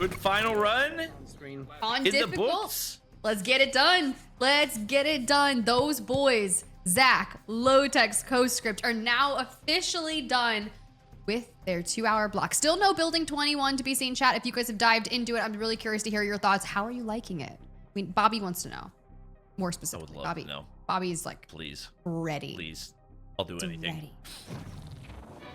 Good final run. On In the difficult. books. Let's get it done. Let's get it done. Those boys, Zach, Lowtech's co-script, are now officially done with their 2-hour block. Still no Building 21 to be seen, chat. If you guys have dived into it, I'm really curious to hear your thoughts. How are you liking it? I mean, Bobby wants to know. More specifically, I would love to know. Bobby's like, Please. ready. Please. I'll do anything. Ready.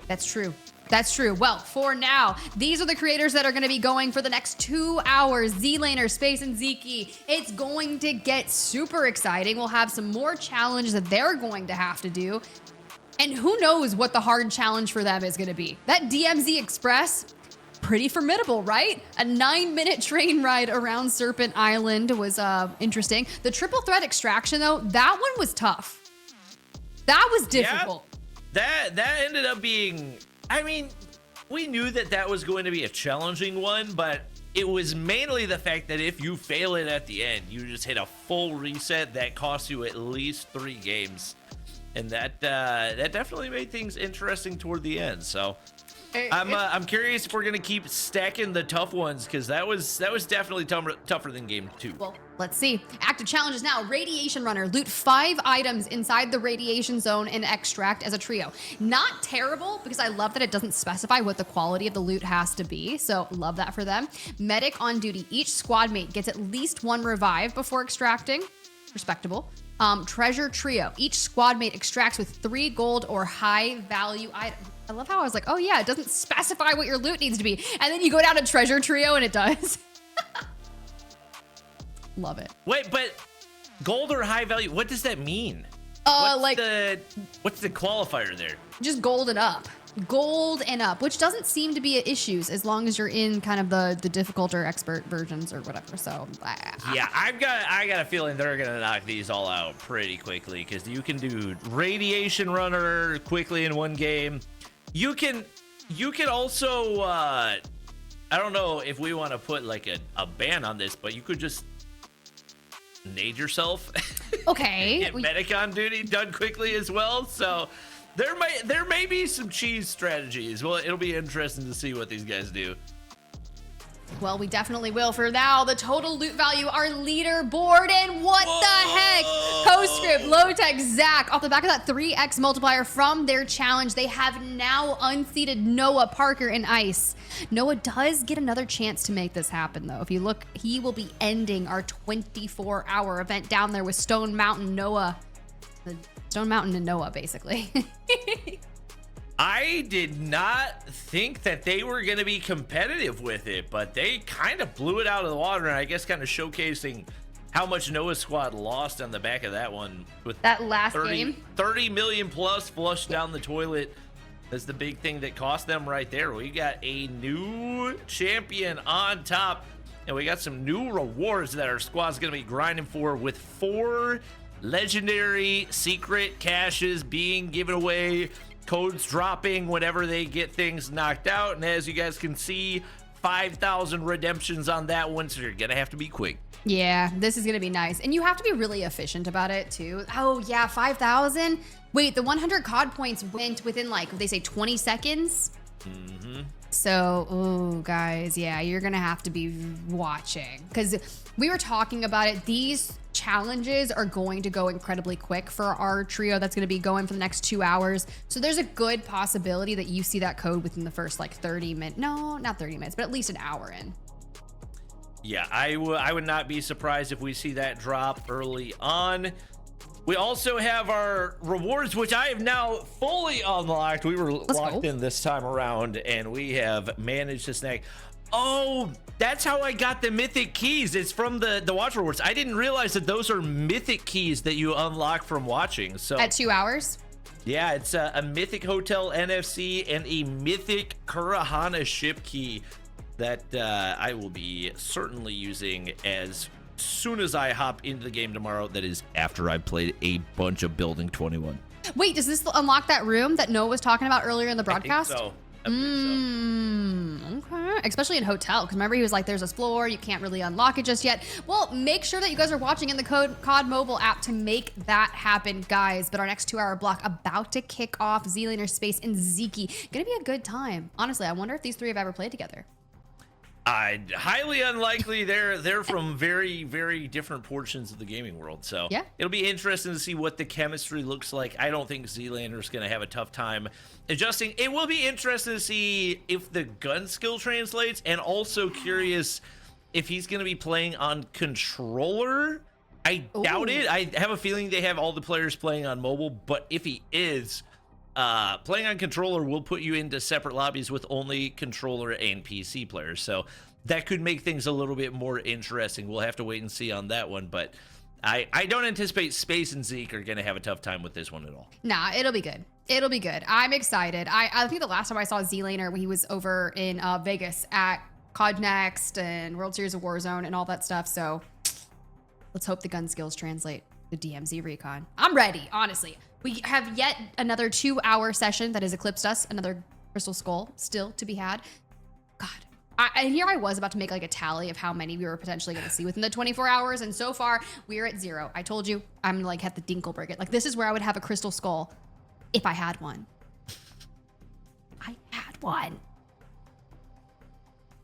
That's true. That's true. Well, for now, these are the creators that are going to be going for the next 2 hours. Z-Laner, Space, and Zeke. It's going to get super exciting. We'll have some more challenges that they're going to have to do. And who knows what the hard challenge for them is going to be. That DMZ Express, pretty formidable, right? A 9-minute train ride around Serpent Island was interesting. The triple threat extraction, though, that one was tough. That was difficult. Yeah, that ended up being... I mean, we knew that that was going to be a challenging one, but it was mainly the fact that if you fail it at the end, you just hit a full reset that costs you at least 3 games. And that definitely made things interesting toward the end. So I'm curious if we're gonna keep stacking the tough ones, because that was definitely tougher than game 2. Well, let's see. Active challenges now. Radiation Runner. Loot 5 items inside the radiation zone and extract as a trio. Not terrible, because I love that it doesn't specify what the quality of the loot has to be. So love that for them. Medic on duty. Each squad mate gets at least 1 revive before extracting. Respectable. Treasure trio. Each squad mate extracts with 3 gold or high value items. I love how I was like, oh yeah, it doesn't specify what your loot needs to be. And then you go down to treasure trio and it does. Love it. Wait, but gold or high value, what does that mean? What's the qualifier there? Just gold and up. Gold and up, which doesn't seem to be issues as long as you're in kind of the difficult or expert versions or whatever. So yeah, I got a feeling they're gonna knock these all out pretty quickly, because you can do Radiation Runner quickly in one game. You can also I don't know if we want to put like a ban on this, but you could just nade yourself. Okay. Get medic on duty done quickly as well. So there may be some cheese strategies. Well, it'll be interesting to see what these guys do. Well, we definitely will. For now, the total loot value, our leaderboard, and what the heck? Co-script, Lowtech, Zach, off the back of that 3x multiplier from their challenge, they have now unseated Noah, Parker, and Ice. Noah does get another chance to make this happen, though. If you look, he will be ending our 24-hour event down there with Stone Mountain Noah. The Stone Mountain and Noah, basically. I did not think that they were going to be competitive with it, but they kind of blew it out of the water, and I guess kind of showcasing how much Noah's squad lost on the back of that one. With that last game. 30 million plus flushed down the toilet. That's the big thing that cost them right there. We got a new champion on top, and we got some new rewards that our squad's going to be grinding for, with 4 legendary secret caches being given away. Codes dropping whenever they get things knocked out, and as you guys can see, 5,000 redemptions on that one, so you're gonna have to be quick. Yeah, this is gonna be nice, and you have to be really efficient about it too. Oh yeah, 5,000. Wait, the 100 COD points went within, like, they say 20 seconds. So, oh guys, yeah, you're gonna have to be watching, because we were talking about it. These challenges are going to go incredibly quick for our trio that's going to be going for the next 2 hours. So there's a good possibility that you see that code within the first like 30 minutes. No, not 30 minutes, but at least an hour in. Yeah, I would not be surprised if we see that drop early on. We also have our rewards, which I have now fully unlocked. We were locked in this time around, and we have managed to snag. Oh, that's how I got the mythic keys. It's from the watch rewards. I didn't realize that those are mythic keys that you unlock from watching. So at 2 hours? Yeah, it's a mythic hotel NFC and a mythic Kurahana ship key that I will be certainly using as soon as I hop into the game tomorrow. That is after I played a bunch of Building 21. Wait, does this unlock that room that Noah was talking about earlier in the broadcast? I think so. Okay. Especially in hotel, because remember he was like, there's this floor, you can't really unlock it just yet. Well, make sure that you guys are watching in the COD mobile app to make that happen, guys. But our next 2 hour block about to kick off. Z-Laner, Space, and Zeke. Gonna be a good time. Honestly, I wonder if these 3 have ever played together. Highly unlikely. They're from very, very different portions of the gaming world. So Yeah. it'll be interesting to see what the chemistry looks like. I don't think Zlander's going to have a tough time adjusting. It will be interesting to see if the gun skill translates, and also curious if he's going to be playing on controller. I doubt it. I have a feeling they have all the players playing on mobile, but if he is, playing on controller will put you into separate lobbies with only controller and PC players. So that could make things a little bit more interesting. We'll have to wait and see on that one, but I don't anticipate Space and Zeke are going to have a tough time with this one at all. Nah, it'll be good. It'll be good. I'm excited. I think the last time I saw Zlaner, he was over in Vegas at COD Next and World Series of Warzone and all that stuff. So let's hope the gun skills translate to DMZ Recon. I'm ready, honestly. We have yet another 2-hour session that has eclipsed us. Another Crystal Skull still to be had. God. And here I was about to make like a tally of how many we were potentially going to see within the 24 hours. And so far, we're at 0. I told you, I'm like have the Dinkelberg. Like this is where I would have a Crystal Skull if I had one. I had one.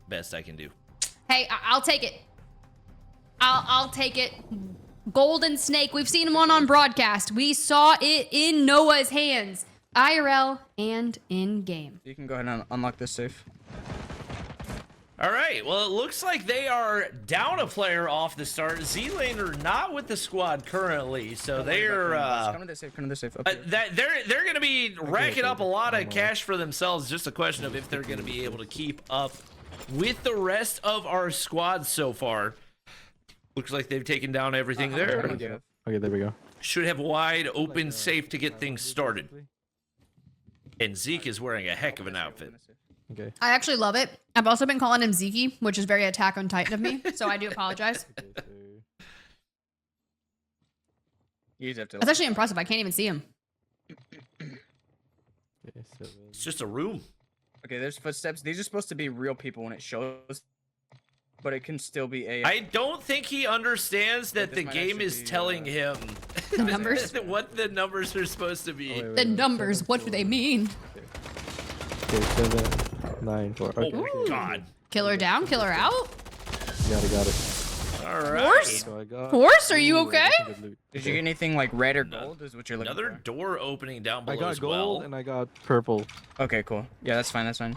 Best I can do. Hey, I'll take it. I'll take it. Golden Snake. We've seen one on broadcast. We saw it in Noah's hands. IRL and in game. You can go ahead and unlock this safe. All right. Well, it looks like they are down a player off the start. Zlaner not with the squad currently, so they're come to this safe. Come to this safe. Okay. they're going to be racking up a lot of cash for themselves. Just a question of if they're going to be able to keep up with the rest of our squad so far. Looks like they've taken down everything there. Okay, there we go. Should have wide open safe to get things started. And Zeke is wearing a heck of an outfit. Okay. I actually love it. I've also been calling him Zeke, which is very Attack on Titan of me, so I do apologize. You just have to. That's actually impressive. I can't even see him. Okay, 7. It's just a room. Okay, there's footsteps. These are supposed to be real people when it shows, but it can still be AI. I don't think he understands that the might game actually is be, telling him The numbers? what the numbers are supposed to be. wait, The wait, numbers, 7, what do they mean? Okay, 7, 9, 4. Okay. Oh, God. Killer down, killer out? Got it. All right. Horse? So I got. Horse, are you Ooh, I okay? got some good loot. Did you get anything like red or gold? Is what you're looking Another for? door opening down I below got as gold well. and I got purple. Okay, cool. Yeah, that's fine. That's fine.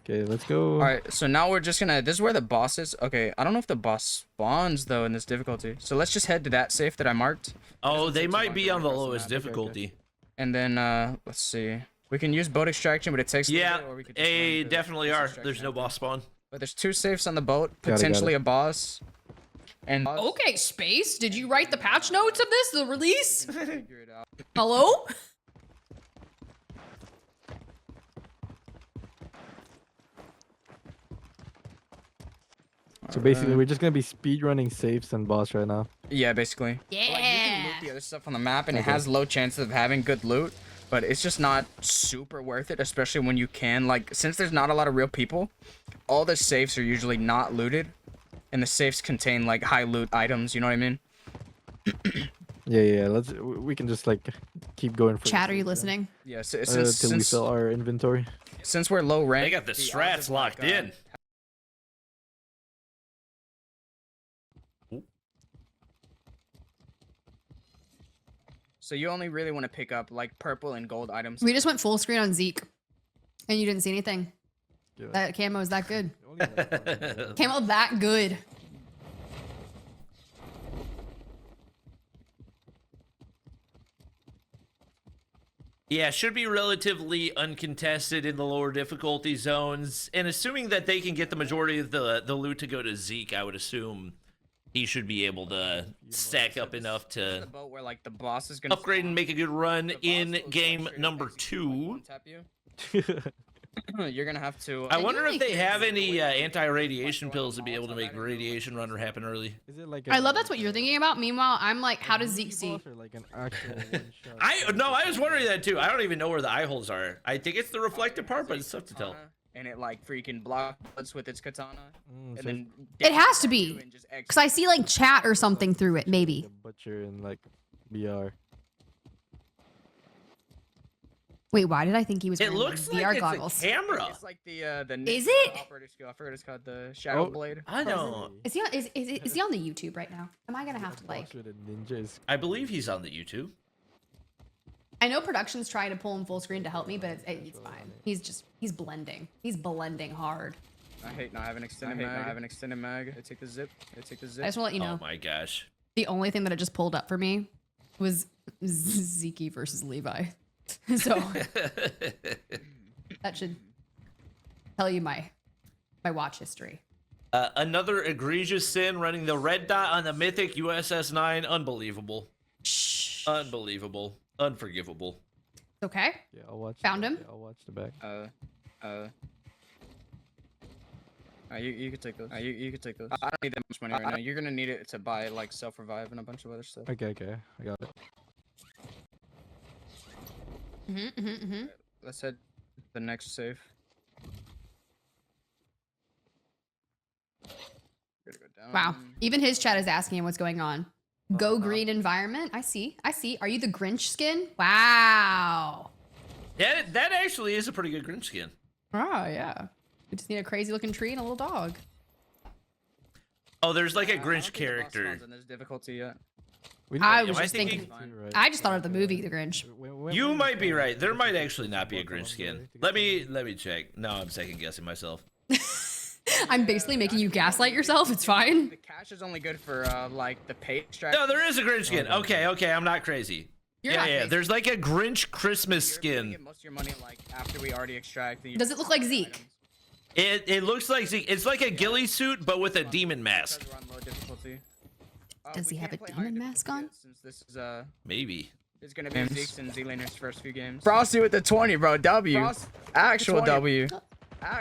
Okay, let's go. All right, so now we're just gonna. This is where the boss is. Okay, I don't know if the boss spawns though in this difficulty. So let's just head to that safe that I marked, Oh, they take too might long be to on the request lowest that. Okay, difficulty. and then let's see. We can use boat extraction, but it takes. a little Yeah, bit, or we could just they run the definitely boat are. extraction There's no after. boss spawn. But there's 2 safes on the boat, Got it. potentially a boss. And Okay, Space, did you write the patch notes of this, the release? figure it out. Hello? So basically, we're just gonna be speed running safes and boss right now. Yeah, basically. Like, you can loot Yeah. the other stuff on the map, and it Okay. has low chances of having good loot, but it's just not super worth it, especially when you can, like, since there's not a lot of real people, all the safes are usually not looted, and the safes contain, like, high loot items, you know what I mean? Yeah. We can just like keep going for. Chat, are you listening? Yeah, Till we fill our inventory. since we're low rank, They got the odds strats of, locked like, in. So you only really want to pick up, like, purple and gold items. We just went full screen on Zeke, and you didn't see anything. Yeah. That camo is that good. Only like one. Camo that good. Yeah, should be relatively uncontested in the lower difficulty zones. And assuming that they can get the majority of the loot to go to Zeke, I would assume he should be able to stack up enough The to boat where, like, the boss is gonna upgrade and make a good run The boss in will, like, game straight up number execute, like, 2. one-tap you. You're gonna have to. I wonder you if they make have it any the way anti-radiation like pills to be going able to all make outside, radiation runner happen early. Is it like? I love that's what you're thinking about. Meanwhile, I'm like, how does Zeke see? Or like an actual one-shot? No, I was wondering that too. I don't even know where the eye holes are. I think it's the reflective part, but it's tough to tell. And it, like, freaking blocks with its katana. Mm, And so then It has to be. Because I see like chat or something through it, maybe. the butcher and like BR. Wait, why did I think he was It wearing looks VR like it's goggles? a camera. It's like the Is it? operator skill. I forgot it's called the Shadow Oh. Blade. I don't. Is he on, is he on the YouTube right now? Am I gonna have to like? With a ninja is I believe he's on the YouTube. I know production's trying to pull him full screen to help me, but it's fine. He's blending. He's blending hard. I hate not having extended mag. I take the zip. I just want to let you know Oh my gosh. the only thing that it just pulled up for me was Zeke versus Levi. So that should tell you my watch history. Another egregious sin running the red dot on the mythic USS 9. Unbelievable. Shh. Unbelievable. Unforgivable. Okay. yeah, I'll watch. Found him? Yeah, I'll watch the back. You could take those. You could take those. I don't need that much money right now. You're gonna need it to buy like self-revive and a bunch of other stuff. Okay, I got it. Let's head to the next safe. Gotta go down. Wow. Even his chat is asking him what's going on. Go green environment. I see. Are you the Grinch skin? Wow. Yeah, that actually is a pretty good Grinch skin. Oh yeah. We just need a crazy looking tree and a little dog. Oh, there's like a I don't Grinch think the boss character. spawns in this difficulty yet. I Am was I just thinking- thinking. I just thought of the movie The Grinch. You might be right. There might actually not be a Grinch skin. Let me check. No, I'm second guessing myself. I'm basically making you gaslight yourself. It's fine. The cash is only good for like the pay extract. No, there is a Grinch skin. Okay, I'm not crazy. You're yeah, not yeah. crazy. There's like a Grinch Christmas You're gonna skin. get most of your money like after we already extract the. Does it look like Zeke? It looks like it's like a ghillie suit, but with a demon mask. Because we're on low difficulty. Does We he have can't a play high demon mask difficulty on? yet, Since this Maybe. is gonna be Zeke's and Z-Laner's first few games. Frosty with the 20, bro. W. Frost- Actual 20. W.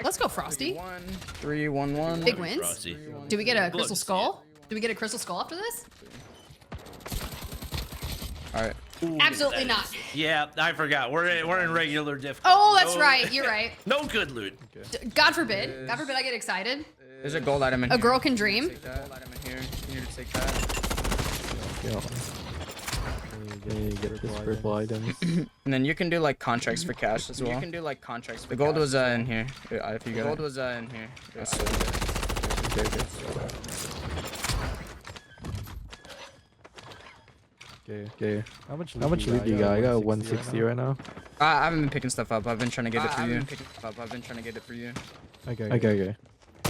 Let's go, Frosty. 1, 3, 1, 1. Big wins. Frosty. Do we get a Love crystal to see skull? Do we get a crystal skull after this? All right. Ooh, Absolutely that not. is- Yeah, I forgot. We're in regular difficulty. Oh, that's No- right. You're right. No good loot. God forbid. God forbid I get excited. There's a gold item in A here. girl can dream. Take that. Gold item in here. You need to take that. Yeah. You get this purple items. And then you can do like contracts for cash as well. You can do like contracts. The gold was in here. If you got gold was in here. Okay. How much loot do you got? I got 160 right now. I haven't been picking stuff up. I've been trying to get it for you. Okay.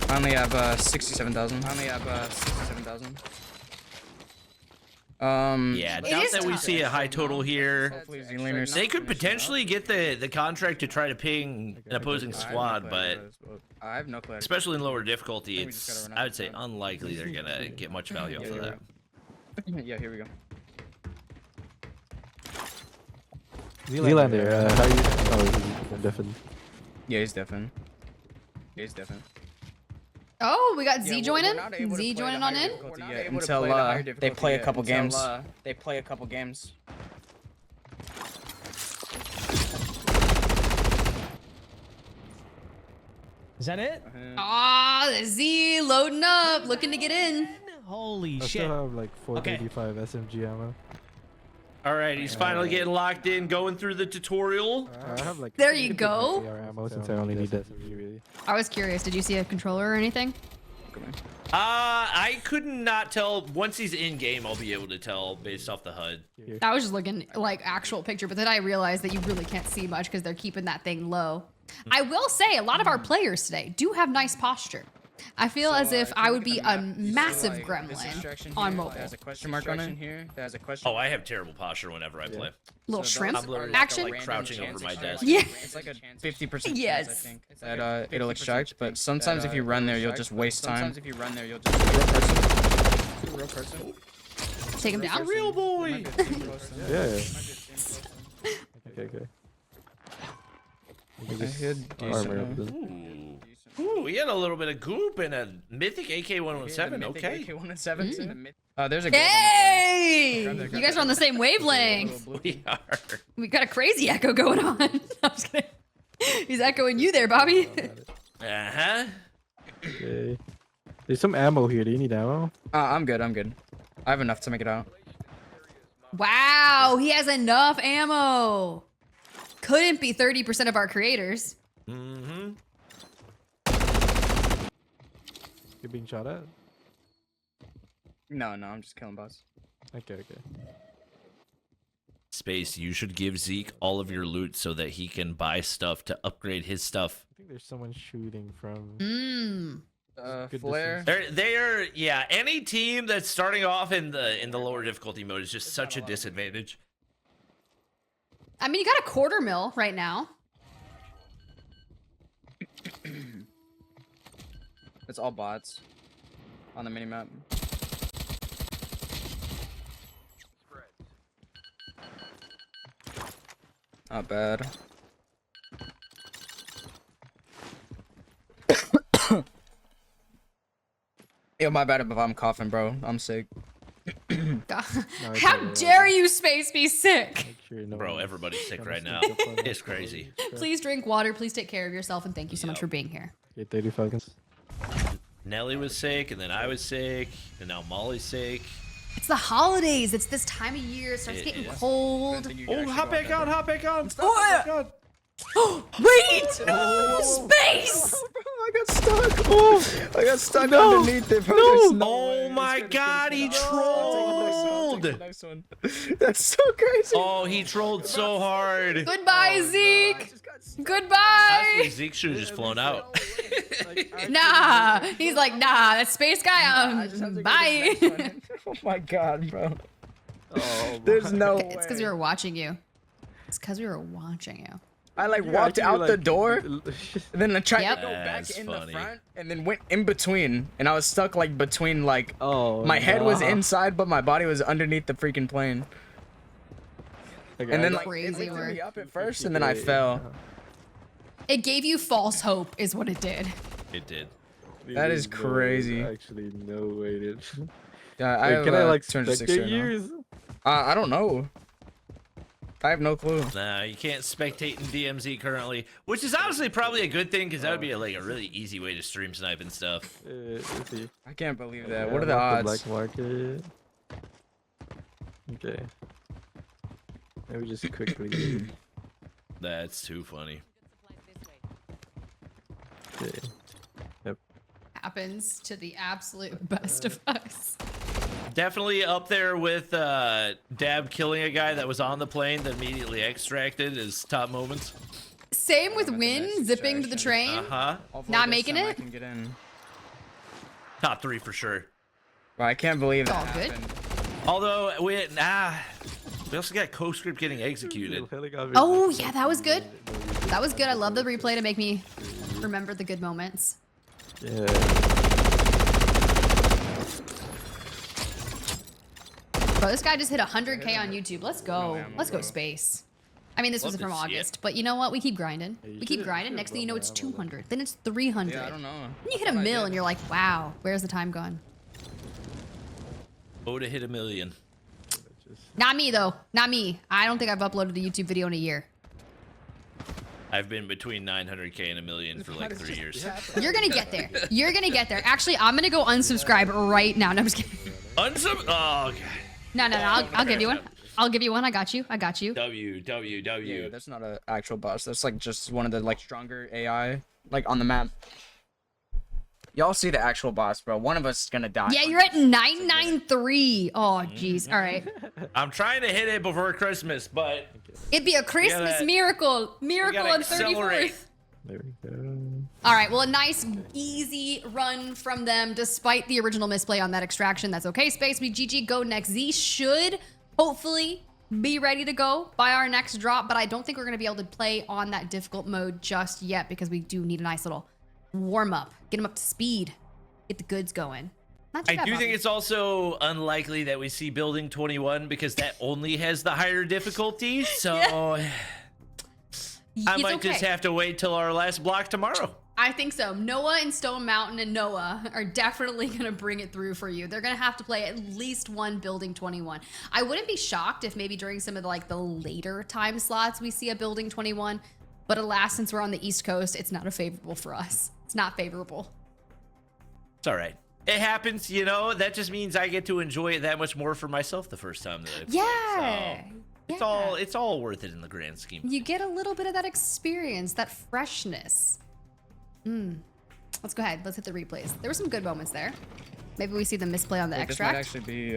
I only have 67,000. Yeah, It doubt is that we tough. see a high total here. Hopefully Z-Laners. They could potentially get the contract to try to ping an opposing squad, but I have no clue. especially in lower difficulty, think we just it's gotta run I out would say unlikely they're gonna get much value off of that. Yeah, here we go. Zealander, how are you? Oh, he's deafened. Yeah, he's deafened. Oh, we got Yeah, Z we're joining. not able to Z play joining the on higher in. difficulty We're not yet able to until play the higher they difficulty play a yet couple until, games. They play a couple games. Is that it? Ah, the Z loading up, looking to get in. Holy I shit. still have like 485 SMG ammo. All right, he's finally getting locked in, going through the tutorial. I have like. There you go. AR ammo since I only need SMG really. I was curious. Did you see a controller or anything? I could not tell. Once he's in game, I'll be able to tell based off the HUD. I was just looking like actual picture, but then I realized that you really can't see much because they're keeping that thing low. I will say a lot of our players today do have nice posture. I feel as if I would be a massive gremlin on mobile. There's a question mark on it here. There's a question. Oh, I have terrible posture whenever I play. Little shrimp I'm literally action. like crouching over my desk. Yeah. It's like a 50% Yes. chance, I think, that it'll extract. But sometimes if you run there, you'll just waste time. Sometimes if you run there, you'll just Real person. Take him down. Real boy. Yeah. Okay. I hid Armor decent. up then. Ooh, we had a little bit of goop and a mythic AK-117. Okay. There's a gold Hey! You guys are on the same wavelength. We are. We got a crazy echo going on. I'm just kidding. He's echoing you there, Bobby. Uh-huh. Okay. There's some ammo here. Do you need ammo? I'm good. I have enough to make it out. Wow, he has enough ammo. couldn't be 30% of our creators. Mm-hmm. You're being shot at? No, I'm just killing bots. Okay. Space, you should give Zeke all of your loot so that he can buy stuff to upgrade his stuff. I think there's someone shooting from good Flare. They're yeah, any team that's starting off in the lower difficulty mode is just such a disadvantage. I mean, you got a quarter mil right now. It's all bots on the minimap. Not bad. Yo, my bad if I'm coughing, bro. I'm sick. God. it's How okay. dare you, Space, be sick? Make sure no Bro, one's everybody's sick trying right to now. sneak up on us It's while crazy. we try. Please drink water. Please take care of yourself. And thank you so much Yep. for being here. Okay, 30 seconds. Nelly was sick, and then I was sick, and now Molly's sick. It's the holidays. It's this time of year. It starts It getting is. cold. Oh, hop back on, hop back on. Wait! Space! I got stuck. I got stuck underneath it, bro. There's no way. Oh my god, he I'll trolled! take the next one. That's so crazy. Oh, he trolled so hard. Goodbye, Zeke! Honestly, Goodbye! Zeke should have just flown out. Nah! He's like, nah, that space guy, bye! Oh my god, bro. Oh, There's no way. It's because we were watching you. It's because we were watching you. I like walked out the door, and then I tried Yep. to go back That's in funny. the front, and then went in between, and I was stuck like between like Oh, my head was no. inside, but my body was underneath the freaking plane. Okay, And then I like got- it Crazy lifted me work. up at first, and then I fell. It gave you false hope, is what it did. It did. That is There's no way, crazy. Actually, no way, dude. Yeah, Wait, can I like 260 spectate right now. yours? I don't know. I have no clue. Nah, you can't spectate in DMZ currently, which is honestly probably a good thing because that would be like a really easy way to stream snipe and stuff. Let's see. I can't believe that. Okay, What are the unlock odds? Black market. Okay. Maybe just quickly. That's too funny. Okay. Happens to the absolute best of us. Definitely up there with Dab killing a guy that was on the plane that immediately extracted as top moments. Same with Nice Win, zipping to the train. Uh-huh. Hopefully Not this making time I it? can get in. Top 3 for sure. Bro, I can't believe It's that all good. happened. Although, we also got co-script getting executed. Oh, yeah, that was good. That was good. I love the replay to make me remember the good moments. Yeah. Bro, this guy just hit 100K on YouTube. Let's go. ammo, Let's go bro. space. I mean, this Love was to from see it. August, but you know what? We keep grinding. you We keep should- grinding. you Next should thing you know, love it's my ammo, 200. Then it's 300. Yeah, I don't know. Then you hit a Thought I mil did. and you're like, wow, where's the time gone? Oh, to hit 1 million. Not me, though. Not me. I don't think I've uploaded a YouTube video in a year. I've been between 900K and 1 million for like 3 years. You're going to get there. You're going to get there. Actually, I'm going to go unsubscribe right now. No, I'm just kidding. Unsub. Oh, God. No. I'll give you one. I'll give you one. I got you. I got you. W. Yeah, that's not an actual boss. That's like just one of the like stronger AI like on the map. Y'all see the actual boss, bro. One of us is gonna die. Yeah, you're at 993. Oh, jeez. All right. I'm trying to hit it before Christmas, but It'd be a Christmas gotta- miracle. Miracle gotta on accelerate. 34th. There we go. All right, well, a nice, easy run from them, despite the original misplay on that extraction. That's okay, Space. We GG go next. Z should hopefully be ready to go by our next drop, but I don't think we're going to be able to play on that difficult mode just yet because we do need a nice little warm-up. Get them up to speed. Get the goods going. Not too I bad, do Bobby. think it's also unlikely that we see building 21 because that only has the higher difficulty. So I It's might just okay. have to wait till our last block tomorrow. I think so. Noah and Stone Mountain and Noah are definitely going to bring it through for you. They're going to have to play at least one Building 21. I wouldn't be shocked if maybe during some of the, like the later time slots we see a Building 21, but alas, since we're on the East Coast, it's not favorable for us. It's not favorable. It's all right. It happens, you know. That just means I get to enjoy it that much more for myself the first time that I play. Yeah. So, It's all worth it in the grand scheme. You get a little bit of that experience, that freshness. Let's go ahead. Let's hit the replays. There were some good moments there. Maybe we see the misplay on the Wait, this might extract. actually be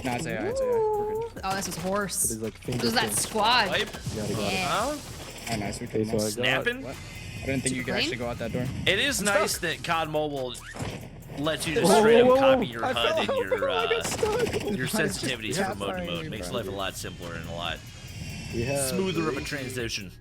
no, it's AI. It's AI. We're good. Oh, this was horse. It is like This was that fingerprints. squad. Wipe. Yeah, I got it. Yeah. Huh? Oh, nice. We Okay, could so I got Snapping. What? I didn't think you could Clean? actually go out that door. It is nice that COD Mobile lets you just straight up copy your HUD and your sensitivities Yeah, from mode to sorry, mode. Makes bro. life a lot simpler and a lot We have smoother of a transition.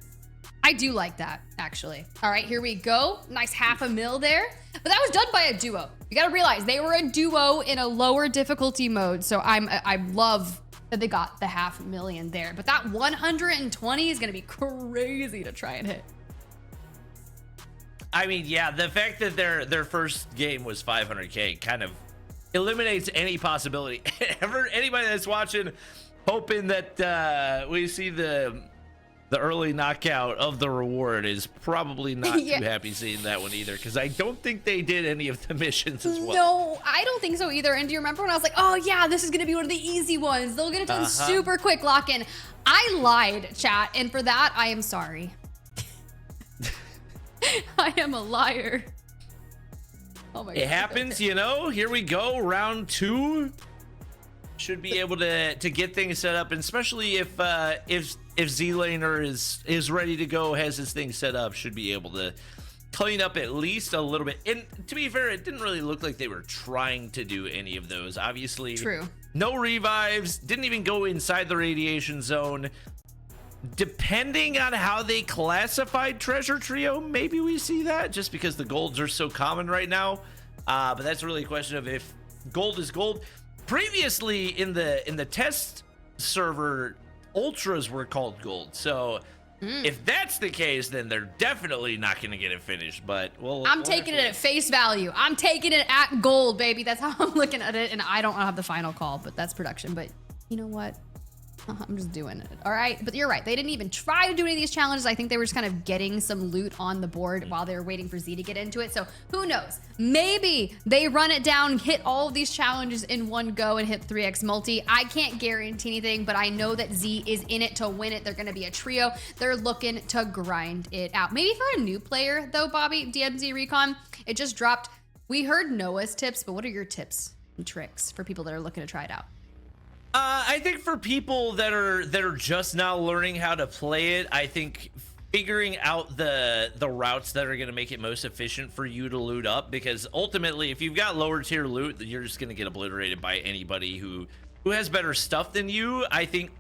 I do like that, actually. All right, here we go. Nice $500,000 there. But that was done by a duo. You gotta realize they were a duo in a lower difficulty mode. So I love that they got the $500,000 there. But that 120 is gonna be crazy to try and hit. I mean, yeah, the fact that their first game was 500K kind of eliminates any possibility. Anybody that's watching, hoping that we see the early knockout of the reward is probably not Yeah. too happy seeing that one either, because I don't think they did any of the missions as well. No, I don't think so either. And do you remember when I was like, oh yeah, this is gonna be one of the easy ones. They'll get it done super quick, lock in. I lied, chat, and for that, I am sorry. I am a liar. Oh my god. It happens, you know. Here we go, round 2. Should be able to get things set up, and especially if Z-Laner is ready to go, has his thing set up, should be able to clean up at least a little bit. And to be fair, it didn't really look like they were trying to do any of those. Obviously, True. No revives, didn't even go inside the radiation zone. Depending on how they classified Treasure Trio, maybe we see that, just because the golds are so common right now. But that's really a question of if gold is gold. Previously in the test server, ultras were called gold. So if that's the case, then they're definitely not going to get it finished. But I'm taking it at face value. I'm taking it at gold, baby. That's how I'm looking at it. And I don't have the final call, but that's production. But you know what? I'm just doing it. All right. But you're right. They didn't even try to do any of these challenges. I think they were just kind of getting some loot on the board while they were waiting for Z to get into it. So who knows? Maybe they run it down, hit all of these challenges in one go and hit 3x multi. I can't guarantee anything, but I know that Z is in it to win it. They're going to be a trio. They're looking to grind it out. Maybe for a new player though, Bobby, DMZ Recon, it just dropped. We heard Noah's tips, but what are your tips and tricks for people that are looking to try it out? I think for people that are just now learning how to play it, I think figuring out the routes that are going to make it most efficient for you to loot up, because ultimately if you've got lower tier loot, you're just going to get obliterated by anybody who has better stuff than you. I think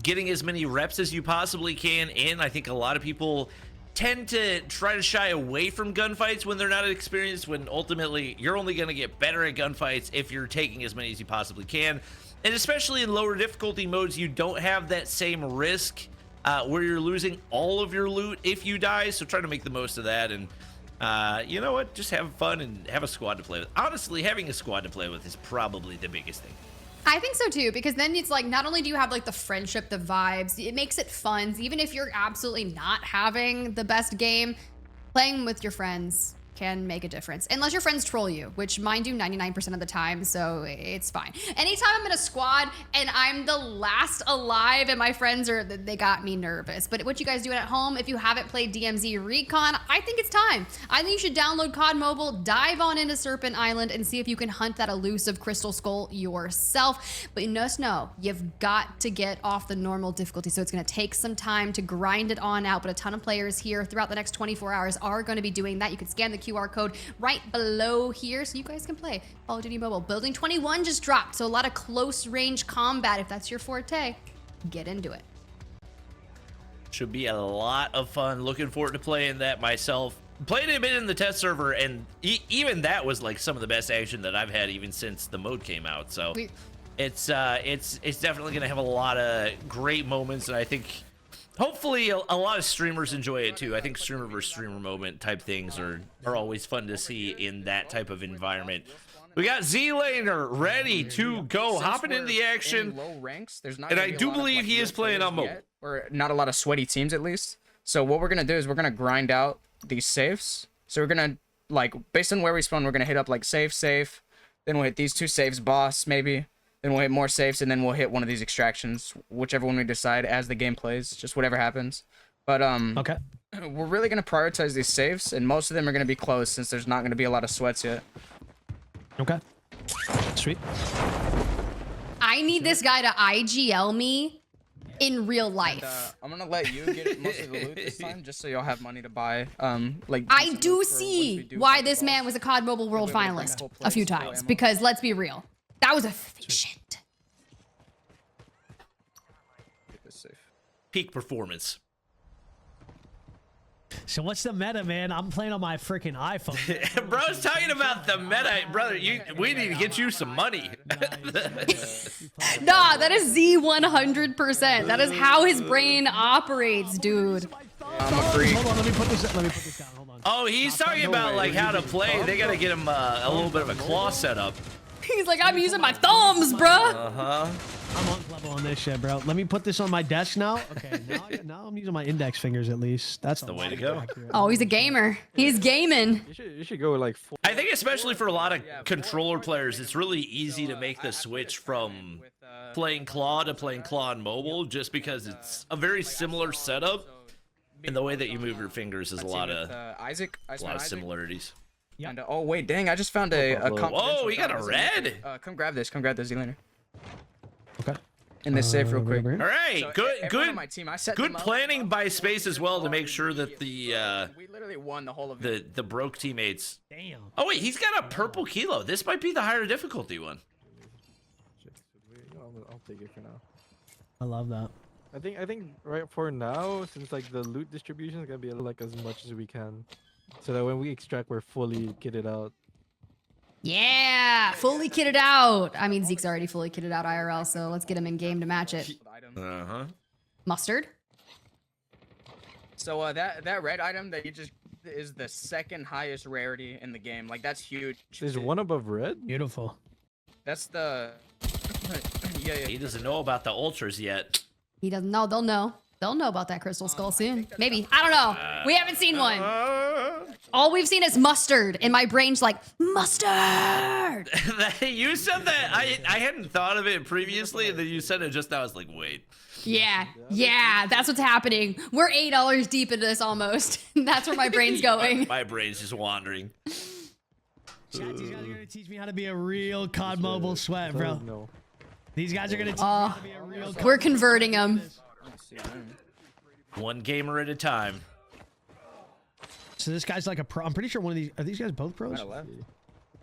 getting as many reps as you possibly can in. I think a lot of people tend to try to shy away from gunfights when they're not experienced, when ultimately you're only going to get better at gunfights if you're taking as many as you possibly can. And especially in lower difficulty modes, you don't have that same risk where you're losing all of your loot if you die. So try to make the most of that. And you know what? Just have fun and have a squad to play with. Honestly, having a squad to play with is probably the biggest thing. I think so too, because then it's like, not only do you have like the friendship, the vibes, it makes it fun. Even if you're absolutely not having the best game, playing with your friends can make a difference. Unless your friends troll you, which mine do 99% of the time, so it's fine. Anytime I'm in a squad and I'm the last alive and my friends they got me nervous. But what you guys doing at home, if you haven't played DMZ Recon, I think it's time. I think you should download COD Mobile, dive on into Serpent Island, and see if you can hunt that elusive crystal skull yourself. But you just know, you've got to get off the normal difficulty, so it's gonna take some time to grind it on out, but a ton of players here throughout the next 24 hours are gonna be doing that. You can scan the QR code right below here so you guys can play Call of Duty Mobile. Building 21 just dropped, so a lot of close range combat. If that's your forte, get into it. Should be a lot of fun. Looking forward to playing that myself. Played a bit in the test server, and even that was like some of the best action that I've had even since the mode came out. So it's definitely gonna have a lot of great moments, and I think hopefully a lot of streamers enjoy it too. I think streamer versus streamer moment type things are always fun to see in that type of environment. We got Z-Laner ready to go, hopping into the action. Low ranks, there's not And gonna I be a do lot of, believe like, he real is playing on players mobile. yet, or not a lot of sweaty teams at least. So what we're gonna do is we're gonna grind out these safes. So we're gonna, like, based on where we spawn, we're gonna hit up like safe, then we'll hit these two saves, boss maybe, Then we'll hit more safes, and then we'll hit one of these extractions, whichever one we decide as the game plays, just whatever happens. But Okay. we're really gonna prioritize these safes, and most of them are gonna be close since there's not gonna be a lot of sweats yet. Okay. Sweet. I need this guy to IGL me in real And, life. I'm gonna let you get most of the loot this time, just so y'all have money to buy. Like I decent do loot for once we see do why fight this the man boss. was a COD Mobile World We'll be able to bring finalist full a few plates, full times, ammo. because let's be real, that was efficient. Get this safe. Peak performance. So what's the meta, man? I'm playing on my freaking iPhone. Bro's talking about the meta, brother. We need to get you some money. Nah, that is Z 100%. That is how his brain operates, dude. I'm a freak. Hold on, let me put this down. Hold on. Oh, he's talking about like how to play. They gotta get him a little bit of a claw setup. He's like, I'm using my thumbs, bruh. Uh-huh. I'm on level on this shit, bro. Let me put this on my desk now. Okay, now I'm using my index fingers at least. That's The way to go. Oh, he's a gamer. He's gaming. You should go with like 4. I think especially for a lot of controller players, it's really easy to make the switch from playing claw to playing claw on mobile, just because it's a very similar setup, and the way that you move your fingers is a lot of similarities. And, oh wait, dang! I just found a confidential Whoa, he got a dot. red. Come grab this. Come grab this, Z-Laner. Okay. In this safe real quick. All right, So, good, everyone on good, my team, I set good them up. planning by Space as well to make sure that the We literally won the whole of it. the broke teammates. Damn. Oh wait, he's got a purple kilo. This might be the higher difficulty one. I'll take it for now. I love that. I think right for now, since like the loot distribution is gonna be like as much as we can, so that when we extract, we're fully kitted out. Yeah, fully kitted out. I mean, Zeke's already fully kitted out IRL, so let's get him in game to match it. Uh-huh. Mustard? So that red item that you just is the second highest rarity in the game. Like that's huge. There's one above red. Beautiful. That's the. yeah. He doesn't know about the ultras yet. He doesn't know. They'll know. They'll know about that crystal skull soon. Maybe. I don't know. We haven't seen one. All we've seen is mustard, and my brain's like, mustard! You said that. I hadn't thought of it previously, and then you said it just now. I was like, wait. Yeah, that's what's happening. We're $8 deep into this almost. That's where my brain's going. My brain's just wandering. Chat, these guys are gonna teach me how to be a real COD Mobile sweat, bro. No. These guys are gonna teach me how to be a real. We're converting them. One gamer at a time. So this guy's like a pro. I'm pretty sure one of these. Are these guys both pros? Let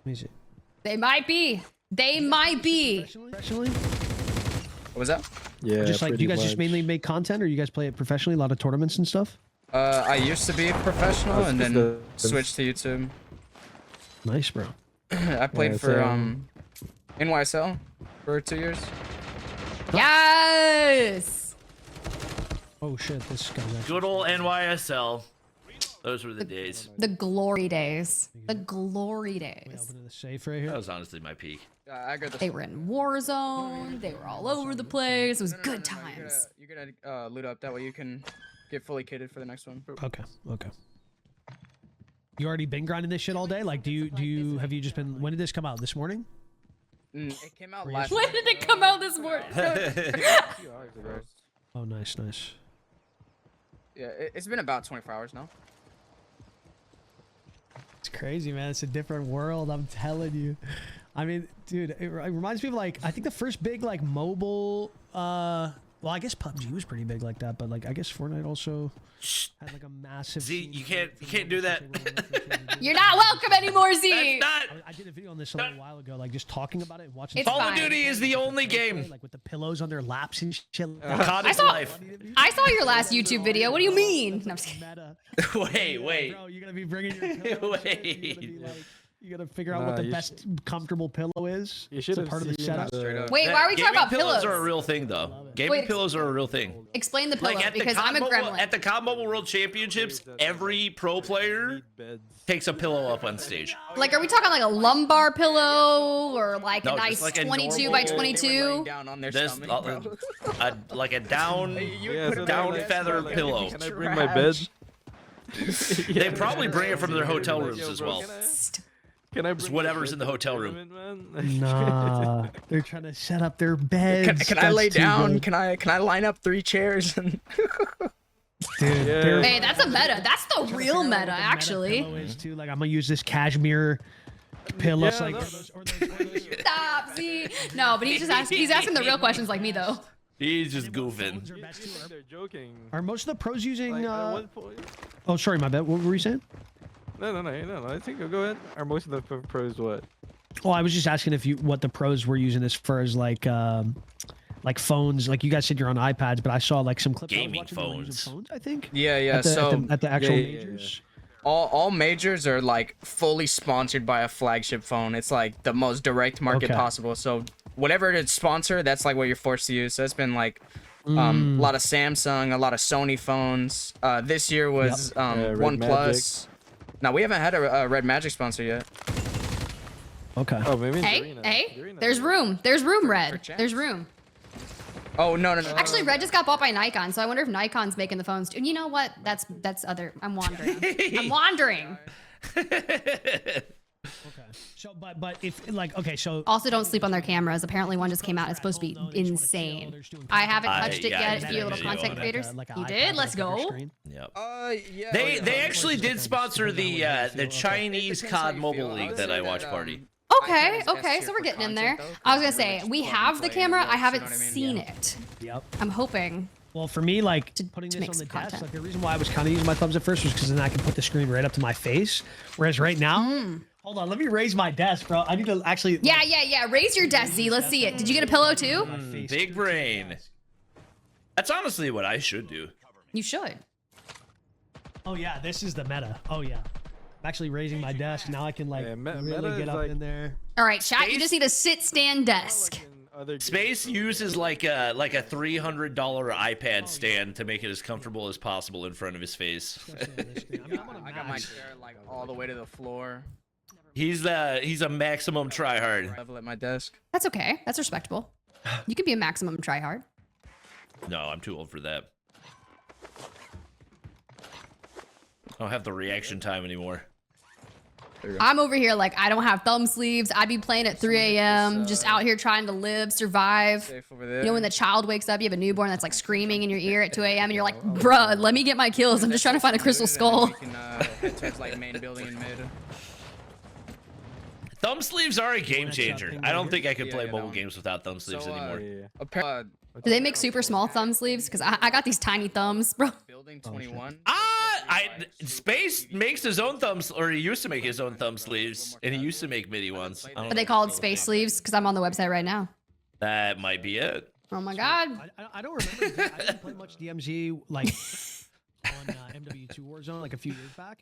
me see. They might be. They might be. Professionally? What was that? Yeah. Just like, do you guys just much. mainly make content, or you guys play it professionally? A lot of tournaments and stuff. I used to be professional That's and just then the- switched to YouTube. Nice, bro. I played Yeah, for same. NYSL for 2 years. Yes! Oh shit, this guy's actually. Good old NYSL. Those were the days. The glory days. The glory We days. open the safe right here. That was honestly my peak. I got the. They were in Warzone. They were all over the place. It was good times. You're gonna loot up that way you can get fully kitted for the next one. Okay. Okay. You already been grinding this shit all day? Like, have you just been? When did this come out? This morning? It came out last. When did it come out this morning? Oh, nice, nice. Yeah, it's been about 24 hours now. It's crazy, man. It's a different world. I'm telling you. I mean, dude, it reminds me of like, I think the first big like mobile, well, I guess PUBG was pretty big like that, but like, I guess Fortnite also had like a massive. Z, you can't do that. You're not welcome anymore, Z. That's not. I did a video on this a little while ago, like just talking about it and watching. It's Call of fine. Duty is the only game. Like with the pillows on their laps and shit. COD I is saw- life. I saw your last YouTube video. What do you mean? No, I'm just kidding. Meta. Wait. Bro, you're gonna be bringing your pillow and shit. You're gonna be like, you gotta figure out what the you best comfortable pillow is. You It's should a have part of the seen setup. Wait, why are we talking about Gaming pillows? are a real thing, though. Gaming Wait, pillows are a real thing. Explain the pillow Like at the because I'm a gremlin. At the COD Mobile World Championships, every pro player takes a pillow up on stage. Like, are we talking like a lumbar pillow or like No, a just nice like a 22 by normal- They were laying 22? down on their There's stomach, bro. like a down Yeah, so down they're like- feather they're like, pillow. Can I bring my bed? They probably bring it from their hotel rooms as well. Can I Just bring whatever's a in the hotel room. tournament, man? Nah, they're trying to set up their beds. Can I That's lay too down? good. Can I line up 3 chairs? And Dude, Yeah. they're- Hey, that's a meta. That's the trying to real figure out meta, what the actually. pillow is too. Like I'm gonna use this cashmere pillow. Yeah, like, no. or those Stop, Z. No, but he's asking the real questions like me though. He's just goofing. phones are best too. They're joking. Are most of the pros using? Like, at one point... Oh, sorry, my bad. What were you saying? No. I think go ahead. Are most of the pros what? Oh, I was just asking if what the pros were using as far as like phones. Like you guys said you're on iPads, but I saw like some clips. I was Gaming watching they were using phones. I think. yeah. At the, So at the actual yeah. majors. all majors are like fully sponsored by a flagship phone. It's like the most direct market Okay. possible. So whatever it's sponsor, that's like what you're forced to use. So it's been like a lot of Samsung, a lot of Sony phones. This year was Red OnePlus. No, we haven't had a Red Magic sponsor yet. Okay. Oh, maybe in Hey, Garena. hey, Garena. there's room. There's room, Red. chance. There's room. Oh no. Actually, Red just got bought by Nikon, so I wonder if Nikon's making the phones too. And you know what? That's other. I'm wandering. I'm wandering. Okay. So, but if like okay, so Also, don't sleep on their cameras. Apparently, one just came out. It's supposed to be insane. I haven't touched it yeah, yet. I If you did little a content video creators, Like a you iPad did. with Let's a bigger go. screen. Yep. Yeah. They actually did sponsor the Chinese Depends how COD you Mobile feel. I League would that say I watch that, party. Okay, iPad is okay, S so tier we're for getting in content, there. though, I was gonna 'cause say everyone's we plug have and the play camera. and I works, haven't you know what I mean? seen Yeah. it. Yep. I'm hoping. Well, for me, like To putting make this on some the desk, content. like the reason why I was kind of using my thumbs at first was because then I can put the screen right up to my face. Whereas right now, hold on, let me raise my desk, bro. I need to actually. Yeah. Raise your desk, Z. Let's see it. Did you get a pillow too? my face Big brain. That's honestly what I should do. You should. Oh yeah, this is the meta. Oh yeah. I'm actually raising my desk now. I can like Yeah, meta really is get up like- in there. All right, chat. You just need a sit-stand desk. Like in other Space games, uses like a $300 iPad stand to make it as comfortable as possible in front of his face. I got my chair like all the way to the floor, He's a maximum tryhard. level at my desk. That's okay. That's respectable. You can be a maximum tryhard. No, I'm too old for that. I don't have the reaction time anymore. I'm over here like I don't have thumb sleeves. I'd be playing at 3 a.m. Just out here trying to live, survive. Safe over there. You know when the child wakes up, you have a newborn that's like screaming in your ear at 2 a.m. and you're like, bruh, let me get my kills. I'm just trying to find a crystal skull. We can head towards like main building in mid. Thumb sleeves are a game changer. I don't think I could Yeah, play yeah, mobile no. games without thumb sleeves So, anymore. yeah. Do they make super small thumb sleeves? Because I got these tiny thumbs, bro. Building 21. Space makes his own thumbs, or he used to make his own thumb sleeves, and he used to make MIDI ones. I don't Are they know. called space sleeves? Because I'm on the website right now. That might be it. Oh my god. I don't remember. I didn't play much DMZ like on MW2 Warzone like a few years back.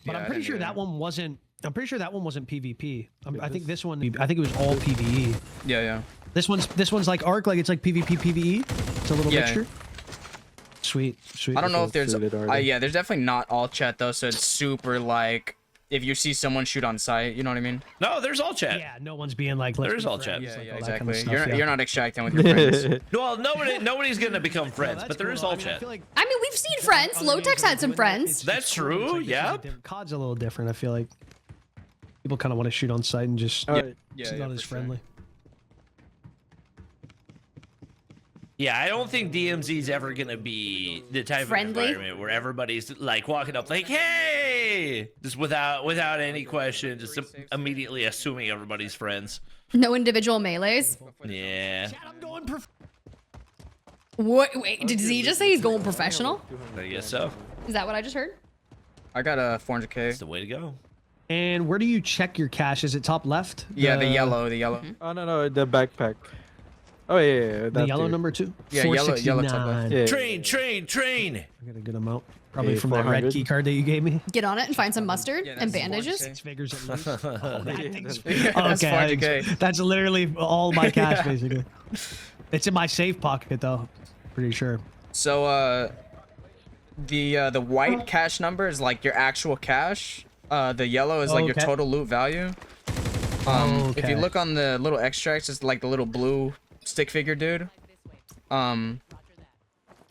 But Yeah, I'm I pretty didn't sure either. that one wasn't. I'm pretty sure that one wasn't PvP. I think this one. I think it was all PvE. Yeah. This one's like Arc, like it's like PvP PvE. It's a little Yeah. mixture. Sweet. I don't know if there's. suited already. Yeah, there's definitely not all chat though, so it's super like if you see someone shoot on sight, you know what I mean? No, there's all chat. Yeah, no one's being like. Let's There's be all friends, chat. like, Yeah, all that kind exactly. of stuff, You're not extracting with your friends. Well, nobody's gonna become friends, That's but there cool. is all I mean, I chat. feel like I mean, we've seen friends. other games Lotex are had some doing that. friends. It's That's just cool. It's true, like, this is a yeah. different- COD's a little different. I feel like people kind of want to shoot on sight and just. Alright. It's Yeah, not for as sure. friendly. Yeah, I don't think DMZ's ever gonna be the type Friendly? of environment where everybody's like walking up like, "Hey!" just without any question, just immediately assuming everybody's friends. No individual melees. Yeah, I'm going. What? Wait, did Z just say he's going professional? I guess so. Is that what I just heard? I got a 400k. That's the way to go. And where do you check your cache? Is it top left? Yeah, the yellow. Oh no, the backpack. Oh yeah. The that yellow too. number 2. Yeah, yellow top 469. left. Yeah. Train. I got a good amount. Probably Hey, from that red 400. key card that you gave me. Get on it and find some mustard Yeah, and that's bandages. 400K. 6 figures at least. Oh, that Yeah, thing's- That's okay, 400K. that's literally all my cash basically. It's in my safe pocket though. Pretty sure. So the white cash number is like your actual cash. The yellow is like your Okay. total loot value. If Okay. you look on the little extracts, it's like the little blue stick figure dude.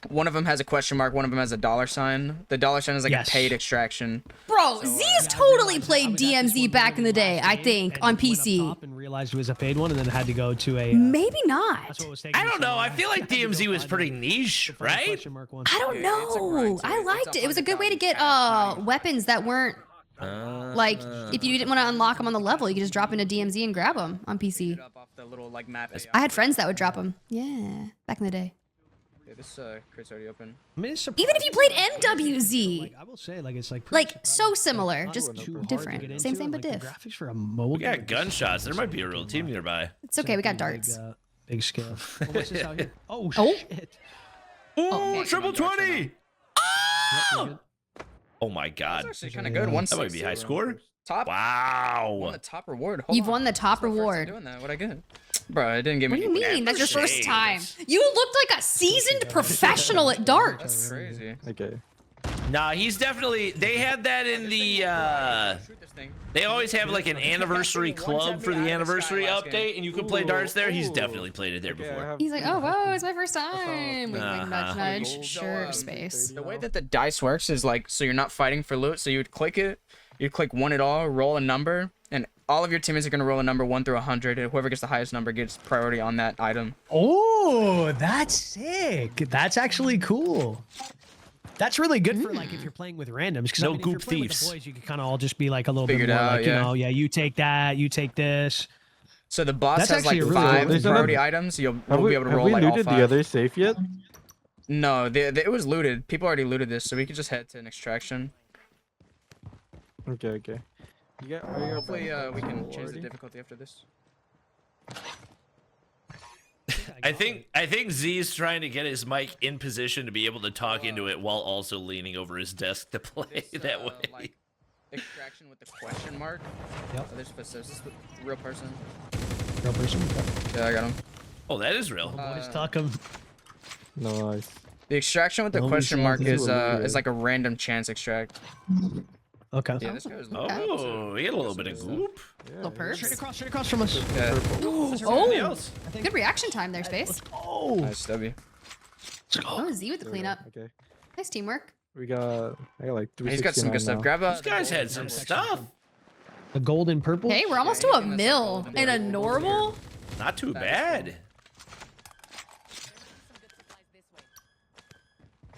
One of them has a question mark. One of them has a $sign. The $sign is like Yes. a paid extraction. Bro, Z's totally played DMZ back in the day, I think, on Went up PC. top and realized it was a paid one, and then had to go to a. Maybe not. That's what was taking I me don't so know. I long. feel like had to go DMZ was find pretty one. niche, Find a right? question mark one. I don't It's a grind know. to I it. liked It's it. It was a good way to get 100,000 weapons that weren't like if you didn't want to unlock them on the level, you could just drop into DMZ and grab them on PC. It up off the little like map. I had friends that would drop them. Yeah, back in the day. Yeah, this crate's already open. I mean, it's Even if you played surprising. MWZ, Like, I will say, like it's like pretty like so similar, not just too hard to different. get Same into, thing, but like, diff. the graphics for a mobile. We game got are just gunshots. There might be a so real good, team man. nearby. It's okay. We got Something darts. Big scale. Oh, what's this out here? Oh, Oh. shit. Ooh, Okay. triple 20! Yep, you're good. Oh my god. That's actually kind of good. That might be high score. Top. Won Wow. the top reward. Hold You've on. won the top That's my first time reward. Doing that. What I get? Bro, it didn't give What me. do you mean? That's your first Shades. time. You looked like a seasoned professional at darts. That's crazy. Okay. Nah, he's definitely. They had that in the. Shoot this thing. They always have like an anniversary club for the anniversary update, and you can play darts there. He's Ooh. definitely played it there Okay, I before. have- He's like, oh, whoa, it's my first time. Wink, wink, Uh-huh. nudge, nudge. So, Sure, space. The way that the dice works is like, so you're not fighting for loot. So you would click it, you'd click one at all, roll a number, and all of your teammates are gonna roll a number 1 through 100, and whoever gets the highest number gets priority on that item. Oh, that's sick. That's actually cool. That's really good for like if you're playing with randoms. Because No I mean, if you're goop playing with thieves. the boys, you can kind of all just be like a little Figure bit it more out, like, yeah. you know, yeah, you take that, you take this. So the boss That's has like actually a really 5 There's priority another- items. You'll Have be we, able to have roll we like all looted 5. the other safe yet? No, it was looted. People already looted this, so we could just head to an extraction. Okay, okay. You got, are you Hopefully, we can change the already? difficulty after this. I think Z's trying to get his mic in position to be able to talk into it while also leaning over his desk to play This, that way. like, extraction with the question mark. Yep. Oh, this is real person. Real person. Yeah, I got him. Oh, that is real. Boys tuck 'em. Nice. The extraction with the Homie question sounds mark like is a weird. like a random chance extract. Okay. Yeah, this guy's Oh, we had a little bit of goop. Yeah, Little perks. Straight across from us. Yeah. Oh, good reaction time there, space. Oh, Nice W. Oh, Z with the There we go. cleanup. Okay. Nice teamwork. I got like 369 He's got some good stuff. now. Grab a. These guys had some stuff. the gold and purple. Hey, we're almost to Yeah, a you can mill mess up in a gold. normal. Not too That is bad.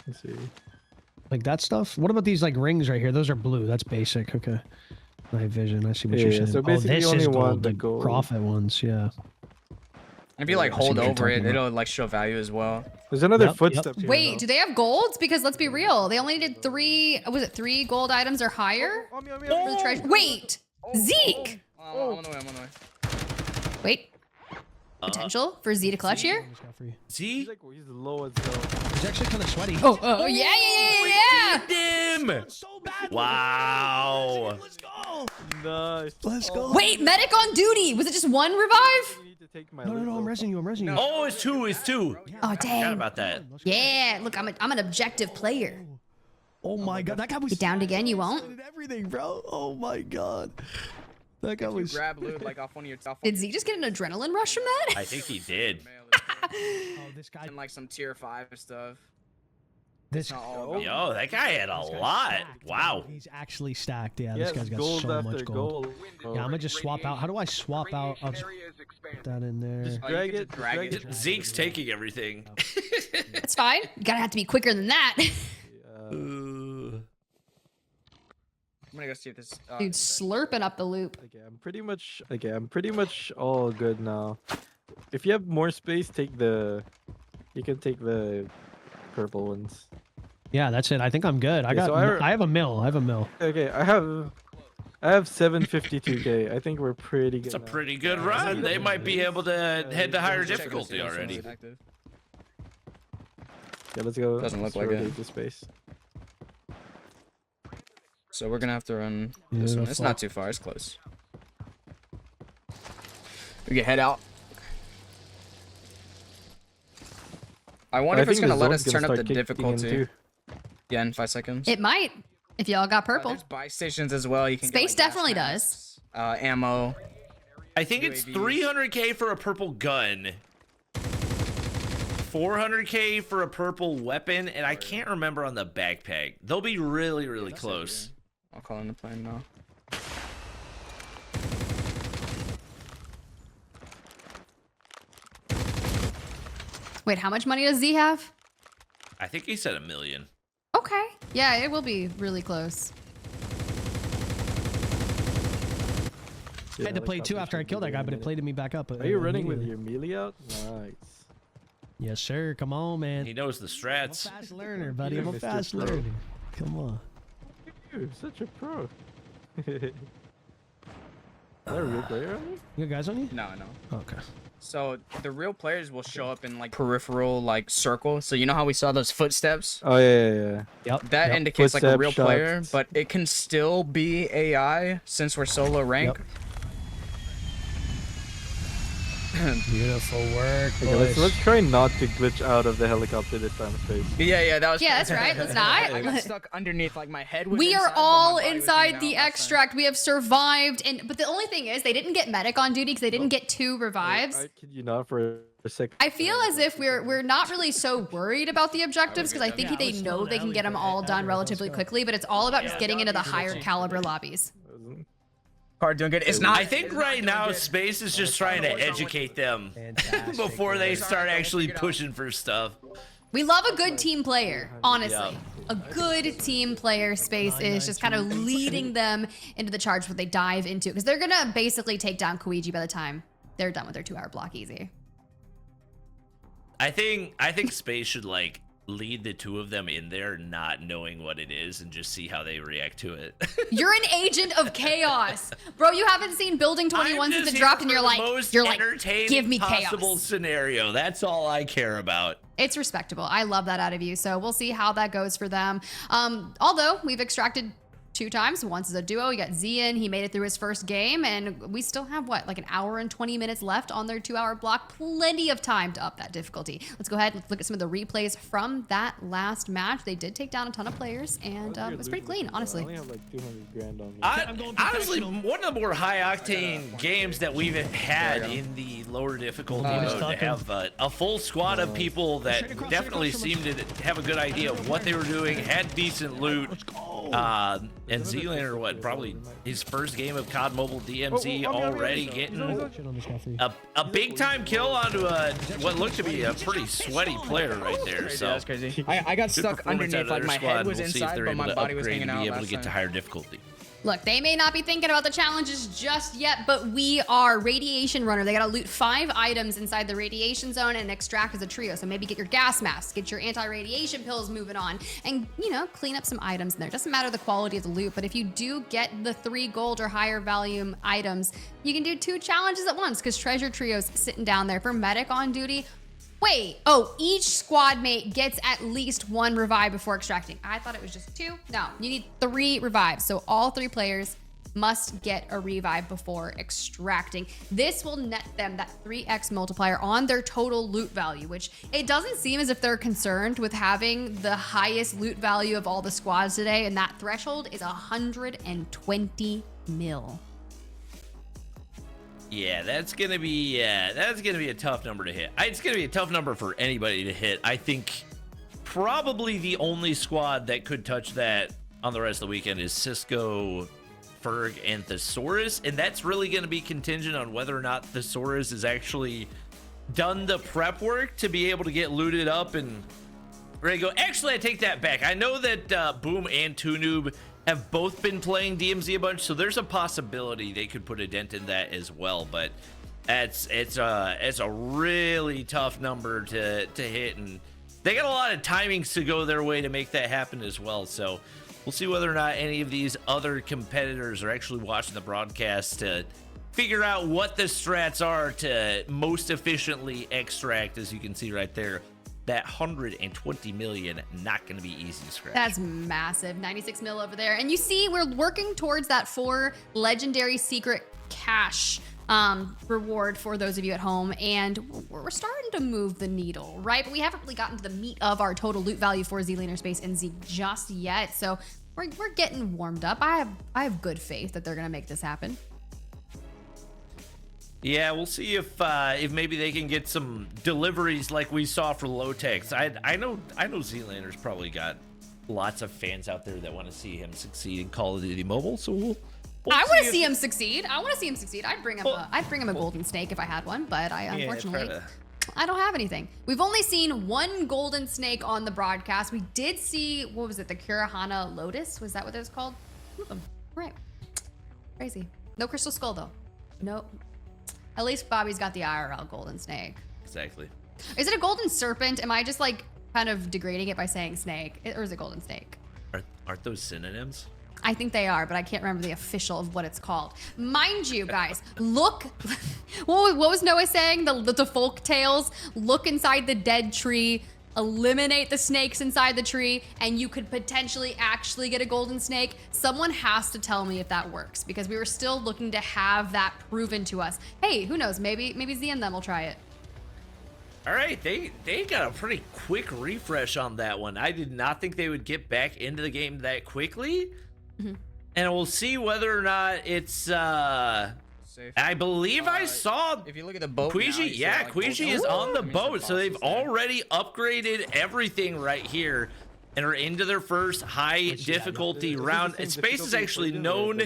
Let's see. Like that stuff. What about these like rings right here? Those are blue. That's basic. Okay. Night vision. I see what you're Yeah, saying. so Oh, basically this only is one, gold. the The gold. profit ones. Yeah. If you like I see hold what you're over it, talking about. it'll like show value as well. There's another Yep, footstep here. Wait, though. do they have golds? Because let's be real, they only did 3. Was it 3 gold items or higher On me, on me, for on the me. treasure? Wait, Zeke. I'm on the way. I'm on the way. Wait, potential for Z to clutch here? What got for you? See? He's low as hell. He's actually kind of sweaty. Oh, yeah. Him! So bad. Wow. Let's go. Nice. Let's go. Wait, medic on duty. Was it just 1 revive? You need to take my No, loot, I'm though. resing you. I'm resing you. Oh, it's 2. It's 2. Oh, Forgot dang. about that. Yeah, look, I'm an objective player. Oh my god, that guy was Get downed again, you won't? and everything, bro. Oh my god, that guy You was. grab loot like off one of your top. Did Z just get an adrenaline rush from that? I think he did. Oh, this guy. And like some tier 5 stuff. This. Not all of it. Yo, that guy had a this guy's lot. stacked, Wow. bro. He's actually stacked. Yeah, Yes, this guy's got gold so after much gold. gold. Yeah, I'm gonna just swap out. How do I swap out? I'll just put that in there. Oh, you Drag can it, just drag drag it. it. Zeke's taking everything. That's fine. You gotta have to be quicker than that. I'm gonna go see if this. Dude, slurping up the loop. Okay, I'm pretty much all good now. If you have more space, you can take the purple ones. Yeah, that's it. I think I'm good. I Yeah, got. so I have a mill. I have a mill. Okay, I have 752k. I think we're pretty good. It's a now. pretty good run. They might be able to head to higher difficulty already. Yeah, let's go. Doesn't look let's like it. rotate the space. So we're gonna have to run this one. It's Beautiful. not too far. It's close. We can head out. I wonder if it's think gonna the let us zone's turn up start the kicking in difficulty. too. Yeah, in 5 seconds. It might, if y'all got purple. There's buy stations as well. You can Space get, like, definitely gas masks, ammo. I think it's UAVs. 300k for a purple gun. 400k for a purple weapon, and I can't remember on the backpack. They'll be really, really close. I'll call in the plane now. Wait, how much money does Z have? I think he said 1 million. Okay. Yeah, it will be really close. I had to play 2 after I killed that guy, but it played me back up. Are you running with your melee out? Nice. Yes, sir. Come on, man. He knows the I'm a strats. fast learner, buddy. You're I'm a Mr. fast Pro. learner. Come on. You're such a pro. Is that a real player on you? You got guys on you? No. Okay. So the real players will show up in like peripheral like circle. So you know how we saw those footsteps? Oh yeah. Yep. That yep. indicates like a Footstep real player, shots. but it can still be AI since we're solo rank. Yep. Beautiful work, Okay, let's try not to glitch out of the helicopter this time, Space. Yeah, that was. Yeah, that's right. Let's I got not. stuck underneath, like my head was. We inside, are but my all body was inside hanging the out last extract. We have survived, but the only thing is they didn't get medic on duty because they didn't get 2 revives. I kid you not for a second. I feel as if we're not really so worried about the objectives because I think they know they can get them all done relatively quickly, but it's all about just getting into the higher caliber lobbies. Card doing good. It's not. I think right now Space is just trying to educate them before they start actually pushing for stuff. We love a good team player, honestly. Yeah. A good team player. Space is just kind of leading them into the charge what they dive into because they're gonna basically take down Koigi by the time they're done with their 2-hour block easy. I think Space should like lead the 2 of them in there not knowing what it is and just see how they react to it. You're an agent of chaos, bro. You haven't seen Building 21 since it dropped, and you're like, give me possible chaos. scenario. That's all I care about. It's respectable. I love that out of you. So we'll see how that goes for them. Although we've extracted 2 times. Once as a duo. We got Z in. He made it through his first game, and we still have what, like 1 hour and 20 minutes left on their 2-hour block. Plenty of time to up that difficulty. Let's go ahead and look at some of the replays from that last match. They did take down a ton of players, and it was pretty clean, honestly. I only have like 200 grand on me. Honestly, one of the more high-octane games that we've had in the lower difficulty mode to have a full squad of people that definitely seemed to have a good idea of what they were doing, had decent loot. And Z-Laner, what, probably his first game of COD Mobile DMZ already getting a big-time kill onto what looked to be a pretty sweaty player right there. So That's crazy. I got stuck underneath, like my head was inside, but my body was hanging out. Be able to get to higher difficulty. Look, they may not be thinking about the challenges just yet, but we are. Radiation Runner. They gotta loot 5 items inside the radiation zone and extract as a trio. So maybe get your gas mask, get your anti-radiation pills moving on, and, you know, clean up some items in there. Doesn't matter the quality of the loot, but if you do get the 3 gold or higher volume items, you can do 2 challenges at once, because Treasure Trio's sitting down there for medic on duty. Wait, oh, each squad mate gets at least 1 revive before extracting. I thought it was just 2. No, you need 3 revives. So all 3 players must get a revive before extracting. This will net them that 3x multiplier on their total loot value, which it doesn't seem as if they're concerned with having the highest loot value of all the squads today, and that threshold is 120 mil. Yeah, that's gonna be a tough number to hit. It's gonna be a tough number for anybody to hit. I think probably the only squad that could touch that on the rest of the weekend is Cisco, Ferg, and Thesaurus, and that's really gonna be contingent on whether or not Thesaurus has actually done the prep work to be able to get looted up and ready to go. Actually, I take that back. I know that Boom and Tunoob have both been playing DMZ a bunch, so there's a possibility they could put a dent in that as well. But it's a really tough number to hit, and they got a lot of timings to go their way to make that happen as well. So we'll see whether or not any of these other competitors are actually watching the broadcast to figure out what the strats are to most efficiently extract. As you can see right there, that 120 million, not going to be easy to scratch. That's massive. 96 mil over there. And you see, we're working towards that 4 legendary secret cash reward for those of you at home. And we're starting to move the needle, right? But we haven't really gotten to the meat of our total loot value for Z-Laner Space and Z just yet. So we're getting warmed up. I have good faith that they're going to make this happen. Yeah, we'll see if maybe they can get some deliveries like we saw for Lotex. I know Z-Lander's probably got lots of fans out there that want to see him succeed in Call of Duty Mobile. So we'll I want to if- see him succeed. I'd bring him a golden snake if I had one, but I Yeah, unfortunately try to- I don't have anything. We've only seen one golden snake on the broadcast. We did see, what was it, the Kurahana Lotus? Was that what it was called? Right. Crazy. No crystal skull though. No. At least Bobby's got the IRL golden snake. Exactly. Is it a golden serpent? Am I just like kind of degrading it by saying snake? Or is it golden snake? Aren't those synonyms? I think they are, but I can't remember the official of what it's called. Mind you, guys, look. What was Noah saying? The folk tales. Look inside the dead tree, eliminate the snakes inside the tree, and you could potentially actually get a golden snake. Someone has to tell me if that works, because we were still looking to have that proven to us. Hey, who knows? Maybe Z and them will try it. All right, they got a pretty quick refresh on that one. I did not think they would get back into the game that quickly. And we'll see whether or not it's Safe. I believe I saw If you look at the boat, Queasy, yeah, Queasy is on the boat, so they've all. already upgraded everything right here and are into their first high difficulty round. And Space is actually known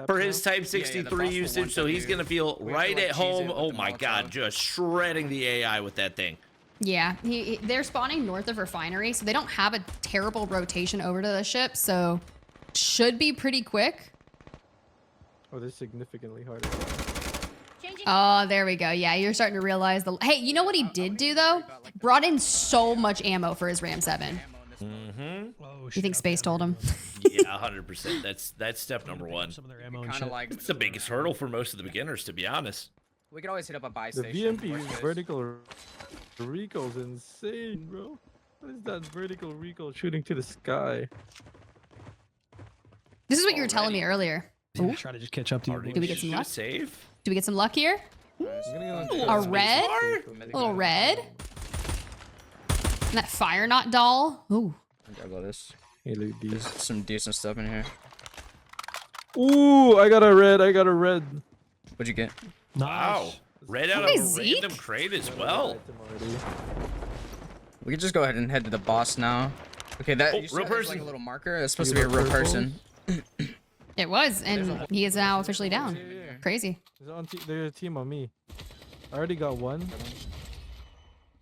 for his Type 63 usage, so he's gonna feel right at home. Oh my god, just shredding the AI with that thing. Yeah, they're spawning north of Refinery, so they don't have a terrible rotation over to the ship, so should be pretty quick. Oh, this is significantly harder. Oh, there we go. Yeah, you're starting to realize the. Hey, you know what he did do though? Brought in so much ammo for his Ram 7. Oh, You think Space told him? Yeah, 100%. That's step number one. Some of their ammo and Kind of shit. like It's the biggest hurdle for most of the beginners, to be honest. we could always hit up a buy The station. VMP worst case. vertical recoil's insane, bro. What is that vertical recoil shooting to the sky? This is what you were telling me earlier. Ooh. Try to just catch up to you. Already Did we get some shoot luck? Save? Do we get some luck here? A A red? A little red? And that fire knot doll. Ooh. I'll grab all this. Hey, look There's these. some decent stuff in here. Ooh, I got a red. What'd you get? Wow. Nice. Red out Okay, of a Zeke? random crate as well. We could just go ahead and head to the boss now. Okay, that Oh, you saw real there's, like person. a little marker. That's supposed to be a real person. It was, and he is now officially down. Yeah. Crazy. There's a team on me. I already got one.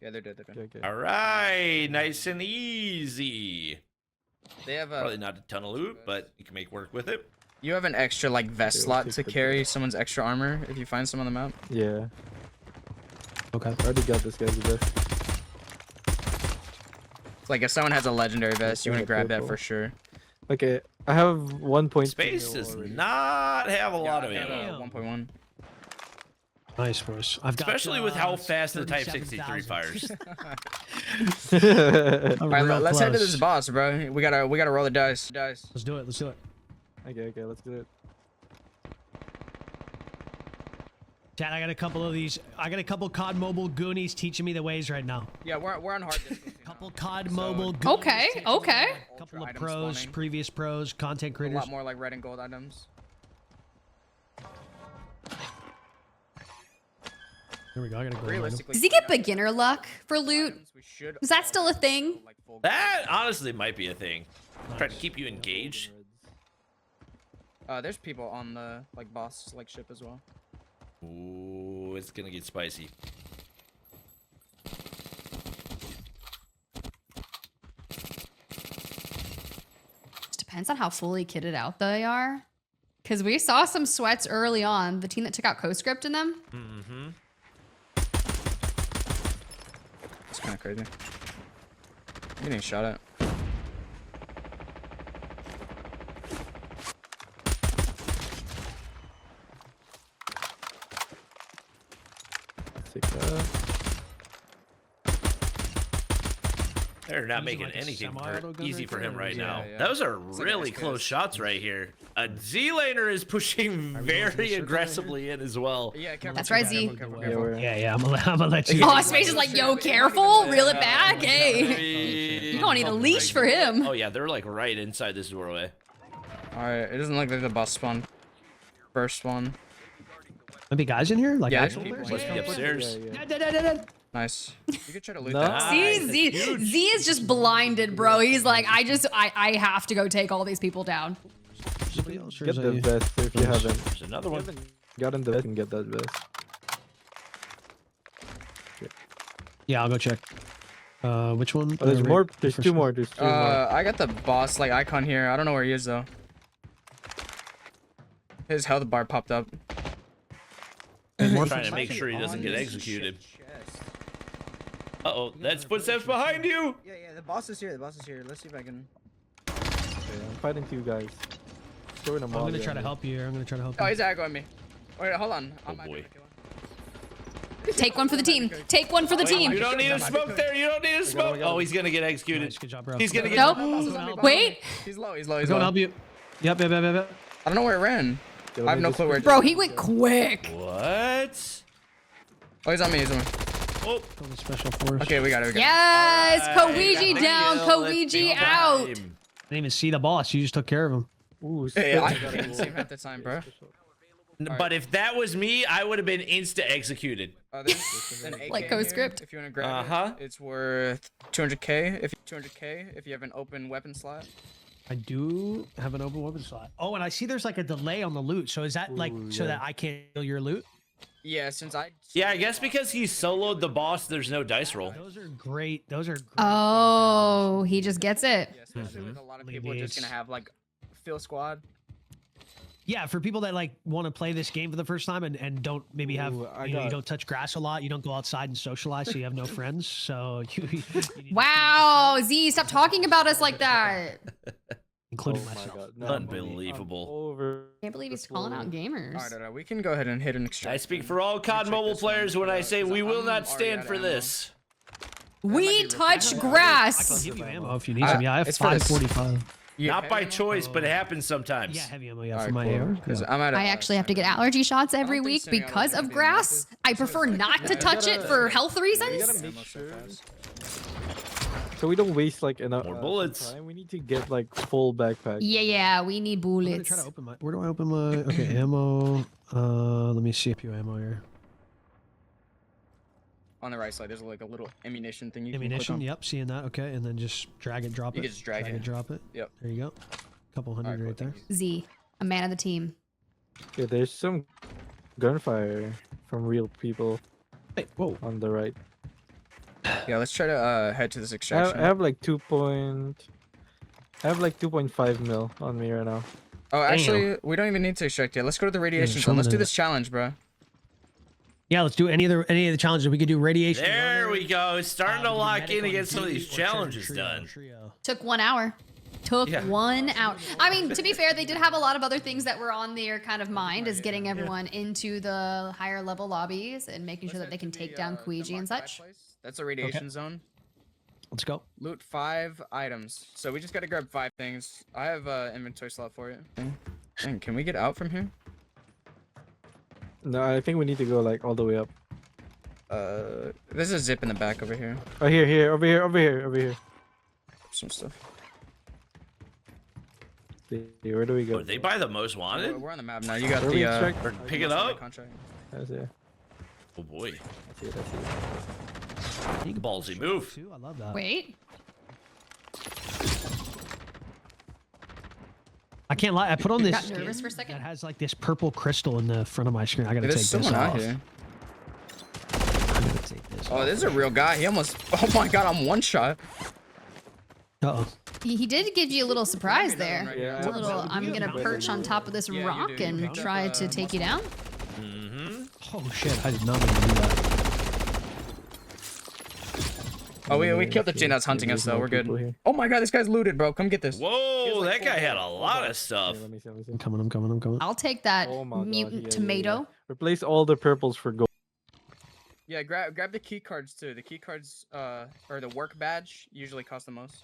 Yeah, they're dead. They're dead. Okay. All right, nice and easy. They have Probably a. not a ton of loot, but you can make work with it. You have an extra like vest Okay, slot let's to take the carry someone's extra armor if you find some on the map. Yeah. Okay. I already got this guy's vest. Like if someone has a legendary vest, you Yeah, want to grab that purple. for sure. Okay, I have 1.2 Space mil does already. not have a lot of I have ammo, a 1.1. Nice, boys. I've got, especially with how fast the Type 63 37,000. fires. All right, Real let's head to close. this boss, bro. We gotta roll the dice. Let's do it. Let's do it. Okay, let's do it. Chad, I got a couple of these. I got a couple COD Mobile Goonies teaching me the ways right now. Yeah, we're on hard difficulty. Couple COD Mobile Goonies. Okay, teaching me the okay. way. Couple of Ultra item pros, spawning. previous pros, content A creators. lot more like red and gold items. Here we go. I gotta go. Realistically, Does he get beginner luck for loot? items, we should Is that still a thing? like full That honestly might be a thing. Try to keep you engaged. there's people on the like boss like ship as well. Ooh, it's gonna get spicy. Depends on how fully kitted out they are. Because we saw some sweats early on. The team that took out Coscript in them. Mm-hmm. It's kind of crazy. I'm getting shot at. Take that. They're not Using making like a anything semi-auto gun easy right for there, him or right is it- now. Yeah. Those are like really nice close guys. shots right here. A Z-laner is pushing going to the very circle right here? aggressively in as well. Yeah, careful. That's right, careful, Z. careful, Yeah, careful. we're- Yeah, I'm gonna let you. Oh, Space is like, yo, careful. Reel it back. Hey. You don't need a leash for him. Oh yeah, they're like right inside this doorway. All right, it doesn't look like the boss spawn. First one. Maybe guys in here? Like Yeah, actual there's players? people. Must be upstairs. Yeah. Nice. You could try to loot No. that. See, Z is just blinded, bro. He's like, I have to go take all these people down. Somebody else, or Get is the that you? vest if you haven't. There's another one. Gotten the vest and get that vest. Yeah, I'll go check. Which one? Oh, there's Right, more. the There's first two one. more. There's two more. I got the boss like icon here. I don't know where he is though. His health bar popped up. There's more Trying to make sure he doesn't get executed. Uh-oh, that's footsteps behind you! Yeah, the boss is here. The boss is here. Let's see if I can. Okay, I'm fighting two guys. Throwing a I'm mob gonna try at to me. help you. I'm gonna try to help Oh, you. he's aggroing me. Wait, hold on. Oh, I'm boy. Take one for the team. Take one for the team. You don't need to smoke there, you don't need to smoke! Oh, he's gonna get executed. Nice, good job, bro. He's gonna get... Nope. Wait. He's low. He's I'm low. gonna help you. Yep. I don't know where it ran. Yeah, I have let me no just- clue where it Bro, he went quick. What? Oh, he's on me. He's on me. Oh, Call the special force. Okay, we got it. We got Yes, alright, Koigi got the down, kill. It's Koigi big out. time. Didn't even see the boss. You just took care of him. Ooh, it. Yeah, I spit. couldn't see him half the time, bro. But if that was me, I would have been insta-executed. There's an AK Like in here, Postscript? If you want to grab Uh-huh. it, it's worth 200k. If you have an open weapon slot. I do have an open weapon slot. Oh, and I see there's like a delay on the loot. So is that like Ooh, so yeah. that I can't steal your loot? Yeah, since I. Yeah, I guess because he soloed the boss, there's no dice roll. Those are great. Those are great. Oh, he just gets it. Yeah, especially with a lot of people just gonna have like fill squad. Yeah, for people that like want to play this game for the first time and don't maybe have Ooh, I you know, you got- don't touch grass a lot, you don't go outside and socialize, so you have no friends. So you need to Wow, Z, stop talking about us like that. including Oh my myself. God, no, Unbelievable. I'm over Can't believe he's the calling out floor. gamers. Alright, we can go ahead and hit an extract. I speak for all COD check mobile this one, players when I say we will not I'm already stand out for of ammo. this. We touch I can grass. give you ammo if you need some. Yeah, I have It's for this- 545. Yeah, Not by heavy ammo? choice, but it happens sometimes. Yeah, heavy ammo. Yeah, Alright, for my cool. AR. 'Cause Yeah. I'm at a- I actually have to get allergy shots every think week sending out because is gonna of be grass. enough. I prefer not to touch it for health We reasons. gotta make Ammo so sure fast. so we don't waste like enough More some bullets. time. We need to get like full backpack. Yeah, we need I'm gonna bullets. try to open my. Where do I open my? Okay, ammo. Let me see if you ammo here. On the right side, there's like a little ammunition thing you Ammunition. can click on. Yep, seeing that. Okay, and then just drag it, drop You it. can just drag it. it, drop it. Yep. There you go. Couple hundred Alright, cool, right there. thank you. Z, a man of the team. Yeah, there's some gunfire from real people Hey, whoa. on the right. Yeah, let's try to head to this I extraction. have like 2.5 mil on me right now. Oh, actually, we don't even need to extract yet. Let's go to the radiation show zone. Let's me do the- this challenge, bro. Yeah, let's do any of the challenges. We could do radiation. There runner, we go. It's starting to we could do lock medic in on and get some of duty, these or trio, challenges trio, done. trio. Took 1 hour. Took Yeah. 1 hour. I mean, to be fair, they did have a lot of other things that were on their kind of mind, as getting everyone into the higher level lobbies and making sure that they can take down Koigi and such. That's a radiation zone. Let's go. Loot 5 items. So we just gotta grab 5 things. I have inventory slot for it. Dang, can we get out from here? No, I think we need to go like all the way up. There's a zip in the back over here. Oh, here, over here. Some stuff. See, where do we go? Oh, they buy the most wanted? We're on the map now. You got Where we the extract? Or pick it up? contract. That's it. Oh boy. I see it. You can Ballsy move. too. I love that. Wait. I can't lie. I put on this Got skin nervous for a second. that has like this purple crystal in the front of my screen. I gotta There's take someone this out off. here. I gotta take this Oh, off. this is a real guy. He almost. Oh my god, I'm one shot. Uh-oh. He did give you a little surprise there. Yeah, A little, I'm gonna perch on top of this Yeah, you rock do. You and picked up, try to take you down. Mm-hmm. Oh shit! I did not mean to do that. Oh, we killed the chain that's hunting us though. We're good. Oh my god, this guy's looted, bro. Come get this. Whoa, like that guy 4 had a lot of stuff. Let me see. I'm coming. I'm coming. I'm coming. I'll take that Oh my God, mutant yeah. tomato. Replace all the purples for gold. Yeah, grab the key cards too. The key cards, or the work badge usually cost the most.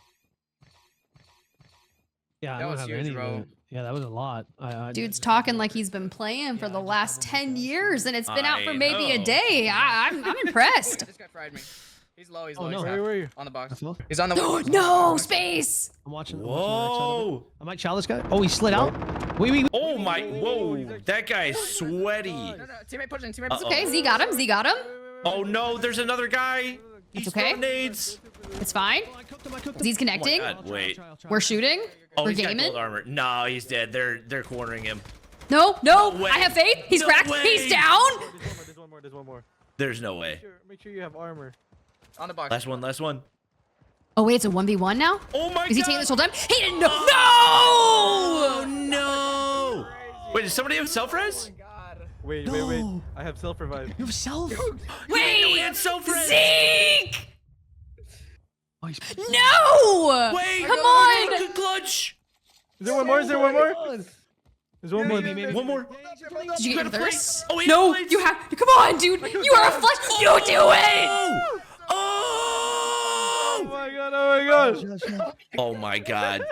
Yeah, I That don't was have huge, any of bro. it. Yeah, that was a lot. Dude's talking like he's been playing for the last 10 years and it's been out for maybe a know. day. I'm impressed. This guy fried me. He's low. He's Oh, low. no. He's Where half. were you? On the box. I feel. He's on the. No, space. I'm watching. I'm watching the right side of it. Whoa. I might chow this guy. Oh, he slid out. Wait, Oh my, whoa, that guy is sweaty. No, teammate pushing, teammate Uh-oh. pushing. Okay, Z got him. Z got him. Oh no, there's another guy. He's okay. throwing nades. It's fine. Z's connecting. Oh my God, wait. We're shooting. Oh, We're he's got gaming. gold armor. No, he's dead. They're cornering him. No, No way. I have faith. He's No cracked. way. He's down. There's one more. There's no way. Make sure you have armor. On the box. Last one, last one. Oh wait, it's a 1v1 now. Oh my God. Is he taking this whole time? He didn't know. Oh No. no! Wait, does somebody have self-res? Wait. I have self-revive. You have self. We Wait. had self-res. Zeke. Oh, he's... No. Wait, Come on. Good clutch. Is there one more? There's one more. One more. Did you get Gotta thirst? play. Oh, he No, plays. you have. Come on, dude. You are a flush. You do it. Oh! Oh my god. Oh my God.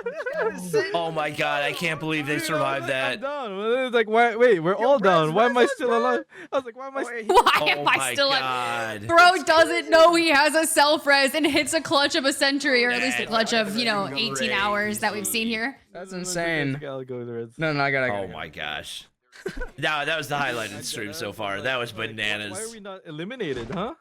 Oh my God. I can't believe they survived I'm that. down. It's like, why? Wait, we're all down. Why am I still alive? I was like, why am I? Why Oh am I my still God. Bro doesn't know he has a self-res and hits a clutch of a century, or at least a clutch of, 18 hours that we've seen here. That's insane. I'll go to the Reds. No, I gotta. Oh my gosh. No, that was the highlight of the stream so far. That was Why are bananas. we not eliminated, huh?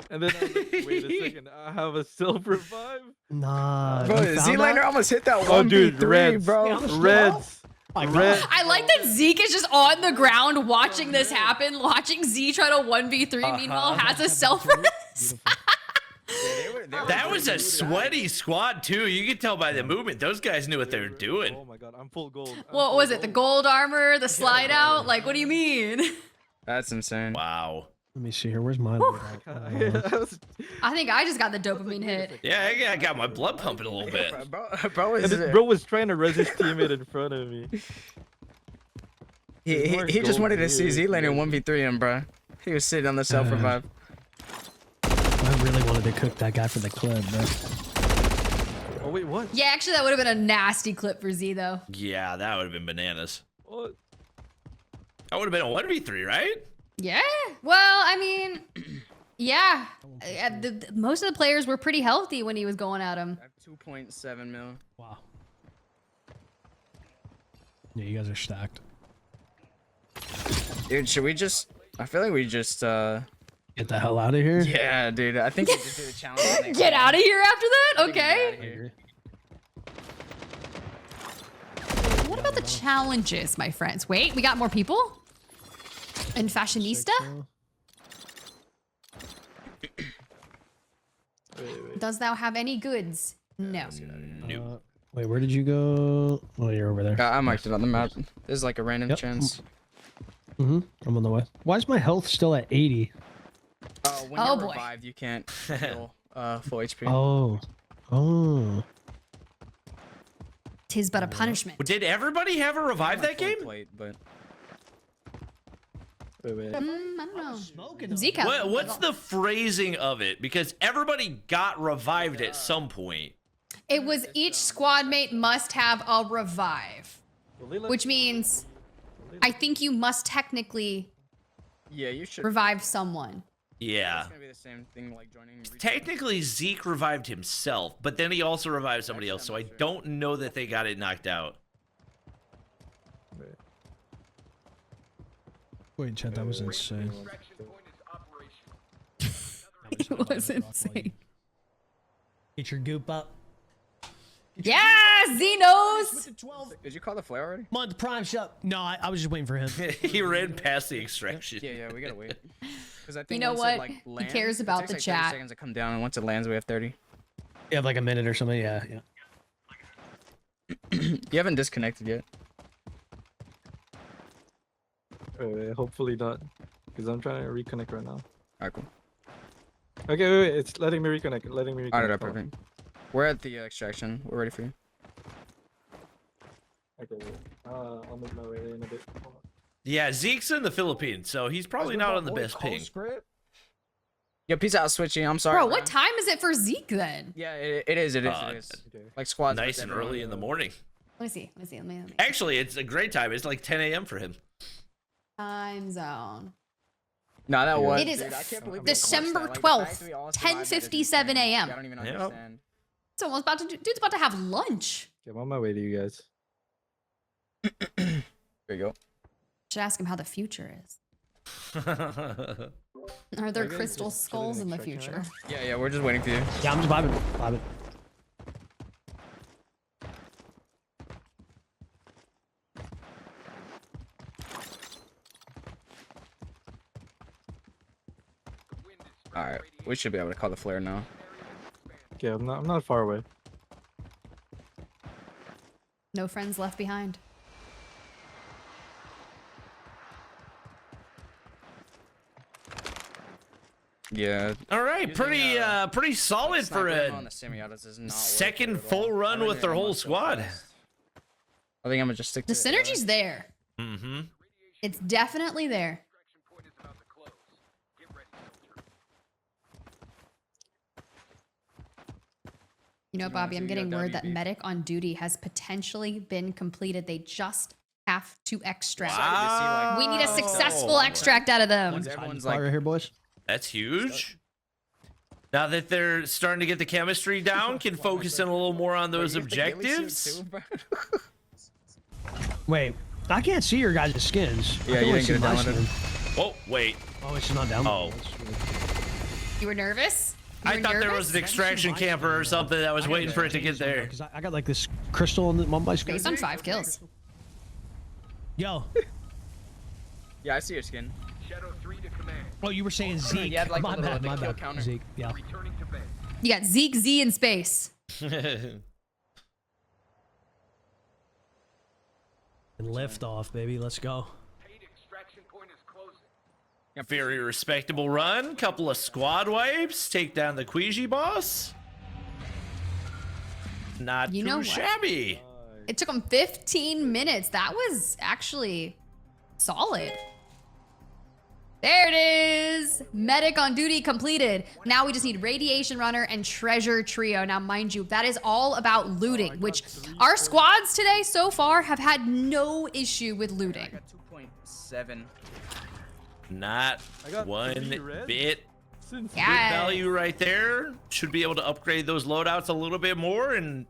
And then I was like, wait a second, I have a self-revive? Nah. Bro, you found Z-Laner that? almost hit that Oh, 1v3, dude, Reds. bro. Reds. My God. Reds. I like that Zeke is just on the ground watching this happen, watching Z try to 1v3, meanwhile has a self-res. That was a sweaty squad too. You could tell by the movement. Those guys knew what they were doing. Oh my god, I'm full gold. What was it? The gold armor, the slide out? Like, what do you mean? That's insane. Wow. Let me see here. Where's my loot at? I think I just got the dopamine hit. Yeah, I got my blood pumping a little bit. Bro, And is this bro was trying to res his teammate in front of me. he just wanted to see Z-Laner 1v3 him, bro. He was sitting on the self-revive. I really wanted to cook that guy for the clip, bro. Oh wait, what? Yeah, actually, that would have been a nasty clip for Z, though. Yeah, that would have been bananas. What? That would have been a 1v3, right? Yeah. Well, I mean, yeah. Most of the players were pretty healthy when he was going at him. I have 2.7 mil. Wow. Yeah, you guys are stacked. Dude, should we just... I feel like we just, Get the hell out of here. Yeah, dude. I think we just do the challenge. Get out of here after that? Okay. Here. What about the challenges, my friends? Wait, we got more people? And Fashionista? Does thou have any goods? No. Wait, where did you go? Oh, you're over there. I marked it on the map. There's like a random Yep. chance. I'm on the way. Why is my health still at 80? When Oh, you're boy. revived, you can't heal full HP. Oh. Tis but a punishment. Did everybody have a revive that game? Plate, but Wait. I don't know. Zika. What's the phrasing of it? Because everybody got revived at some point. It was each squad mate must have a revive, which means I think you must technically yeah, you should. revive someone. Yeah. It's gonna be the same thing like joining. Technically, Zeke revived himself, but then he also revived somebody else, so I don't know that they got it knocked out. Wait, Chad, that was insane. It was insane. Get your goop up. Yeah, Xenos. Did you call the flare already? I'm on the prime shop. No, I was just waiting for him. He ran past the extraction. Yeah, we gotta wait. Because I think You know once what? It, like, He lands, cares it about takes, the like, 30 chat. seconds to come down, and once it lands, we have 30. You have like a minute or something. Yeah. You haven't disconnected yet. Wait, hopefully not, because I'm trying to reconnect right now. Alright, cool. Okay, wait, it's letting me reconnect. Alright, Alright, perfect. We're at the extraction. We're ready for you. Okay, wait. I'll make my way in a bit. Hold on. Yeah, Zeke's in the Philippines, so he's probably not on the best ping. Yo, peace out, Switchy. I'm sorry. Bro, bro. what time is it for Zeke then? Yeah, it is. It is. Uh, It is. Okay. Like squads. Nice and early in the morning. Let me see. Let me. Actually, it's a great time. It's like 10 a.m. for him. Time zone. No, that was. It is dude, I can't believe we December clutched that. Like, the fact 12th, that we all survived that is 10:57 insane. a.m. I don't even Yep. understand. So dude's about to have lunch. Okay, I'm on my way to you guys. There you go. Should ask him how the future is. Are there guys crystal just chilling skulls in the extract future? Yeah, we're just waiting for you. Yeah, I'm just vibing. Vibing. All right, we should be able to call the flare now. Okay, I'm not far away. No friends left behind. Yeah. All right, Using, pretty solid for Sniper ammo a on the semi-autos is not worth second it at full all. run I with their really whole want to squad. fast. I think I'm gonna just stick The to synergy's there. Mm-hmm. It's definitely there. You know, You wanna Bobby, I'm see getting your word that WB? medic on duty has potentially been completed. They just have to extract. Wow. We need a Wow. successful extract out of them. Once everyone's Fire like, right here, boys. That's huge. Now that they're starting to get the chemistry down, can focus in a little more on those "Wait, you have the ghillie objectives. suit too, bro?" Wait, I can't see your guys' skins. I Yeah, can you only didn't see get it my downloaded. skin. Oh, wait. Oh, it's not down. Oh. You were nervous? You I were thought there nervous? was an extraction camper or something that was waiting for it to get there. Because I got like this crystal on my screen. Based on 5 kills. Yo. Yeah, I see your skin. Oh, you were saying Zeke. you had, like, my the little bad, my kill bad. counter. Zeke, yeah. You got Zeke, Z in space. And lift off, baby. Let's go. Very respectable run. Couple of squad wipes. Take down the Queasy boss. Not You know too what? shabby. It took them 15 minutes. That was actually solid. There it is. Medic on duty completed. Now we just need Radiation Runner and Treasure Trio. Now, mind you, that is all about looting, which our squads today so far have had no issue with I looting. got 2.7. Not I got 3 one red. bit. Since Yeah. Good value right there. Should be able to upgrade those loadouts a little bit more and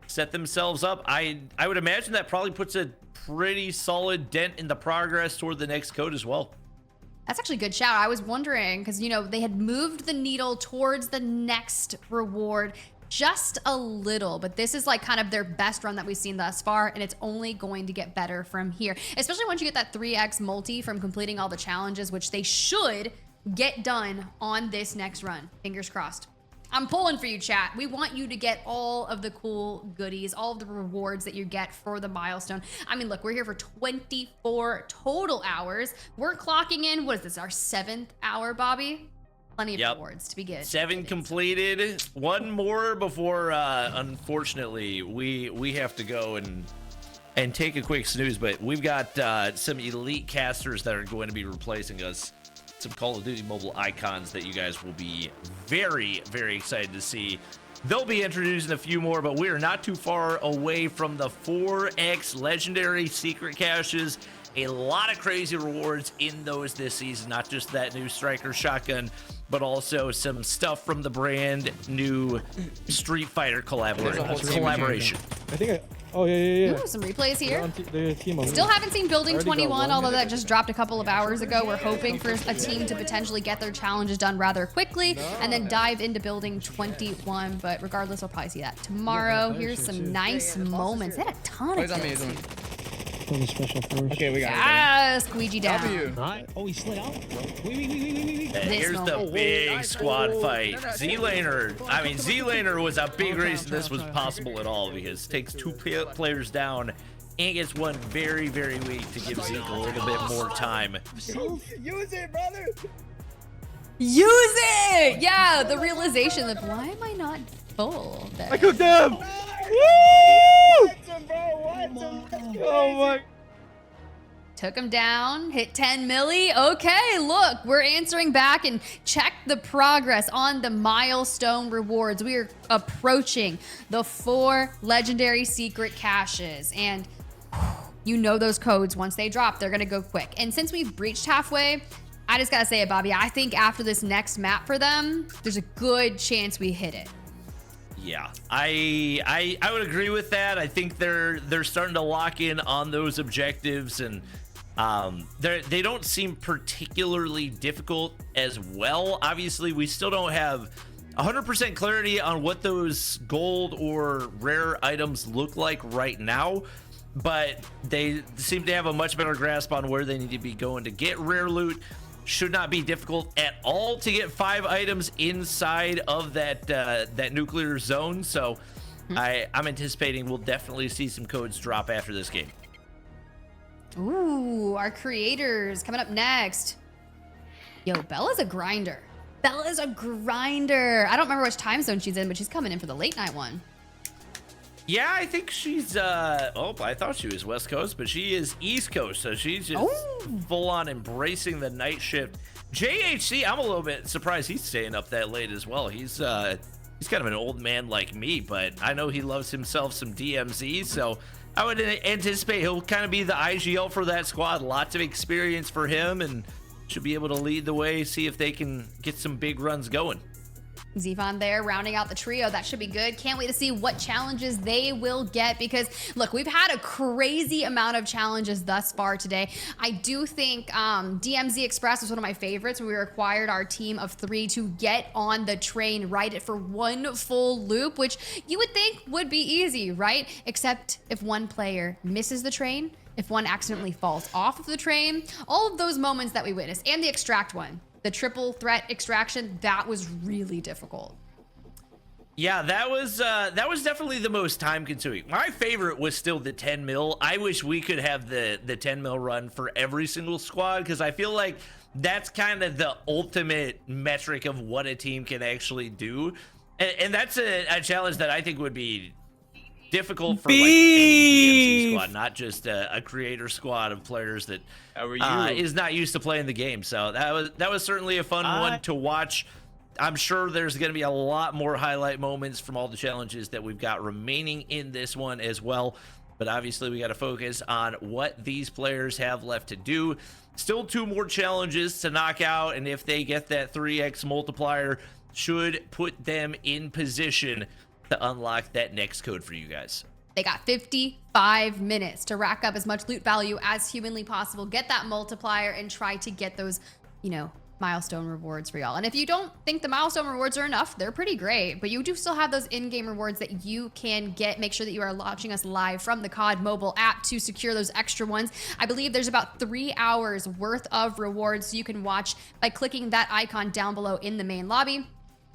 set themselves up. I would imagine that probably puts a pretty solid dent in the progress toward the next code as well. That's actually a good shout. I was wondering, because, you know, they had moved the needle towards the next reward just a little, but this is like kind of their best run that we've seen thus far, and it's only going to get better from here, especially once you get that 3x multi from completing all the challenges, which they should get done on this next run. Fingers crossed. I'm pulling for you, chat. We want you to get all of the cool goodies, all of the rewards that you get for the milestone. I mean, look, we're here for 24 total hours. We're clocking in, what is this, our 7th hour, Bobby? Plenty of Yep. rewards to be good. 7 completed. One more before, unfortunately, we have to go and take a quick snooze. But we've got some elite casters that are going to be replacing us. Some Call of Duty mobile icons that you guys will be very, very excited to see. They'll be introducing a few more, but we are not too far away from the 4x legendary secret caches. A lot of crazy rewards in those this season, not just that new striker shotgun, but also some stuff from the brand new Street Fighter collaboration. I think oh yeah. Ooh, some replays They're here. on they're team on Still haven't seen Building Already got 21, one. although that just dropped a couple of hours ago. We're hoping for a team to potentially get their challenges done rather quickly and then dive into Building 21. But regardless, we'll probably see that tomorrow. Here's some nice moments. They had a ton of Plays on me, kills. isn't it? For the special force. Okay, we got it. Yes, squeegee down. W. Alright. Oh, he slid out. Wait. And This here's the moment. big squad fight. No, no, Z-Laner was a big reason this was possible at all, because it takes 2 players down and gets one very, very weak to give Zeke a little bit more time. Use it, brother. Use it! Yeah, the realization that why am I not full? I cooked them! Woo! Oh my! Took him down, hit 10 milli. Okay, look, we're answering back and check the progress on the milestone rewards. We are approaching the 4 legendary secret caches. And you know those codes, once they drop, they're gonna go quick. And since we've breached halfway, I just gotta say it, Bobby, I think after this next map for them, there's a good chance we hit it. Yeah, I would agree with that. I think they're starting to lock in on those objectives, and they don't seem particularly difficult as well. Obviously, we still don't have 100% clarity on what those gold or rare items look like right now, but they seem to have a much better grasp on where they need to be going to get rare loot. Should not be difficult at all to get 5 items inside of that nuclear zone. So I'm anticipating we'll definitely see some codes drop after this game. Ooh, our creators coming up next. Yo, Bella's a grinder. Bella's a grinder. I don't remember which time zone she's in, but she's coming in for the late night one. Yeah, I think she's oh, I thought she was West Coast, but she is East Coast, so she's just full on embracing the night shift. JHC, I'm a little bit surprised he's staying up that late as well. He's kind of an old man like me, but I know he loves himself some DMZ, so I would anticipate he'll kind of be the IGL for that squad. Lots of experience for him, and should be able to lead the way, see if they can get some big runs going. Zevon there rounding out the trio. That should be good. Can't wait to see what challenges they will get, because look, we've had a crazy amount of challenges thus far today. I do think DMZ Express was one of my favorites when we required our team of 3 to get on the train, ride it for one full loop, which you would think would be easy, right? Except if one player misses the train, if one accidentally falls off of the train, all of those moments that we witnessed, and the extract one. The triple threat extraction, that was really difficult. Yeah, that was definitely the most time consuming. My favorite was still the 10 mil. I wish we could have the 10 mil run for every single squad, because I feel like that's kind of the ultimate metric of what a team can actually do. And that's a challenge that I think would be difficult for like any DMZ squad, not just a creator squad of players that is not used to playing the game. So that was certainly a fun one to watch. I'm sure there's going to be a lot more highlight moments from all the challenges that we've got remaining in this one as well. But obviously we got to focus on what these players have left to do. Still 2 more challenges to knock out, and if they get that 3x multiplier, should put them in position to unlock that next code for you guys. They got 55 minutes to rack up as much loot value as humanly possible, get that multiplier, and try to get those, milestone rewards for y'all. And if you don't think the milestone rewards are enough, they're pretty great, but you do still have those in-game rewards that you can get. Make sure that you are watching us live from the COD mobile app to secure those extra ones. I believe there's about 3 hours worth of rewards you can watch by clicking that icon down below in the main lobby.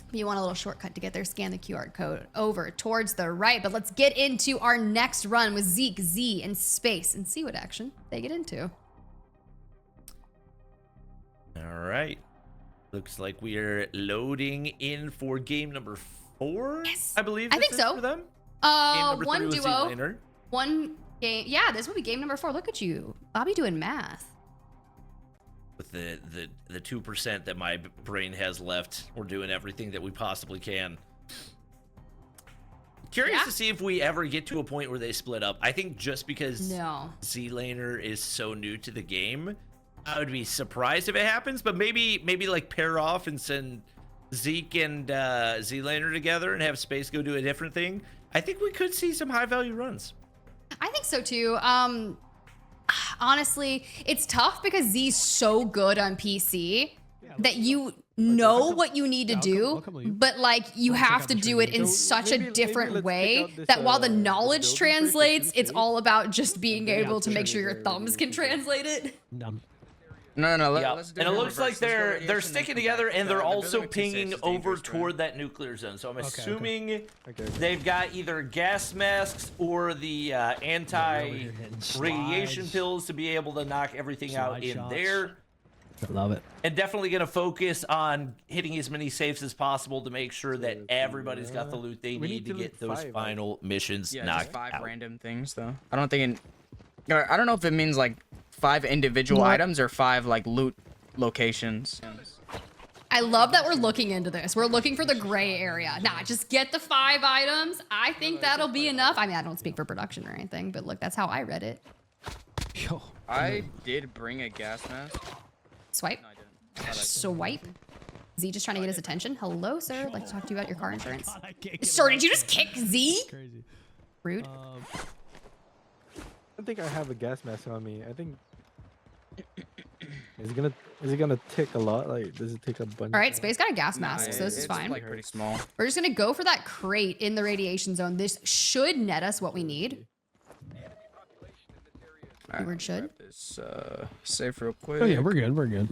If you want a little shortcut to get there, scan the QR code over towards the right. But let's get into our next run with Zeke, Z, and Space and see what action they get into. All right. Looks like we are loading in for game number 4. Yes. I believe. I think so. For them. One duo, one game. Yeah, this will be game number 4. Look at you, Bobby, doing math. With the 2% that my brain has left, we're doing everything that we possibly can. Curious to see if we ever get to a point where they split up. I think just because Z-Laner is so new to the game, I would be surprised if it happens, but maybe like pair off and send Zeke and Z-Laner together and have Space go do a different thing. I think we could see some high value runs. I think so too. Honestly, it's tough because Z's so good on PC that you know what you need to do, but like you have to do it in such a different way that while the knowledge translates, it's all about just being able to make sure your thumbs can translate it. No. Let's do it. And it looks like they're sticking together, and they're also pinging over toward that nuclear zone. So I'm assuming they've got either gas masks or the anti-radiation pills to be able to knock everything out in there. I love it. And definitely going to focus on hitting as many safes as possible to make sure that everybody's got the loot they need to get those final missions knocked out. 5 random things though. I don't know if it means like 5 individual items or 5 like loot locations. I love that we're looking into this. We're looking for the gray area. Nah, just get the 5 items. I think that'll be enough. I mean, I don't speak for production or anything, but look, that's how I read it. Yo, I did bring a gas mask. Swipe. No, I didn't. Swipe. Z just trying to get his attention. Hello, sir. I'd like to talk to you about your car insurance. God, I can't get Sir, him did you out just there. kick Z? Crazy. Rude. I don't think I have a gas mask on me. I think. Is it gonna tick a lot? Like, does it take a bunch? All right, Space got a gas mask, so this is it's fine. like pretty small. We're just gonna go for that crate in the radiation zone. This should net us what we need. Alright, Keyword should. grab this safe real quick. Oh yeah, we're good. We're good.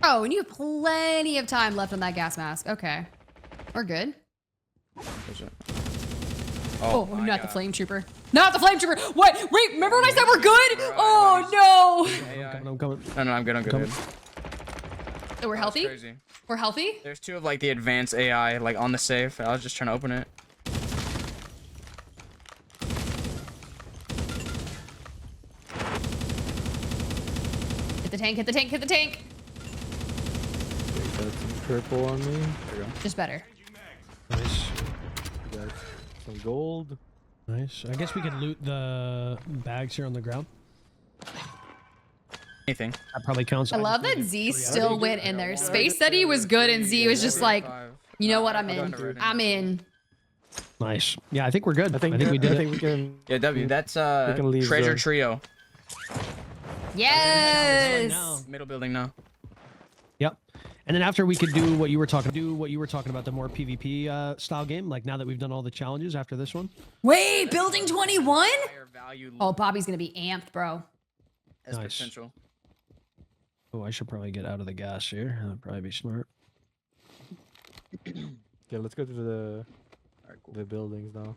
Oh, and you have plenty of time left on that gas mask. Okay. We're good. Oh, my not the God. flame trooper. Not the flame trooper. What? Wait, remember when I said we're good? Oh, AI. I'm coming. No, I'm good. I'm good. Come- no. So we're healthy? Crazy. We're healthy? There's two of like the advanced AI like on the safe. I was just trying to open it. Hit the tank, hit the tank, hit the tank. Got some purple on me. There we go. Just better. Nice. Got some gold. Nice. I guess we could loot the bags here on the ground. Anything. That probably counts. I love that Z still went in there. Space said he was good and Z was just like, you know what, I'm in. I'm in. Nice. Yeah, I think we're good. I think we did I it. think we can. Yeah, W. That's can leave treasure zone. trio. Yes. Middle building now. Yep. And then after we could do what you were talking about, the more PvP style game. Like now that we've done all the challenges after this one. Wait, building 21? Higher value Oh, Bobby's gonna be amped, bro. as Nice. potential. Oh, I should probably get out of the gas here. That'd probably be smart. Yeah, let's go to the Alright, cool. the buildings now.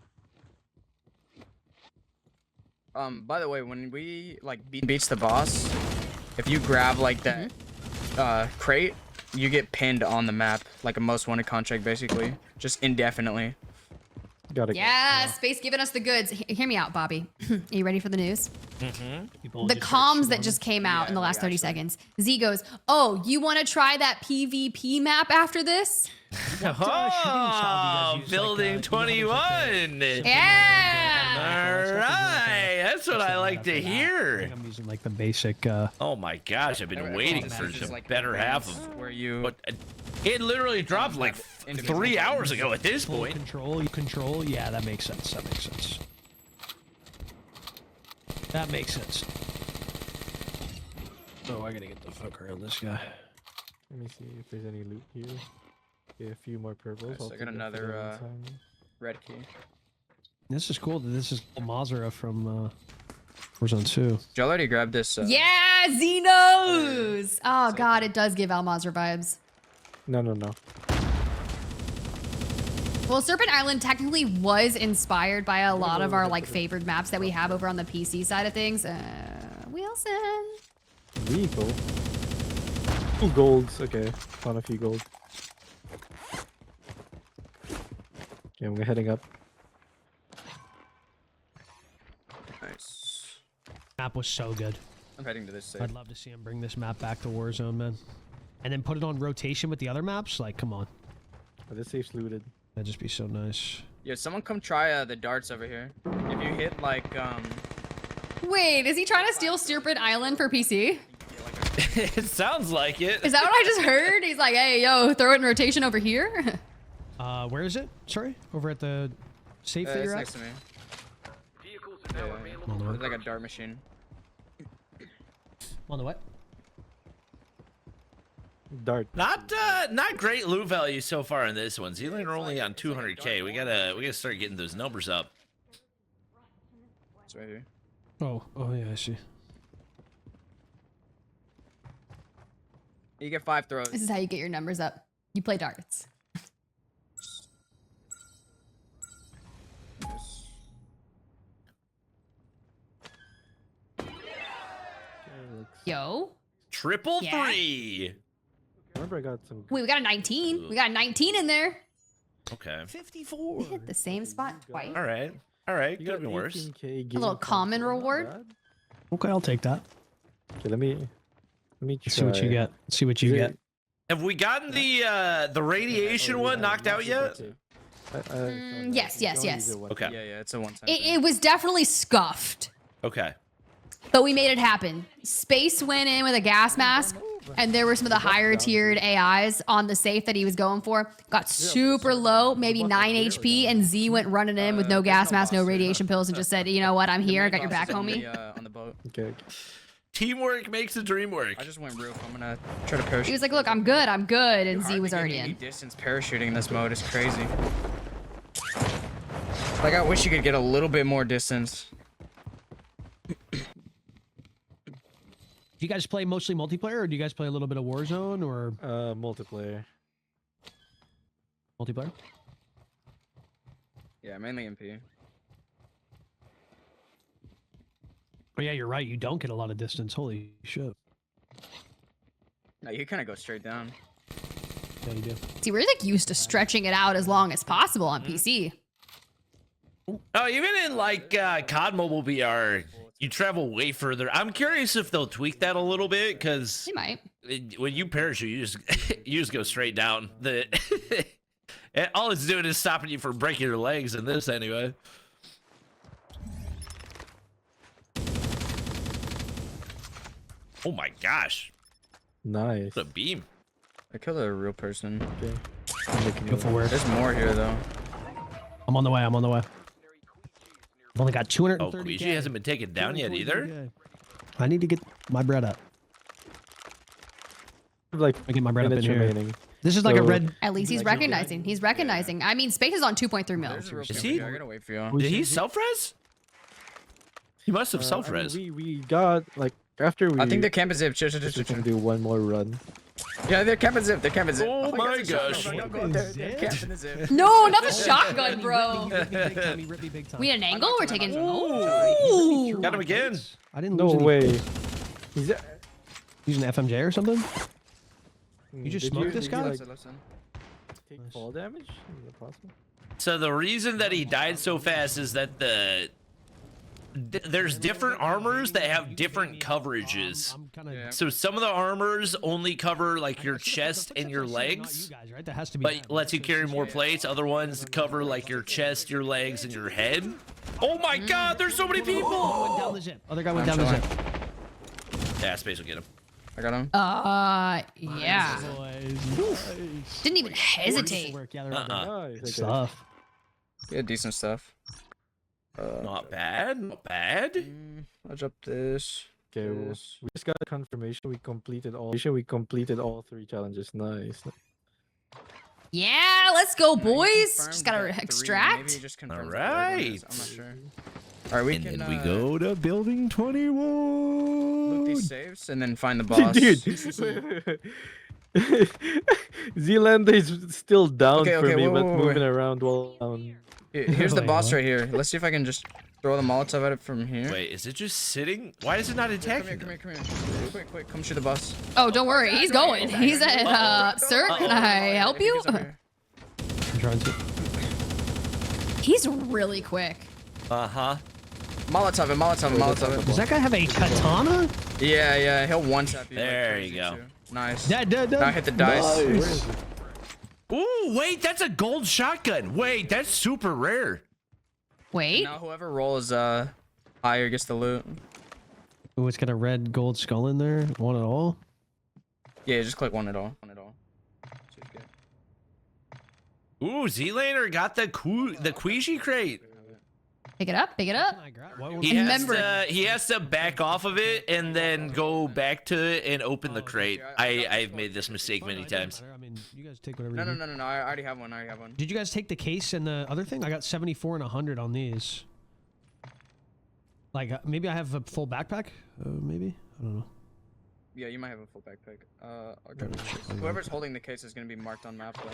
By the way, when we like beats the boss, if you grab like that crate, you get pinned on the map, like a most wanted contract, basically, just indefinitely. Gotta Yeah, Space giving us the goods. Hear me out, Bobby. Are you ready for the news? People The just start comms shooting that on just came out in the like, last 30 actually. seconds. Z goes, oh, you want to try that PvP map after this? Oh, building 21. Yeah. All right, that's what I like to I hear. think I'm using like the basic. Oh my gosh, I've been waiting for Just, the like, better half advanced, of where you what. It literally dropped like individual 3 hours buttons. ago at this Full point. control, you control. Yeah, that makes sense. That makes sense. That makes sense. Oh, I gotta get the fuck around this guy. Let me see if there's any loot here. Okay, a few more purples. Nice, I'll I got take that for another, the meantime. red key. This is cool. This is Mazara from Warzone 2. Did y'all already grab this? Yeah, Z knows. Oh, God, it does give Almazra vibes. No. Well, Serpent Island technically was inspired by a lot of our like favored maps that we have over on the PC side of things. Wilson. Vehicle. 2 golds. Okay, found a few golds. Okay, I'm heading up. Nice. Map was so good. I'm heading to this safe. I'd love to see him bring this map back to Warzone, man. And then put it on rotation with the other maps. Like, come on. Oh, this safe's looted. That'd just be so nice. Yeah, someone come try the darts over here. If you hit like Wait, is he trying to steal Serpent Island for PC? It sounds like it. Is that what I just heard? He's like, hey, yo, throw it in rotation over here. Where is it? Sorry? Over at the safe that it's you're at? next to me. Yeah, it's like a dart machine. On the what? Dart. Not great loot value so far in this one. Z-Lane are only on 200K. We gotta start getting those numbers up. It's right here. Oh, yeah, I see. You get 5 throws. This is how you get your numbers up. You play darts. Yo. Triple Yeah. 3. Remember, I got some. Wait, we got a 19. We got a 19 in there. Okay. 54. We hit the same spot twice. All right. All right. You Could have got been worse. 18K A little game common console, not reward. bad. Okay, I'll take that. Okay, let me try. Let's see what you get. Let's see what you Is get. it- Have we gotten the radiation one knocked out yet? Yes. Okay. Yeah, it's a one-time. It was definitely scuffed. Okay. But we made it happen. Space went in with a gas mask, and there were some of the higher tiered AIs on the safe that he was going for. Got super low, maybe 9 HP, and Z went running in with no gas mask, no radiation pills, and just said, you know what, I'm here, I got your back, homie. On the boat. Okay. Teamwork makes the dream work. I just went roof. I'm gonna try to parachute. He was like, look, I'm good, and Z was already Any in. distance parachuting in this mode is crazy. Like, I wish you could get a little bit more distance. Do you guys play mostly multiplayer, or do you guys play a little bit of Warzone, or Multiplayer. multiplayer? Yeah, mainly MP. Oh yeah, you're right. You don't get a lot of distance. Holy shit. No, you kind of go straight down. Yeah, you do. See, we're like used to stretching it out as long as possible on PC. Oh, even in like COD Mobile VR, you travel way further. I'm curious if they'll tweak that a little bit, because He might. when you parachute, you just go straight down. All it's doing is stopping you from breaking your legs in this anyway. Oh my gosh, Nice. what a beam. I killed a real person. Okay. I'm making Go it. for it. There's more here though. I'm on the way. I'm on the way. I've only got Oh, 230. Queasy hasn't been taken down yet either. I need to get my bread up. Like I get my bread up in minutes here. remaining. This is like a So- red. At least he's recognizing. He's recognizing. I mean, Space is on 2.3 mil. There's a real Is person he? here. I gotta wait for you. Did he self-res? He must have I mean, self-res. we got like after we. I think they're camping zip. we can do one more run. Yeah, they're camping zip. They're camping zip. Oh my God, they're gosh. shotgun. Don't go up there. They're camping the zip. No, not the shotgun, bro. We We an angle? We're taking. Ooh. Ooh. Got him again. I didn't No lose any. way. He's Using FMJ or something? You just did smoked this did guy? like, Listen. take fall damage? Is that possible? So the reason that he died so fast is that there's different armors that have different coverages. I'm kind of. Yeah. So some of the armors only cover like your chest and your legs, Right? That has to be. but lets you carry more plates. Other ones cover like your chest, your legs, and your head. Oh my God! There's so many Went people. down the zip. Other guy went I'm down the chilling. zip. Yeah, Space will get him. I got him. Yeah. Boys. Didn't even hesitate. Work. Yeah, they're right there. Nice. Okay. Stuff. Yeah, decent stuff. Not bad. Not bad. I'll drop this. Okay, well, This. we just got a confirmation. We completed all 3 challenges. Nice. Yeah, let's go, boys. Confirmed Just gotta that 3, extract. maybe he just confirmed All the third one is. right. I'm not sure. All right, we And can then we go to building 21. loot these saves and then find the boss. Dude. Zealander is still down Okay, for okay, me, wait, but wait, moving wait. around while Here's the Wait, boss what? right here. Let's see if I can just throw the Molotov at it from here. Wait, is it just sitting? Why is it not Come here, attacking? come here, them? come here. Quick, quick, come shoot the boss. Oh, don't worry. He's going. He's at, sir, can I help you? I'm trying to. He's really quick. Uh-huh. Molotov it, Molotov it, Molotov it. Does that guy have a katana? Yeah, yeah, he'll one-tap you. like There crazy, you go. too. Nice. Dead. Now hit the dice. Nice. Ooh, wait, that's a gold shotgun. Wait, that's super rare. Wait. Now whoever rolls higher gets the loot. Ooh, it's got a red gold skull in there. One at all. Yeah, just click one at all. One at all. Ooh, Z-Laner got the Queasy crate. Pick it up. Pick it up. He has, Remember- he has to back off of it and then go back to it and open the crate. I've made this mistake many times. I mean, you guys take whatever. No, you no, need. no, no, no. I already have one. I already have one. Did you guys take the case and the other thing? I got 74 and 100 on these. Like maybe I have a full backpack. Maybe I don't know. Yeah, you might have a full backpack. Okay. Whoever's holding the case is gonna be marked on map though.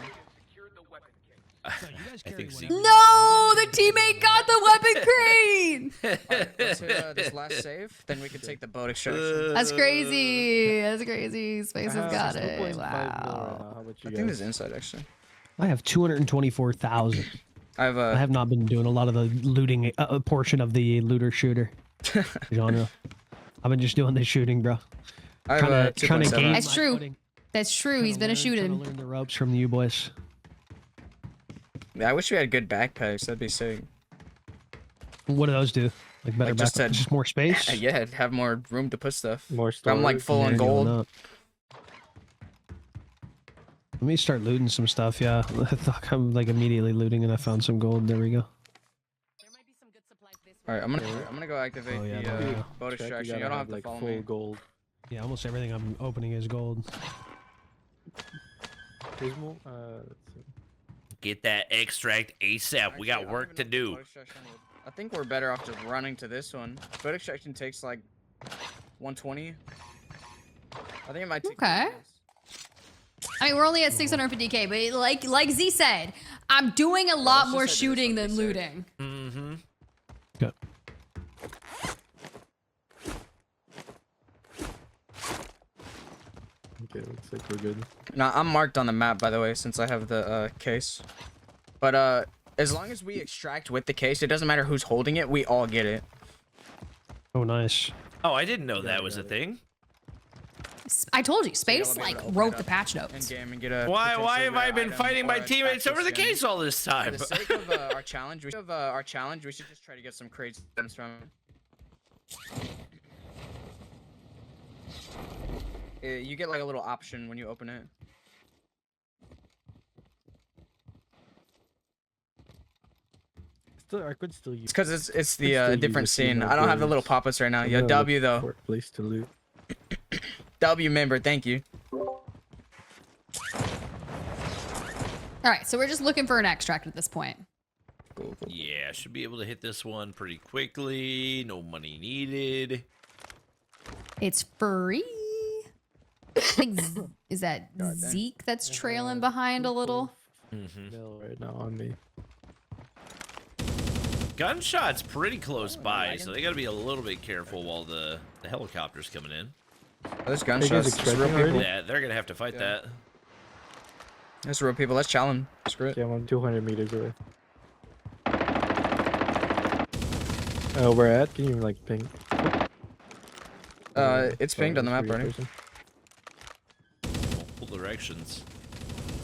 I think Z. No, the teammate got the weapon crate. Alright, let's hit this last save, then we can take the boat extraction. That's crazy. That's crazy. Space has got 2.5 it. mil right Wow. now. How about I you think guys? there's inside actually. I have 224,000. I have I a. have not been doing a lot of the looting portion of the looter shooter genre. I've been just doing the shooting, bro. I have a Trying to 2.7. gain That's my true. footing. That's true. Trying He's to been a learn- trying to shooting. learn the ropes from you boys. Yeah, I wish we had good backpacks. That'd be sick. What do those do? Like better Like, just backup, to- just more space. Yeah, have more room to put stuff. More storage. I'm like full on Yeah, going gold. up. Let me start looting some stuff. Yeah, I'm like immediately looting, and I found some gold. There we go. All right, I'm gonna go activate Oh, yeah, the there we go. boat Check, extraction. you You gotta don't have to like follow full me. gold. Yeah, almost everything I'm opening is gold. There's more. Let's see. Get that extract ASAP. We got Actually, I don't work even to know if do. boat extraction would- I think we're better off just running to this one. Boat extraction takes like 120. I think it might take. 2 Okay. minutes. I mean, we're only at 650k, but like Z said, I'm doing a lot let's more just head to this shooting one, than be safe. looting. Mm-hmm. Good. Okay, looks like we're good. Nah, I'm marked on the map by the way, since I have the case. But as long as we extract with the case, it doesn't matter who's holding it. We all get it. Oh, nice. Oh, I didn't know that was a thing. I told you, Space you'll be like able to open wrote it the up patch In notes. game and get a. Why potentially have I rare been item fighting my or a teammates over the tactical case skin. all this For time? the sake of our challenge, we should just try to get some crates from. You get like a little option when you open it. Still, I could still use. It's because it's Could the still use different a few scene. more I don't have the little goods. pop-ups right now. Yeah, I'm gonna W look though. for a place to loot. W member, thank you. All right, so we're just looking for an extract at this point. Cool, cool. Yeah, should be able to hit this one pretty quickly. No money needed. It's free. I think is that God damn. Zeke that's trailing behind a little? Mm-hmm. Mil right now on me. Gunshot's pretty close by, so they gotta be a little bit careful while the helicopter's coming in. Oh, there's guys gunshots. It's extracting real people. already? Yeah, they're gonna have to fight Yeah. that. That's real people. Let's challenge. Screw it. Okay, I'm 200 meters away. Where at? Can you like ping? It's Sorry, pinged on the map that's for your already. person. Multiple directions.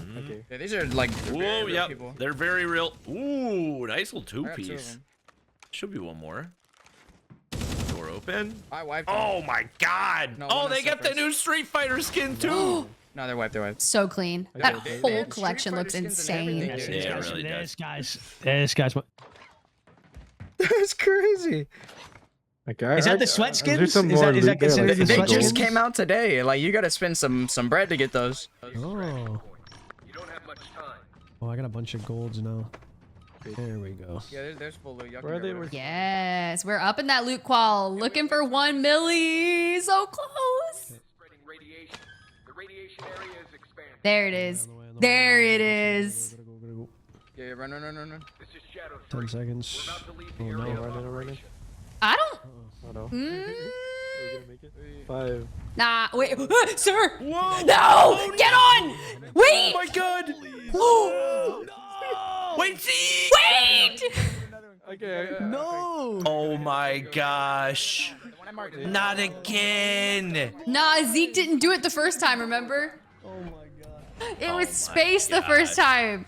Mhm. Okay. Yeah, these are like very Whoa, real yep. people. They're very real. Ooh, nice little I got 2 of two-piece. them. Should be one more. Door open. I wiped them. Oh my god! No, Oh, one they is got the separate. new Street Fighter skin too! No, they're wiped. They're wiped. So clean. Okay, That they- whole they have collection Street looks Fighter skins and insane. everything, dude. Yeah, it This really guys, does. this guy's. That's crazy. Okay, Is that the sweat skins? There's some Is more that- is that loot there, considered like the They some sweat skins? just gold. came out today. Like you gotta spend some bread to get those. Oh. Oh, I got a bunch of golds now. There we go. Yeah, there's full loot. Y'all Where are can they? get rid of it. Yes, we're up in that loot qual, looking for 1 milli. So close. There it is. There it is. Yeah, run. 10 seconds. Oh no. Running. I don't. Oh no. Mm, Are we gonna make it? 5. nah, wait, sir. Whoa! No, get on. Wait. Oh my god! Wait, see! Wait. Okay. No. Oh my gosh! Not again! Nah, Zeke didn't do it the first time. Remember? Oh my god. It Oh was my Space the first gosh. time.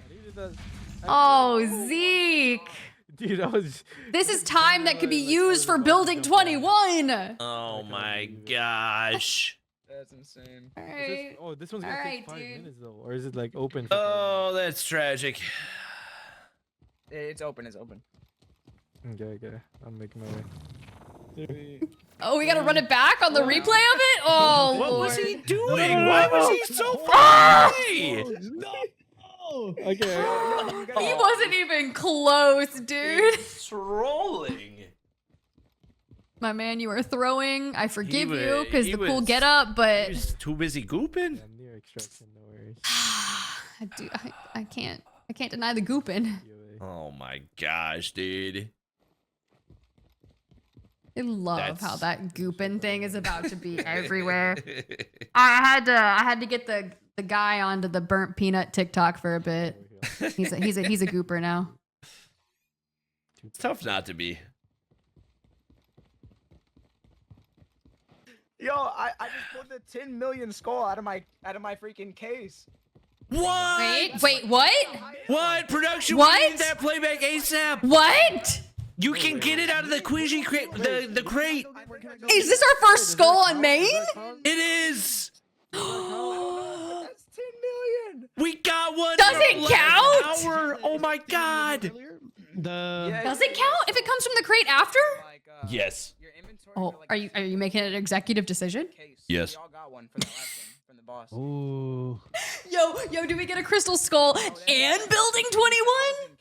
Oh, Zeke. Dude, I was. This is time that could be used for building 21. Oh my gosh! That's insane. All Is this, right. oh, this one's gonna Alright, take 5 dude. minutes though, or is it like open? For Oh, that's tragic. It's open. It's open. Okay. I'm making my way. 3. Oh, we gotta run it back on the replay of it? Oh, What Lord. was he doing? Why was he so far away? No. Okay. He wasn't even close, dude. Trolling. My man, you are throwing. I forgive you wa- because he the cool was- get up, He but was too busy gooping. I'm near extraction, no worries. I can't deny the gooping. Be away. Oh my gosh, dude. I love That's- how that gooping thing is about to be everywhere. I had to get the guy onto the burnt peanut TikTok for a bit. He's a gooper now. It's tough not to be. Yo, I just pulled the 10 million skull out of my freaking case. What? Wait, what? What? Production, What? we need that playback ASAP. What? You can get it out of the Queasy crate. The crate. Is this our first skull on main? It is. That's 10 million. We got one. Does in it 11 count? hour. Oh my god. The Does it count if it comes from the crate after? Like, Yes. your inventory Oh, for, like, are you making an executive decision? case. Yes. We all got one for that last one from the boss. Ooh. Yo, do we get a crystal skull and building 21?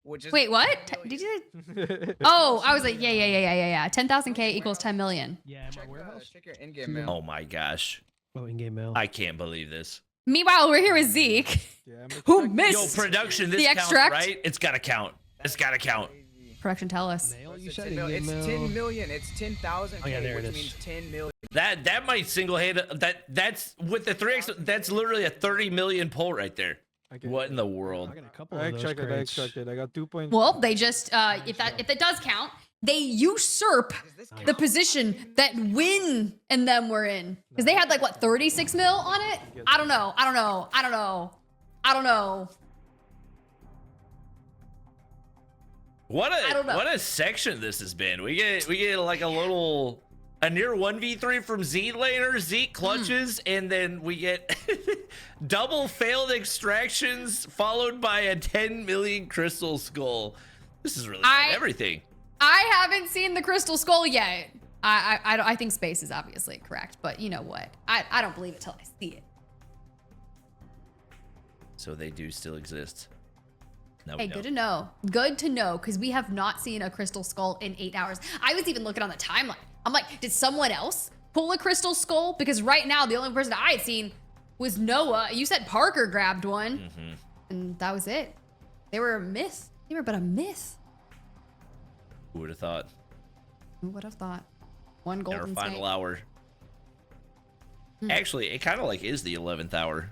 Which is Wait, what? 10 Did million. you? Oh, I was like, yeah. 10,000K equals 10 million. Yeah, Check, my warehouse. check your in-game mail. Oh my gosh. Oh, in-game mail. I can't believe this. Meanwhile, we're here with Zeke, Yeah, I'm who expecting- Yo, missed production. This the counts, extract. right? It's gotta count. It's gotta count. Crazy. Production. Tell us. Mail, you It's said 10 million. in-game It's mail. 10 million. It's 10,000. Oh, yeah, there it which is. means 10 million. That might single hand that's with the 3x. That's literally a 30 million pull right there. Okay. What in the world? I got a couple I of those extracted. I crates. extracted. I got 2. Well, they just if that does count, they usurp Does this the count? position that Win and them were in because they had like what 36 mil on it. I don't know. I don't know. What a section this has been. We get like a near 1v3 from Z laner, Zeke clutches, and then we get double failed extractions followed by a 10 million crystal skull. This is really everything. I haven't seen the crystal skull yet. I think space is obviously correct, but you know what? I don't believe it till I see it. So they do still exist. No, Hey, we good to don't. know. Good to know, because we have not seen a crystal skull in 8 hours. I was even looking on the timeline. I'm like, did someone else pull a crystal skull? Because right now, the only person I had seen was Noah. You said Parker grabbed one, and that was it. They were a myth. They were but a myth. Who would have thought? Who would have thought? One Our golden final snake. hour. Actually, it kind of like is the 11th hour.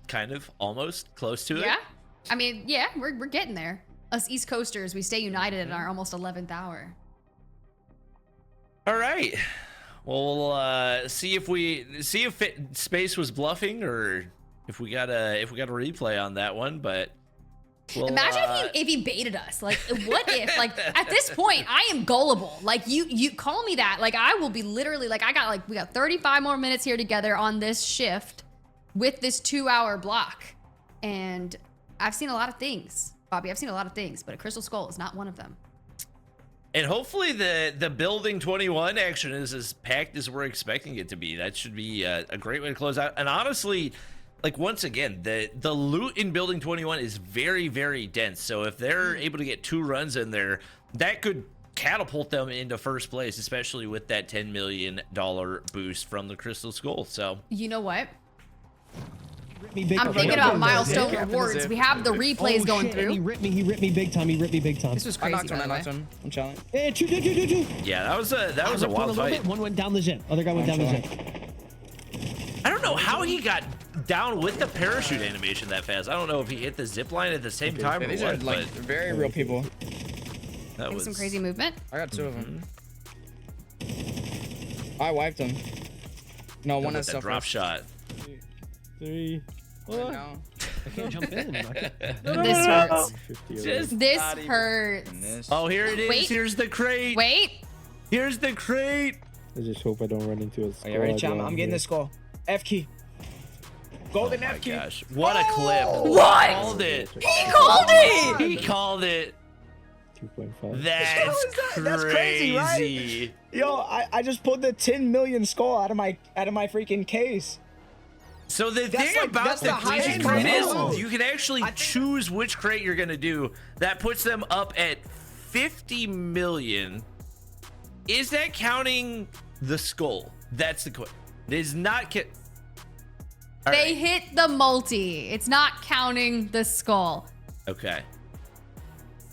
Kind of, almost, close to it. Yeah? I mean, yeah, we're getting there. Us East Coasters, we stay united in our almost 11th hour. All right. Well, we'll see if space was bluffing or if we got a replay on that one. But we'll, Imagine if he baited us. Like, what if? Like, at this point, I am gullible. Like, you call me that. Like, I will be literally like, we got 35 more minutes here together on this shift with this 2-hour block, and I've seen a lot of things, Bobby. I've seen a lot of things, but a crystal skull is not one of them. And hopefully the building 21 action is as packed as we're expecting it to be. That should be a great way to close out. And honestly, like once again, the loot in building 21 is very, very dense. So if they're able to get 2 runs in there, that could catapult them into first place, especially with that $10 million boost from the Crystal Skull. So You know what? Me big I'm time. thinking Yeah, about milestone Captain rewards. Zip. We have the replays Oh, going shit, and He through. ripped me big time. He ripped me big time. This was I crazy, knocked by one. I the knocked way. one. I'm chilling. Hey, choo. yeah, that was a I wild ripped one a little fight. bit, one went down the zip. Other guy went down the zip. I don't know how he got down with the parachute animation that fast. I don't know if he hit the zip line at the same time Yeah, or these are what, like but very real people. that Think was some crazy movement. I got 2 of them. I wiped them. No, one with has that drop self. shot. 3. No. I can't jump in. I can't. This hurts. 50 Just This Not even hurts. this. oh, here it is. Wait. Here's the crate. Wait. Here's the crate. I just hope I don't run into a Are you ready, squad champ? while I'm getting here. the skull. F key. Golden Oh my F key. gosh, what a clip! What? He called it. He called it. He called it. 2.5. That's That's crazy. crazy, right? Yo, I just pulled the 10 million skull out of my freaking case. So the That's thing like- about that's the the highest Queasy crate level. is you can actually choose which crate you're gonna do. That puts them up at 50 million. Is that counting the skull? That's the question. It is not. All They right. hit the multi. It's not counting the skull. Okay.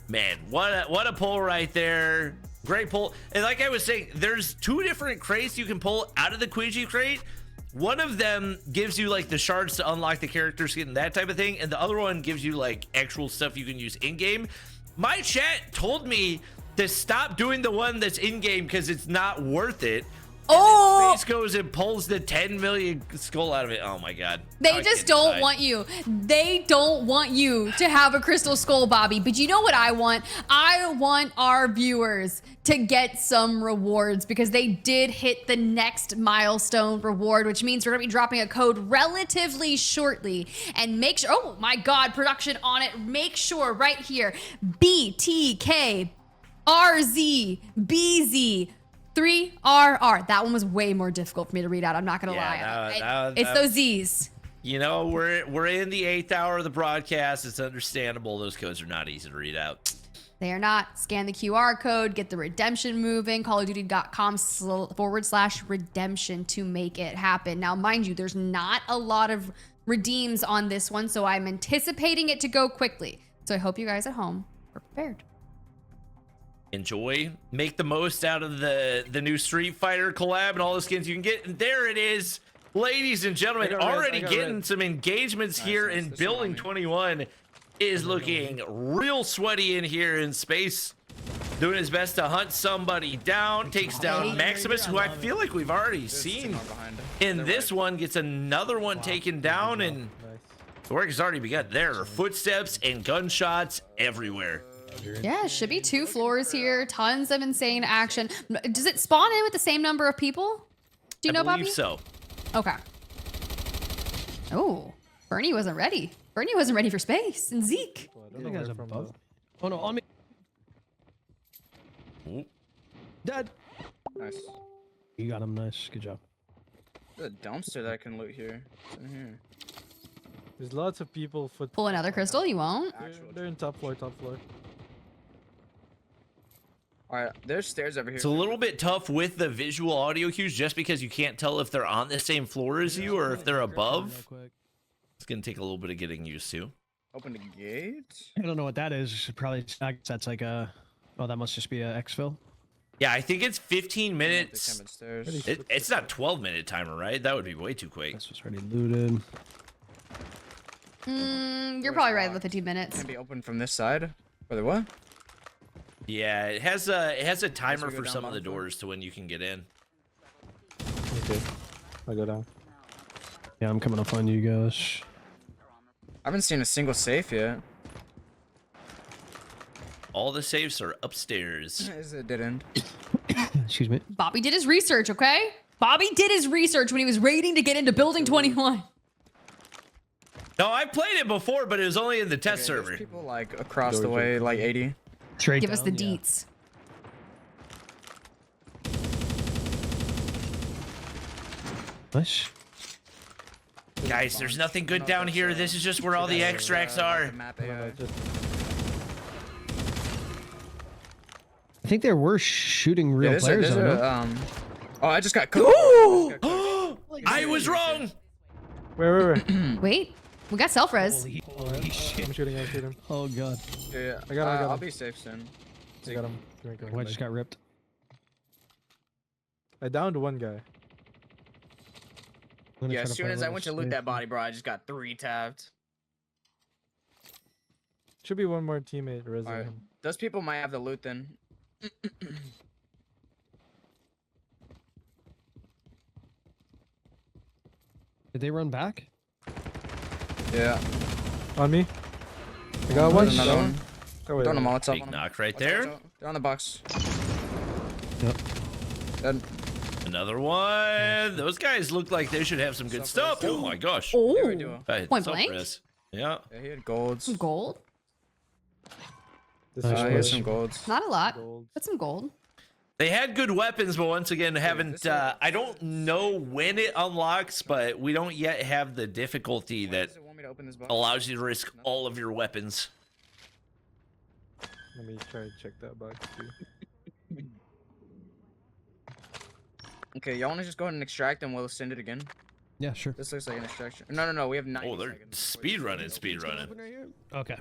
Man, what a pull right there. Great pull. And like I was saying, there's 2 different crates you can pull out of the Queasy crate. One of them gives you like the shards to unlock the character skin and that type of thing, and the other one gives you like actual stuff you can use in game. My chat told me to stop doing the one that's in game because it's not worth it. Oh, Space goes and pulls the 10 million skull out of it. Oh my god. they I just can't don't decide. want you. They don't want you to have a crystal skull, Bobby. But you know what I want? I want our viewers to get some rewards because they did hit the next milestone reward, which means we're gonna be dropping a code relatively shortly. And make sure, oh my god, production on it. Make sure right here, BTK RZBZ 3RR. That one was way more difficult for me to read out. I'm not gonna lie. It's those Z's. You know, we're in the 8th hour of the broadcast. It's understandable. Those codes are not easy to read out. They are not. Scan the QR code, get the redemption moving, callofduty.com/redemption to make it happen. Now, mind you, there's not a lot of redeems on this one, so I'm anticipating it to go quickly. So I hope you guys at home are prepared. Enjoy, make the most out of the new Street Fighter collab and all the skins you can get. And there it is, ladies and gentlemen, already getting some engagements here, and Building 21 is looking real sweaty in here in space, doing his best to hunt somebody down. Takes down Maximus, who I feel like we've already seen in this one, gets another one taken down, and the work has already begun. There are footsteps and gunshots everywhere. Yeah, should be 2 floors here. Tons of insane action. Does it spawn in with the same number of people? Do you know, Bobby? I believe so. Okay. Oh, Bernie wasn't ready. Bernie wasn't ready for space. And Zeke. I don't know where from, though. Oh no, on me. Ooh. Dead. Nice. You got him. Nice. Good job. There's a dumpster that I can loot here. It's in here. There's lots of people foot. Pull another crystal. You won't. They're in top floor, top floor. Alright, there's stairs over here. It's a little bit tough with the visual audio cues just because you can't tell if they're on the same floor as you or if they're above. It's gonna take a little bit of getting used to. Open the gate. I don't know what that is. Probably that's like a. Oh, that must just be a exfil. Yeah, I think it's 15 They minutes. came upstairs. It's not 12-minute timer, right? That would be way too quick. This was already looted. You're probably right with 15 minutes. Can be open from this side. Wait, what? Yeah, it has a timer we go for down some of the bottom floor? doors to when you can get in. Okay. I'll go down. Yeah, I'm coming up on you guys. I haven't seen a single safe yet. All the safes are upstairs. Is it dead end? Excuse me. Bobby did his research, okay? Bobby did his research when he was waiting to get into Building 21. No, I played it before, but it was only in the test Okay, there's server. people like across the Doors way, open. like 80. Straight Give us the down, yeah. deets. Nice. Guys, there's nothing good down here. This is just where all the extracts are. Map No, AI. just I think there were shooting real There's players on it. Oh, I just got cooked. I was wrong. where? Wait, we got self-res. Holy I'm shit. shooting. I'm shooting. Oh god. Yeah, I got him. I'll be safe soon. I got him. Oh, I just got ripped. I downed one guy. I'm gonna Yeah, try as to soon play as a I little went to loot safe. that body, bro, I just got 3 tapped. Should be one more teammate resing Alright. him. Those people might have the loot then. Did they run back? Yeah. On me. I got one. There's another one. Oh, wait, Throwing a wait. Molotov Big on him. knock right Watch out, there. watch out. They're on the box. Yep. Dead. Another one. Those guys look like they should have some good stuff. Oh my gosh. Yeah, we Oh, do. I hit Point blank? self-res. Yeah. Yeah, he had golds. some gold. This Nice is He one. had push. some golds. Not a lot, Gold. but some gold. They had good weapons, but once again, haven't. this is- I don't know when it unlocks, but we don't yet have the difficulty Why that does it want me to open this box? allows you to risk all of your weapons. Let me try to check that box too. Okay, y'all wanna just go ahead and extract and we'll send it again? Yeah, sure. This looks like an extraction. No, we have 90 Oh, they're seconds. speed running. Okay.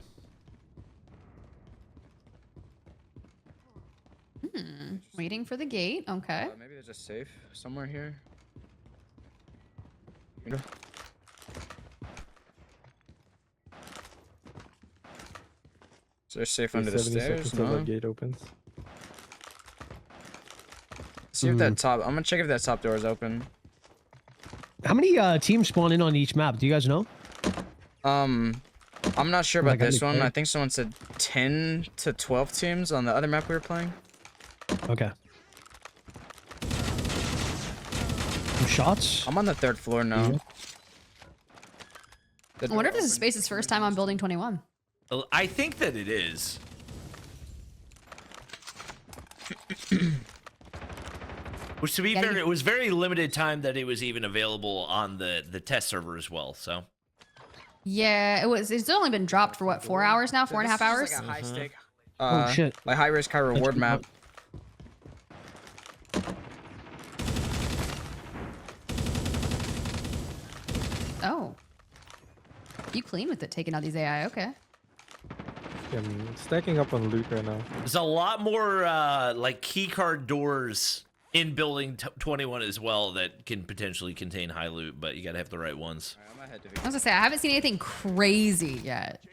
Waiting for the gate. Okay. Maybe there's a safe somewhere here. Here you go. Is there a safe under the 70 stairs? seconds till No. the gate opens. See if that top. I'm gonna check if that top door is open. How many teams spawn in on each map? Do you guys know? I'm not sure about Like, this any one. player? I think someone said 10 to 12 teams on the other map we were playing. Okay. Some shots. I'm on the 3rd floor now. The I wonder if door this is opened. Space's first time on building 21. Well, I think that it is. Which, to be Gotta fair, be- it was very limited time that it was even available on the test server as well. So Yeah, it was. It's only been dropped for what, 4 hours now? 4.5 This hours? is just like a high stake. Oh, shit. Like high risk, high reward map. Oh. You clean with it, taking out these AI. Okay. I'm stacking up on loot right now. there's a lot more like keycard doors in building 21 as well that can potentially contain high loot, but you gotta have the right ones. Alright, I'm gonna head to I was gonna say, I haven't seen anything crazy yet.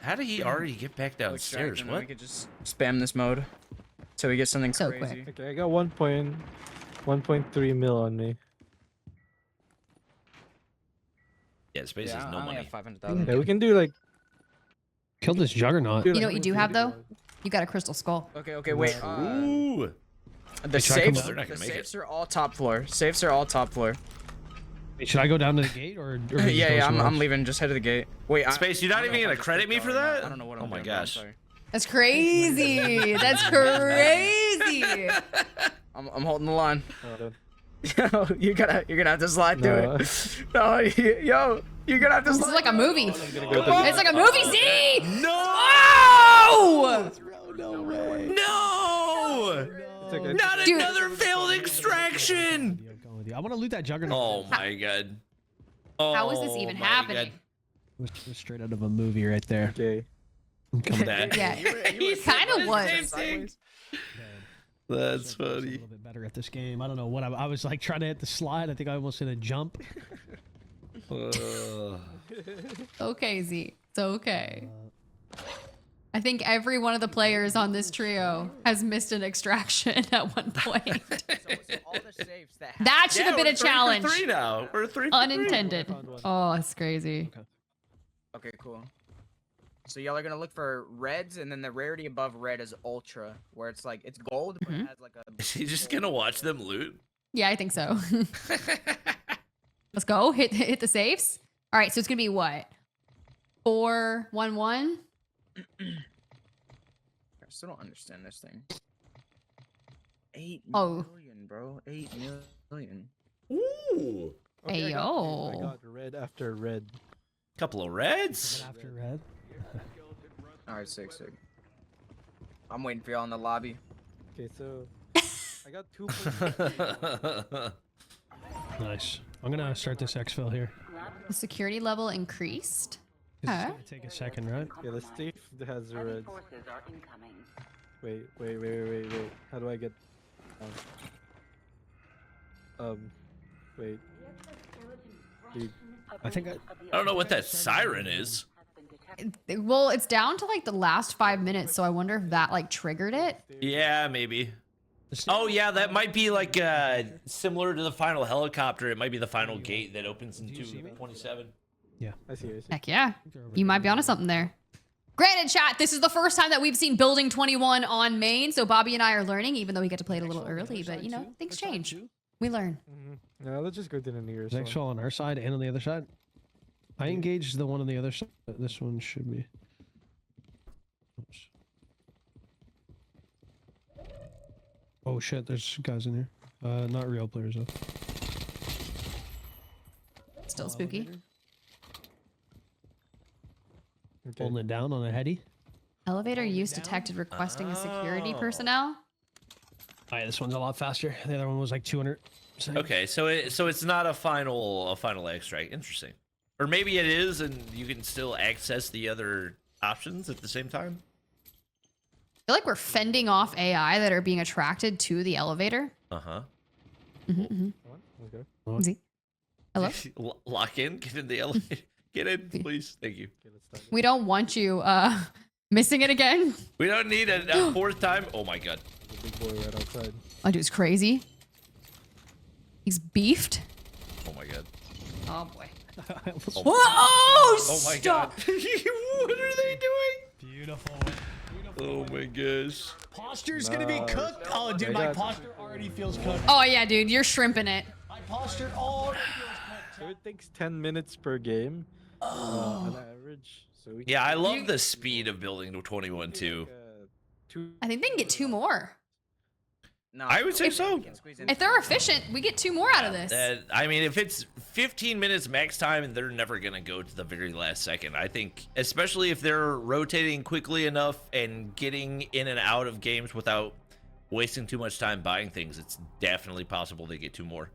How did he already get back downstairs? We What? could just spam this mode till we get something So crazy. quick. Okay, I got 1.3 mil on me. Yeah, Space Yeah, has I no only money. have 500,000. Yeah, we can do like. Killed this juggernaut. You know what you do have though? You got a crystal skull. Okay, wait. Ooh. The should I come safes, down? They're not the gonna make it. safes are all top floor. Safes are all top floor. Wait, should I go down to the gate or Yeah, I'm leaving. Just head to the gate. Wait, Space, you're not even gonna credit me for that? I don't know what I'm Oh my doing, bro, I'm gosh. sorry. That's crazy. That's crazy. I'm holding the line. Oh, done. Yo, you're gonna have to slide through No. it. No, yo, you're gonna have to This slide. is like a movie. Go to It's like a movie. See? No! Oh! No! It's okay. Not Dude. another failed extraction! I want to loot that juggernaut. Oh my god. Oh, How is this even my happening? God. It was straight out of a movie right there. Okay. I'm coming That. Yeah. He It kind said of the was. same thing. That's I was a funny. little bit better at this game. I don't know what I was like trying to hit the slide. I think I almost hit a jump. Okay, Z. It's okay. I think every one of the players on this trio has missed an extraction at one point. So all the safes that have That should Yeah, have been we're a 3 for challenge. 3 now. We're 3 for 3. Unintended. Oh, it's crazy. Okay, cool. So y'all are gonna look for reds, and then the rarity above red is ultra, where it's like it's gold, but it has like a. Is he just gonna watch them loot? Yeah, I think so. Let's go. Hit the safes. All right, so it's gonna be what? 4-1-1. I still don't understand this thing. 8 Oh. million, bro. 8 million. Ooh. Okay, I Ayo. got red after red. Couple of reds. After red. All right, sick. I'm waiting for y'all in the lobby. Okay, so I got 2. Nice. I'm gonna start this exfil here. The security level increased. It's Huh? gonna take a second, right? Yeah, the safe has the reds. Wait. How do I get? Wait. Dude, I think I don't know what that siren is. Well, it's down to like the last 5 minutes, so I wonder if that like triggered it. Yeah, maybe. Oh yeah, that might be like similar to the final helicopter. It might be the final gate that opens in 2:27. I see. Heck yeah. You might be onto something there. Granted, chat, this is the first time that we've seen Building 21 on main, so Bobby and I are learning, even though we get to play it a little early, but you know, things change. We learn. No, let's just go to the nearest Next one. one on our side and on the other side. I engaged the one on the other side. This one should be. Oops. Oh shit, there's guys in here. Not real players though. Still spooky. Okay. Holding it down on a heady. Elevator use detected requesting a security Oh. personnel. Oh yeah, this one's a lot faster. The other one was like 200. Okay, so it's not a final extract. Interesting. Or maybe it is, and you can still access the other options at the same time. I feel like we're fending off AI that are being attracted to the elevator. Uh huh. Okay. Z. Hello? Lock in. Get in the elevator. Get in, please. Thank you. Okay, let's start. We don't want you missing it again. We don't need a fourth time. Oh my god. The big boy right outside. Oh, dude's crazy. He's beefed. Oh my god. Oh boy. Oh, Oh, oh my stop. god. What are they doing? Beautiful. Oh my gosh. Posture's gonna be cooked. Oh, dude, I my got- posture already feels cooked. Oh yeah, dude, you're shrimping it. My posture already feels cooked. So it takes 10 minutes per game on average. So we Yeah, I can love the speed of building to 21 too. take, two. I think they can get 2 more. No, I would say so. you can squeeze in If they're efficient, we get 2 more out of this. I mean, if it's 15 minutes max time and they're never going to go to the very last second, I think, especially if they're rotating quickly enough and getting in and out of games without wasting too much time buying things, it's definitely possible they get 2 more.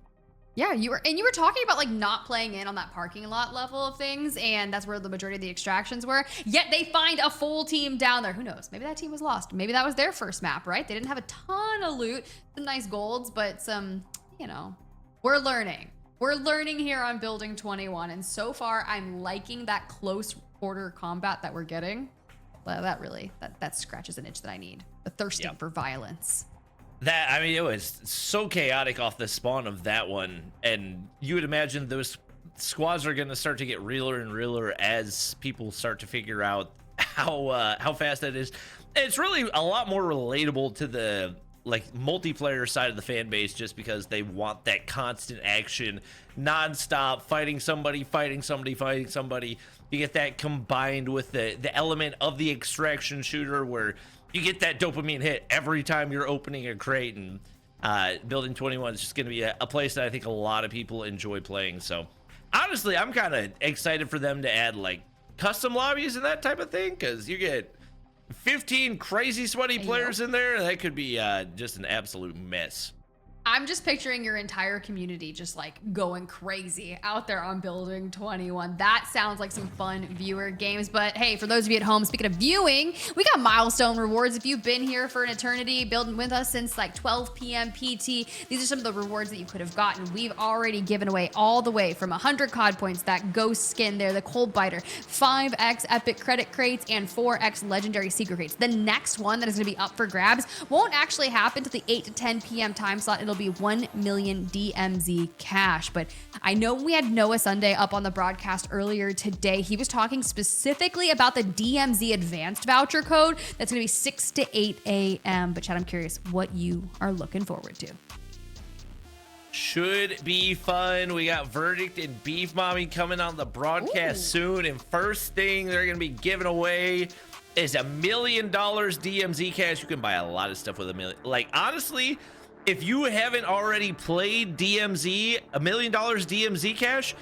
Yeah, you were talking about like not playing in on that parking lot level of things, and that's where the majority of the extractions were. Yet they find a full team down there. Who knows? Maybe that team was lost. Maybe that was their first map, right? They didn't have a ton of loot, some nice golds, but some, you know, we're learning. We're learning here on Building 21, and so far I'm liking that close quarter combat that we're getting. Well, that scratches an itch that I need. The thirsting Yep. for violence. That, I mean, it was so chaotic off the spawn of that one, and you would imagine those squads are going to start to get realer and realer as people start to figure out how fast that is. It's really a lot more relatable to the like multiplayer side of the fan base, just because they want that constant action, nonstop, fighting somebody, fighting somebody, fighting somebody. You get that combined with the element of the extraction shooter where you get that dopamine hit every time you're opening a crate, and Building 21 is just going to be a place that I think a lot of people enjoy playing. So honestly, I'm kind of excited for them to add like custom lobbies and that type of thing, because you get 15 crazy sweaty players in there. That could be just an absolute mess. I'm just picturing your entire community just like going crazy out there on Building 21. That sounds like some fun viewer games. But hey, for those of you at home, speaking of viewing, we got milestone rewards. If you've been here for an eternity, building with us since like 12 p.m. PT, these are some of the rewards that you could have gotten. We've already given away all the way from 100 COD points, that ghost skin there, the cold biter, 5x epic credit crates, and 4x legendary secret crates. The next one that is going to be up for grabs won't actually happen to the 8 to 10 p.m. time slot. It'll be 1 million DMZ cash. But I know we had Noah Sunday up on the broadcast earlier today. He was talking specifically about the DMZ advanced voucher code that's going to be 6 to 8 a.m. But Chad, I'm curious what you are looking forward to. Should be fun. We got Verdict and Beef Mommy coming on the broadcast soon, and first thing they're going to be giving away is $1 million DMZ cash. You can buy a lot of stuff with $1 million. Like, honestly, if you haven't already played DMZ, $1 million DMZ cash,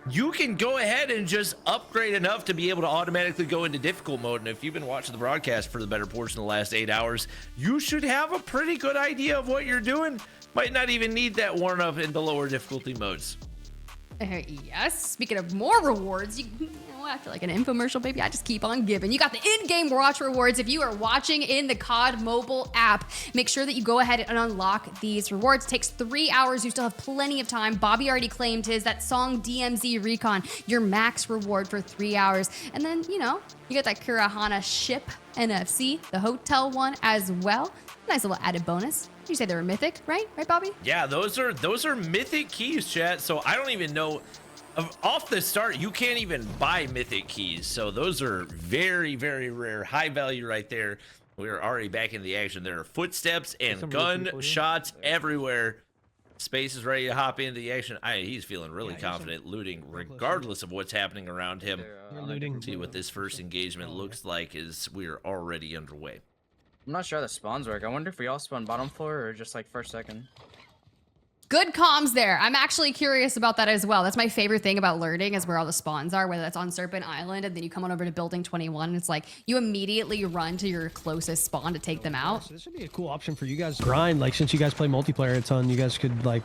you can go ahead and just upgrade enough to be able to automatically go into difficult mode. And if you've been watching the broadcast for the better portion of the last 8 hours, you should have a pretty good idea of what you're doing. Might not even need that warm up in the lower difficulty modes. Yes. Speaking of more rewards, you know, I feel like an infomercial, baby. I just keep on giving. You got the in-game watch rewards. If you are watching in the COD mobile app, make sure that you go ahead and unlock these rewards. It takes 3 hours. You still have plenty of time. Bobby already claimed his. That song DMZ Recon, your max reward for 3 hours. And then, you know, you get that Kurahana ship NFC, the hotel one as well. Nice little added bonus. You say they were mythic, right? Right, Bobby? Yeah, those are mythic keys, chat. So I don't even know. Off the start, you can't even buy mythic keys. So those are very, very rare. High value right there. We're already back in the action. There are footsteps and some real people here. gunshots everywhere. Space is ready to hop into the action. He's feeling really confident looting regardless of what's happening around him. You're looting. See what this first engagement looks like as we're already underway. I'm not sure how the spawns work. I wonder if we all spawn bottom floor or just like first, second. Good comms there. I'm actually curious about that as well. That's my favorite thing about learning is where all the spawns are, whether that's on Serpent Island and then you come on over to Building 21 and it's like you immediately run to your closest spawn to take them out. So this would be a cool option for you guys to grind. Like, since you guys play multiplayer a ton, you guys could like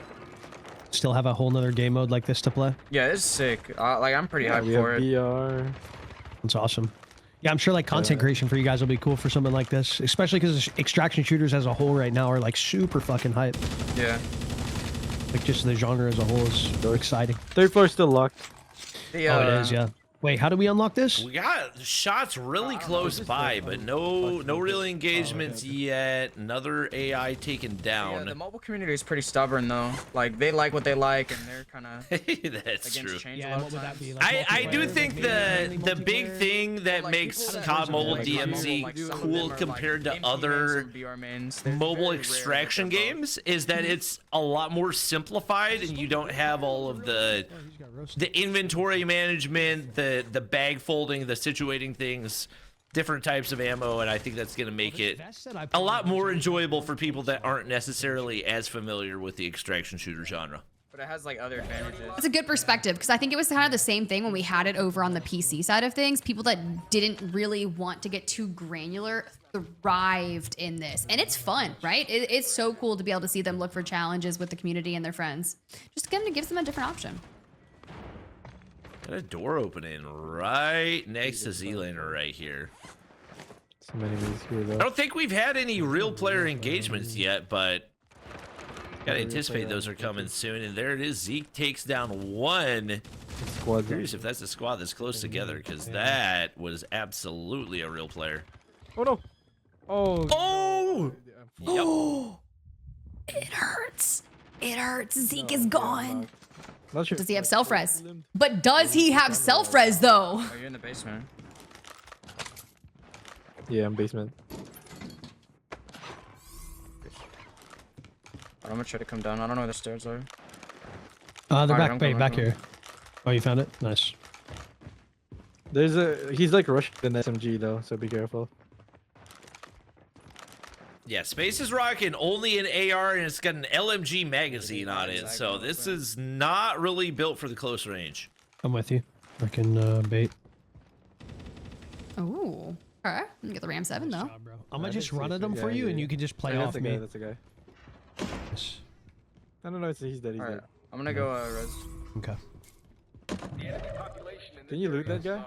still have a whole nother game mode like this to play. Yeah, it's sick. Like, I'm pretty hyped we for have it. VR. That's awesome. Yeah, I'm sure like content creation for you guys will be cool for something like this, especially because extraction shooters as a whole right now are like super fucking hype. Yeah. Like just the genre as a whole is exciting. Third floor still locked. The, Oh, it is, yeah. Wait, how do we unlock this? We got shots really close by, but no real engagements yet. Another AI taken Yeah, down. the mobile community is pretty stubborn though. Like they like what they like, and they're kind of That's true. against change a Yeah, lot what of would that times. be? Like I do multiplayer, think like the mainly big multiplayer? thing that Like, makes people that COD mention, Mobile like, DMZ like, some of cool them are, like, compared to MP mains other and BR mains. They're mobile very rare that extraction they're both. games is that it's a lot more simplified and you don't have all of the Oh, he's got roasted. the inventory management, the bag folding, the situating things, different types of ammo, and I think that's going to make it Vest that I a put lot on more was- enjoyable for people that aren't necessarily as familiar with the extraction shooter genre. But it has like other advantages. It's a good perspective because I think it was kind of the same thing when we had it over on the PC side of things. People that didn't really want to get too granular thrived in this. And it's fun, right? It's so cool to be able to see them look for challenges with the community and their friends. Just gives them a different option. Got a door opening right next to Z-Laner right here. Some enemies here I though. don't think we've had any real player engagements yet, but gotta anticipate those are coming soon. And there it is. Zeke takes down one. Squad. Curious if that's a squad that's close together, because that was absolutely a real player. Oh no. Oh. Oh! Oh, it hurts. It hurts. Zeke is gone. Not sure. Does he have self-res? But does he have self-res though? Oh, you're in the basement. Yeah, I'm basement. I'm gonna try to come down. I don't know where the stairs are. They're Alright, back, I'm wait, coming, back I'm coming. here. Oh, you found it? Nice. There's a. He's like rushing an SMG though, so be careful. Yeah, Space is rocking only an AR, and it's got an LMG magazine on it, so this is not really built for the close range. I'm with you. I can bait. Ooh. Okay. Let me get the Ram 7 though. Job, bro. I'm gonna I just think run so, at them for yeah, you, yeah, and yeah. you can just play Yeah, off that's a me. guy. That's a guy. Yes. I don't know. He's dead. He's Alright, dead. I'm gonna go res. Okay. Can you loot that guy?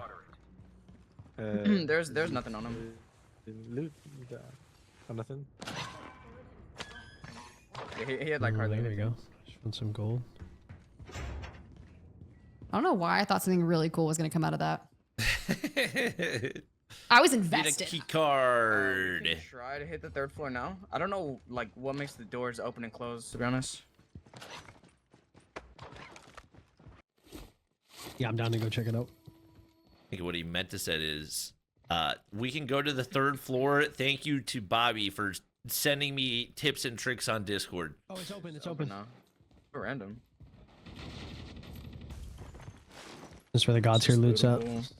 There's nothing on him. Loot. Oh, nothing. Yeah, he had like hardly There we anything. go. Just found some gold. I don't know why I thought something really cool was gonna come out of that. I was Need a invested. key Can card. you try to hit the third floor now? I don't know like what makes the doors open and close, to be honest. Yeah, I'm down to go check it out. I think what he meant to say is, we can go to the third floor. Thank you to Bobby for sending me tips and tricks on Discord. Oh, it's open. It's open. now. Random. That's where the gods here loots out. Lootable.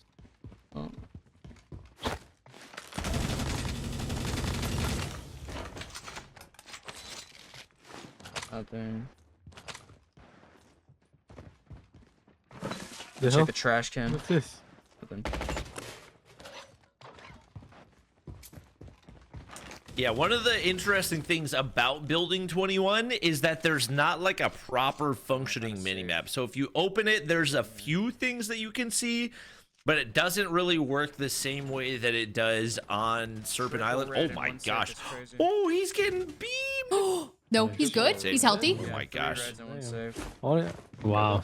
Oh. Out there. The Check hell? the trash can. What's this? Nothing. Yeah, one of the interesting things about Building 21 is that there's not like a proper functioning minimap. So if you open it, there's a few things that you can see, but it doesn't really work the same way that it does on Serpent Island. red Oh and my one safe, gosh. it's crazy. Oh, he's getting beamed. No, he's good. He's healthy. Oh my Three gosh. reds and one Damn. safe. Only, Wow.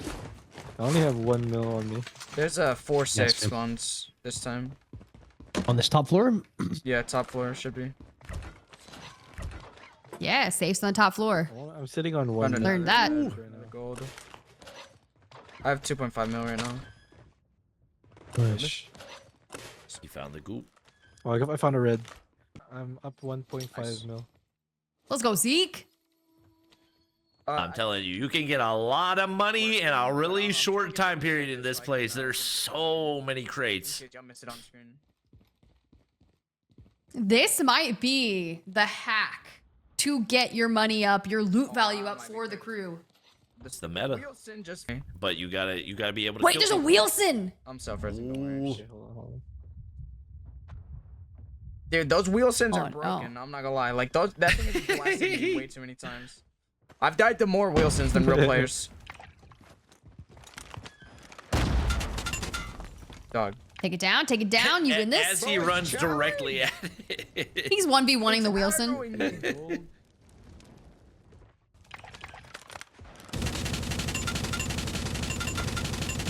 I only have 1 mil on me. There's 4 safe good. spawns this time. On this top floor? Yeah, top floor should be. Yeah, safes on the top floor. I'm sitting on 1 Learned mil. Learned that. Ooh. Gold. I have 2.5 mil right now. Nice. You found the goop. Oh, I found a red. I'm up 1.5 mil. Let's go, Zeke. I'm telling you, you can get a lot of money in a really short time period in this place. There's so many crates. I'll miss it on screen. This might be the hack to get your money up, your loot value up for the crew. It's the meta, Wilson just. but you gotta be able to. Wait, kill there's a people. Wilson. I'm self-resing. Don't worry. Ooh. Okay, hold on. Dude, those Wilsons Oh, are broken. no. I'm not gonna lie. Like those, that thing is blasting me way too many times. I've died to more Wilsons than real players. Dog. Take it down. Take it down. You win this. As he runs directly at it. He's 1v1ing the Wilson. Aggroing me.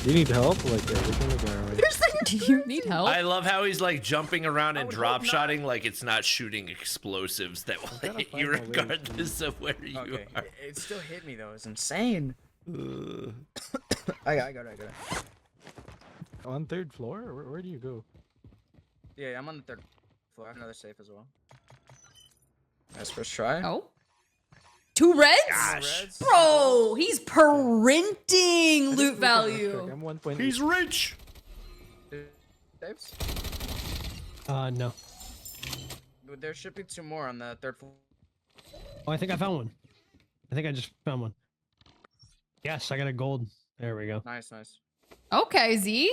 Do you need help? Like, we can look around. Do you need help? I love how he's like jumping around and drop shotting like it's not shooting explosives that will gotta hit find you my way regardless of where you Okay, are. it still hit me though. It's insane. I got it. On 3rd floor? Where do you go? Yeah, I'm on the 3rd floor. I have another safe as well. Nice first try. Oh. 2 reds? Reds. Bro, he's printing loot Check, value. I'm 1.8. He's rich. Saves? No. There should be 2 more on the 3rd floor. Oh, I think I found one. I think I just found one. Yes, I got a gold. There we go. Nice. Okay, Z.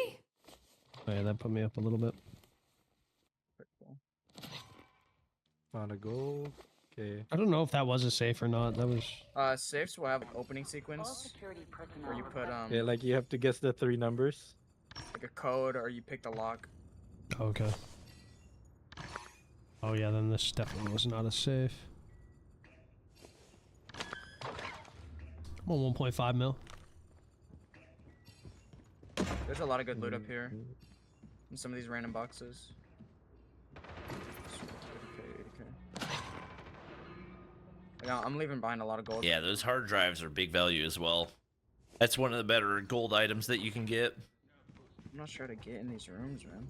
Oh, yeah, that put me up a little bit. Found a gold. Okay. I don't know if that was a safe or not. That was. Safes will have opening sequence where you put Yeah, like you have to guess the 3 numbers. like a code or you pick the lock. Okay. Oh yeah, then this definitely was not a safe. I'm on 1.5 mil. There's a lot of good loot up here in some of these random boxes. Yeah, I'm leaving behind a lot of gold. Yeah, those hard drives are big value as well. That's one of the better gold items that you can get. I'm not sure how to get in these rooms, man.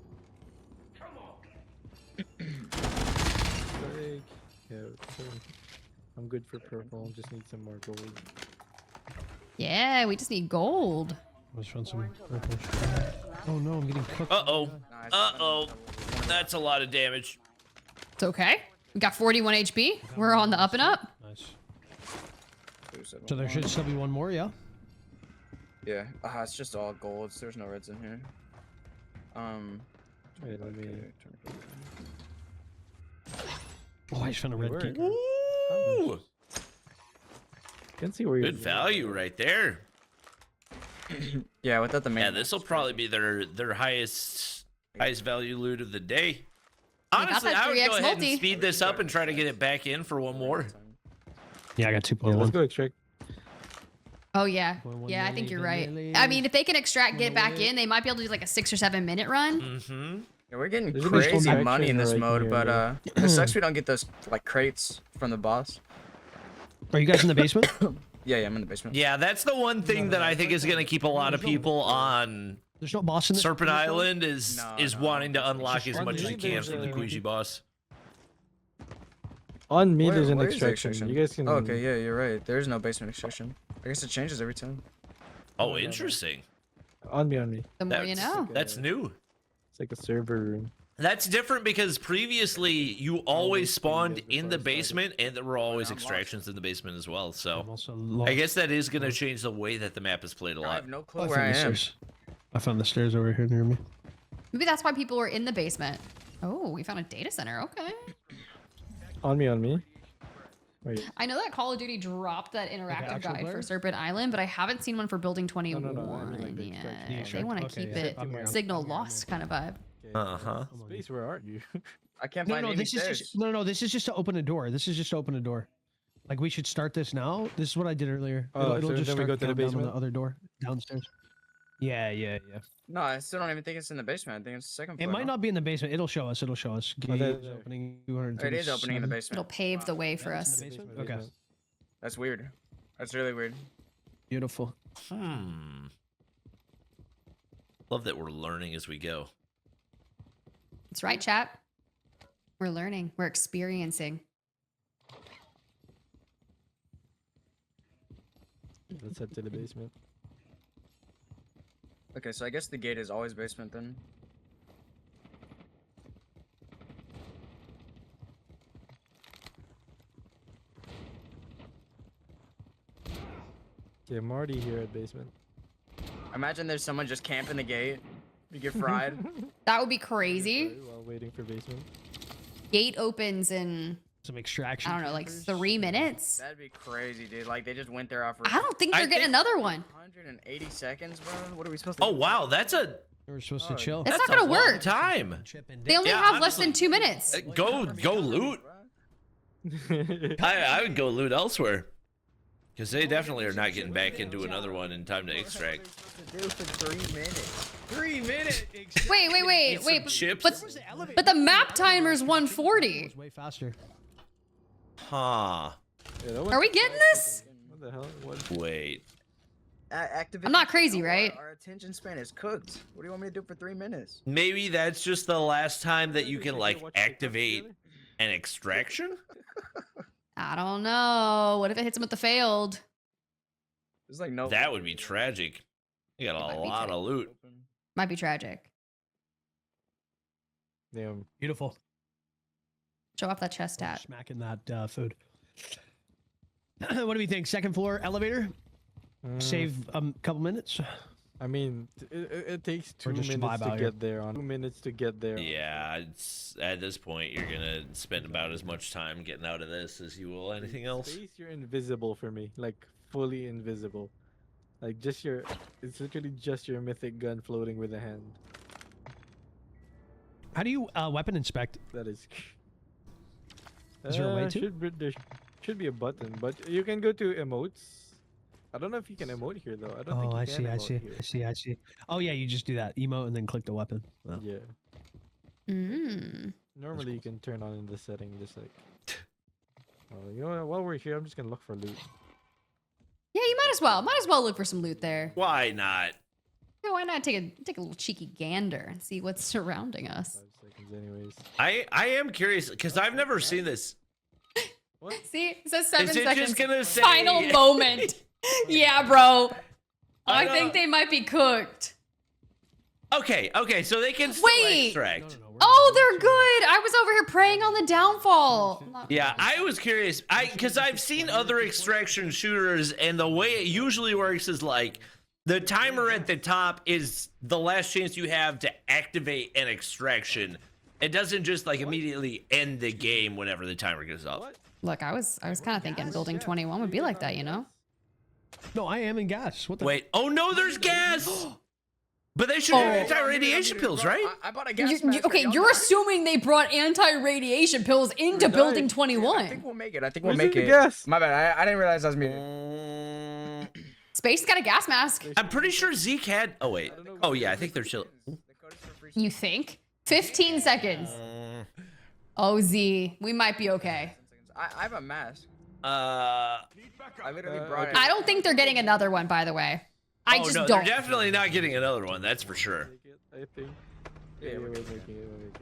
Like, yeah, I'm good for purple. Just need some more gold. Yeah, we just need gold. Let's run some. Oh no, I'm getting cooked. Uh-oh. Nice. Uh-oh. That's a lot of damage. It's okay. We got 41 HP. We're on the up and up. Nice. So there should still be one more, yeah? Yeah, it's just all golds. There's no reds in here. Wait, let me. Oh, I just found a red Word. key. Ooh. Can see where you're. Good value right there. Yeah, without the main. Yeah, this will probably be their highest value loot of the day. got Honestly, that I would 3x go ahead multi. and speed this up and try to get it back in for one more. Yeah, I got Yeah, let's 2.1. go extract. Oh yeah. One Yeah, I think milli, you're one right. milli. I mean, if they can extract, get back milli. in, they might be able to do like a 6 or 7 minute run. Mm-hmm. Yeah, we're getting There's a big crazy action money in this right mode, here, but yeah. it sucks we don't get those like crates from the boss. Are you guys in the basement? Yeah, I'm in the basement. Yeah, that's the one thing that I think is going to keep a lot of people on There's no boss in this. Serpent Island is No. wanting to unlock just as much as fun. you can from the There's Queasy boss. On me, Where- there's an where is the extraction. You guys can. Oh, okay, yeah, you're right. There is no basement extraction. I guess it changes every time. Oh, interesting. On me. The more you know. That's new. It's like a server room. That's different because previously you always spawned in the basement and there were always extractions in the basement as well. I'm So also I lost. guess that is going to change the way that the map is played a I lot. have no clue I where I found the am. stairs. I found the stairs over here near me. Maybe that's why people were in the basement. Oh, we found a data center. Okay. On me. Wait. I know that Call of Duty dropped that interactive actual guide for player? Serpent Island, but I haven't seen one for Building 21 I mean, like, the yet. extraction. They want to Okay, keep yeah. it I'm here. signal lost kind of vibe. Uh-huh. Space, where are you? I can't No, find no, any this is stairs. just this is just to open a door. This is just to open a door. Like we should start this now. This is what I did earlier. Oh, it'll so just then we start go to the countdown on basement? the other door downstairs. Yeah. No, I still don't even think it's in the basement. I think it's the second It floor. might not be in the basement. It'll show us. Gate that- opening. It is opening in the 237. basement. It'll pave the way for It's us. in the basement? Basement, Okay. basement. That's weird. That's really weird. Beautiful. Love that we're learning as we go. That's right, chat. We're learning. We're experiencing. Let's head to the basement. Okay, so I guess the gate is always basement then. Yeah, I'm already here at basement. Imagine there's someone just camping the gate. You get fried. That would be crazy. While waiting for basement. Gate opens in, Some extraction. I don't know, like chambers. 3 minutes. That'd be crazy, dude. Like they just went there off. I don't think I they're getting think- another one. 180 seconds, bro. What are we supposed to? Oh, do? wow. That's We're supposed to Oh, chill. It's that's not gonna a long work. time. They only Yeah, have less than honestly- 2 minutes. Go loot. I would go loot elsewhere. Because they definitely are not getting back into another one in time to extract. To do for 3 minutes. 3 minutes. Wait. Chips. But the map timer's 140. It's way faster. Huh. Yeah, that Are we getting this? What the hell? What? Wait. Activision, I'm not crazy, right? Our attention span is cooked. What do you want me to do for 3 minutes? Maybe that's just the last time that you can like activate an extraction. I don't know. What if it hits him with the failed? There's like no. That would be tragic. You got a Might be lot of loot. Might be tragic. Damn. Beautiful. Show off that chest stat. Smacking that food. What do we think? Second floor elevator? Save a couple minutes? I mean, it takes Or 2 just minutes vibe to out here. get there. 2 minutes to get there. Yeah, it's, at this point, you're gonna spend about as much time getting out of this as you will anything else. Space, you're invisible for me, like fully invisible. Like just your, it's literally just your mythic gun floating with a hand. How do you weapon inspect? That is. Is there a way to? There should be a button, but you can go to emotes. I don't know if you can emote here though. I don't think Oh, you I can see. emote here. Oh yeah, you just do that. Emote and then click the weapon. Oh. Yeah. Mm. Normally you can turn on in the setting, just like. Oh, you know what? While we're here, I'm just gonna look for loot. Yeah, you might as well. Might as well look for some loot there. Why not? Yeah, why not take a little cheeky gander and see what's surrounding us? 5 seconds, anyways. I am curious because I've never seen this. See, it says 7 Is it seconds. just gonna say Final moment. Yeah, bro. I I know. think they might be cooked. Okay, so they can still Wait. extract. Oh, they're good. I was over here praying on the downfall. Yeah, I was curious. Because I've seen other extraction shooters, and the way it usually works is like the timer at the top is the last chance you have to activate an extraction. It doesn't just like immediately end the game whenever the timer goes off. Look, I was kind of thinking building 21 would be like that, you know? No, I am in gas. What the? Wait, oh no, there's gas! But they should have anti-radiation pills, right? I bought a gas mask. Okay, you're assuming they brought anti-radiation pills into building I 21. think we'll make it. I think we'll Where's make the it. gas? My bad. I didn't realize I was muted. Space got a gas mask. I'm pretty sure Zeke had. Oh wait. Oh yeah, I think they're chill. You think? 15 seconds. Oh, Z, we might be okay. I have a mask. I literally brought okay. it. I don't think they're getting another one, by the way. I just no, don't. they're definitely not getting another one. That's for sure. I think. Yeah, we're making it. We're making it.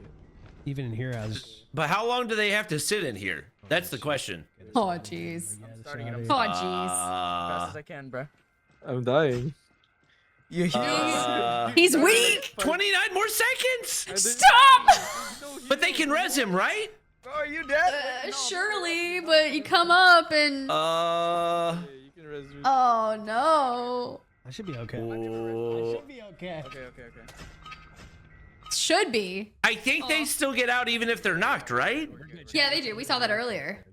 Even in here, as But how long do they have to sit in here? That's the question. Oh, jeez. I'm starting it up Oh, as jeez. fast as I can, bro. I'm dying. He's weak. 29 more seconds. Stop! But they can res him, right? Bro, are you dead? Surely, but you come up and... Yeah, you can res me. Oh, no. I should be okay. I Oh. should be okay. Okay. Should be. I think they still get out even if they're knocked, right? Yeah, they do. We saw that earlier.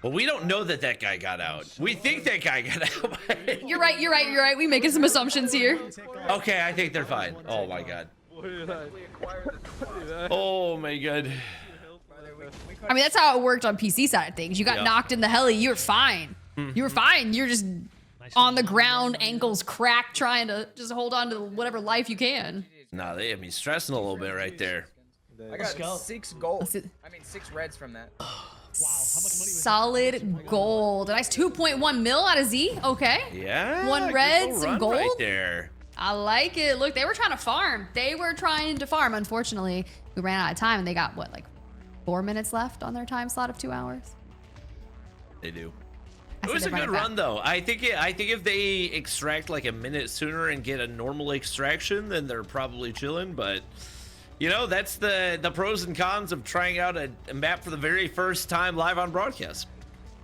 Well, we don't know that that guy got out. We think that guy got out. You're right. We making some assumptions here. Okay, I think they're fine. Oh my god. What? Oh my god. I mean, that's how it worked on PC side of things. You got Yeah. knocked in the heli. You were fine. You were fine. You're just on the ground, ankles cracked, trying to just hold on to whatever life you can. Nah, they have me stressing a little bit right there. I got 6 gold. Let's see. I mean 6 reds from that. Solid gold. A nice 2.1 mil out of Z. Okay. Yeah. One good red, little some run gold. right there. I like it. Look, they were trying to farm. Unfortunately, we ran out of time and they got, what, like 4 minutes left on their time slot of 2 hours? They do. I It said was a they're good running run though. I think if they extract like a minute sooner and get a normal extraction, then they're probably chilling. But you know, that's the pros and cons of trying out a map for the very first time live on broadcast.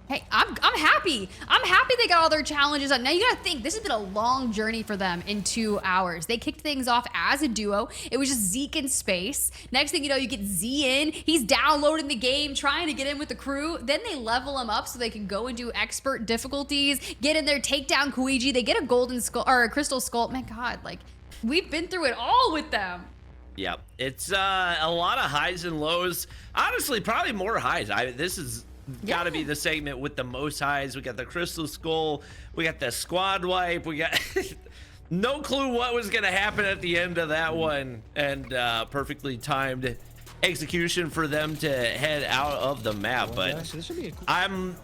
Hey, I'm happy. I'm happy they got all their challenges done. Now you gotta think, this has been a long journey for them in 2 hours. They kicked things off as a duo. It was just Zeke in space. Next thing you know, you get Z in. He's downloading the game, trying to get in with the crew. Then they level him up so they can go and do expert difficulties, get in there, take down Koigi. They get a golden skull or a crystal skull. Man, God, like we've been through it all with them. Yep, it's a lot of highs and lows. Honestly, probably more highs. This is got to be the segment with the most highs. We got the Crystal Skull, we got the squad wipe, we got no clue what was going to happen at the end of that one, and perfectly timed execution for them to head out of the map. But So this should be a cool. I'm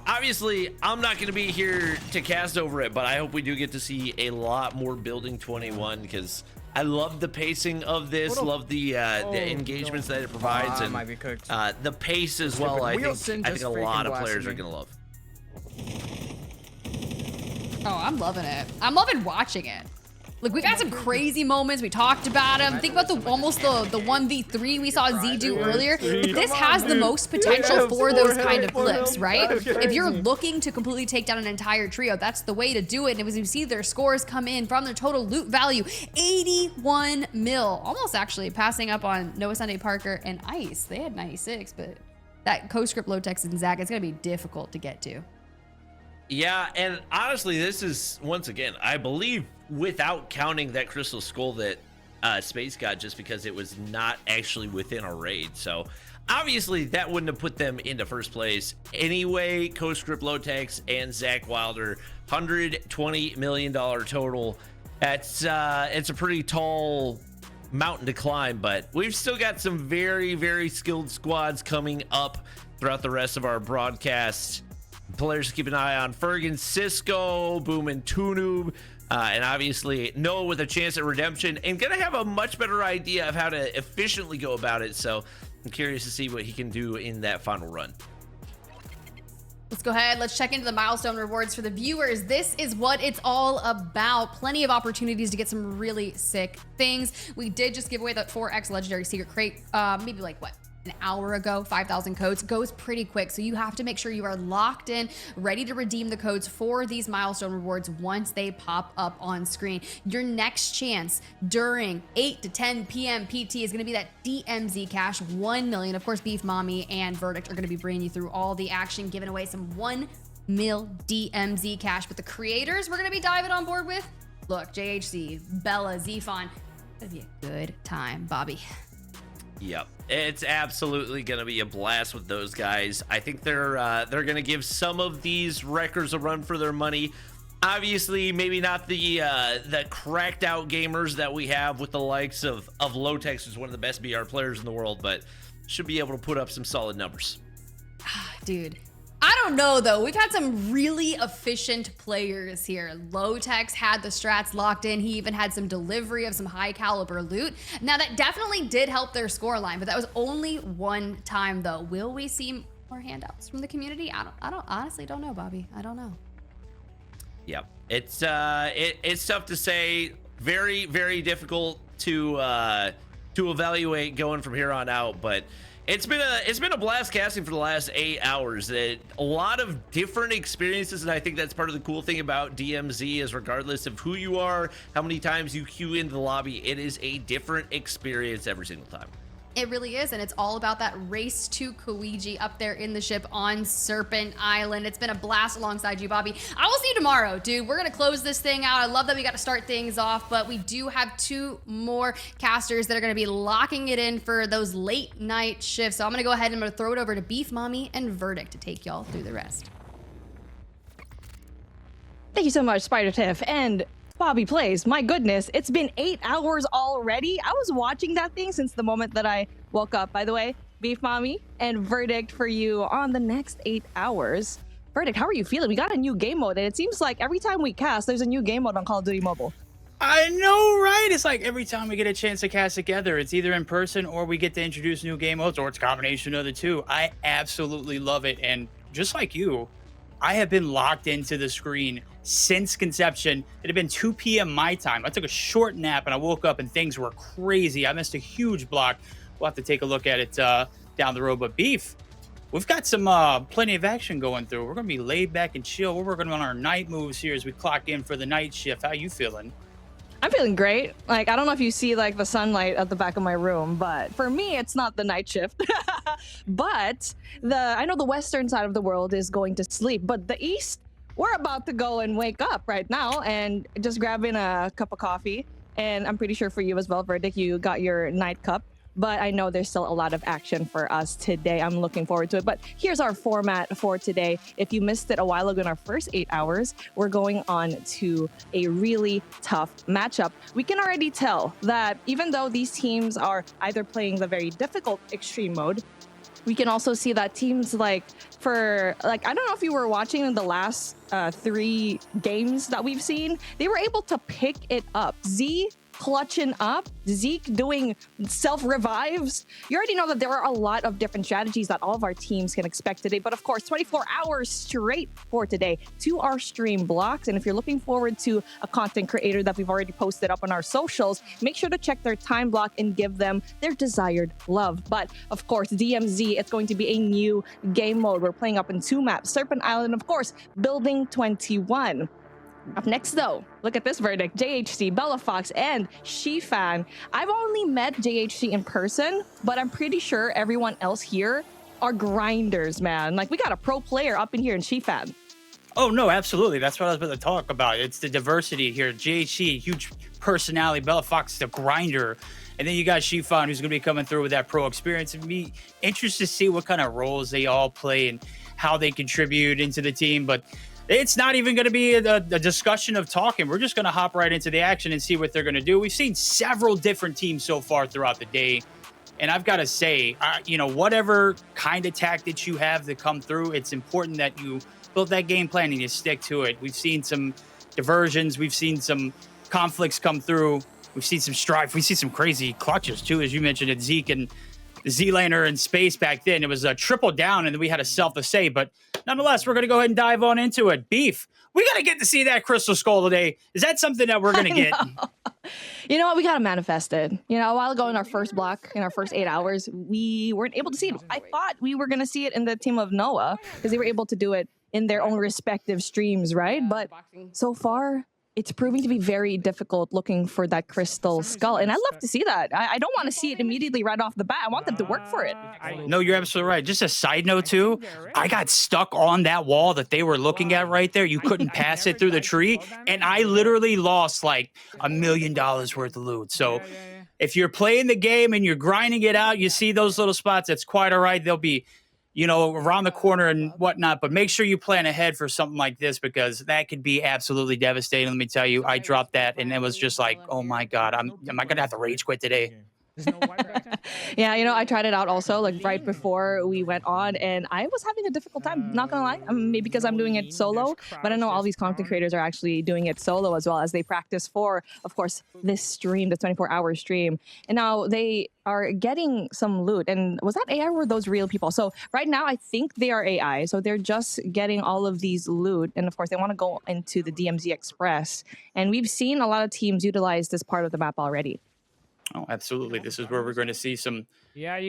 not going to be here to cast over it, but I hope we do get to see a lot more building 21, because I love the pacing of this, love the engagements that it provides, and might be cooked. the pace as well. I Wilson think just a lot freaking of players blasted are me. going to love. Oh, I'm loving it. I'm loving watching it. Look, we've had some crazy moments. We talked about them. Think about almost the 1v3 we saw Z do earlier. This has the most potential for those kind of flips, right? If you're looking to completely take down an entire trio, that's the way to do it. And as you see their scores come in from their total loot value, 81 mil. Almost actually passing up on Noah Sunday Parker and Ice. They had 96, but that co-script Lotex and Zach, it's going to be difficult to get to. Yeah, and honestly, this is, once again, I believe, without counting that Crystal Skull that Space got, just because it was not actually within a raid. So obviously that wouldn't have put them into first place anyway. Co-script Lotex and Zach Wilder, $120 million total. That's it's a pretty tall mountain to climb, but we've still got some very, very skilled squads coming up throughout the rest of our broadcast. Players to keep an eye on: Fergan, Cisco, Boom, and Tunub, and obviously Noah with a chance at redemption, and gonna have a much better idea of how to efficiently go about it. So I'm curious to see what he can do in that final run. Let's go ahead. Let's check into the milestone rewards for the viewers. This is what it's all about. Plenty of opportunities to get some really sick things. We did just give away that 4X legendary secret crate, maybe like what? An hour ago. 5,000 codes goes pretty quick, so you have to make sure you are locked in, ready to redeem the codes for these milestone rewards once they pop up on screen. Your next chance during 8 to 10 p.m. PT is going to be that DMZ cash 1 million. Of course, Beef Mommy and Verdict are going to be bringing you through all the action, giving away some 1 mil DMZ cash. But the creators we're going to be diving on board with, look, JHC, Bella, Zfon, it'll be a good time, Bobby. Yep, it's absolutely going to be a blast with those guys. I think they're going to give some of these wreckers a run for their money. Obviously, maybe not the cracked out gamers that we have with the likes of Lotex, who's one of the best BR players in the world, but should be able to put up some solid numbers. Dude, I don't know though. We've had some really efficient players here. Lotex had the strats locked in. He even had some delivery of some high caliber loot. Now that definitely did help their score line, but that was only one time though. Will we see more handouts from the community? I don't honestly don't know, Bobby. I don't know. Yep, it's tough to say. Very, very difficult to evaluate going from here on out, but it's been a blast casting for the last 8 hours. A lot of different experiences, and I think that's part of the cool thing about DMZ is regardless of who you are, how many times you queue into the lobby, it is a different experience every single time. It really is, and it's all about that race to Koigi up there in the ship on Serpent Island. It's been a blast alongside you, Bobby. I will see you tomorrow, dude. We're gonna close this thing out. I love that we got to start things off, but we do have 2 more casters that are gonna be locking it in for those late night shifts. So I'm gonna go ahead and I'm gonna throw it over to Beef Mommy and Verdict to take y'all through the rest. Thank you so much, Spider Tiff and Bobby Plays. My goodness, it's been 8 hours already. I was watching that thing since the moment that I woke up. By the way, Beef Mommy and Verdict for you on the next 8 hours. Verdict, how are you feeling? We got a new game mode, and it seems like every time we cast, there's a new game mode on Call of Duty Mobile. I know, right? It's like every time we get a chance to cast together, it's either in person or we get to introduce new game modes, or it's a combination of the two. I absolutely love it, and just like you, I have been locked into the screen since conception. It had been 2 p.m. my time. I took a short nap and I woke up and things were crazy. I missed a huge block. We'll have to take a look at it down the road. But Beef, we've got some plenty of action going through. We're going to be laid back and chill. We're working on our night moves here as we clock in for the night shift. How you feeling? I'm feeling great. Like, I don't know if you see like the sunlight at the back of my room, but for me, it's not the night shift. But I know the western side of the world is going to sleep, but the east, we're about to go and wake up right now and just grabbing a cup of coffee. And I'm pretty sure for you as well, Verdict, you got your night cup. but I know there's still a lot of action for us today. I'm looking forward to it. But here's our format for today. If you missed it a while ago in our first 8 hours, we're going on to a really tough matchup. We can already tell that even though these teams are either playing the very difficult extreme mode, we can also see that teams I don't know if you were watching in the last 3 games that we've seen, they were able to pick it up. Z clutching up, Zeke doing self-revives. You already know that there are a lot of different strategies that all of our teams can expect today. But of course, 24 hours straight for today to our stream blocks. And if you're looking forward to a content creator that we've already posted up on our socials, make sure to check their time block and give them their desired love. But of course, DMZ, it's going to be a new game mode. We're playing up in 2 maps, Serpent Island, and of course, Building 21. Up next, though, look at this verdict. JHC, Bella Fox, and Shifan. I've only met JHC in person, but I'm pretty sure everyone else here are grinders, man. Like, we got a pro player up in here in Shifan. Oh, no, absolutely. That's what I was about to talk about. It's the diversity here. JHC, huge personality. Bella Fox, the grinder. And then you got Shifan, who's going to be coming through with that pro experience. And be interested to see what kind of roles they all play and how they contribute into the team. But it's not even going to be a discussion of talking. We're just going to hop right into the action and see what they're going to do. We've seen several different teams so far throughout the day. And I've got to say, whatever kind of tactics you have to come through, it's important that you build that game plan and you stick to it. We've seen some diversions. We've seen some conflicts come through. We've seen some strife. We've seen some crazy clutches, too, as you mentioned, at Zeke and Z-Laner in space back then. It was a triple down, and then we had a self-to-say. But nonetheless, we're going to go ahead and dive on into it. Beef, we got to get to see that crystal skull today. Is that something that we're going to get? You know what? We got to manifest it. A while ago in our first block, in our first 8 hours, we weren't able to see it. I thought we were going to see it in the team of Noah because they were able to do it in their own respective streams, right? But so far, it's proving to be very difficult looking for that crystal skull. And I love to see that. I don't want to see it immediately right off the bat. I want them to work for it. No, you're absolutely right. Just a side note, too. I got stuck on that wall that they were looking at right there. You couldn't pass it through the tree. And I literally lost like $1 million worth of loot. So if you're playing the game and you're grinding it out, you see those little spots, that's quite all right. They'll be around the corner and whatnot, but make sure you plan ahead for something like this because that could be absolutely devastating. Let me tell you, I dropped that and it was just like, oh my God, am I going to have to rage quit today? Yeah, I tried it out also like right before we went on and I was having a difficult time, not gonna lie. Maybe because I'm doing it solo, but I know all these content creators are actually doing it solo as well as they practice for, of course, this stream, the 24-hour stream. And now they are getting some loot. And was that AI or were those real people? So right now, I think they are AI. So they're just getting all of these loot. And of course, they want to go into the DMZ Express. And we've seen a lot of teams utilize this part of the map already. Oh, absolutely. This is where we're going to see some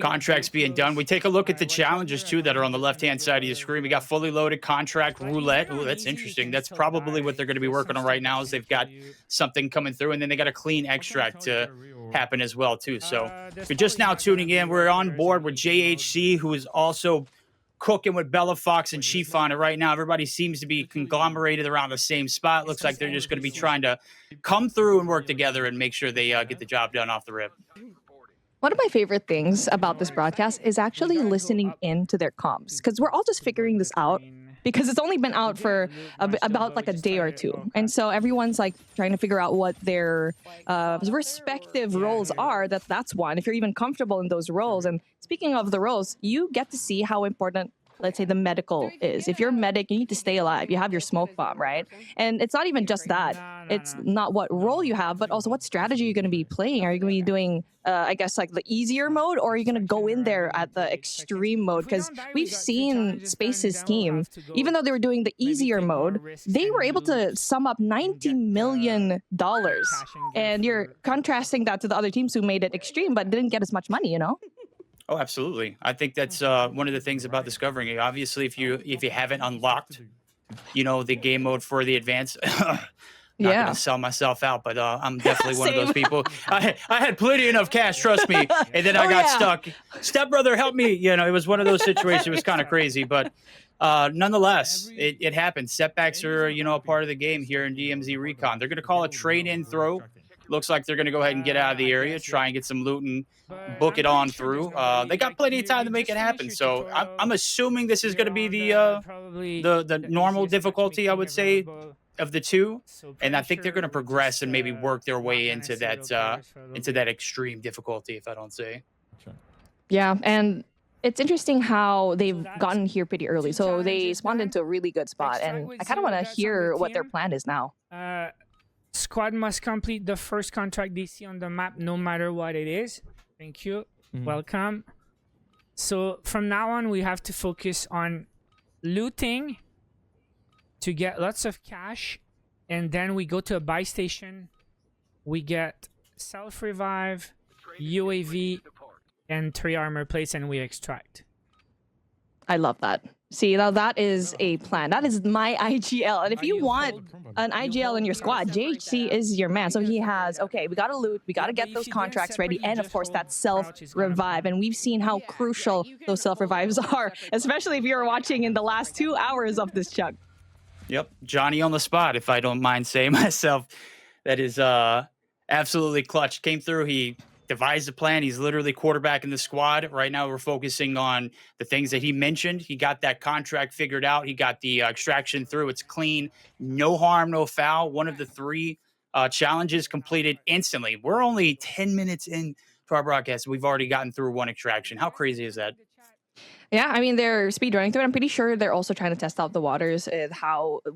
contracts being done. We take a look at the challenges, too, that are on the left-hand side of your screen. We got fully loaded contract roulette. Oh, that's interesting. That's probably what they're going to be working on right now is they've got something coming through, and then they got a clean extract to happen as well, too. So if you're just now tuning in, we're on board with JHC, who is also cooking with Bella Fox and Shifan right now. Everybody seems to be conglomerated around the same spot. Looks like they're just going to be trying to come through and work together and make sure they get the job done off the rip. One of my favorite things about this broadcast is actually listening into their comms because we're all just figuring this out because it's only been out for about like a day or two. And so everyone's like trying to figure out what their respective roles are. That's one. If you're even comfortable in those roles. And speaking of the roles, you get to see how important, let's say, the medical is. If you're a medic, you need to stay alive. You have your smoke bomb, right? And it's not even just that. It's not what role you have, but also what strategy you're going to be playing. Are you going to be doing, I guess, like the easier mode, or are you going to go in there at the extreme mode? Because we've seen Space's team, even though they were doing the easier mode, they were able to sum up $90 million. And you're contrasting that to the other teams who made it extreme, but didn't get as much money, Oh, absolutely. I think that's one of the things about discovering it. Obviously, if you haven't unlocked, the game mode for the advanced, not going to sell myself out, but I'm definitely one of those people. I had plenty enough cash, trust me, and then I got stuck. Stepbrother, help me. It was one of those situations. It was kind of crazy, but nonetheless, it happened. Setbacks are, a part of the game here in DMZ Recon. They're going to call a trade-in throw. looks like they're going to go ahead and get out of the area, try and get some loot and book it on through. They got plenty of time to make it happen. So I'm assuming this is going to be the normal difficulty, I would say, of the two. And I think they're going to progress and maybe work their way into that extreme difficulty, if I don't say. Yeah, and it's interesting how they've gotten here pretty early. So they spawned into a really good spot, and I kind of want to hear what their plan is now. Squad must complete the first contract they see on the map, no matter what it is. Thank you. Welcome. So from now on, we have to focus on looting to get lots of cash, and then we go to a buy station. We get self-revive, UAV, and 3 armor plates, and we extract. I love that. See, now that is a plan. That is my IGL. And if you want an IGL in your squad, JHC is your man. So he has, okay, we got to loot, we got to get those contracts ready, and of course that self-revive. And we've seen how crucial those self-revives are, especially if you're watching in the last 2 hours of this chunk. Yep, Johnny on the spot, if I don't mind saying myself. That is absolutely clutch. Came through, he devised a plan. He's literally quarterbacking the squad. Right now, we're focusing on the things that he mentioned. He got that contract figured out. He got the extraction through. It's clean. No harm, no foul. One of the 3 challenges completed instantly. We're only 10 minutes into our broadcast. We've already gotten through 1 extraction. How crazy is that? Yeah, I mean, they're speed running through it. I'm pretty sure they're also trying to test out the waters,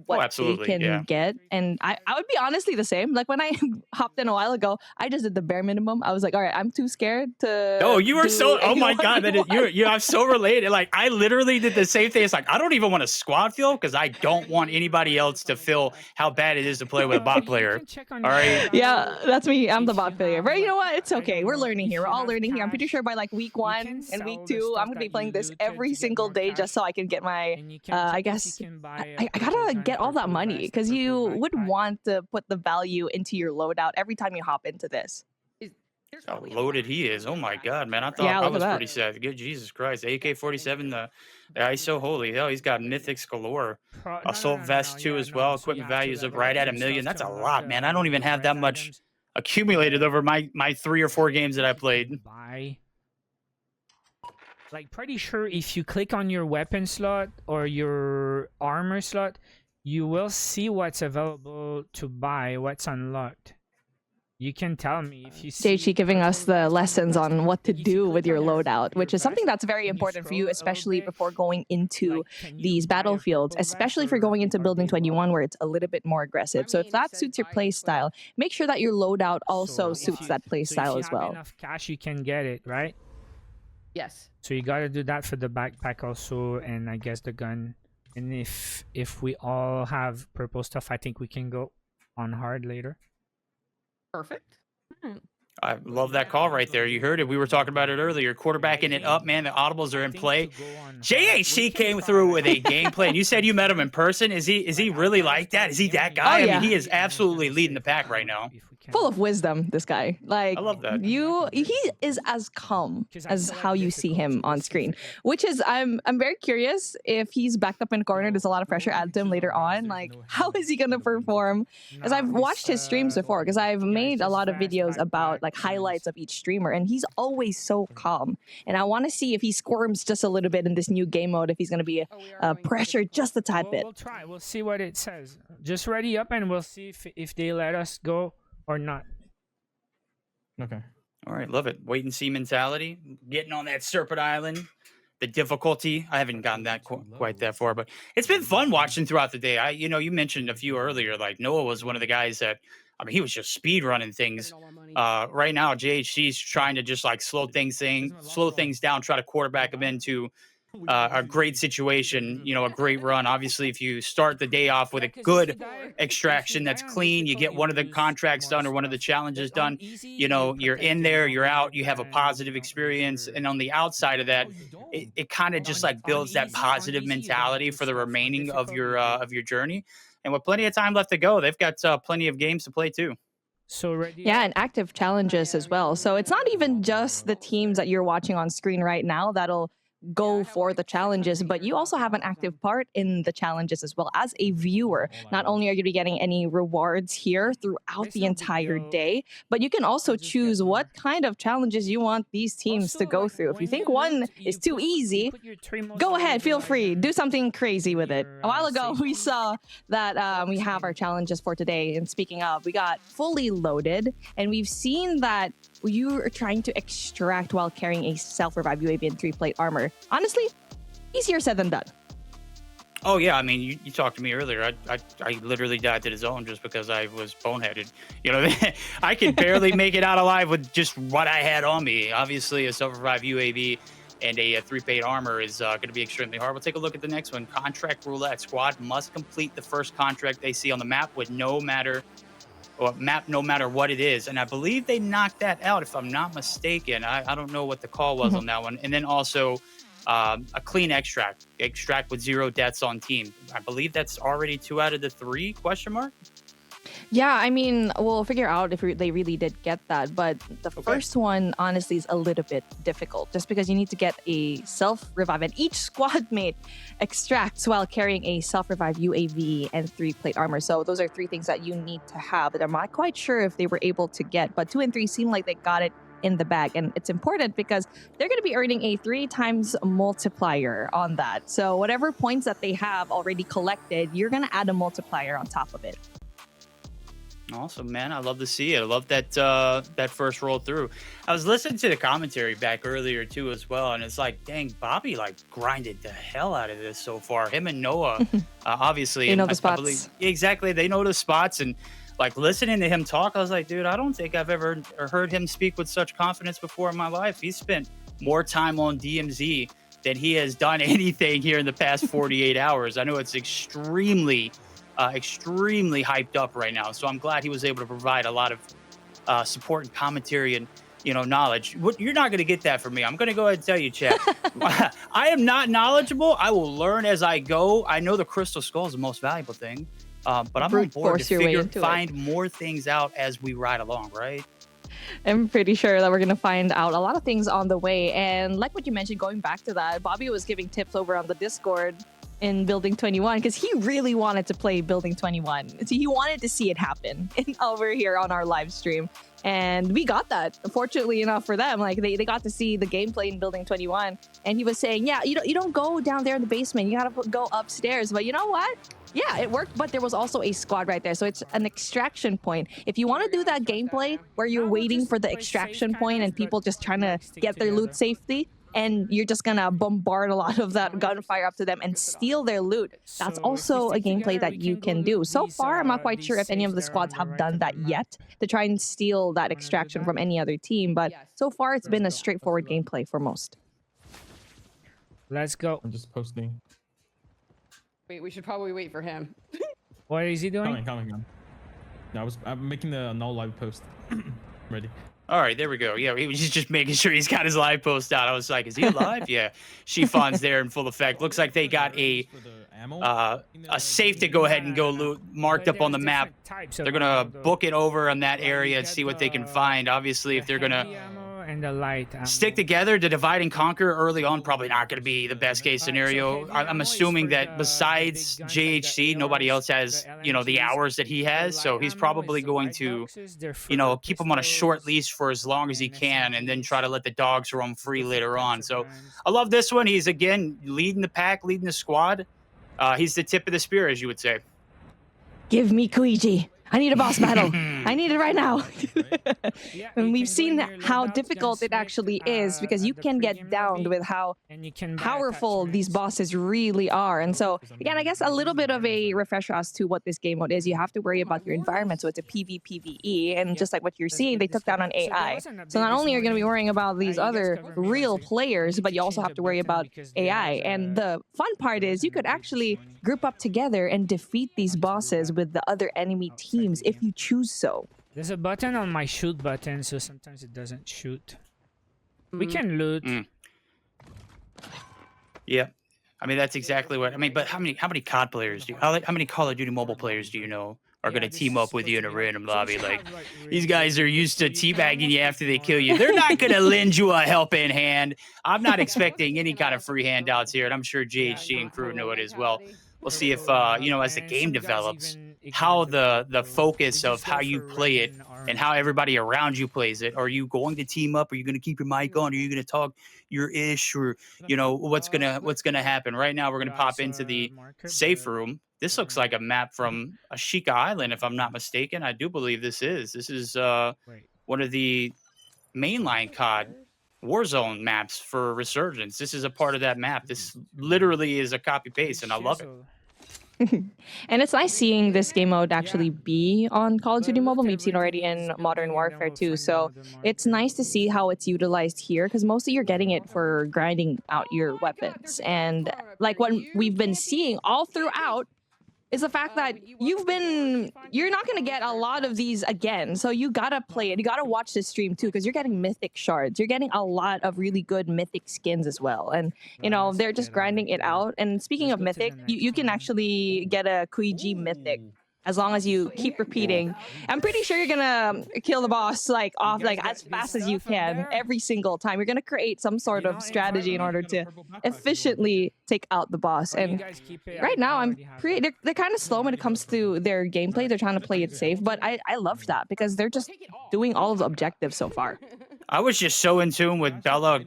what they can get. And I would be honestly the same. Like when I hopped in a while ago, I just did the bare minimum. I was like, all right, I'm too scared to. Oh, you are so. Oh my god, I'm so related. Like I literally did the same thing. It's like I don't even want to squad feel because I don't want anybody else to feel how bad it is to play with a bot player. All right. Yeah, that's me. I'm the bot player. But you know what? It's okay. We're learning here. We're all learning here. I'm pretty sure by like week 1 and week 2, I'm gonna be playing this every single day just so I can get my I guess I gotta get all that money because you would want to put the value into your loadout every time you hop into this. How loaded he is. Oh my god, man. I thought I was pretty sad. Good Jesus Christ. AK-47, the ISO, holy hell, he's got mythics galore. Assault vest too as well. Equipment values up right at $1 million. That's a lot, man. I don't even have that much accumulated over my 3 or 4 games that I played. Like pretty sure if you click on your weapon slot or your armor slot, you will see what's available to buy, what's unlocked. You can tell me if you see. JHC giving us the lessons on what to do with your loadout, which is something that's very important for you, especially before going into these battlefields, especially if you're going into Building 21 where it's a little bit more aggressive. So if that suits your play style, make sure that your loadout also suits that play style as well. If you have enough cash, you can get it, right? Yes. So you gotta do that for the backpack also, and I guess the gun. And if we all have purple stuff, I think we can go on hard later. Perfect. I love that call right there. You heard it. We were talking about it earlier. Quarterbacking it up, man. The audibles are in play. JHC came through with a gameplay, and you said you met him in person. Is he really like that? Is he that guy? Oh, yeah. I mean, he is absolutely leading the pack right now. Full of wisdom, this guy. Like, I love that. He is as calm as how you see him on screen, which is I'm very curious if he's backed up in a corner. There's a lot of pressure added to him later on. Like, how is he gonna perform? As I've watched his streams before, because I've made a lot of videos about like highlights of each streamer, and he's always so calm. And I want to see if he squirms just a little bit in this new game mode. If he's gonna be pressured just a tad bit. We'll try. We'll see what it says. Just ready up, and we'll see if they let us go or not. Okay. All right, love it. Wait and see mentality. Getting on that Serpent Island. The difficulty. I haven't gotten that quite that far, but it's been fun watching throughout the day. You mentioned a few earlier, like Noah was one of the guys that, I mean, he was just speed running things. Right now, JHC's trying to just like slow things down, try to quarterback them into a great situation, a great run. Obviously, if you start the day off with a good extraction that's clean, you get one of the contracts done or one of the challenges done, you're in there, you're out, you have a positive experience. And on the outside of that, it kind of just like builds that positive mentality for the remaining of your journey. And with plenty of time left to go, they've got plenty of games to play too. Yeah, and active challenges as well. So it's not even just the teams that you're watching on screen right now that'll go for the challenges, but you also have an active part in the challenges as well as a viewer. Not only are you going to be getting any rewards here throughout the entire day, but you can also choose what kind of challenges you want these teams to go through. If you think one is too easy, go ahead, feel free, do something crazy with it. A while ago, we saw that we have our challenges for today. And speaking of, we got fully loaded, and we've seen that you are trying to extract while carrying a self-revive UAV and 3-plate armor. Honestly, easier said than done. Oh yeah, I mean, you talked to me earlier. I literally died to the zone just because I was boneheaded. You know, I could barely make it out alive with just what I had on me. Obviously, a self-revive UAV and a 3-plate armor is going to be extremely hard. We'll take a look at the next one. Contract roulette. Squad must complete the first contract they see on the map with no matter what it is. And I believe they knocked that out, if I'm not mistaken. I don't know what the call was on that one. And then also a clean extract with 0 deaths on team. I believe that's already 2 out of the 3 ? Yeah, I mean, we'll figure out if they really did get that. But the first one, honestly, is a little bit difficult just because you need to get a self-revive. And each squad mate extracts while carrying a self-revive UAV and 3-plate armor. So those are 3 things that you need to have that I'm not quite sure if they were able to get. But 2 and 3 seem like they got it in the bag. And it's important because they're going to be earning a 3 times multiplier on that. So whatever points that they have already collected, you're going to add a multiplier on top of it. Awesome, man. I love to see it. I love that that first roll through. I was listening to the commentary back earlier too as well, and it's like, dang, Bobby like grinded the hell out of this so far. Him and Noah, obviously. They know the spots. Exactly. They know the spots, and like listening to him talk, I was like, dude, I don't think I've ever heard him speak with such confidence before in my life. He's spent more time on DMZ than he has done anything here in the past 48 hours. I know it's extremely hyped up right now, so I'm glad he was able to provide a lot of support and commentary and knowledge. You're not going to get that from me. I'm going to go ahead and tell you, chat. I am not knowledgeable. I will learn as I go. I know the crystal skull is the most valuable thing, but I'm on board to find more things out as we ride along, right? I'm pretty sure that we're going to find out a lot of things on the way. And like what you mentioned, going back to that, Bobby was giving tips over on the Discord in Building 21 because he really wanted to play Building 21. So he wanted to see it happen over here on our live stream. And we got that, fortunately enough for them. Like they got to see the gameplay in Building 21. And he was saying, yeah, you don't go down there in the basement. You got to go upstairs. But you know what? Yeah, it worked, but there was also a squad right there. So it's an extraction point. If you want to do that gameplay where you're waiting for the extraction point and people just trying to get their loot safely, and you're just gonna bombard a lot of that gunfire up to them and steal their loot, that's also a gameplay that you can do. So far, I'm not quite sure if any of the squads have done that yet to try and steal that extraction from any other team, but so far it's been a straightforward gameplay for most. Let's go. I'm just posting. Wait, we should probably wait for him. What is he doing? Coming. No, I'm making the no live post. Ready. All right, there we go. Yeah, he was just making sure he's got his live post out. I was like, is he alive? Yeah. Chifon's there in full effect. Looks like they got a safe to go ahead and go loot marked up on the map. They're going to book it over on that area and see what they can find. Obviously, if they're going to and the light stick together to divide and conquer early on, probably not going to be the best case scenario. I'm assuming that besides JHC, nobody else has, the hours that he has. So he's probably going to, keep him on a short leash for as long as he can and then try to let the dogs roam free later on. So I love this one. He's, again, leading the pack, leading the squad. He's the tip of the spear, as you would say. Give me Koigi. I need a boss battle. I need it right now. And we've seen how difficult it actually is because you can get downed with how powerful these bosses really are. And so, again, I guess a little bit of a refresher as to what this game mode is. You have to worry about your environment. So it's a PvPvE. And just like what you're seeing, they took down on AI. So not only are you going to be worrying about these other real players, but you also have to worry about AI. And the fun part is you could actually group up together and defeat these bosses with the other enemy teams if you choose so. There's a button on my shoot button, so sometimes it doesn't shoot. We can loot. Yeah, I mean that's exactly what I mean. But how many COD players do you? How many Call of Duty mobile players do you know? are gonna team up with you in a random lobby. Like these guys are used to teabagging you after they kill you. They're not gonna lend you a helping hand. I'm not expecting any kind of free handouts here, and I'm sure GHC and crew know it as well. We'll see if as the game develops, how the focus of how you play it and how everybody around you plays it. Are you going to team up? Are you going to keep your mic on? Are you going to talk your ish? Or what's gonna happen? Right now, we're gonna pop into the safe room. This looks like a map from Ashika Island, if I'm not mistaken. I do believe this is. This is one of the mainline COD Warzone maps for Resurgence. This is a part of that map. This literally is a copy paste, and I love it. And it's nice seeing this game mode actually be on Call of Duty Mobile. We've seen already in Modern Warfare too. So it's nice to see how it's utilized here, because mostly you're getting it for grinding out your weapons. And like what we've been seeing all throughout is the fact that you're not going to get a lot of these again. So you got to play it. You got to watch this stream too, because you're getting mythic shards. You're getting a lot of really good mythic skins as well. And, they're just grinding it out. And speaking of mythic, you can actually get a Kuiji mythic as long as you keep repeating. I'm pretty sure you're going to kill the boss as fast as you can every single time. You're going to create some sort of strategy in order to efficiently take out the boss. And right now, they're kind of slow when it comes to their gameplay. They're trying to play it safe, but I love that because they're just doing all of the objectives so far. I was just so in tune with Bella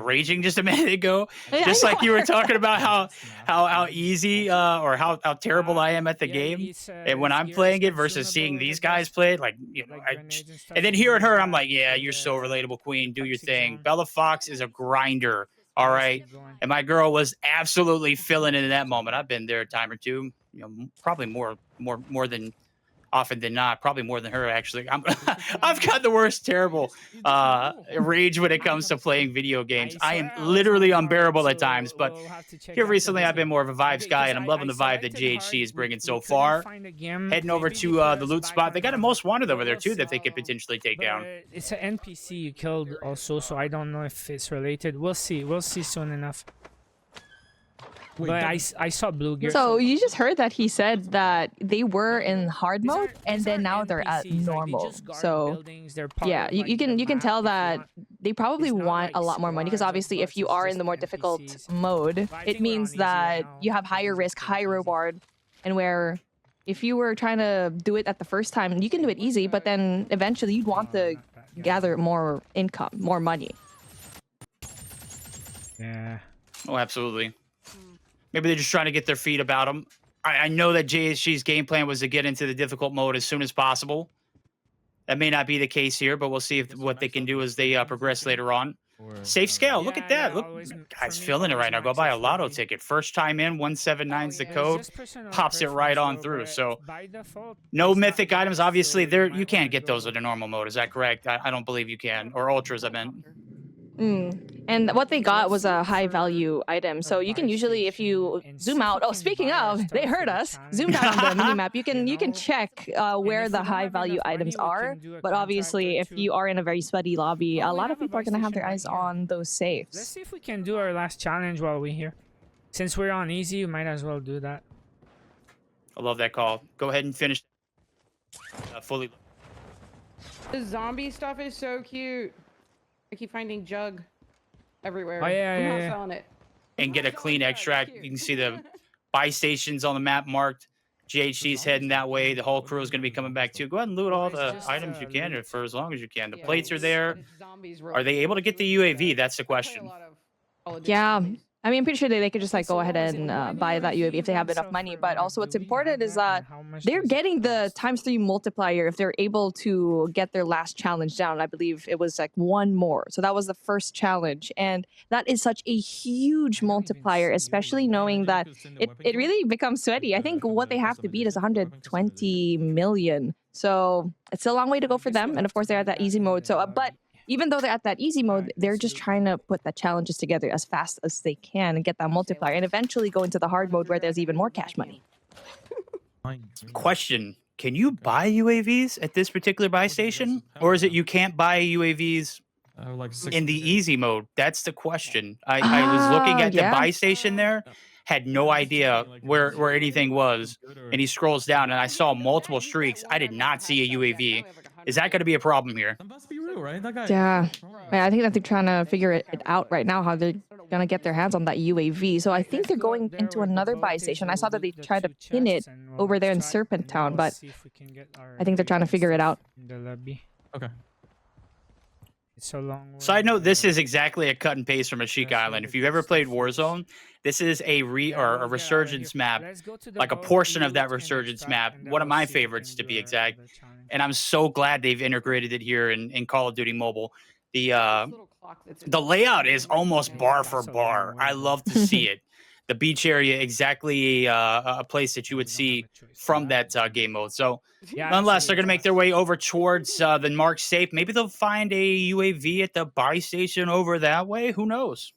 raging just a minute ago, just like you were talking about how easy or how terrible I am at the game, and when I'm playing it versus seeing these guys play it, and then hearing her, I'm like, yeah, you're so relatable, Queen. Do your thing. Bella Fox is a grinder, all right, and my girl was absolutely filling it in that moment. I've been there a time or two, probably more than often than not, probably more than her actually. I've got the worst terrible rage when it comes to playing video games. I am literally unbearable at times, but here recently I've been more of a vibes guy, and I'm loving the vibe that GHC is bringing so far. Heading over to the loot spot. They got a most wanted over there too that they could potentially take down. It's an NPC you killed also, so I don't know if it's related. We'll see soon enough. But I saw blue gear. So you just heard that he said that they were in hard mode and then now they're at normal. So yeah, you can tell that they probably want a lot more money, because obviously if you are in the more difficult mode, it means that you have higher risk, higher reward, and where if you were trying to do it at the first time, you can do it easy, but then eventually you'd want to gather more income, more money. Yeah. Oh, absolutely. Maybe they're just trying to get their feet about them. I know that JSG's game plan was to get into the difficult mode as soon as possible. That may not be the case here, but we'll see what they can do as they progress later on. Safe scale. Look at that. Look, guys, feeling it right now. Go buy a lotto ticket. First time in, 179's the code. Pops it right on through. So no mythic items. Obviously, you can't get those in a normal mode. Is that correct? I don't believe you can. Or ultras, I meant. And what they got was a high value item. So you can usually, if you zoom out, speaking of, they heard us, zoom down on the minimap, you can check where the high value items are. But obviously, if you are in a very sweaty lobby, a lot of people are going to have their eyes on those safes. Let's see if we can do our last challenge while we're here. Since we're on easy, we might as well do that. I love that call. Go ahead and finish fully. The zombie stuff is so cute. I keep finding Jug everywhere. Oh, yeah, I'm not selling it. And get a clean extract. You can see the buy stations on the map marked. GHC's heading that way. The whole crew is going to be coming back too. Go ahead and loot all the items you can for as long as you can. The plates are there. Are they able to get the UAV? That's the question. Yeah. I mean, I'm pretty sure they could just go ahead and buy that UAV if they have enough money. But also what's important is that they're getting the ×3 multiplier if they're able to get their last challenge down. I believe it was one more. So that was the first challenge. And that is such a huge multiplier, especially knowing that it really becomes sweaty. I think what they have to beat is 120 million. So it's a long way to go for them. And of course, they're at that easy mode. So, but even though they're at that easy mode, they're just trying to put the challenges together as fast as they can and get that multiplier and eventually go into the hard mode where there's even more cash money. Question. Can you buy UAVs at this particular buy station? Or is it you can't buy UAVs in the easy mode? That's the question. I was looking at the buy station there, had no idea where anything was, and he scrolls down, and I saw multiple streaks. I did not see a UAV. Is that going to be a problem here? That must be real, right? That guy. Yeah. I think that they're trying to figure it out right now, how they're going to get their hands on that UAV. So I think they're going into another buy station. I saw that they tried to pin it over there in Serpent Town, but I think they're trying to figure it out. Okay. It's so long. Side note, this is exactly a cut and paste from a Sheik Island. If you've ever played Warzone, this is a resurgence map, like a portion of that resurgence map. One of my favorites, to be exact. And I'm so glad they've integrated it here in Call of Duty Mobile. The layout is almost bar for bar. I love to see it. The beach area, exactly a place that you would see from that game mode. So, nonetheless, they're going to make their way over towards the marked safe. Maybe they'll find a UAV at the buy station over that way. Who knows?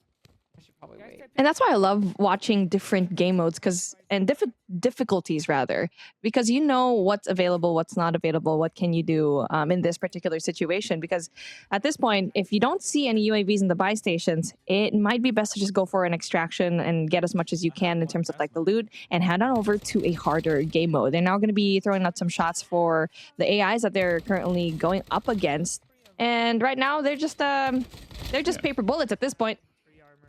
And that's why I love watching different game modes and difficulties rather, because you know what's available, what's not available, what can you do in this particular situation. Because at this point, if you don't see any UAVs in the buy stations, it might be best to just go for an extraction and get as much as you can in terms of like the loot and head on over to a harder game mode. They're now going to be throwing out some shots for the AIs that they're currently going up against. And right now they're just paper bullets at this point.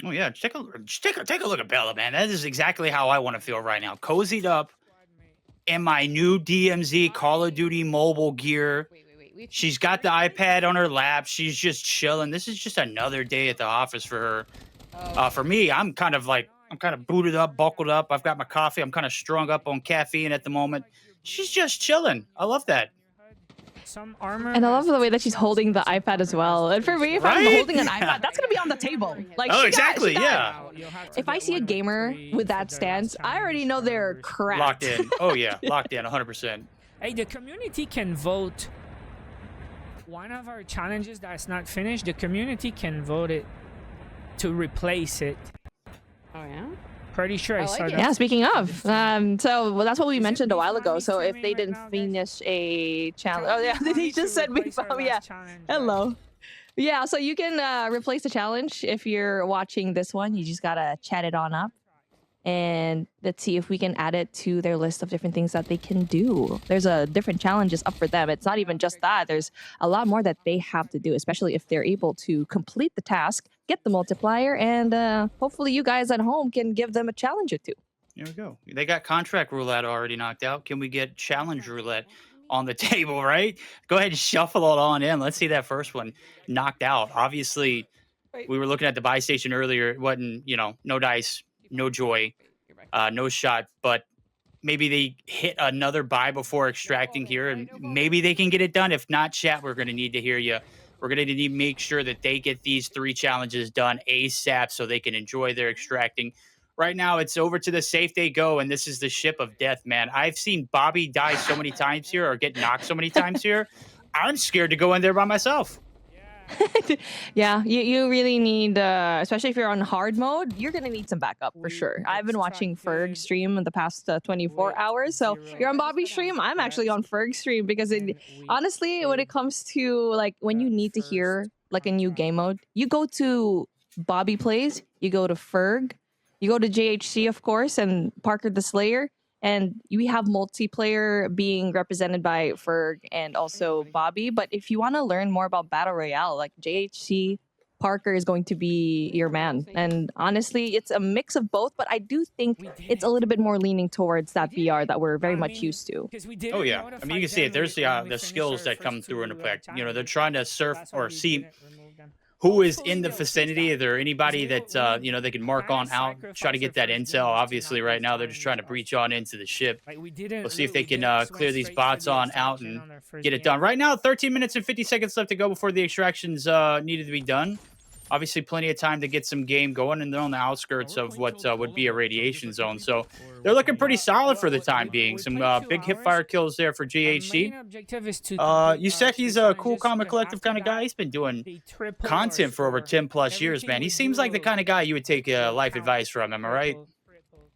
Oh yeah, take a look at Bella, man. That is exactly how I want to feel right now. Cozied up in my new DMZ Call of Duty mobile gear. She's got the iPad on her lap. She's just chilling. This is just another day at the office for her. For me, I'm kind of booted up, buckled up. I've got my coffee. I'm kind of strung up on caffeine at the moment. She's just chilling. I love that. Some armor. And I love the way that she's holding the iPad as well. And for me, if I'm holding an iPad, that's gonna be on the table. Like, exactly, yeah. If I see a gamer with that stance, I already know they're cracked. Locked in. Oh yeah, locked in, 100%. Hey, the community can vote. One of our challenges that's not finished, the community can vote it to replace it. Oh yeah. Pretty sure I saw that. Yeah, speaking of, so that's what we mentioned a while ago. So if they didn't finish a challenge, oh yeah, he just said me. Yeah, hello. Yeah, so you can replace the challenge if you're watching this one. You just gotta chat it on up, and let's see if we can add it to their list of different things that they can do. There's a different challenges up for them. It's not even just that. There's a lot more that they have to do, especially if they're able to complete the task, get the multiplier, and hopefully you guys at home can give them a challenge or two. There we go. They got contract roulette already knocked out. Can we get challenge roulette on the table, right? Go ahead and shuffle it on in. Let's see that first one knocked out. Obviously, we were looking at the buy station earlier. It wasn't, no dice, no joy, no shot, but maybe they hit another buy before extracting here, and maybe they can get it done. If not, chat, we're going to need to hear you. We're going to need to make sure that they get these 3 challenges done ASAP so they can enjoy their extracting. Right now, it's over to the safe they go, and this is the ship of death, man. I've seen Bobby die so many times here or get knocked so many times here. I'm scared to go in there by myself. Yeah, you really need, especially if you're on hard mode, you're going to need some backup for sure. I've been watching Ferg stream in the past 24 hours. So you're on Bobby's stream. I'm actually on Ferg's stream because honestly, when it comes to like when you need to hear like a new game mode, you go to Bobby Plays, you go to Ferg, you go to JHC, of course, and Parker the Slayer. And we have multiplayer being represented by Ferg and also Bobby. But if you want to learn more about Battle Royale, like JHC, Parker is going to be your man. And honestly, it's a mix of both. But I do think it's a little bit more leaning towards that VR that we're very much used to. Oh, yeah. I mean, you can see it. There's the skills that come through in effect. They're trying to surf or see who is in the vicinity. Is there anybody that, they can mark on out, try to get that intel? Obviously, right now, they're just trying to breach on into the ship. We'll see if they can clear these bots on out and get it done. Right now, 13 minutes and 50 seconds left to go before the extractions needed to be done. Obviously, plenty of time to get some game going, and they're on the outskirts of what would be a radiation zone. So they're looking pretty solid for the time being. Some big hip-fire kills there for GHC. Yuseki's a cool comic collective kind of guy. He's been doing content for over 10-plus years, man. He seems like the kind of guy you would take life advice from. Am I right?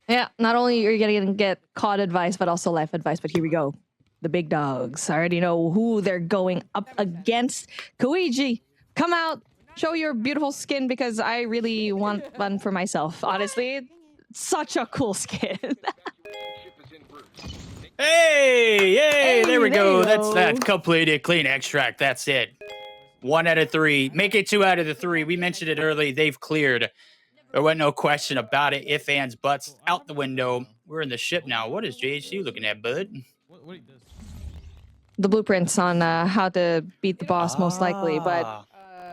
Yeah, not only are you going to get COD advice, but also life advice. But here we go. The big dogs. I already know who they're going up against. Koigi, come out. Show your beautiful skin because I really want one for myself. Honestly, such a cool skin. Hey, there we there go. you That's go. that completed clean extract. That's it. 1 out of 3. Make it 2 out of the 3. We mentioned it early. They've cleared. There wasn't no question about it. If, ands, buts out the window. We're in the ship now. What is JHC looking at, bud? What he does? The blueprints on how to beat the boss, most likely, but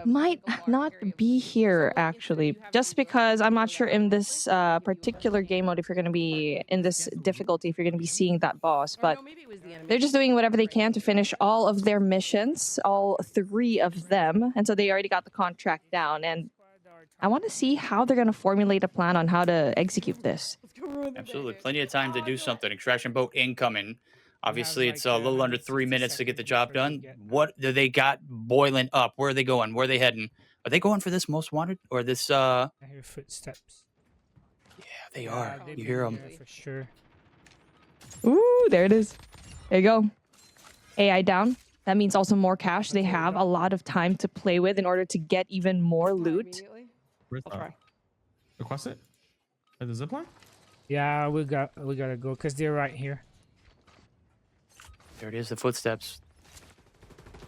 might not be here actually, just because I'm not sure in this particular game mode if you're going to be in this difficulty, if you're going to be seeing that boss. But they're just doing whatever they can to finish all of their missions, all 3 of them, and so they already got the contract down. And I want to see how they're going to formulate a plan on how to execute this. Absolutely. Plenty of time to do something. Extraction boat incoming. Obviously, it's a little under 3 minutes to get the job done. What do they got boiling up? Where are they going? Where are they heading? Are they going for this most wanted or this? I hear footsteps. Yeah, they are. You hear them? For sure. Ooh, there it is. There you go. AI down. That means also more cash. They have a lot of time to play with in order to get even more loot. Where's that? Across it? At the zipline? Yeah, we gotta go because they're right here. There it is, the footsteps.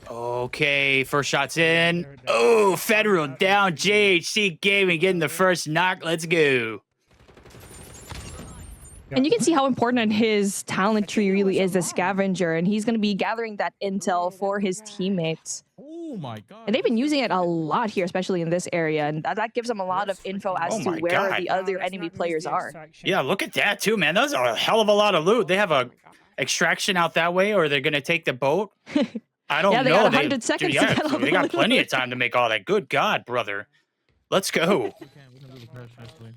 Okay, first shot's in. Oh, Federal down. JHC Gaming getting the first knock. Let's go. And you can see how important his talent tree really is as scavenger, and he's going to be gathering that intel for his teammates. Oh my god. And they've been using it a lot here, especially in this area, and that gives them a lot of info as to where God. the other enemy players are. Yeah, look at that too, man. That's a hell of a lot of loot. They have a extraction out that way, or they're gonna take the boat. I don't Yeah, they know. got 100 seconds to yeah, get all they the got loot. plenty of time to make all that. Good God, brother. Let's go. We can do the crash nicely.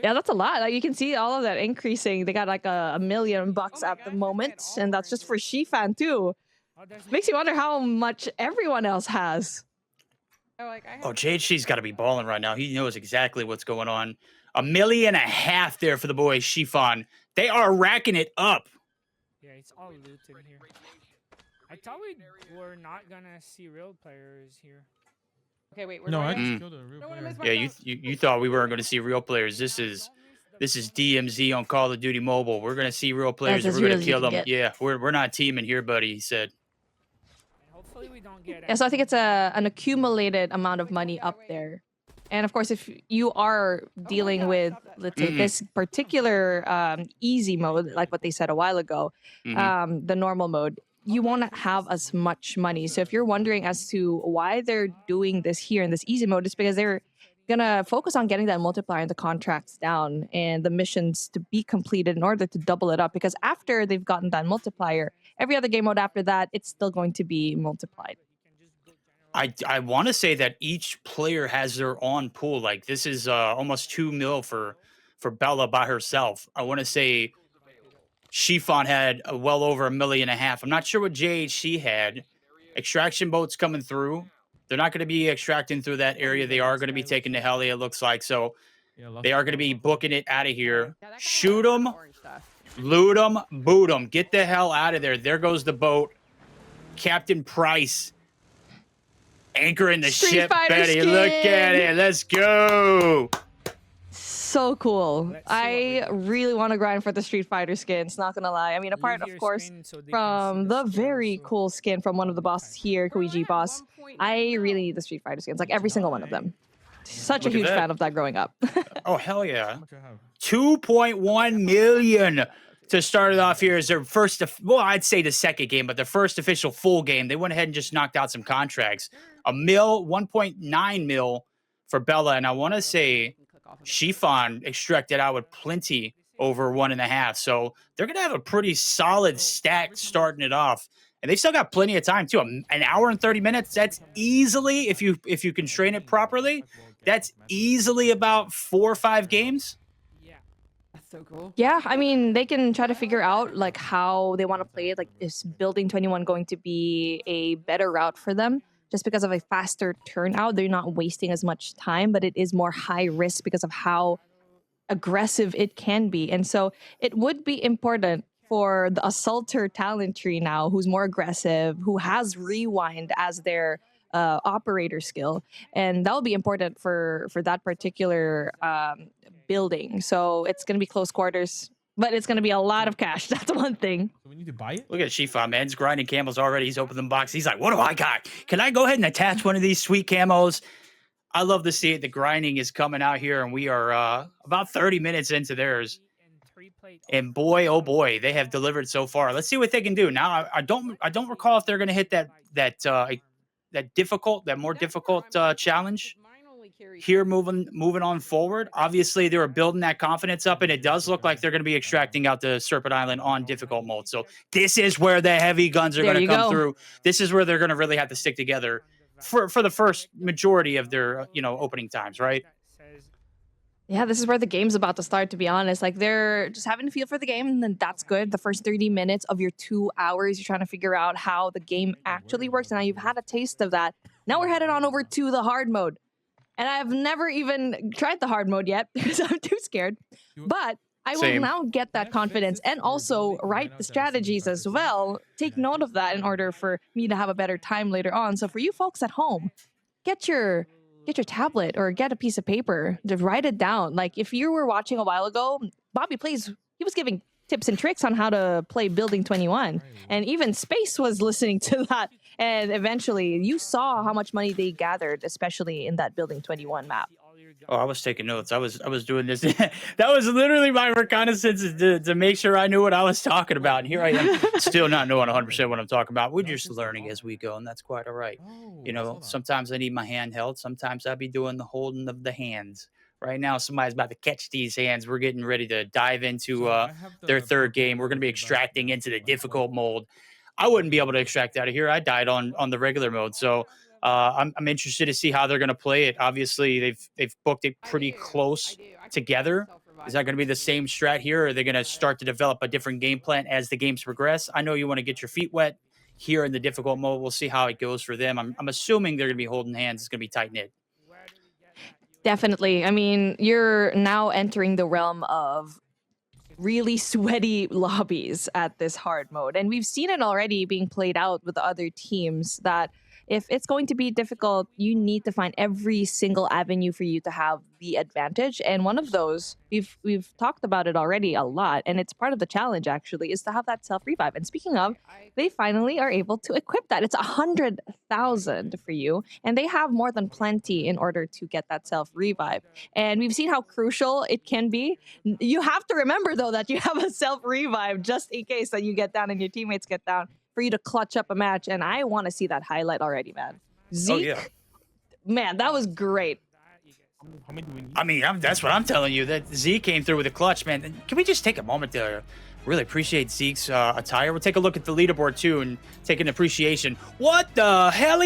Yeah, that's a lot. Like, you can see all of that increasing. They got like $1 million at the moment, and that's just for Shifan too. Makes you wonder how much everyone else has. Oh, JHC's got to be balling right now. He knows exactly what's going on. $1.5 million there for the boys, Shifan. They are racking it up. Yeah, it's all looted here. I thought we were not gonna see real players here. Okay, wait. No, I going? just killed a real player. Yeah, you thought we weren't going to see real players. This is DMZ on Call of Duty Mobile. We're going to see real players. That's And we're as going to real kill as you them. can Yeah, we're not teaming here, buddy. He said. Hopefully we don't get. Yeah, so I think it's an accumulated amount of money up there. And of course, if you are dealing with, let's say, this particular easy mode, like what they said a while ago, the normal mode, you won't have as much money. So if you're wondering as to why they're doing this here in this easy mode, it's because they're gonna focus on getting that multiplier and the contracts down and the missions to be completed in order to double it up. Because after they've gotten that multiplier, every other game mode after that, it's still going to be multiplied. I want to say that each player has their own pool. Like this is almost 2 mil for Bella by herself. I want to say Shifan had well over $1.5 million. I'm not sure what JHC had. Extraction boats coming through. They're not going to be extracting through that area. They are going to be taking the heli, it looks like. So they are going to be booking it out of here. Shoot them, loot them, boot them. Get the hell out of there. There goes the boat. Captain Price anchoring the Street ship, Fighter Betty. Look at it. Let's go. So cool. I really want to grind for the Street Fighter skins, not gonna lie. I mean, apart, of course, from the very cool skin from one of the bosses here, Koigi boss, I really need the Street Fighter skins, like every single one of them. Such a huge fan of that growing up. Oh, hell yeah. 2.1 million to start it off here as their first, well, I'd say the second game, but their first official full game. They went ahead and just knocked out some contracts. 1.9 mil for Bella, and I want to say Shifan extracted out with plenty over 1.5. So they're going to have a pretty solid stack starting it off. And they've still got plenty of time too. An hour and 30 minutes. That's easily, if you constrain it properly, that's easily about 4 or 5 games. That's so cool. Yeah, I mean, they can try to figure out like how they want to play it. Like, is building 21 going to be a better route for them? Just because of a faster turnout, they're not wasting as much time, but it is more high risk because of how aggressive it can be. And so it would be important for the assaulter talent tree now, who's more aggressive, who has rewind as their operator skill. And that will be important for that particular building. So it's going to be close quarters, but it's going to be a lot of cash. That's one thing. So we need to buy it? Look at Shifa, man. He's grinding camos already. He's opened the box. He's like, what do I got? Can I go ahead and attach one of these sweet camos? I love to see it. The grinding is coming out here, and we are about 30 minutes into theirs. And boy, oh boy, they have delivered so far. Let's see what they can do. Now, I don't recall if they're going to hit that more difficult challenge here moving on forward. Obviously, they were building that confidence up, and it does look like they're going to be extracting out the Serpent Island on difficult mode. So this is where the heavy guns are going to come through. This is where they're going to really have to stick together for the first majority of their opening times, right? Yeah, this is where the game's about to start, to be honest. Like, they're just having a feel for the game, and then that's good. The first 30 minutes of your 2 hours, you're trying to figure out how the game actually works. And now you've had a taste of that. Now we're headed on over to the hard mode. And I've never even tried the hard mode yet because I'm too scared. But I will now get that confidence and also write the strategies as well. Take note of that in order for me to have a better time later on. So for you folks at home, get your tablet or get a piece of paper to write it down. Like, if you were watching a while ago, Bobby Plays, he was giving tips and tricks on how to play Building 21. And even Space was listening to that. And eventually you saw how much money they gathered, especially in that Building 21 map. Oh, I was taking notes. I was doing this. That was literally my reconnaissance to make sure I knew what I was talking about. And here I am, still not knowing 100% what I'm talking about. We're just learning as we go, and that's quite all right. Sometimes I need my hand held. Sometimes I'll be doing the holding of the hands. Right now, somebody's about to catch these hands. We're getting ready to dive into their third game. We're going to be extracting into the difficult mode. I wouldn't be able to extract out of here. I died on the regular mode, so I'm interested to see how they're going to play it. Obviously, they've booked it pretty close together. Is that going to be the same strat here, or are they going to start to develop a different game plan as the games progress? I know you want to get your feet wet here in the difficult mode. We'll see how it goes for them. I'm assuming they're going to be holding hands. It's going to be tight-knit. Definitely. I mean, you're now entering the realm of really sweaty lobbies at this hard mode. And we've seen it already being played out with other teams that if it's going to be difficult, you need to find every single avenue for you to have the advantage. And one of those, we've talked about it already a lot, and it's part of the challenge actually, is to have that self-revive. And speaking of, they finally are able to equip that. It's 100,000 for you, and they have more than plenty in order to get that self-revive. And we've seen how crucial it can be. You have to remember though that you have a self-revive just in case that you get down and your teammates get down, for you to clutch up a match. And I want to see that highlight already, man. Zeke, man, that was great. I mean, that's what I'm telling you, that Zeke came through with a clutch, man. Can we just take a moment to really appreciate Zeke's attire? We'll take a look at the leaderboard too and take an appreciation. What the hell?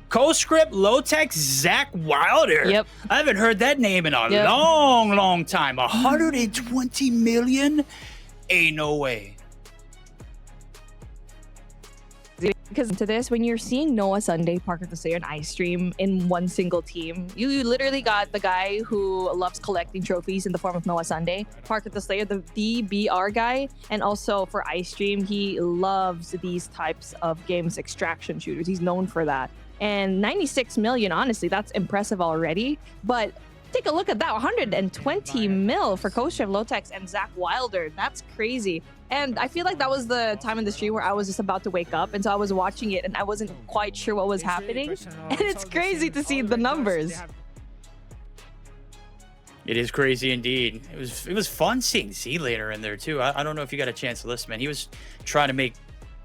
Co-script, low-tech, Zach Wilder. Yep. I haven't heard that name in a long time. 120 million? Ain't no way. Because to this, when you're seeing Noah Sunday, Parker the Slayer, and Ice Stream in one single team, you literally got the guy who loves collecting trophies in the form of Noah Sunday, Parker the Slayer, the DBR guy, and also for Ice Stream, he loves these types of games, extraction shooters. He's known for that. And 96 million, honestly, that's impressive already. But take a look at that, 120 mil for Co-Chef, Lotex, and Zach Wilder. That's crazy. And I feel like that was the time in the stream where I was just about to wake up. And so I was watching it and I wasn't quite sure what was happening. And it's crazy to see the numbers. It is crazy indeed. It was fun seeing Z-Laner in there too. I don't know if you got a chance to listen, man. He was trying to make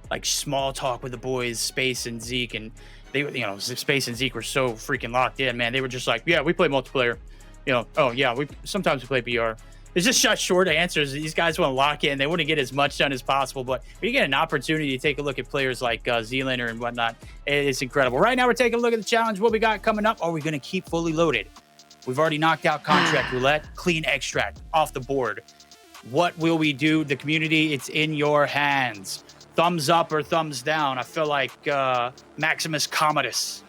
like small talk with the boys, Space and Zeke, and they, Space and Zeke were so freaking locked in, man. They were just like, yeah, we play multiplayer. Oh yeah, sometimes we play BR. It's just such short answers. These guys want to lock in. They want to get as much done as possible. But when you get an opportunity to take a look at players like Z-Laner and whatnot, it's incredible. Right now, we're taking a look at the challenge. What we got coming up? Are we going to keep fully loaded? We've already knocked out Contract Roulette, Clean Extract off the board. What will we do? The community, it's in your hands. Thumbs up or thumbs down. I feel like Maximus Commodus.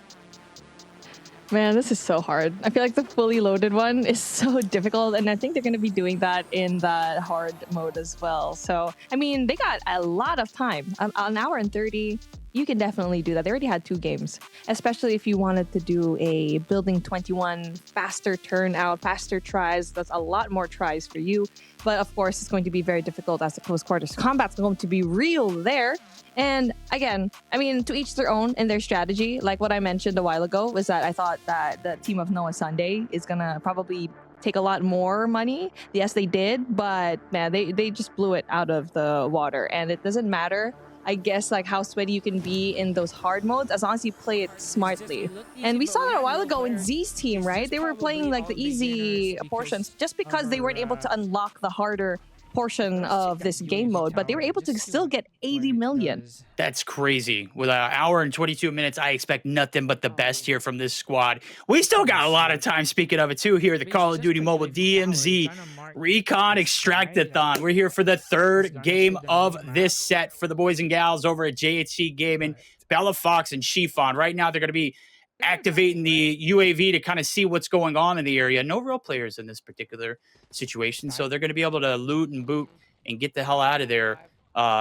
Man, this is so hard. I feel like the fully loaded one is so difficult, and I think they're going to be doing that in that hard mode as well. So, I mean, they got a lot of time, an hour and 30. you can definitely do that. They already had 2 games, especially if you wanted to do a building 21 faster turnout, faster tries. That's a lot more tries for you. But of course, it's going to be very difficult as the close quarters combat's going to be real there. And again, I mean, to each their own in their strategy. Like what I mentioned a while ago was that I thought that the team of Noah Sunday is going to probably take a lot more money. Yes, they did, but man, they just blew it out of the water. And it doesn't matter, I guess, like how sweaty you can be in those hard modes as long as you play it smartly. And we saw that a while ago in Z's team, right? They were playing like the easy portions just because they weren't able to unlock the harder portion of this game mode, but they were able to still get 80 million. That's crazy. With an hour and 22 minutes, I expect nothing but the best here from this squad. We still got a lot of time, speaking of it, too, here, the Call of Duty Mobile DMZ Recon Extract-a-thon. We're here for the 3rd game of this set for the boys and gals over at JHC Gaming. Bella Fox and Chiffon. Right now, they're going to be activating the UAV to kind of see what's going on in the area. No real players in this particular situation, so they're going to be able to loot and boot and get the hell out of there,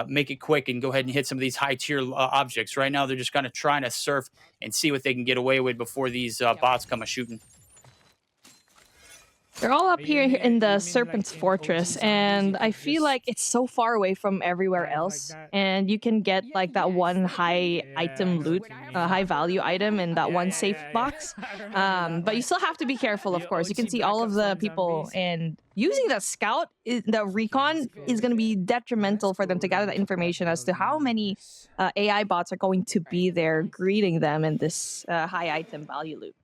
make it quick, and go ahead and hit some of these high-tier objects. Right now, they're just kind of trying to surf and see what they can get away with before these bots come a-shooting. They're all up here in the Serpent's Fortress, and I feel like it's so far away from everywhere else. And you can get like that one high item loot, high value item in that one safe box. But you still have to be careful, of course. You can see all of the people, and using that scout, the recon is going to be detrimental for them to gather that information as to how many AI bots are going to be there greeting them in this high item value loot.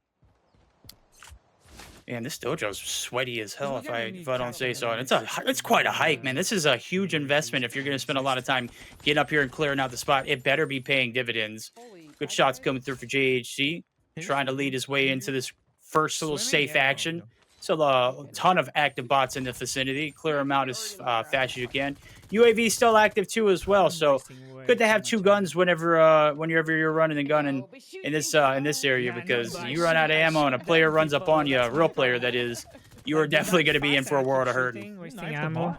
Man, this dojo's sweaty as hell, if I don't say so. And it's quite a hike, man. This is a huge investment if you're going to spend a lot of time getting up here and clearing out the spot. It better be paying dividends. Good shots coming through for JHC, trying to lead his way into this first little safe action. So a ton of active bots in the vicinity. Clear them out as fast as you can. UAV still active too as well. So good to have 2 guns whenever you're running and gunning in this area, because you run out of ammo and a player runs up on you, a real player that is, you are definitely going to be in for a world of hurting. Wasting ammo.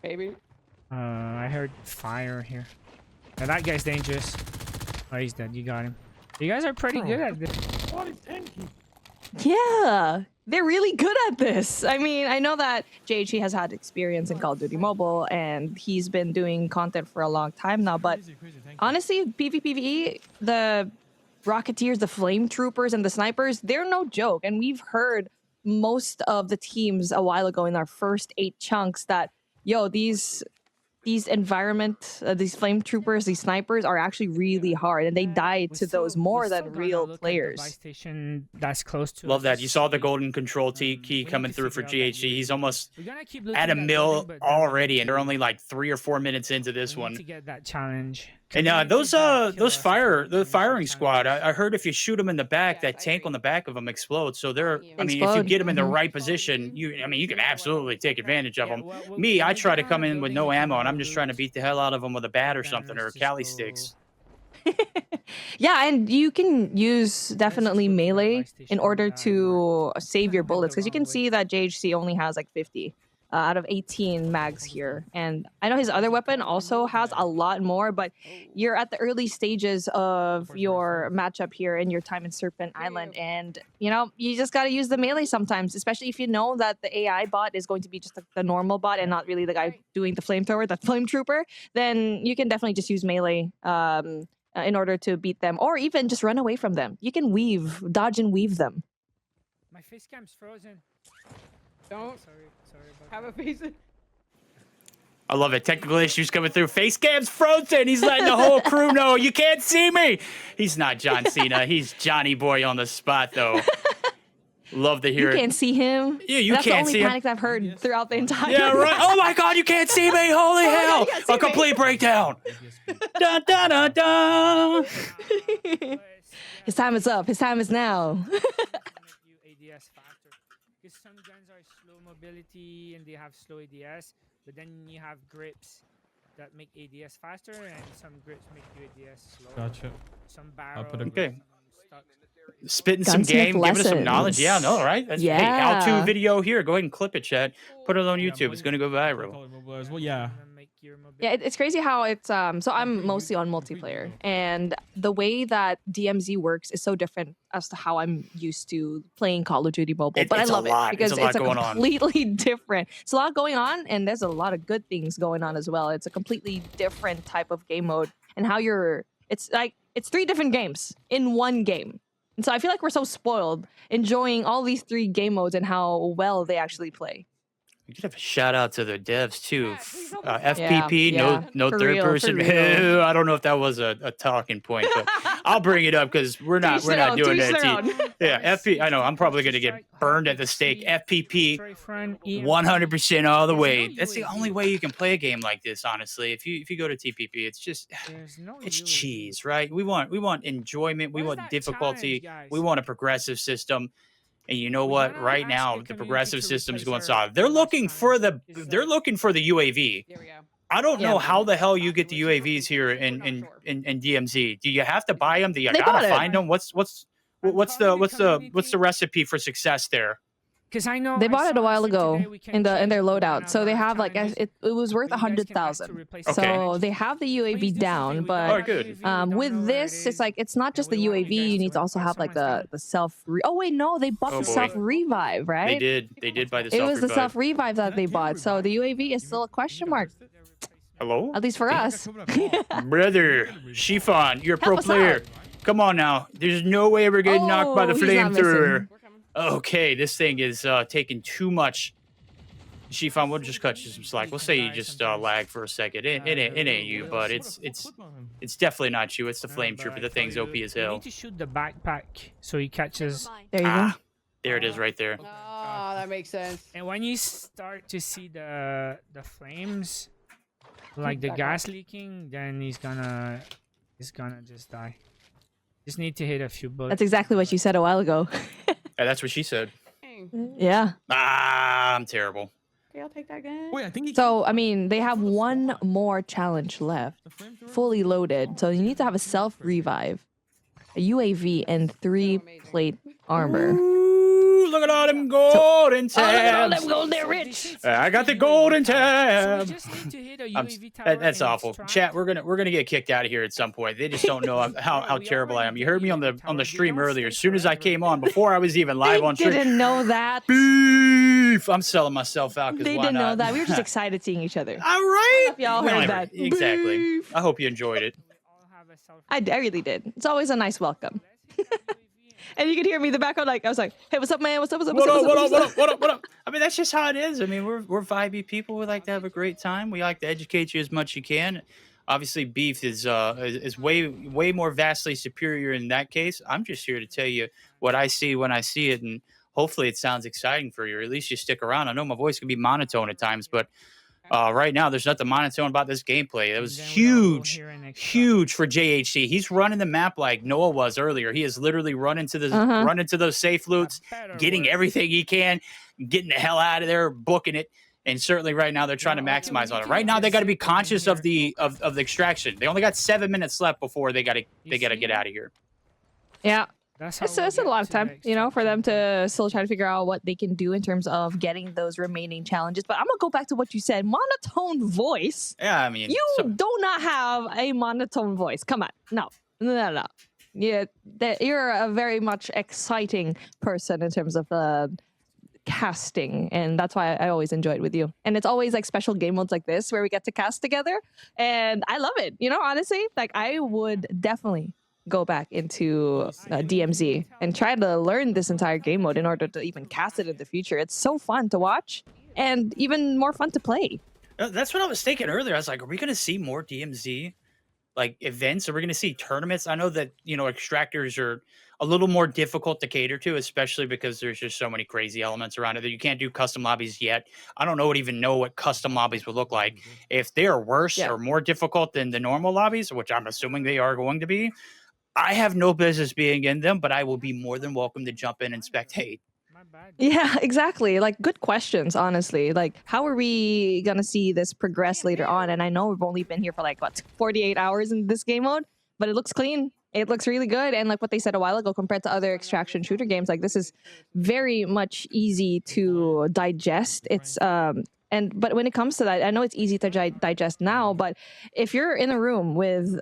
Baby. I heard fire here. Now that guy's dangerous. Oh, he's dead. You got him. You guys are pretty good at this. Yeah, they're really good at this. I mean, I know that JHE has had experience in Call of Duty Mobile, and he's been doing content for a long time now. But honestly, PvPvE, the Rocketeers, the Flame Troopers, and the Snipers, they're no joke. And we've heard most of the teams a while ago in our first 8 chunks that, yo, these flame troopers, these snipers are actually really hard, and they die to those more than real players. That's close to Love that. You saw the golden control key coming through for GHG. He's almost at a mil already, and they're only like 3 or 4 minutes into this one. To get that challenge. And the firing squad, I heard if you shoot them in the back, that tank on the back of them explodes. So if you get them in the right position, you can absolutely take advantage of them. Me, I try to come in with no ammo, and I'm just trying to beat the hell out of them with a bat or something, or Cali sticks. Yeah, and you can use definitely melee in order to save your bullets, because you can see that JHC only has like 50 out of 18 mags here. And I know his other weapon also has a lot more, but you're at the early stages of your matchup here in your time in Serpent Island, and you just got to use the melee sometimes, especially if you know that the AI bot is going to be just like the normal bot and not really the guy doing the flamethrower, the flame trooper. Then you can definitely just use melee in order to beat them, or even just run away from them. You can dodge and weave them. My face cam's frozen. Don't Sorry have a face. I love it. Technical issues coming through. Face cam's frozen. He's letting the whole crew know you can't see me. He's not John Cena. He's Johnny Boy on the spot, though. Love to hear it. You can't see him. Yeah, you That's can't see him. That's the only panic I've heard throughout the entire. Yeah, right. Oh my God, you can't see me. Holy hell! A complete breakdown. Dun, dun, dun, dun. His time is up. His time is now. Because some guns are slow mobility and they have slow ADS, but then you have grips that make ADS faster, and some grips make your ADS slower. Gotcha. Some barrels. Okay. Spitting some game, giving us some knowledge. Yeah, no, right? That's, yeah. Hey, how-to video here. Go ahead and clip it, chat. Put it on YouTube. It's going to go viral. Well, yeah. your mobility. Yeah, it's crazy how it's so I'm mostly on multiplayer, and the way that DMZ works is so different as to how I'm used to playing Call of Duty Mobile. But I It's a love lot. it because It's a lot it's going on. completely different. It's a lot going on, and there's a lot of good things going on as well. It's a completely different type of game mode, and how it's 3 different games in one game. And so I feel like we're so spoiled enjoying all these 3 game modes and how well they actually play. You could have a shout out to the devs too. Yeah, FPP, yeah, no for third real, for person. real. I don't know if that was a talking point, but I'll bring it up because we're not doing that. Yeah, FP. I know I'm probably gonna get burned at the stake. FPP, 100% all the way. That's the only way you can play a game like this, honestly. If you go to TPP, it's just it's cheese, right? We want enjoyment. We want difficulty. We want a progressive system. And you know what? Right now, the progressive system's going solid. They're looking for the UAV. I don't know how the hell you get the UAVs here in DMZ. Do you have to buy them? Do you gotta find them? What's the recipe for success there? Because I know They bought it a while ago in their loadout, so they have like it was worth 100,000. So they have the UAV down, but with this, it's like it's not just the UAV. You need to also have like the self. Oh wait, no, they bought the self revive, right? They did buy the self revive. It was the self revive that they bought. So the UAV is still a question mark. Hello? At least for us. Brother, Shifan, you're a pro player. Come on now. There's no way we're getting knocked by the he's not flamethrower. missing. Okay, this thing is taking too much. Shifan, we'll just cut you some slack. We'll say you just lagged for a second. It ain't you, but it's definitely not you. It's the flame trooper. The thing's OP as You hell. need to shoot the backpack so he catches. There you go. There it is right there. Oh, that makes sense. And when you start to see the flames, like the Back gas leaking, then he's gonna just die. Just need to hit a few bullets. That's exactly what you said a while ago. Yeah, that's what she said. Yeah. I'm terrible. Okay, I'll take that gun. Wait, I think So, I mean, they have one more challenge left, fully loaded. So you need to have a self-revive, a UAV, and 3 plate armor. Ooh, look at all them golden tabs. They're rich. I got the golden So tab. you just need to hit a UAV tower That's and awful. strike. Chat, we're gonna get kicked out of here at some point. They just don't know how terrible I am. You heard me on the stream earlier. As soon as I came on, before I was even live on stream. Didn't know that. Beef. I'm selling myself out because They why didn't know not? that. We were just excited seeing each other. All right. Y'all heard that. Exactly. I hope you enjoyed it. I really did. It's always a nice welcome. And you could hear me in the background, like I was like, "Hey, what's up, man? What's up? What's up? What's up? What up? I mean, that's just how it is. I mean, we're vibey people. We like to have a great time. We like to educate you as much as you can. Obviously, Beef is way more vastly superior in that case. I'm just here to tell you what I see when I see it, and hopefully, it sounds exciting for you. Or at least you stick around. I know my voice can be monotone at times, but right now, there's nothing monotone about this gameplay. It was huge for JHC. He's running the map like Noah was earlier. He is literally running to those safe loots, getting everything he can, getting the hell out of there, booking it. And certainly right now they're trying to maximize on it. Right now they got to be conscious of the extraction. They only got 7 minutes left before they got to get out of here. Yeah. That's It's a lot of time, for them to still try to figure out what they can do in terms of getting those remaining challenges. But I'm gonna go back to what you said: monotone voice. Yeah, I mean, You do not have a monotone voice. Come on, no. Yeah, you're a very much exciting person in terms of casting, and that's why I always enjoy it with you. And it's always like special game modes like this where we get to cast together, and I love it. Honestly, like I would definitely go back into DMZ and try to learn this entire game mode in order to even cast it in the future. It's so fun to watch and even more fun to play. That's what I was thinking earlier. I was like, are we going to see more DMZ like events? Are we going to see tournaments? I know that, extractors are a little more difficult to cater to, especially because there's just so many crazy elements around it that you can't do custom lobbies yet. I don't even know what custom lobbies would look like. If they're worse or more difficult than the normal lobbies, which I'm assuming they are going to be, I have no business being in them, but I will be more than welcome to jump in and spectate. Yeah, exactly. Like good questions, honestly. Like how are we going to see this progress later on? And I know we've only been here for 48 hours in this game mode, but it looks clean. It looks really good. And like what they said a while ago, compared to other extraction shooter games, like this is very much easy to digest. It's But when it comes to that, I know it's easy to digest now, but if you're in a room with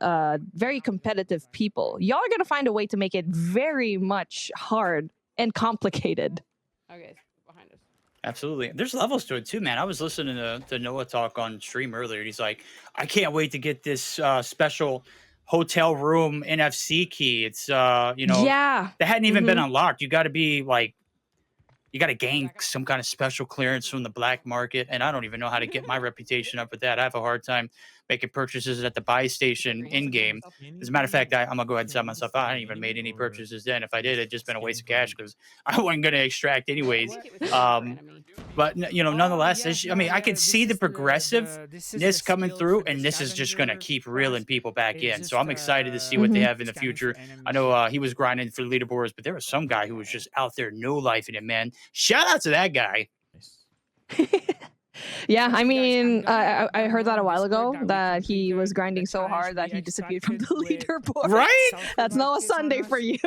very competitive people, y'all are gonna find a way to make it very much hard and complicated. Okay, behind us. Absolutely. There's levels to it too, man. I was listening to Noah talk on stream earlier. He's like, I can't wait to get this special hotel room NFC key. It's Yeah. that hadn't even been unlocked. You got to be like, you got to gain some kind of special clearance from the black market, and I don't even know how to get my reputation up with that. I have a hard time making purchases at the buy station in game. As a matter of fact, I'm gonna go ahead and sell myself out. I hadn't even made any purchases then. If I did, it'd just been a waste of cash because I wasn't gonna extract anyways. But nonetheless, I can see the progressiveness coming through, and this is just gonna keep reeling people back in. So I'm excited to see what they have in the future. I know he was grinding for leaderboards, but there was some guy who was just out there no life in it, man. Shout out to that guy. Yeah, I mean, I heard that a while ago that he was grinding so hard that he disappeared from the leaderboard. Right? That's not a Sunday for you.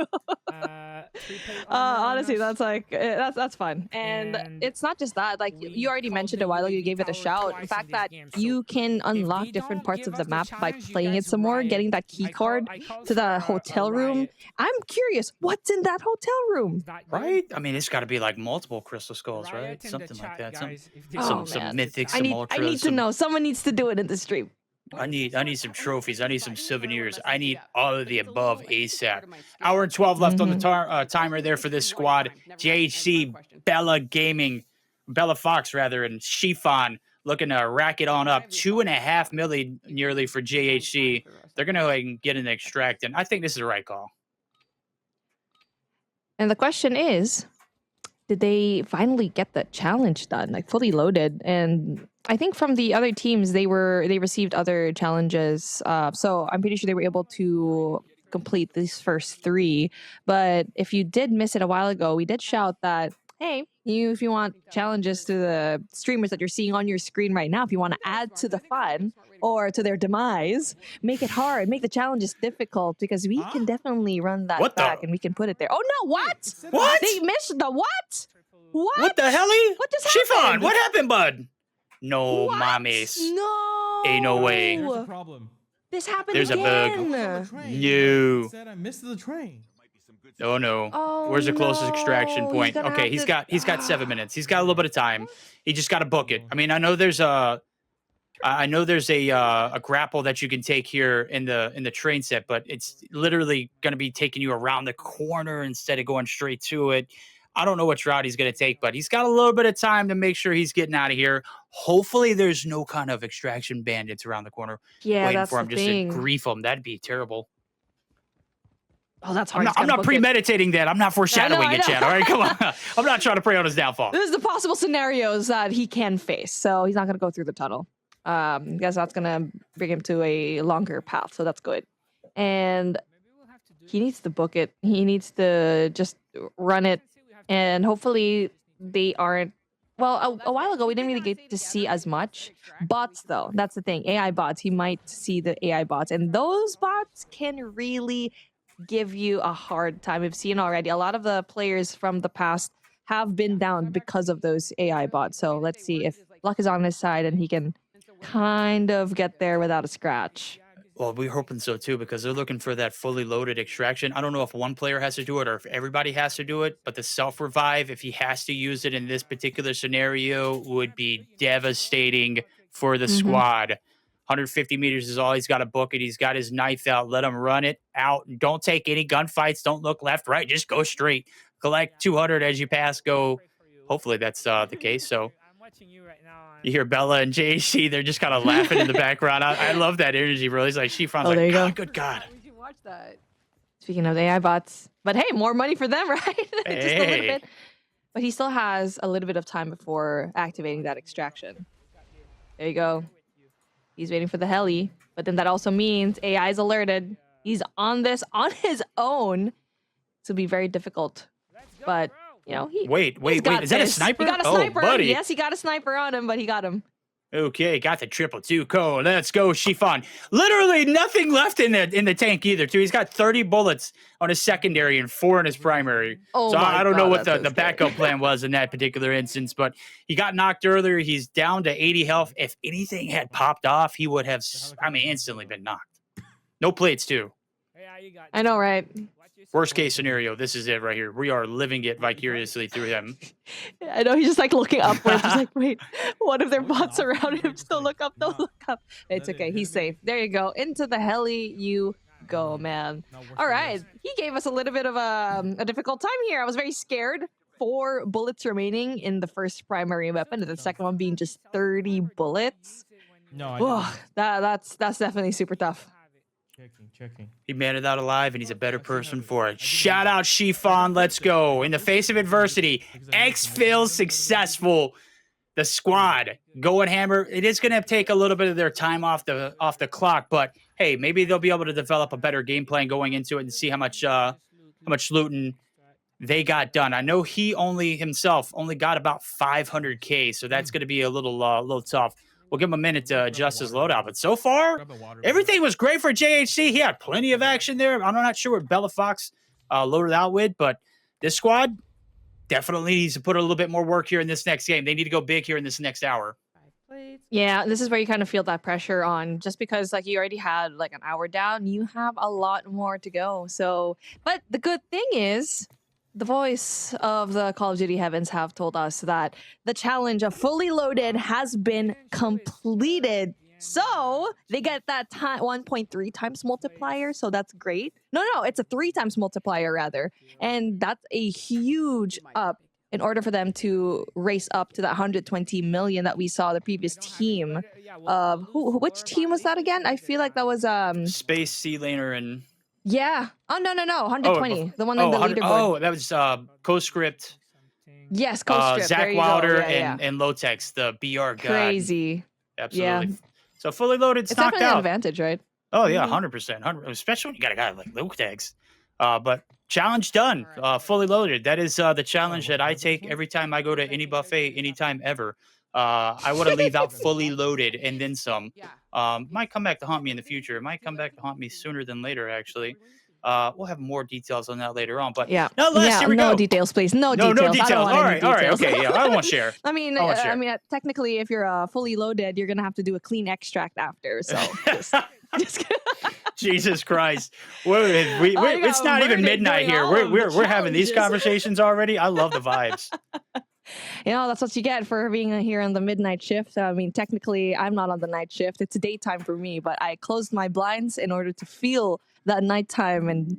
Honestly, that's fun. And it's not just that. Like you already mentioned a while ago, you gave it a shout. The fact that you can unlock different parts of the map by playing it some more, getting that key card to the hotel room. I'm curious, what's in that hotel room? Right? I mean, it's got to be like multiple crystal skulls, right? Something like that. Some mythics, some ultras. I need to know. Someone needs to do it in the stream. I need some trophies. I need some souvenirs. I need all of the above ASAP. Hour and 12 left on the timer there for this squad. JHC, Bella Fox rather, and Shifan looking to rack it on up. 2.5 million nearly for JHC. They're gonna go ahead and get an extract, and I think this is the right call. And the question is, did they finally get the challenge done, like fully loaded? And I think from the other teams, they received other challenges. So I'm pretty sure they were able to complete these first 3. But if you did miss it a while ago, we did shout that, hey, if you want challenges to the streamers that you're seeing on your screen right now, if you want to add to the fun or to their demise, make it hard, make the challenges difficult, because we can definitely run that back and we can put it there. Oh no, what? What? They missed the what? What the helly? What just Shifan, happened? what happened, bud? No, What? mommies. No. Ain't no way. There's a problem. This happened There's again. a bug. No. I said I missed the train. Oh no. Oh, Where's the closest extraction no. point? Okay, he's got 7 minutes. He's got a little bit of time. He just got to book it. I mean, I know there's a grapple that you can take here in the train set, but it's literally going to be taking you around the corner instead of going straight to it. I don't know which route he's going to take, but he's got a little bit of time to make sure he's getting out of here. Hopefully there's no kind of extraction bandits around the corner waiting that's for him the just thing. to grief him. That'd be terrible. Oh, that's hard. I'm not premeditating that. I'm not foreshadowing I it, know. Chad. All right, come on. I'm not trying to prey on his downfall. This is the possible scenarios that he can face. So he's not going to go through the tunnel. I guess that's going to bring him to a longer path. So that's good. And he needs to book it. He needs to just run it. And hopefully they aren't. Well, a while ago, we didn't really get to see as much. Bots, though, that's the thing. AI bots. He might see the AI bots. And those bots can really give you a hard time. We've seen already. A lot of the players from the past have been down because of those AI bots. So let's see if luck is on his side and he can kind of get there without a scratch. Well, we're hoping so too, because they're looking for that fully loaded extraction. I don't know if one player has to do it or if everybody has to do it, but the self-revive, if he has to use it in this particular scenario, would be devastating for the squad. 150 meters is all he's got to book it. He's got his knife out. Let him run it out. Don't take any gunfights. Don't look left, right. Just go straight. Collect 200 as you pass. Go. Hopefully that's the case. So you hear Bella and JC. They're just kind of laughing in the background. I love that energy, bro. He's like, Shifan's there you go. Good God. Watch that. Speaking of AI bots, but hey, more money for them, right? Just a little bit. But he still has a little bit of time before activating that extraction. There you go. He's waiting for the heli, but then that also means AI is alerted. He's on this on his own. This will be very difficult. But, you know, Wait. Is that a sniper? He got a sniper. Oh, buddy. Yes, he got a sniper on him, but he got him. Okay, got the 222 code. Let's go, Chiffon. Literally nothing left in the tank either, too. He's got 30 bullets on his secondary and 4 in his primary. Oh so I don't know what that's the backup plan was in that particular instance, but he got knocked earlier. He's down to 80 health. If anything had popped off, he would have, instantly been knocked. No plates, too. I know, right? Worst case scenario, this is it right here. We are living it vicariously through him. I know he's just like looking upwards. He's like, wait, what if there are bots around him? Don't look up, don't look up. It's okay, he's safe. There you go. Into the heli you go, man. All right, he gave us a little bit of a difficult time here. I was very scared. 4 bullets remaining in the first primary weapon, and the second one being just 30 bullets. No, that's definitely super tough. Checking. He made it out alive, and he's a better person for it. Shout out Chiffon, let's go. In the face of adversity, X-Fill successful. The squad going hammer. It is going to take a little bit of their time off the clock, but hey, maybe they'll be able to develop a better game plan going into it and see how much looting they got done. I know he himself only got about 500K, so that's going to be a little tough. We'll give him a minute to adjust his loadout. But so far, everything was great for JHC. He had plenty of action there. I'm not sure what Bella Fox loaded out with, but this squad definitely needs to put a little bit more work here in this next game. They need to go big here in this next hour. Yeah, this is where you kind of feel that pressure on, just because like you already had like an hour down, you have a lot more to go. So, but the good thing is, the voice of the Call of Duty heavens have told us that the challenge of fully loaded has been completed. So they get that 1.3 times multiplier. So that's great. No, it's a 3 times multiplier rather. And that's a huge up in order for them to race up to that 120 million that we saw the previous team. Which team was that again? I feel like that was Space, Sea Laner, and yeah. Oh no, 120. The one on the leaderboard. Oh, that was Postscript. Yes, Postscript. Zach Wilder and Lotex, the BR guy. Crazy. Absolutely. Yeah. So fully loaded, It's knocked definitely out. an advantage, right? Oh yeah, 100%. Especially when you got a guy like Lotex. But challenge done. Fully loaded. That is the challenge that I take every time I go to any buffet, anytime ever. I want to leave out fully loaded and then some. Might come back to haunt me in the future. It might come back to haunt me sooner than later, actually. We'll have more details on that later on. But yeah, nonetheless, here we go. No details, please. No details. No details. I don't want All any right, details. okay, yeah, I won't share. I mean, technically, if you're fully loaded, you're gonna have to do a clean extract after. So just Jesus Christ, it's not even midnight here. We're having these conversations already. I love the vibes. You know, that's what you get for being here on the midnight shift. I mean, technically, I'm not on the night shift. It's daytime for me, but I closed my blinds in order to feel that nighttime and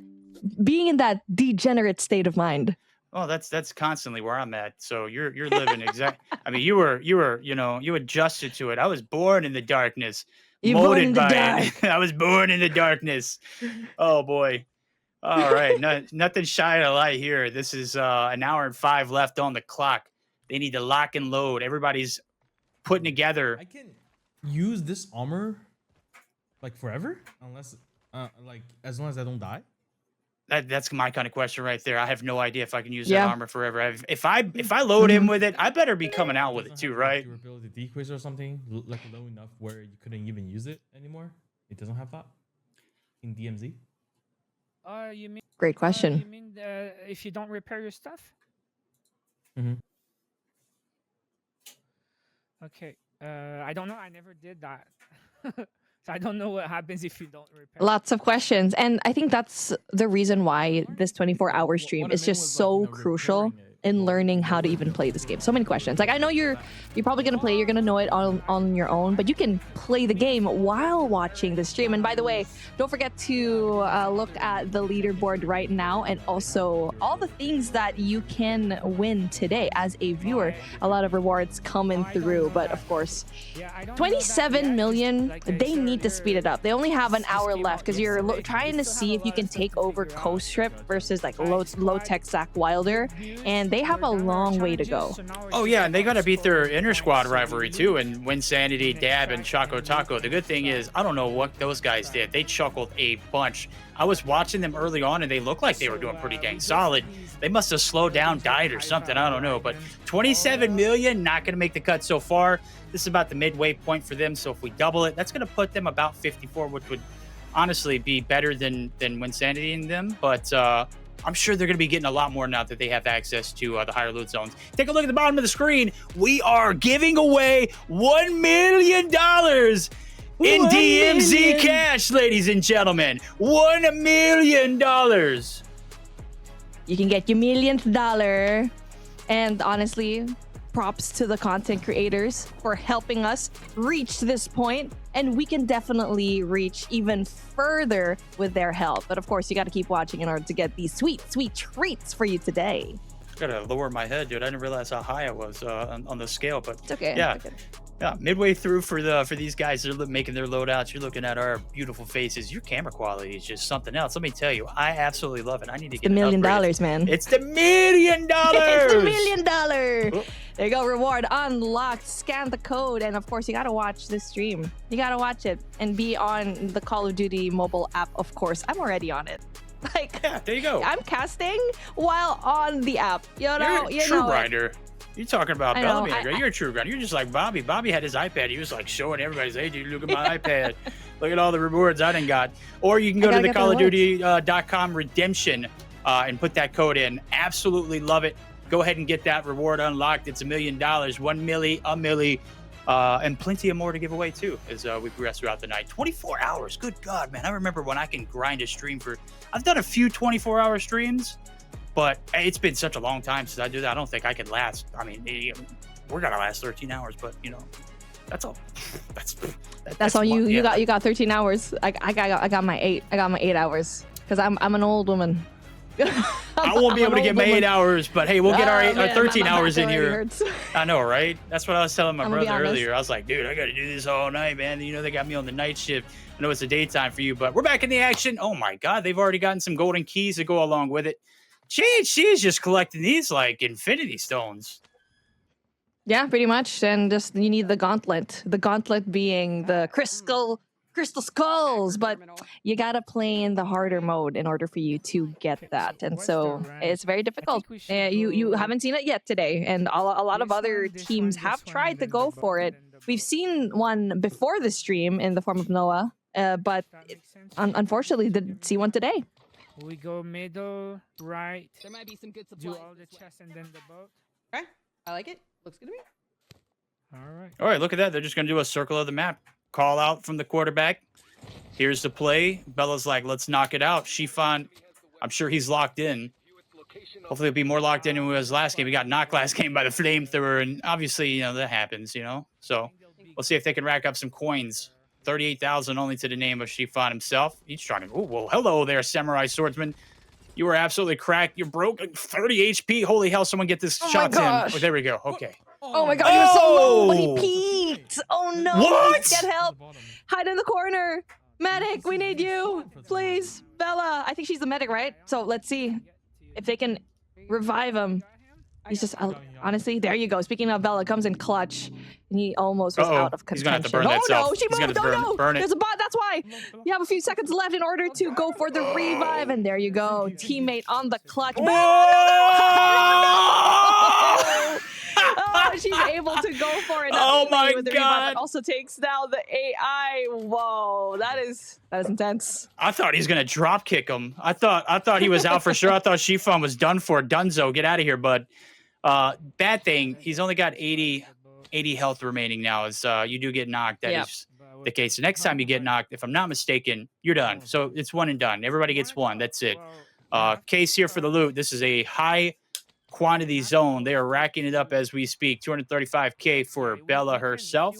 being in that degenerate state of mind. Oh, that's constantly where I'm at. So you're living I mean, you adjusted to it. I was born in the darkness. Molded by it. I was born in the darkness. Oh boy. All right. Nothing shy of a light here. This is an hour and 5 left on the clock. They need to lock and load. Everybody's putting together. I can use this armor like forever, unless as long as I don't die. That's my kind of question right there. I have no idea if I can use that armor forever. If I load in with it, I better be coming out with it too, right? Durability decrease or something, like low enough where you couldn't even use it anymore. It doesn't have that in DMZ. You mean? Great question. You mean if you don't repair your stuff? Mm-hmm. Okay. I don't know. I never did that. So I don't know what happens if you don't repair. Lots of questions. And I think that's the reason why this 24-hour stream is just so crucial in learning how to even play this game. So many questions. Like, I know you're probably going to play, you're going to know it on your own, but you can play the game while watching the stream. And by the way, don't forget to look at the leaderboard right now, and also all the things that you can win today as a viewer. A lot of rewards coming through, but of course, 27 million, they need to speed it up. They only have an hour left because you're trying to see if you can take over Coast Strip versus like low tech Zach Wilder. And they have a long way to go. Oh yeah, and they gotta beat their inter-squad rivalry too, and win Sanity, Dab, and Choco Taco. The good thing is, I don't know what those guys did. They chuckled a bunch. I was watching them early on, and they looked like they were doing pretty dang solid. They must have slowed down, died, or something. I don't know. But 27 million, not gonna make the cut so far. This is about the midway point for them. So if we double it, that's gonna put them about 54, which would honestly be better than Winsanity in them. But I'm sure they're going to be getting a lot more now that they have access to the higher loot zones. Take a look at the bottom of the screen. We are giving away $1 million in DMZ cash, ladies and gentlemen. $1 million. You can get your millionth dollar. And honestly, props to the content creators for helping us reach this point, and we can definitely reach even further with their help. But of course, you got to keep watching in order to get these sweet, sweet treats for you today. Gotta lower my head, dude. I didn't realize how high I was on the scale, but it's okay. Yeah, it's okay. Yeah. Midway through for these guys that are making their loadouts, you're looking at our beautiful faces. Your camera quality is just something else. Let me tell you, I absolutely love it. I need to get $1 million, upgraded. man. It's the $1 million. It's the $1 million. There you go. Reward unlocked. Scan the code, and of course, you gotta watch this stream. You gotta watch it and be on the Call of Duty mobile app. Of course, I'm already on it. Like, yeah, there you go. I'm casting while on the app. You're a true grinder. You're talking about Bellamy. You're a true grinder. You're just like Bobby. Bobby had his iPad. He was like showing everybody, hey, dude, look at my iPad. Look at all the rewards I done got. Or you can go to the CallOfDuty.com redemption and put that code in. Absolutely love it. Go ahead and get that reward unlocked. It's $1 million, 1 milli, a milli, and plenty of more to give away too as we progress throughout the night. 24 hours. Good God, man. I remember when I can grind a stream for, I've done a few 24-hour streams, but it's been such a long time since I do that. I don't think I could last. I mean, we're gonna last 13 hours, but you know, that's all. That's on you. Yeah. You got 13 hours. I got my 8. I got my 8 hours because I'm an old woman. I won't be able to get my 8 hours, but hey, we'll get our 13 hours in here. Hurts. I know, right? That's what I was telling my brother earlier. I was like, dude, I got to do this all night, man. You know, they got me on the night shift. I know it's the daytime for you, but we're back in the action. Oh my God, they've already gotten some golden keys to go along with it. She is just collecting these like infinity stones. Yeah, pretty much. And just you need the gauntlet. The gauntlet being the crystal skulls, but you gotta play in the harder mode in order for you to get that, and so it's very difficult. You haven't seen it yet today, and a lot of other teams have tried to go for it. We've seen one before the stream in the form of Noah, but unfortunately didn't see one today. We go middle, right. There might be some good supplies. Do all the chests and then the boat. Okay, I like it. Looks good to me. All right, look at that. They're just gonna do a circle of the map. Call out from the quarterback. Here's the play. Bella's like, let's knock it out. Shifan, I'm sure he's locked in. Hopefully he'll be more locked in than he was last game. He got knocked last game by the flamethrower, and obviously, you know, that happens, you know? So we'll see if they can rack up some coins. 38,000 only to the name of Shifan himself. He's trying to, oh, well, hello there, Samurai Swordsman. You were absolutely cracked. You're broke. 30 HP. Holy hell, someone get this shot in. Oh, there we go. Okay. Oh my God, he was so low, but he peeked. Oh no. What? Get help. Hide in the corner. Medic, we need you. Please. Bella, I think she's the medic, right? So let's see if they can revive him. He's just, honestly, there you go. Speaking of Bella, comes in clutch. And he almost was out of contention. He's gonna have to burn that no, she moved. Oh no, burn it. There's a bot. That's why. You have a few seconds left in order to go for the revive. And there you go. Teammate on the clutch. Oh, she's able to go for it. Oh my God! Also takes down the AI. Whoa, that is intense. I thought he's gonna drop kick him. I thought he was out for sure. I thought Shifan was done for. Dunzo, get out of here, bud. Bad thing. He's only got 80 health remaining now. As you do get knocked. That is the case. The next time you get knocked, if I'm not mistaken, you're done. So it's one and done. Everybody gets one. That's it. Case here for the loot. This is a high quantity zone. They are racking it up as we speak. 235K for Bella herself.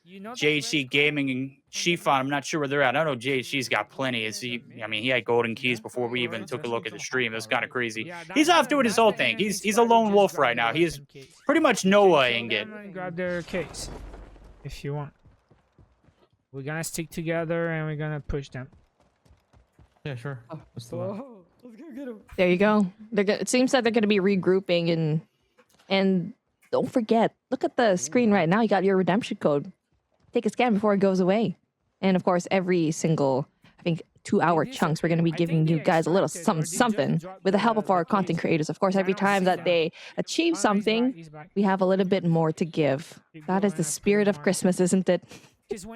JHC Gaming and Shifan, I'm not sure where they're at. I know JHC's got plenty. He had golden keys before we even took a look at the stream. It was kind of crazy. He's off doing his whole thing. He's a lone wolf right now. He's pretty much Noah Ingot. Grab their case if you want. We're gonna stick together and we're gonna push them. Yeah, sure. Let's do that. Let's go. There you go. It seems that they're going to be regrouping and don't forget, look at the screen right now. You got your redemption code. Take a scan before it goes away. And of course, every single, I think, 2-hour chunks, we're going to be giving you guys a little something with the help of our content creators. Of course, every time that they achieve something, we have a little bit more to give. That is the spirit of Christmas, isn't it?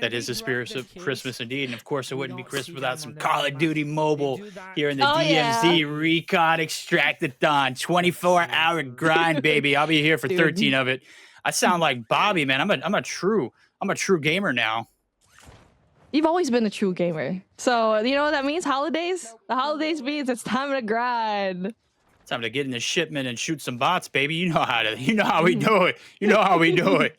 That is the spirit of Christmas indeed. And of course, it wouldn't be Christmas without some Call of Duty Mobile here in the DMZ Recon Extract-a-thon. 24-hour grind, baby. I'll be here for 13 of it. I sound like Bobby, man. I'm a true gamer now. You've always been a true gamer. So, you know what that means? Holidays? The holidays means it's time to grind. It's time to get in the shipment and shoot some bots, baby. You know how we do it. You know how we do it.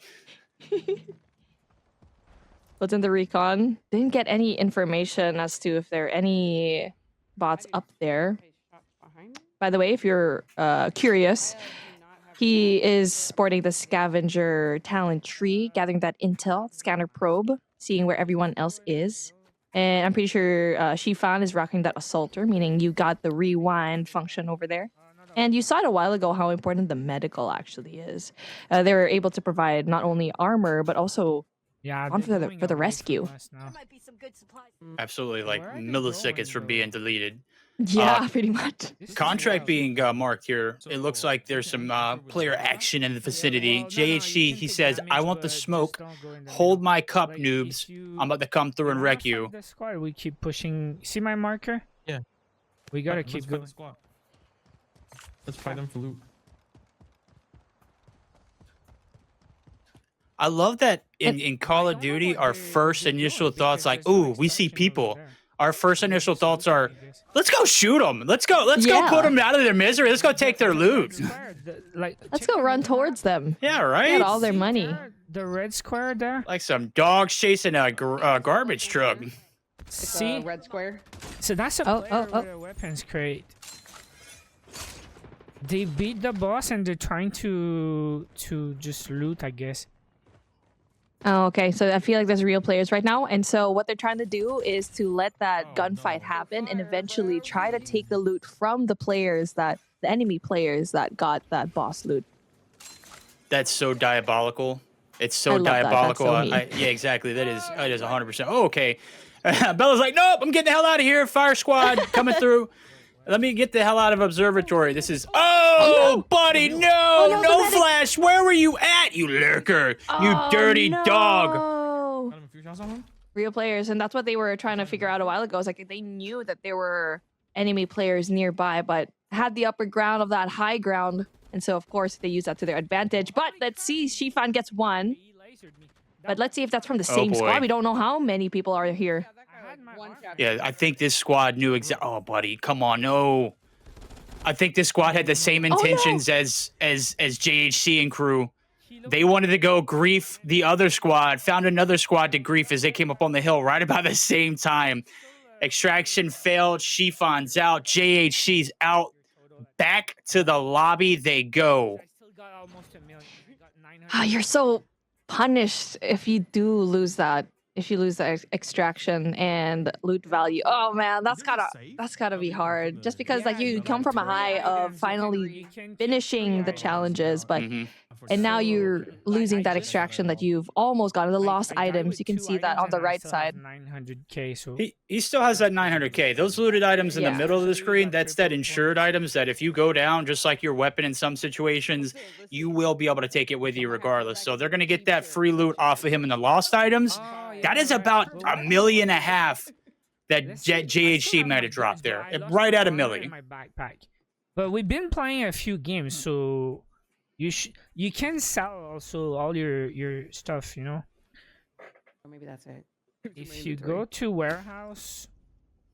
What's in the recon? Didn't get any information as to if there are any bots up there. By the way, if you're curious, he is sporting the scavenger talent tree, gathering that intel, scanner probe, seeing where everyone else is. And I'm pretty sure Shifan is rocking that assaulter, meaning you got the rewind function over there. And you saw it a while ago how important the medical actually is. They were able to provide not only armor, but also for the rescue. Absolutely, like milliseconds from being deleted. Yeah, pretty much. Contract being marked here. It looks like there's some player action in the vicinity. JHC, he says, I want the smoke. Hold my cup, noobs. I'm about to come through and wreck you. The squad, we keep pushing. See my marker? Yeah. We gotta keep going. Let's fight them for loot. I love that in Call of Duty, our first initial thoughts like, ooh, we see people. Our first initial thoughts are, let's go shoot them. Let's go put them out of their misery. Let's go take their loot. Let's go run towards them. Yeah, right? Get all their money. The red square there? Like some dogs chasing a garbage truck. See? Red square. So that's a player with a weapons crate. They beat the boss and they're trying to just loot, I guess. Oh, okay. So I feel like there's real players right now. And so what they're trying to do is to let that gunfight happen and eventually try to take the loot from the enemy players that got that boss loot. That's so diabolical. It's so diabolical. Yeah, exactly. That is 100%. Oh, okay. Bella's like, nope, I'm getting the hell out of here. Fire squad coming through. Let me get the hell out of observatory. This is no. Buddy, no flash. Where were you at, you lurker? You dirty dog. Real players, and that's what they were trying to figure out a while ago. It's like they knew that there were enemy players nearby, but had the upper ground of that high ground, and so of course they used that to their advantage. But let's see, Shifan gets one. But let's see if that's from the same squad. We don't know how many people are here. Yeah, I think this squad knew exactly. Oh, buddy, come on, no. I think this squad had the same intentions as JHC and crew. They wanted to go grief the other squad, found another squad to grief as they came up on the hill right about the same time. Extraction failed, Shifan's out, JHC's out. Back to the lobby they go. You're so punished if you do lose that. If you lose the extraction and loot value. Oh man, that's gotta be hard. Just because like you come from a high of finally finishing the challenges, but and now you're losing that extraction that you've almost gotten, the lost items. You can see that on the right side. 900k. So he still has that 900k. Those looted items in the middle of the screen, that's that insured items that if you go down, just like your weapon in some situations, you will be able to take it with you regardless. So they're gonna get that free loot off of him in the lost items. That is about $1.5 million that JHC might have dropped there, right at $1 million. My backpack. But we've been playing a few games, so you can sell also all your stuff, you know. Or maybe that's it. If you go to warehouse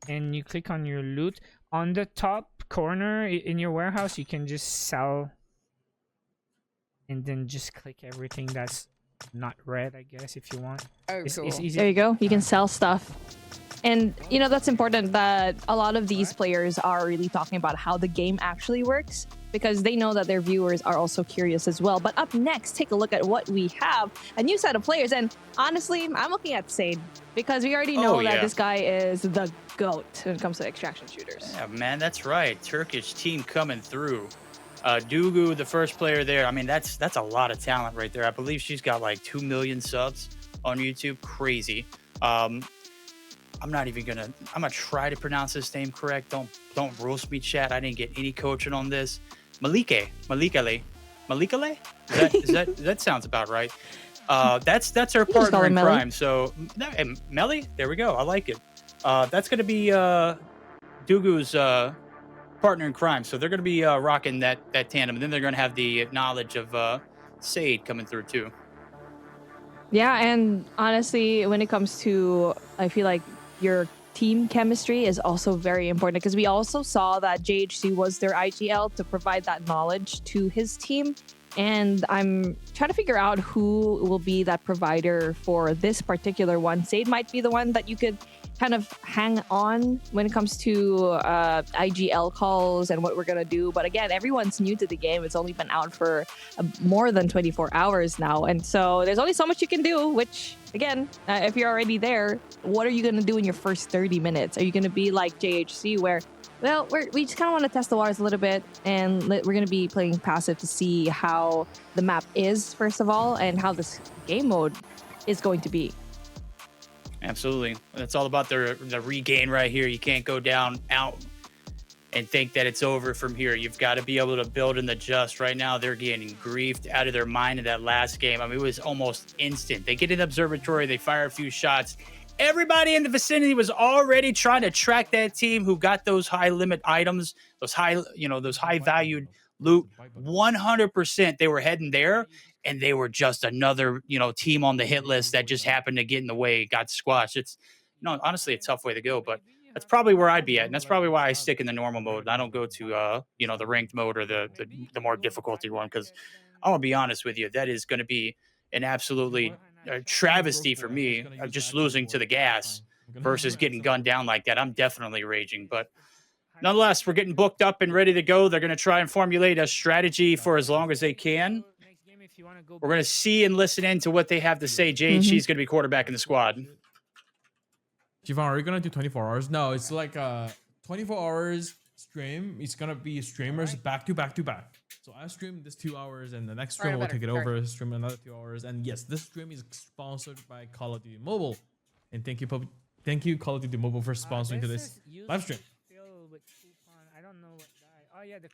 and you click on your loot, on the top corner in your warehouse, you can just sell, and then just click everything that's not red, I guess, if you want. Oh, it's cool. easy. There you go. You can sell stuff. And, you know, that's important that a lot of these players are really talking about how the game actually works because they know that their viewers are also curious as well. But up next, take a look at what we have. A new set of players. And honestly, I'm looking at Sade because we already know that this guy is the GOAT when it comes to extraction shooters. Yeah, man, that's right. Turkish team coming through. Dugu, the first player there. I mean, that's a lot of talent right there. I believe she's got like 2 million subs on YouTube. Crazy. I'm gonna try to pronounce this name correct. Don't roast me, chat. I didn't get any coaching on this. Malikale. That sounds about right. That's her partner in crime. So Melly, there we go. I like it. That's gonna be Dugu's partner in crime. So they're gonna be rocking that tandem, and then they're gonna have the knowledge of Sade coming through too. Yeah, and honestly, when it comes to, I feel like your team chemistry is also very important because we also saw that JHC was their IGL to provide that knowledge to his team. And I'm trying to figure out who will be that provider for this particular one. Sade might be the one that you could kind of hang on when it comes to IGL calls and what we're going to do. But again, everyone's new to the game. It's only been out for more than 24 hours now. And so there's only so much you can do, which again, if you're already there, what are you going to do in your first 30 minutes? Are you going to be like JHC where, well, we just kind of want to test the waters a little bit and we're going to be playing passive to see how the map is, first of all, and how this game mode is going to be. Absolutely. It's all about the regain right here. You can't go down, out, and think that it's over from here. You've got to be able to build and adjust. Right now, they're getting griefed out of their mind in that last game. I mean, it was almost instant. They get an observatory, they fire a few shots. Everybody in the vicinity was already trying to track that team who got those high limit items, those high valued loot. 100% they were heading there. And they were just another, team on the hit list that just happened to get in the way, got squashed. It's, honestly, a tough way to go, but that's probably where I'd be at. And that's probably why I stick in the normal mode. I don't go to, the ranked mode or the more difficulty one. Because I'm going to be honest with you, that is going to be an absolutely travesty for me of just losing to the gas versus getting gunned down like that. I'm definitely raging. But nonetheless, we're getting booked up and ready to go. They're going to try and formulate a strategy for as long as they can. We're going to see and listen in to what they have to say. JHC's going to be quarterback in the squad. Siobhan, are we going to do 24 hours? No, it's like 24 hours stream. It's going to be streamers back to back to back. So I stream this 2 hours and the next stream will take it over, stream another 2 hours. And yes, this stream is sponsored by Call of Duty Mobile. And thank you Call of Duty Mobile for sponsoring to this live stream.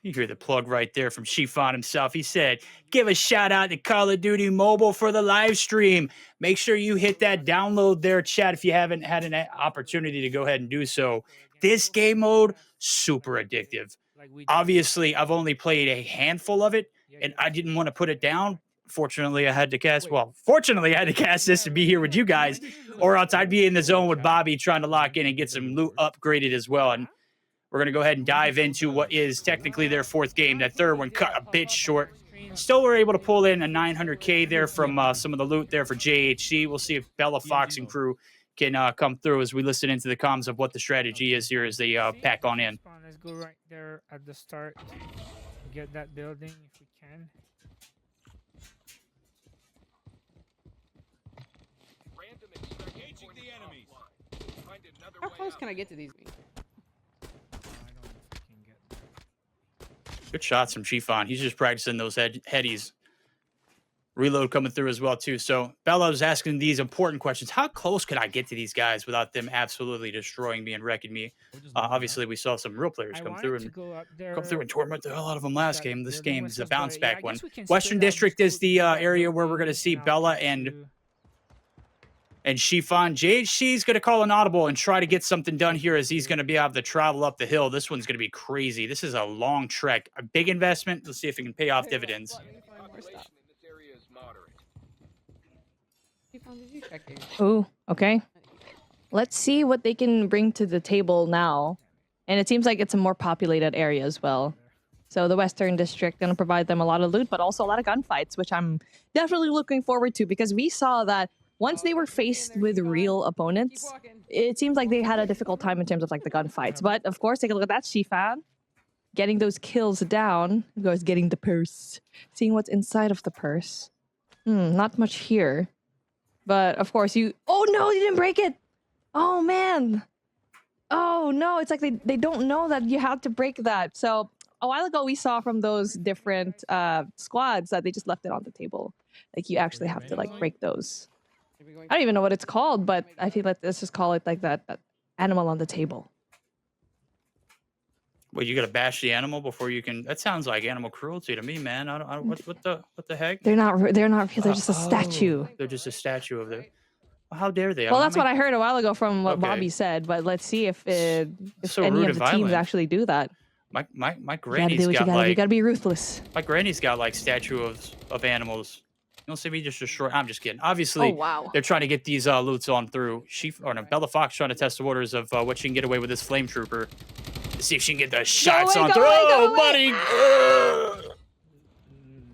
You hear the plug right there from Shifan himself. He said, give a shout out to Call of Duty Mobile for the live stream. Make sure you hit that download there, chat, if you haven't had an opportunity to go ahead and do so. This game mode, super addictive. Obviously, I've only played a handful of it, and I didn't want to put it down. Fortunately, I had to cast this to be here with you guys, or else I'd be in the zone with Bobby trying to lock in and get some loot upgraded as well. And we're going to go ahead and dive into what is technically their fourth game. That third one cut a bit short. Still were able to pull in a 900K there from some of the loot there for JHC. We'll see if Bella Fox and crew can come through as we listen into the comms of what the strategy is here as they pack on in. Let's go right there at the start. Get that building if we can. How close can I get to these? Good shots from Shifan. He's just practicing those headies. Reload coming through as well, too. So Bella was asking these important questions. How close could I get to these guys without them absolutely destroying me and wrecking me? Obviously, we saw some real players come through and torment the hell out of them last game. This game is a bounce back one. Western District is the area where we're going to see Bella and Shifan. JHC's going to call an audible and try to get something done here as he's going to be able to travel up the hill. This one's going to be crazy. This is a long trek, a big investment. Let's see if it can pay off dividends. Oh, okay. Let's see what they can bring to the table now. And it seems like it's a more populated area as well. So the Western District going to provide them a lot of loot, but also a lot of gunfights, which I'm definitely looking forward to because we saw that once they were faced with real opponents, it seems like they had a difficult time in terms of like the gunfights. But of course, take a look at that, Shifan. Getting those kills down, goes getting the purse. Seeing what's inside of the purse. Not much here. But of course you... Oh no, you didn't break it! Oh man! Oh no, it's like they don't know that you have to break that. So a while ago we saw from those different squads that they just left it on the table. Like you actually have to like break those. I don't even know what it's called, but I feel like let's just call it like that animal on the table. Well, you gotta bash the animal before you can. That sounds like animal cruelty to me, man. I don't what the heck? They're not real. They're just a statue. They're just a statue of the. How dare they? Well, that's what I heard a while ago from what Bobby said. But let's see if so any rude of the and teams violent. actually do that. My granny's you got like. You gotta be ruthless. My granny's got like statue of animals. You don't see me just destroy. I'm just kidding. Obviously, Oh, wow. they're trying to get these loots on through. Bella Fox trying to test the waters of what she can get away with this flame trooper. To see if she can get the shots away, on go through. away, go Oh, away. buddy.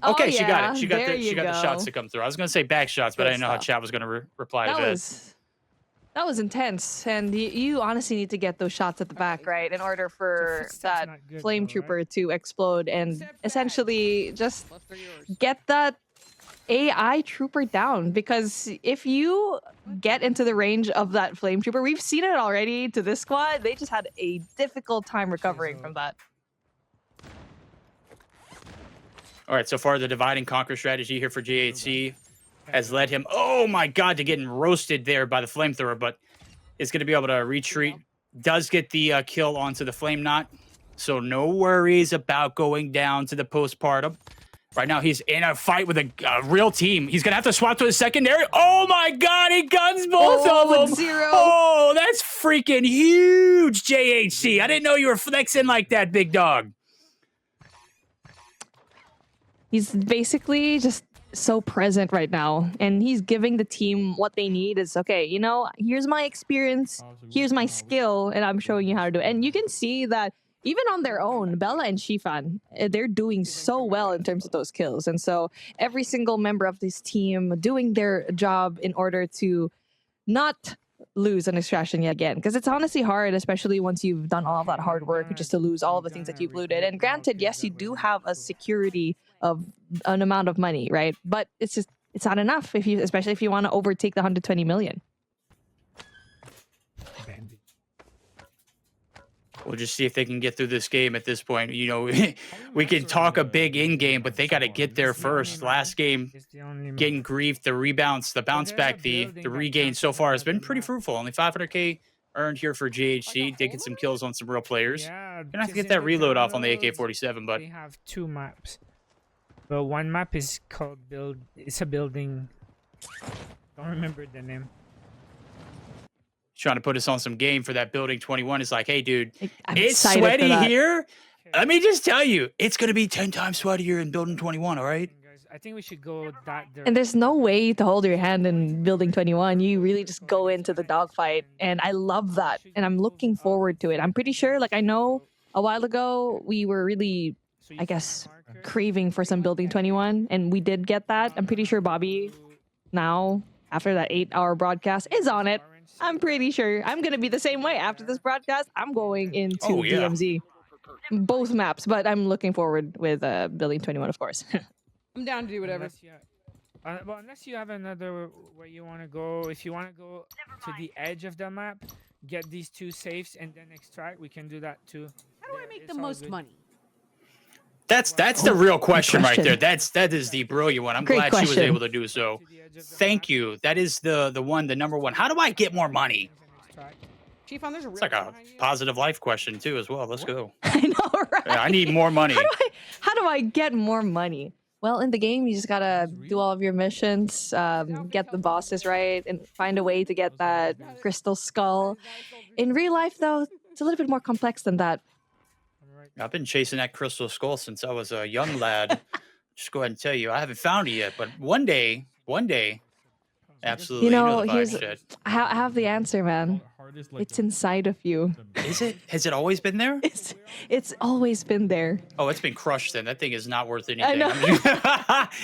Okay, she got yeah, it. She got there the you shots go. to come through. I was gonna say back shots, but Good I didn't know how stuff. chat was gonna reply to That was intense, and you honestly need to get those shots at the back, right, in order for that flame trooper to explode and essentially just get that AI trooper down. Because if you get into the range of that flame trooper, we've seen it already to this squad. They just had a difficult time recovering from that. All right, so far the divide and conquer strategy here for JHC has led him, oh my god, to getting roasted there by the flamethrower, but is going to be able to retreat. Does get the kill onto the flame knot, so no worries about going down to the postpartum. Right now he's in a fight with a real team. He's going to have to swap to his secondary. Oh my god, he guns both of them. Zero. Oh, that's freaking huge, JHC. I didn't know you were flexing like that, big dog. He's basically just so present right now, and he's giving the team what they need. Is okay, you know, here's my experience, here's my skill, and I'm showing you how to do it. And you can see that even on their own, Bella and Shifan, they're doing so well in terms of those kills. And so every single member of this team doing their job in order to not lose an extraction yet again, because it's honestly hard, especially once you've done all of that hard work just to lose all of the things that you've looted. And granted, yes, you do have a security of an amount of money, right? But it's not enough if you, especially if you want to overtake the 120 million. We'll just see if they can get through this game at this point. You know, we can talk a big in-game, but they got to get there first. Last game, getting grief, the rebounds, the bounce back, the regain so far has been pretty fruitful. Only 500k earned here for GHC. Did get some kills on some real players. Gonna have to get that reload off on the AK-47, but they have two maps. But one map is called build. It's a building. Don't remember the name. trying to put us on some game for that building 21. It's like, hey, dude, I'm it's excited for sweaty that. here. Let me just tell you, it's going to be 10 times sweatier in building 21, all right? I think we should go that direction. And there's no way to hold your hand in building 21. You really just go into the dogfight. And I love that. And I'm looking forward to it. I'm pretty sure, like, I know a while ago we were really, I guess, craving for some building 21. And we did get that. I'm pretty sure Bobby now, after that 8-hour broadcast, is on it. I'm pretty sure. I'm going to be the same way. After this broadcast, I'm going into DMZ. Both maps, but I'm looking forward with building 21, of course. I'm down to do whatever. Unless you have another where you want to go. If you want to go to the edge of the map, get these two safes and then extract, we can do that too. How do I make the most money? That's the real question right there. That is the brilliant one. I'm Great glad she was question. able to do so. Thank you. That is the number one. How do I get more money? Chief, there's a real It's like a positive life question too as well. Let's go. I know, right? Yeah, I need more money. How do I get more money? Well, in the game, you just gotta do all of your missions, get the bosses right, and find a way to get that crystal skull. In real life, though, it's a little bit more complex than that. I've been chasing that crystal skull since I was a young lad. Just go ahead and tell you, I haven't found it yet, but one day, absolutely. You know, the vibe, here's shit. I have the answer, man. It's inside of you. Is it? Has it always been there? It's always been there. Oh, it's been crushed then. That thing is not worth anything. I know.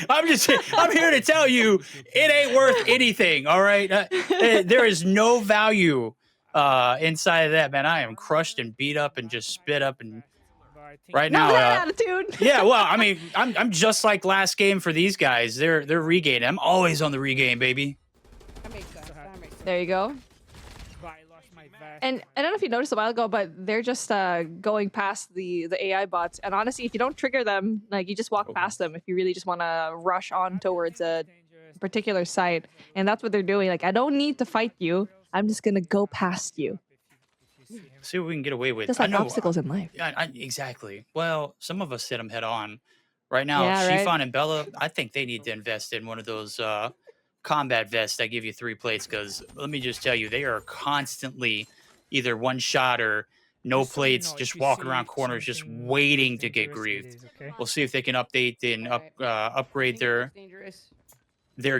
I'm here to tell you it ain't worth anything, all right? There is no value inside of that, man. I am crushed and beat up and just spit up and right now. That attitude. Yeah, well, I mean, I'm just like last game for these guys. They're regaining. I'm always on the regain, baby. That makes sense. That makes sense. There you go. And I don't know if you noticed a while ago, but they're just going past the AI bots. And honestly, if you don't trigger them, like you just walk past them if you really just want to rush on towards a particular site. And that's what they're doing. Like, I don't need to fight you. I'm just going to go past you. See what we can get away with. Just like obstacles in life. Yeah, exactly. Well, some of us hit them head on. Right now, Yeah, Shifan right. and Bella, I think they need to invest in one of those combat vests that give you 3 plates. Because let me just tell you, they are constantly either one shot or no plates, just walking around corners, just waiting to get grieved. We'll see if they can update and upgrade their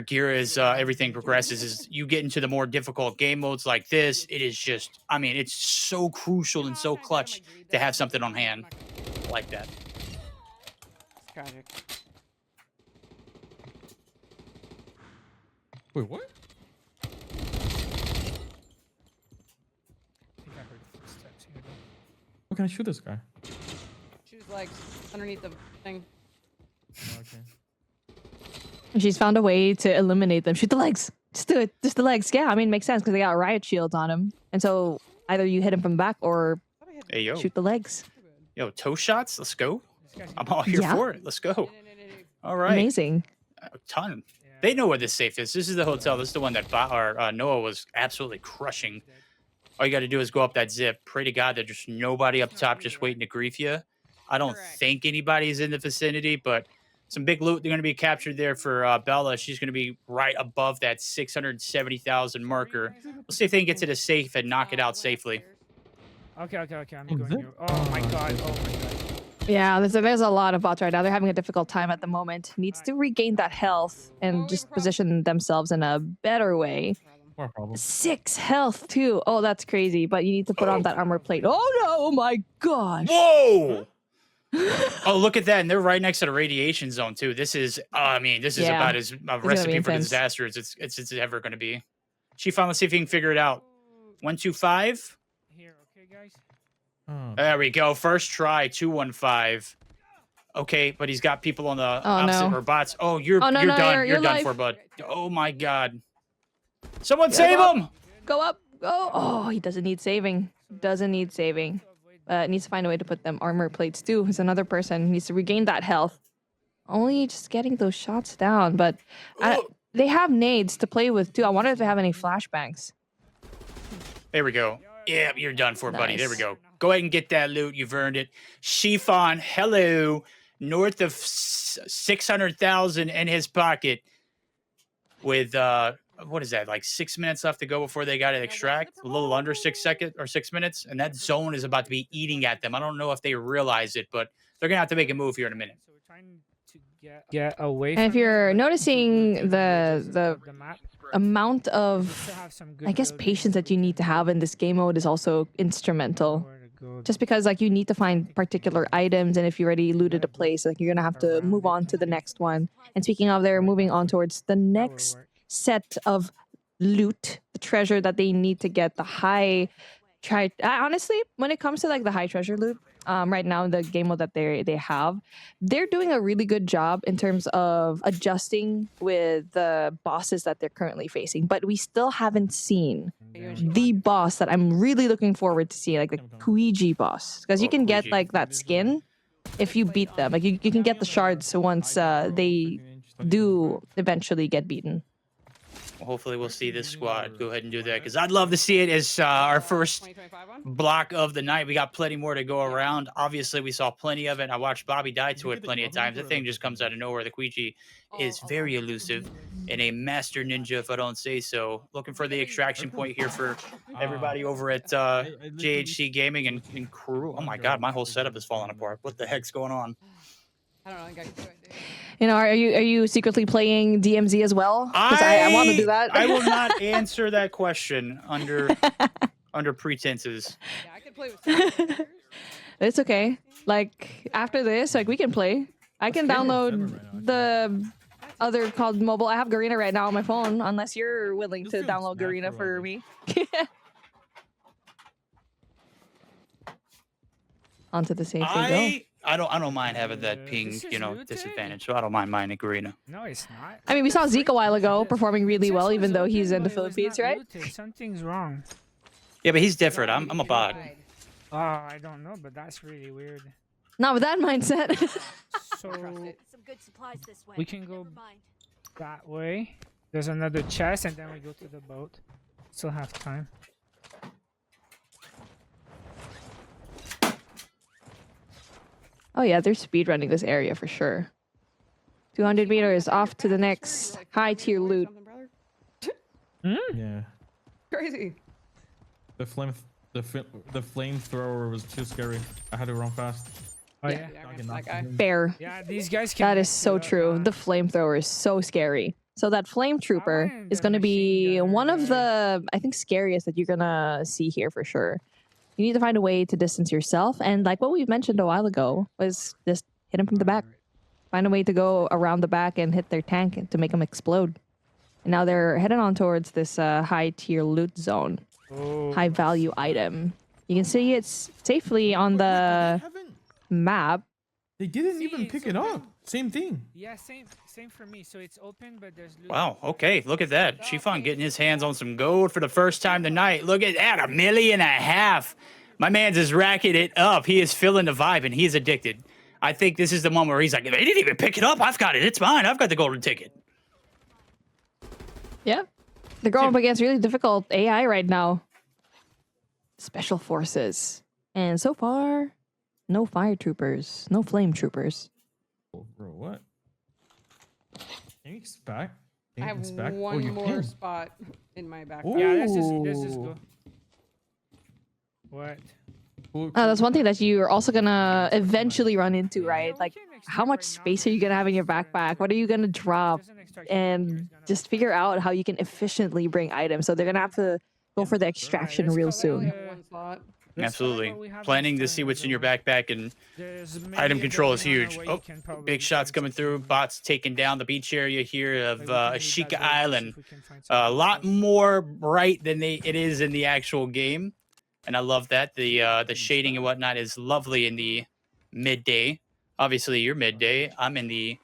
gear as everything progresses. As you get into the more difficult game modes like this, it is just, I mean, it's so crucial and so clutch to have something on hand like that. It's tragic. Wait, what? How can I shoot this guy? Choose legs underneath the thing. Oh, okay. She's found a way to eliminate them. Shoot the legs. Just do it. Just the legs. Yeah, I mean, it makes sense because they got riot shields on them. And so either you hit him from the back or Hey, yo. shoot the legs. Yo, toe shots. Let's go. I'm all here for it. Let's go. All right. Amazing. A ton. They know where this safe is. This is the hotel. This is the one that Noah was absolutely crushing. All you got to do is go up that zip. Pray to God that there's nobody up top just waiting to grief you. I don't think anybody's in the vicinity, but some big loot. They're going to be captured there for Bella. She's going to be right above that 670,000 marker. We'll see if they can get to the safe and knock it out safely. Okay. I'm going here. Oh my god. Yeah, there's a lot of bots right now. They're having a difficult time at the moment. Needs to regain that health and just position themselves in a better way. 6 health too. Oh, that's crazy. But you need to put on that armor plate. Oh no! Oh my gosh! Whoa! Oh, look at that. And they're right next to the radiation zone too. This is, this is about as a recipe for disaster as it's ever going to be. Shifan, let's see if you can figure it out. 125. Here, okay, guys. There we go. First try, 215. Okay, but he's got people on the opposite or bots. Oh, you're done. You're done for, bud. Oh my god. Someone save him! Go up. Go. Oh, he doesn't need saving. Doesn't need saving. Needs to find a way to put them armor plates too. There's another person needs to regain that health. Only just getting those shots down, but they have nades to play with too. I wonder if they have any flashbangs. There we go. Yeah, you're done for, buddy. There we go. Go ahead and get that loot. You've earned it. Shifan, hello. North of 600,000 in his pocket with, what is that, like 6 minutes left to go before they got to extract? A little under 6 seconds or 6 minutes. And that zone is about to be eating at them. I don't know if they realize it, but they're going to have to make a move here in a minute. So we're trying to get away And if from you're noticing the map, amount we of, still have some good I guess, buildings patience that you need to have in this game mode is also instrumental. where to go. Just because like you need to find particular items, and if you already looted a place, like you're gonna have to move on to the next one. And speaking of, they're moving on towards the next set of loot, the treasure that they need to get, the high. Honestly, when it comes to like the high treasure loot, right now in the game mode that they have, they're doing a really good job in terms of adjusting with the bosses that they're currently facing. But we still haven't seen the boss that I'm really looking forward to seeing, like the Kuiji boss, because you can get like that skin if you beat them. Like you can get the shards once they do eventually get beaten. Hopefully we'll see this squad go ahead and do that, because I'd love to see it as our first block of the night. We got plenty more to go around. Obviously, we saw plenty of it. I watched Bobby die to it plenty of times. The thing just comes out of nowhere. The Kuiji is very elusive and a master ninja, if I don't say so. Looking for the extraction point here for everybody over at JHC Gaming and crew. Oh my god, my whole setup is falling apart. What the heck's going on? I don't know. I got to You know, are you secretly playing DMZ as well? Because I want to do that. I will not answer that question under under pretenses. Yeah, I could play with It's okay. Like after this, like we can play. I can download the other called mobile. I have Garena right now on my phone, unless you're willing to download Garena for me. Onto the safe we go. I don't mind having that ping, disadvantage. So I don't mind mine Garena. No, it's not. I mean, we saw Zeke a while ago performing really well, even though he's in the Philippines, right? Something's wrong. Yeah, but he's different. I'm a bot. Oh, I don't know, but that's really weird. Not with that mindset. So Some good supplies this way. we can go Never mind. that way. There's another chest, and then we go to the boat. Still have time. Oh yeah, they're speedrunning this area for sure. 200 meters off to the next high tier loot. Yeah. Crazy. The flamethrower was too scary. I had to run fast. Oh yeah. That guy. Fair. Yeah, these guys can. That is so true. The flamethrower is so scary. So that flame trooper is going to be one of the, I think, scariest that you're going to see here for sure. You need to find a way to distance yourself. And like what we mentioned a while ago was just hit him from the back. Find a way to go around the back and hit their tank to make them explode. And now they're heading on towards this high tier loot zone. High value item. You can see it's safely on the map. They didn't even pick it up. Same thing. Yeah, same for me. So it's open, but there's loot. Wow, okay, look at that. Chiffon getting his hands on some gold for the first time tonight. Look at that, $1.5 million. My man's is racking it up. He is feeling the vibe, and he's addicted. I think this is the moment where he's like, they didn't even pick it up. I've got it. It's mine. I've got the golden ticket. Yeah. They're going up against really difficult AI right now. Special forces. And so far, no fire troopers, no flame troopers. Bro, what? Can you expect? I have one more spot in my backpack. Yeah, let's just go. What? That's one thing that you're also gonna eventually run into, right? Like, how much space are you gonna have in your backpack? What are you gonna drop? And just figure out how you can efficiently bring items. So they're gonna have to go for the extraction real soon. Absolutely. Planning to see what's in your backpack, and item control is huge. Oh, big shots coming through. Bots taking down the beach area here of Ashika Island. A lot more bright than it is in the actual game. And I love that. The shading and whatnot is lovely in the midday. Obviously, you're midday. I'm in the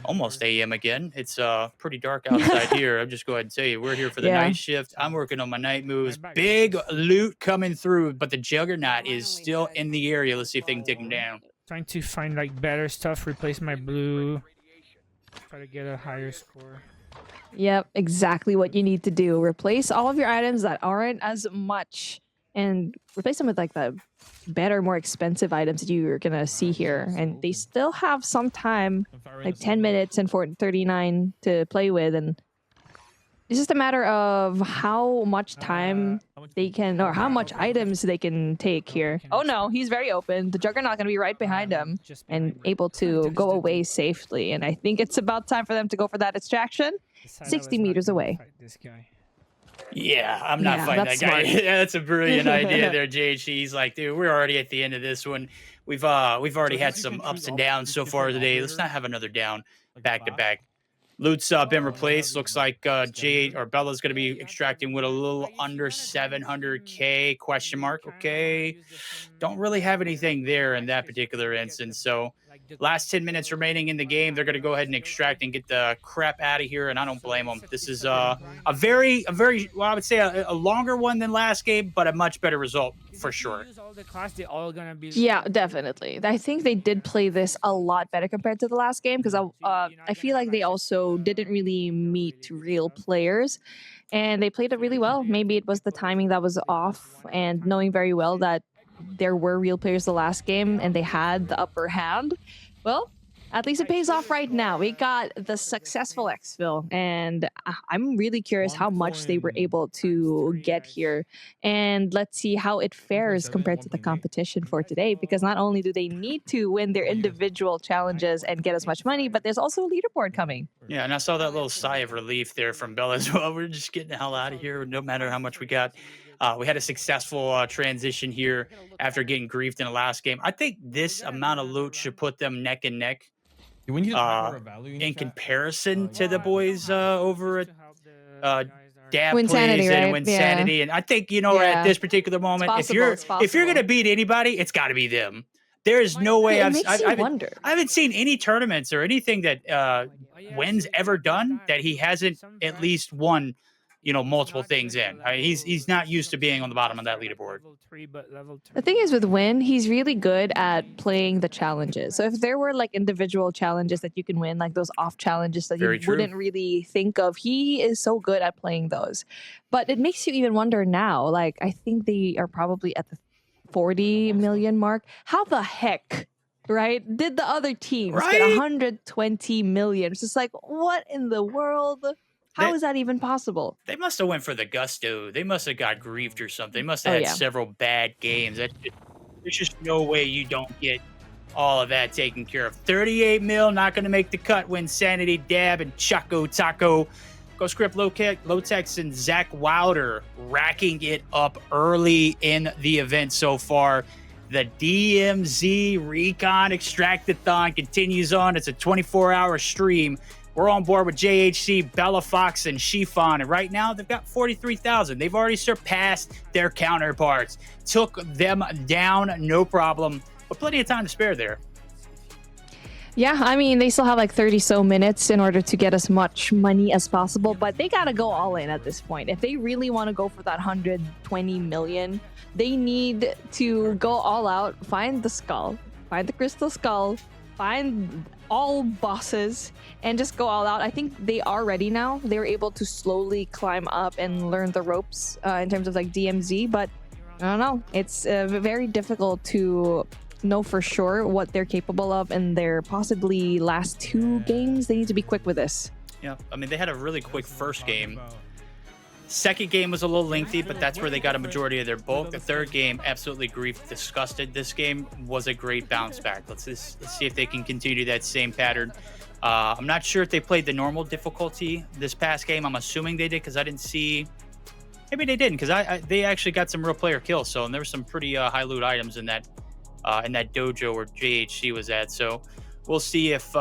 almost AM again. It's pretty dark outside here. I'll just go ahead and tell you, we're here for the night shift. I'm working on my night moves. Big loot coming through, but the Juggernaut is still in the area. Let's see if they can take him down. Trying to find like better stuff, replace my blue, try to get a higher score. Yep, exactly what you need to do. Replace all of your items that aren't as much and replace them with like the better, more expensive items that you're gonna see here. And they still have some time, like 10 minutes and 39 to play with. And it's just a matter of how much time they can, or how much items they can take here. Oh no, he's very open. The Juggernaut gonna be right behind him and able to go away safely. And I think it's about time for them to go for that extraction. 60 meters away. Yeah, I'm not fighting that guy. Yeah, that's a brilliant idea there, JHC. He's like, dude, we're already at the end of this one. We've already had some ups and downs so far today. Let's not have another down back to back. Loot's been replaced. Looks like Jade or Bella's going to be extracting with a little under 700K question mark. Okay, don't really have anything there in that particular instance. So last 10 minutes remaining in the game, they're going to go ahead and extract and get the crap out of here, and I don't blame them. This is a very well, I would say a longer one than last game, but a much better result for sure. Yeah, definitely. I think they did play this a lot better compared to the last game, because I feel like they also didn't really meet real players, and they played it really well. Maybe it was the timing that was off, and knowing very well that there were real players the last game and they had the upper hand. Well, at least it pays off right now. We got the successful exfil, and I'm really curious how much they were able to get here. And let's see how it fares compared to the competition for today, because not only do they need to win their individual challenges and get as much money, but there's also a leaderboard coming. Yeah, and I saw that little sigh of relief there from Bella as well. We're just getting the hell out of here, no matter how much we got. We had a successful transition here after getting griefed in the last game. I think this amount of loot should put them neck and neck in comparison to the boys over at Dab Winsanity, Plays right? and Winsanity. And I think, you know, at this particular moment, if you're going to beat anybody, it's got to be them. There is no way I haven't seen any tournaments or anything that Wen's ever done that he hasn't at least won, you know, multiple things in. I mean, he's not used to being on the bottom of that leaderboard. The thing is with Win, he's really good at playing the challenges. So if there were like individual challenges that you can win, like those off challenges that you wouldn't really think of, he is so good at playing those. But it makes you even wonder now, like I think they are probably at the 40 million mark. How the heck, right, did the other teams get 120 million? It's just like, what in the world? How is that even possible? They must have went for the gusto. They must have got griefed or something. They must have had several bad games. There's just no way you don't get all of that taken care of. 38 mil, not going to make the cut when Sanity, Dab, and Choco Taco. Go Script, Lotex, and Zach Wilder racking it up early in the event so far. The DMZ Recon Extract-a-thon continues on. It's a 24-hour stream. We're on board with JHC, Bella Fox, and Chiffon. And right now, they've got 43,000. They've already surpassed their counterparts. Took them down, no problem. But plenty of time to spare there. Yeah, I mean, they still have like 30 so minutes in order to get as much money as possible. But they got to go all in at this point. If they really want to go for that 120 million, they need to go all out, find the skull, find the crystal skull, find all bosses, and just go all out. I think they are ready now. They're able to slowly climb up and learn the ropes in terms of like DMZ, but I don't know. It's very difficult to know for sure what they're capable of in their possibly last 2 games. They need to be quick with this. Yeah, I mean, they had a really quick first game. Second game was a little lengthy, but that's where they got a majority of their bulk. The third game, absolutely grief, disgusted. This game was a great bounce back. Let's see if they can continue that same pattern. I'm not sure if they played the normal difficulty this past game. I'm assuming they did because I didn't see. Maybe they didn't because they actually got some real player kills. So and there were some pretty high loot items in that dojo where JHC was at. So we'll see if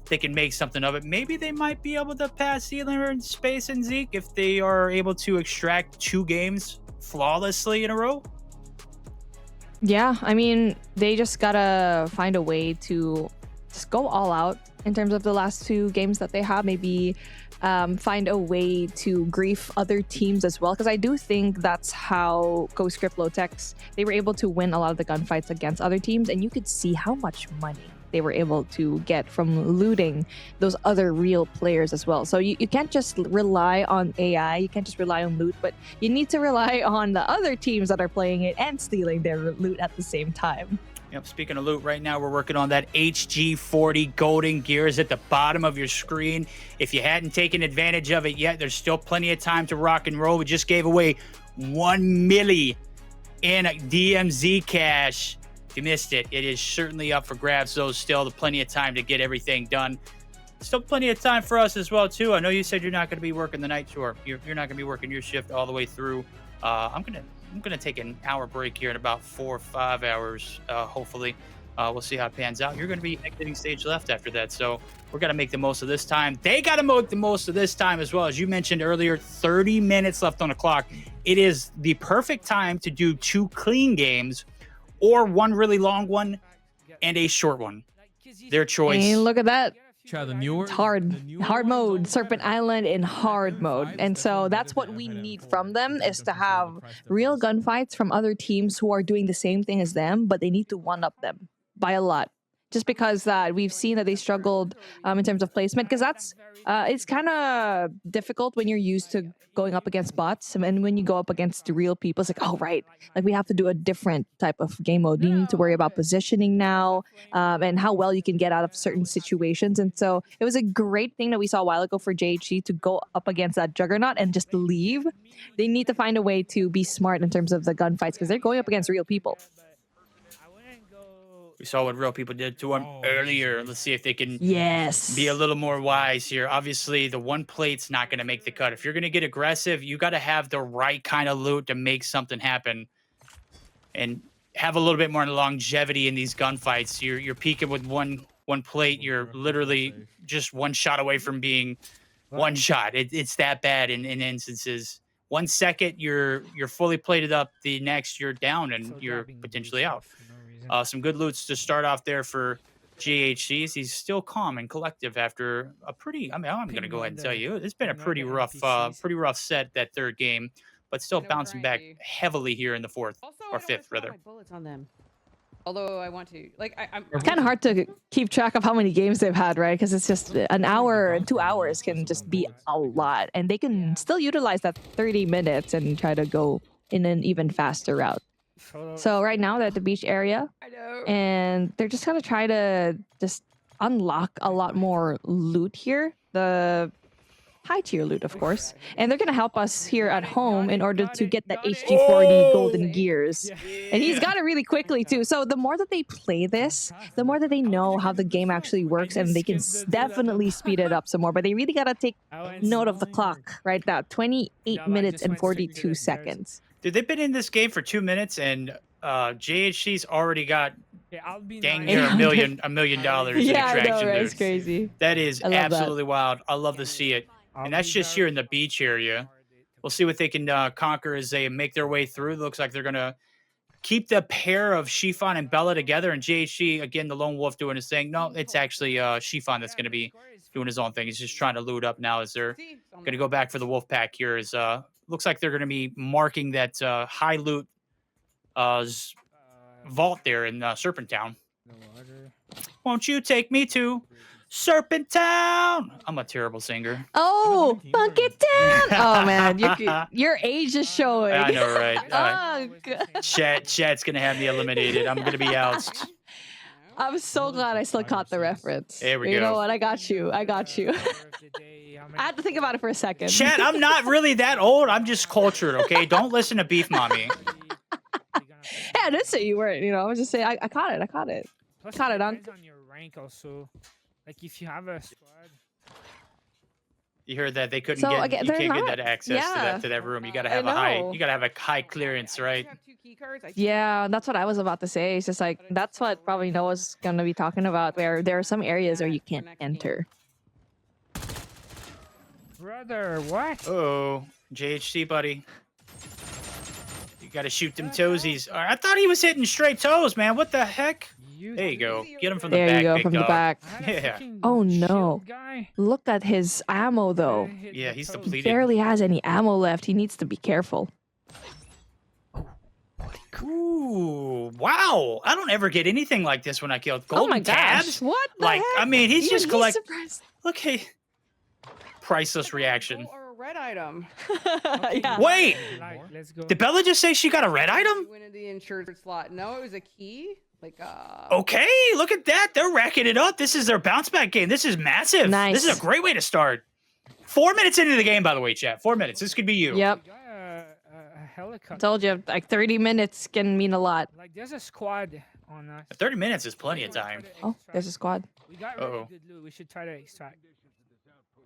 they can make something of it. Maybe they might be able to pass Sealer and Space and Zeke if they are able to extract 2 games flawlessly in a row. Yeah, I mean, they just gotta find a way to just go all out in terms of the last 2 games that they have. Maybe find a way to grief other teams as well, because I do think that's how Script Lotex, they were able to win a lot of the gunfights against other teams, and you could see how much money they were able to get from looting those other real players as well. So you can't just rely on AI, you can't just rely on loot, but you need to rely on the other teams that are playing it and stealing their loot at the same time. Yep, speaking of loot, right now we're working on that HG40 golden gears at the bottom of your screen. If you hadn't taken advantage of it yet, there's still plenty of time to rock and roll. We just gave away 1 milli in DMZ cash. If you missed it, it is certainly up for grabs. So still plenty of time to get everything done. Still plenty of time for us as well, too. I know you said you're not going to be working the night tour. You're not going to be working your shift all the way through. I'm gonna take an hour break here in about 4 or 5 hours. Hopefully, we'll see how it pans out. You're gonna be exiting stage left after that, so we're gonna make the most of this time. They gotta make the most of this time as well. As you mentioned earlier, 30 minutes left on the clock. It is the perfect time to do 2 clean games, or 1 really long one and a short one. Their choice. And look at that. Try the newer. It's hard mode, Serpent Island in hard mode. And so that's what we need from them, is to have real gunfights from other teams who are doing the same thing as them, but they need to one-up them by a lot. Just because we've seen that they struggled in terms of placement, because that's it's kind of difficult when you're used to going up against bots, and when you go up against the real people, it's like, oh right, like we have to do a different type of game mode. You need to worry about positioning now, and how well you can get out of certain situations. And so it was a great thing that we saw a while ago for JHG to go up against that juggernaut and just leave. They need to find a way to be smart in terms of the gunfights, because they're going up against real people. We saw what real people did to him earlier. Let's see if they can Yes. be a little more wise here. Obviously, the one plate's not going to make the cut. If you're going to get aggressive, you got to have the right kind of loot to make something happen and have a little bit more longevity in these gunfights. You're peaking with one plate. You're literally just one shot away from being one shot. It's that bad in instances. 1 second, you're fully plated up. The next, you're down and you're potentially out. Some good loots to start off there for GHCs. He's still calm and collective after a pretty. I mean, I'm going to go ahead and tell you, it's been a pretty rough set that third game, but still bouncing back heavily here in the fourth or fifth, rather. Bullets on them. Although I want to, like, I'm. It's kind of hard to keep track of how many games they've had, right? Because it's just an hour, 2 hours can just be a lot, and they can still utilize that 30 minutes and try to go in an even faster route. So right now they're at the beach area, and they're just gonna try to just unlock a lot more loot here. The high tier loot, of course, and they're gonna help us here at home in order to get that HG40 golden gears. And he's got it really quickly too. So the more that they play this, the more that they know how the game actually works, and they can definitely speed it up some more. But they really gotta take note of the clock right now. 28 minutes and 42 seconds. Dude, they've been in this game for 2 minutes, and JHC's already got dang near $1 million in Yeah, I know, extraction. right? Dude. It's crazy. That is I love that. absolutely wild. I love to see it. And that's just here in the beach area. We'll see what they can conquer as they make their way through. Looks like they're going to keep the pair of Shifan and Bella together. And JHC, again, the lone wolf doing his thing. No, it's actually Shifan that's going to be doing his own thing. He's just trying to loot up now as they're going to go back for the wolf pack here. As looks like they're going to be marking that high loot vault there in Serpent Town. Won't you take me to Serpent Town? I'm a terrible singer. Oh, Bucket Town! Oh man, your age is showing. I know, right? Oh, God. Chat's gonna have me eliminated. I'm gonna be ousted. I'm so glad I still caught the reference. There we You go. know what? I got you. I had to think about it for a second. Chat, I'm not really that old. I'm just cultured, okay? Don't listen to Beef Mommy. Yeah, I didn't say you weren't. I was just saying I caught it. I caught it. Plus, Caught it on. depends on your rank also. Like if you have a squad. You heard that they couldn't So, get again, you they're can't get not- that access yeah. to that room. You gotta I have a high know. clearance, right? Yeah, that's what I was about to say. It's just like that's what probably Noah's gonna be talking about, where there are some areas where you can't enter. Brother, what? Oh, JHC, buddy. You gotta shoot them toesies. I thought he was hitting straight toes, man. What the heck? There you go. Get him from the There back, you go, big from the dog. back. Yeah. Oh no! Look at his ammo though. Yeah, he's He depleted. barely has any ammo left. He needs to be careful. Ooh, wow. I don't ever get anything like this when I kill golden Oh my gosh! tabs. What? The Like, heck? I mean, he's Even just collect. surprised. Look, hey, priceless reaction. Or a red item. Yeah. Wait, Let's go. did Bella just say she got a red item? Went in the insured slot. No, it was a key. Like Okay, look at that. They're racking it up. This is their bounce back game. This is massive. Nice. This is a great way to start. 4 minutes into the game, by the way, chat. 4 minutes. This could be you. Yep. A helicopter. Told you, like 30 minutes can mean a lot. Like there's a squad on us. 30 minutes is plenty of time. Oh, there's a squad. We got Uh-oh. really good loot. We should try to extract.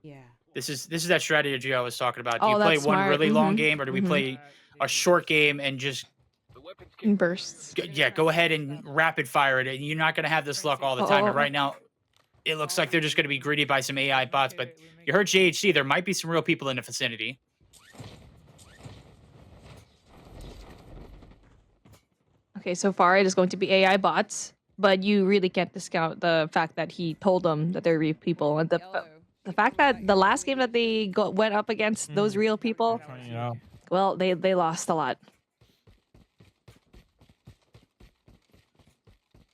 Yeah. This is that strategy I was talking about. Do Oh, you play that's one smart. really long Mhm. game, or do we play a short game and just In bursts. go ahead and rapid fire it? And you're not going to have this luck all the time. Uh-oh. And right now, it looks like they're just going to be greeted by some AI bots. But you heard JHC. There might be some real people in the vicinity. Okay, so far it is going to be AI bots, but you really can't discount the fact that he told them that they're real people, and the fact that the last game that they went up against those real people, well, they lost a lot.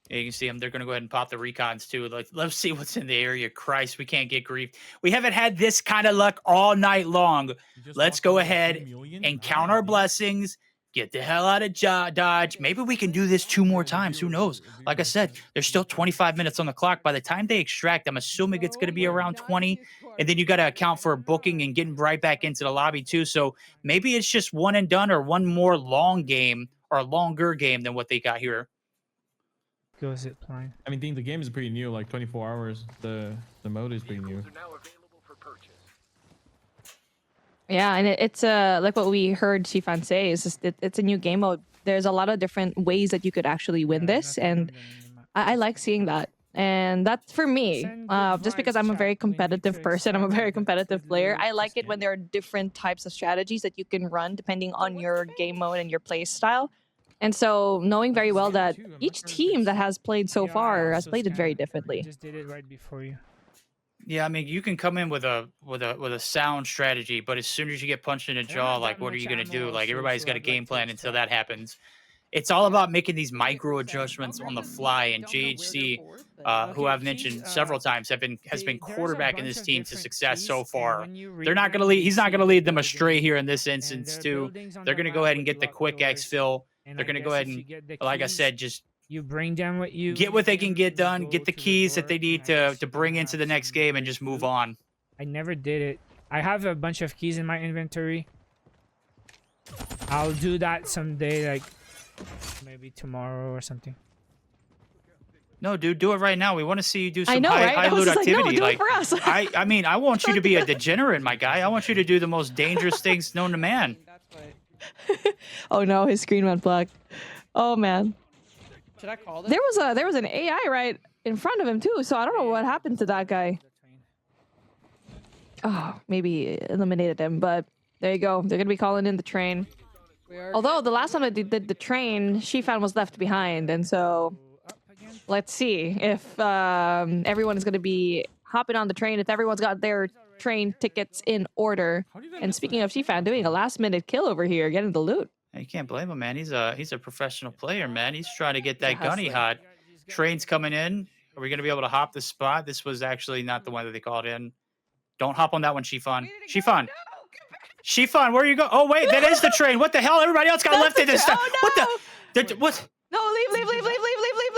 Yeah, you can see them. They're going to go ahead and pop the recons too. Like, let's see what's in the area. Christ, we can't get grief. We haven't had this kind of luck all night long. Let's go ahead and count our blessings. Get the hell out of Dodge. Maybe we can do this 2 more times. Who knows? Like I said, there's still 25 minutes on the clock. By the time they extract, I'm assuming it's going to be around 20. And then you got to account for booking and getting right back into the lobby too. So maybe it's just one and done, or one more long game, or a longer game than what they got here. go zip line. I mean, the game is pretty new, like 24 hours. The mode is pretty new. Yeah, and it's like what we heard Shifan say is just it's a new game mode. There's a lot of different ways that you could actually win this, and I like seeing that. And that's for me, just because I'm a very competitive person, I'm a very competitive player. I like it when there are different types of strategies that you can run depending on your game mode and your play style. And so knowing very well that each team that has played so far has played it very differently. Just did it right before you. Yeah, I mean, you can come in with a sound strategy, but as soon as you get punched in the jaw, like, what are you gonna do? Like, everybody's got a game plan until that happens. It's all about making these micro adjustments on the fly. And JHC, who I've mentioned several times, has been quarterbacking this team to success so far. They're not gonna lead. He's not gonna lead them astray here in this instance too. They're gonna go ahead and get the quick exfil. They're gonna go ahead and, like I said, just you bring down what you get what they can get done, get the keys that they need to bring into the next game, and just move on. I never did it. I have a bunch of keys in my inventory. I'll do that someday, like maybe tomorrow or something. No, dude, do it right now. We want to see you do some I know, right? high loot activity. No, do it for us. I mean, I want you to be a degenerate, my guy. I want you to do the most dangerous things known to man. Oh no, his screen went black. Oh man. Should I call them? There was an AI right in front of him too, so I don't know what happened to that guy. Oh, maybe eliminated him, but there you go. They're gonna be calling in the train. Although the last time I did the train, Shifan was left behind, and so let's see if everyone is gonna be hopping on the train. If everyone's got their train tickets in order. And speaking of Shifan, doing a last-minute kill over here, getting the loot. You can't blame him, man. He's a professional player, man. He's trying to get that gunny hot. Train's coming in. Are we gonna be able to hop the spot? This was actually not the one that they called in. Don't hop on that one, Shifan. Shifan. Shifan, where are you going? Oh wait, that is the train. What the hell? Everybody else got left in this stuff. Oh, no. What the? What? No, leave.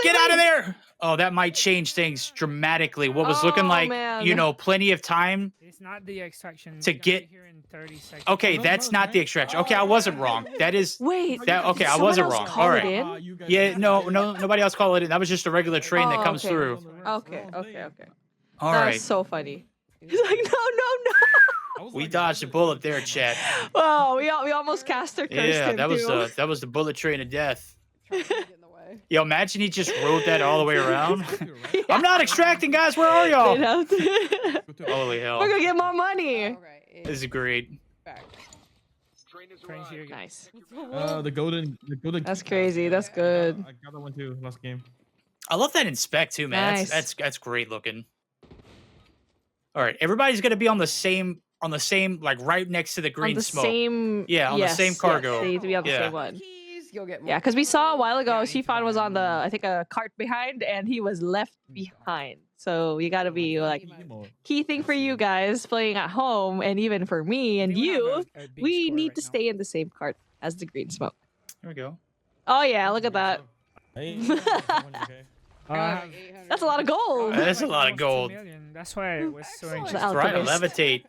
Get out of there! Oh, that might change things dramatically. What was looking like, man. you know, plenty of time It's not the extraction. to get. Here in 30 seconds. Okay, that's not the extraction. Okay, I wasn't wrong. That is. Wait. That okay, I someone wasn't else wrong. call All it right. in? Yeah, no, nobody else called it in. That was just a regular train that comes okay. through. Okay. All That right. was so funny. He's like, no. We dodged a bullet there, chat. Oh, we almost cast our curse. Yeah, him that was too. that was the bullet train of death. Yo, imagine he just rode that all the way around. I'm not extracting, guys. Where are y'all? Holy hell. We're gonna get more money. This is great. Nice. The golden. That's crazy. That's good. I got that one too last game. I love that inspect too, man. Nice. That's great looking. All right, everybody's gonna be on the same, like right next to the green On the smoke. same. Yeah, on the same cargo. Yes, they need to be on the Yeah. same one. You'll get more. Yeah, because we saw a while ago, Shifan was on the, I think, a cart behind, and he was left behind. So you gotta be like, key thing for you guys playing at home, and even for me and you, we need to stay in the same cart as the green smoke. Here we go. Oh yeah, look at that. That's a lot of gold. That's a lot of gold. That's why I was so interested. Trying to levitate.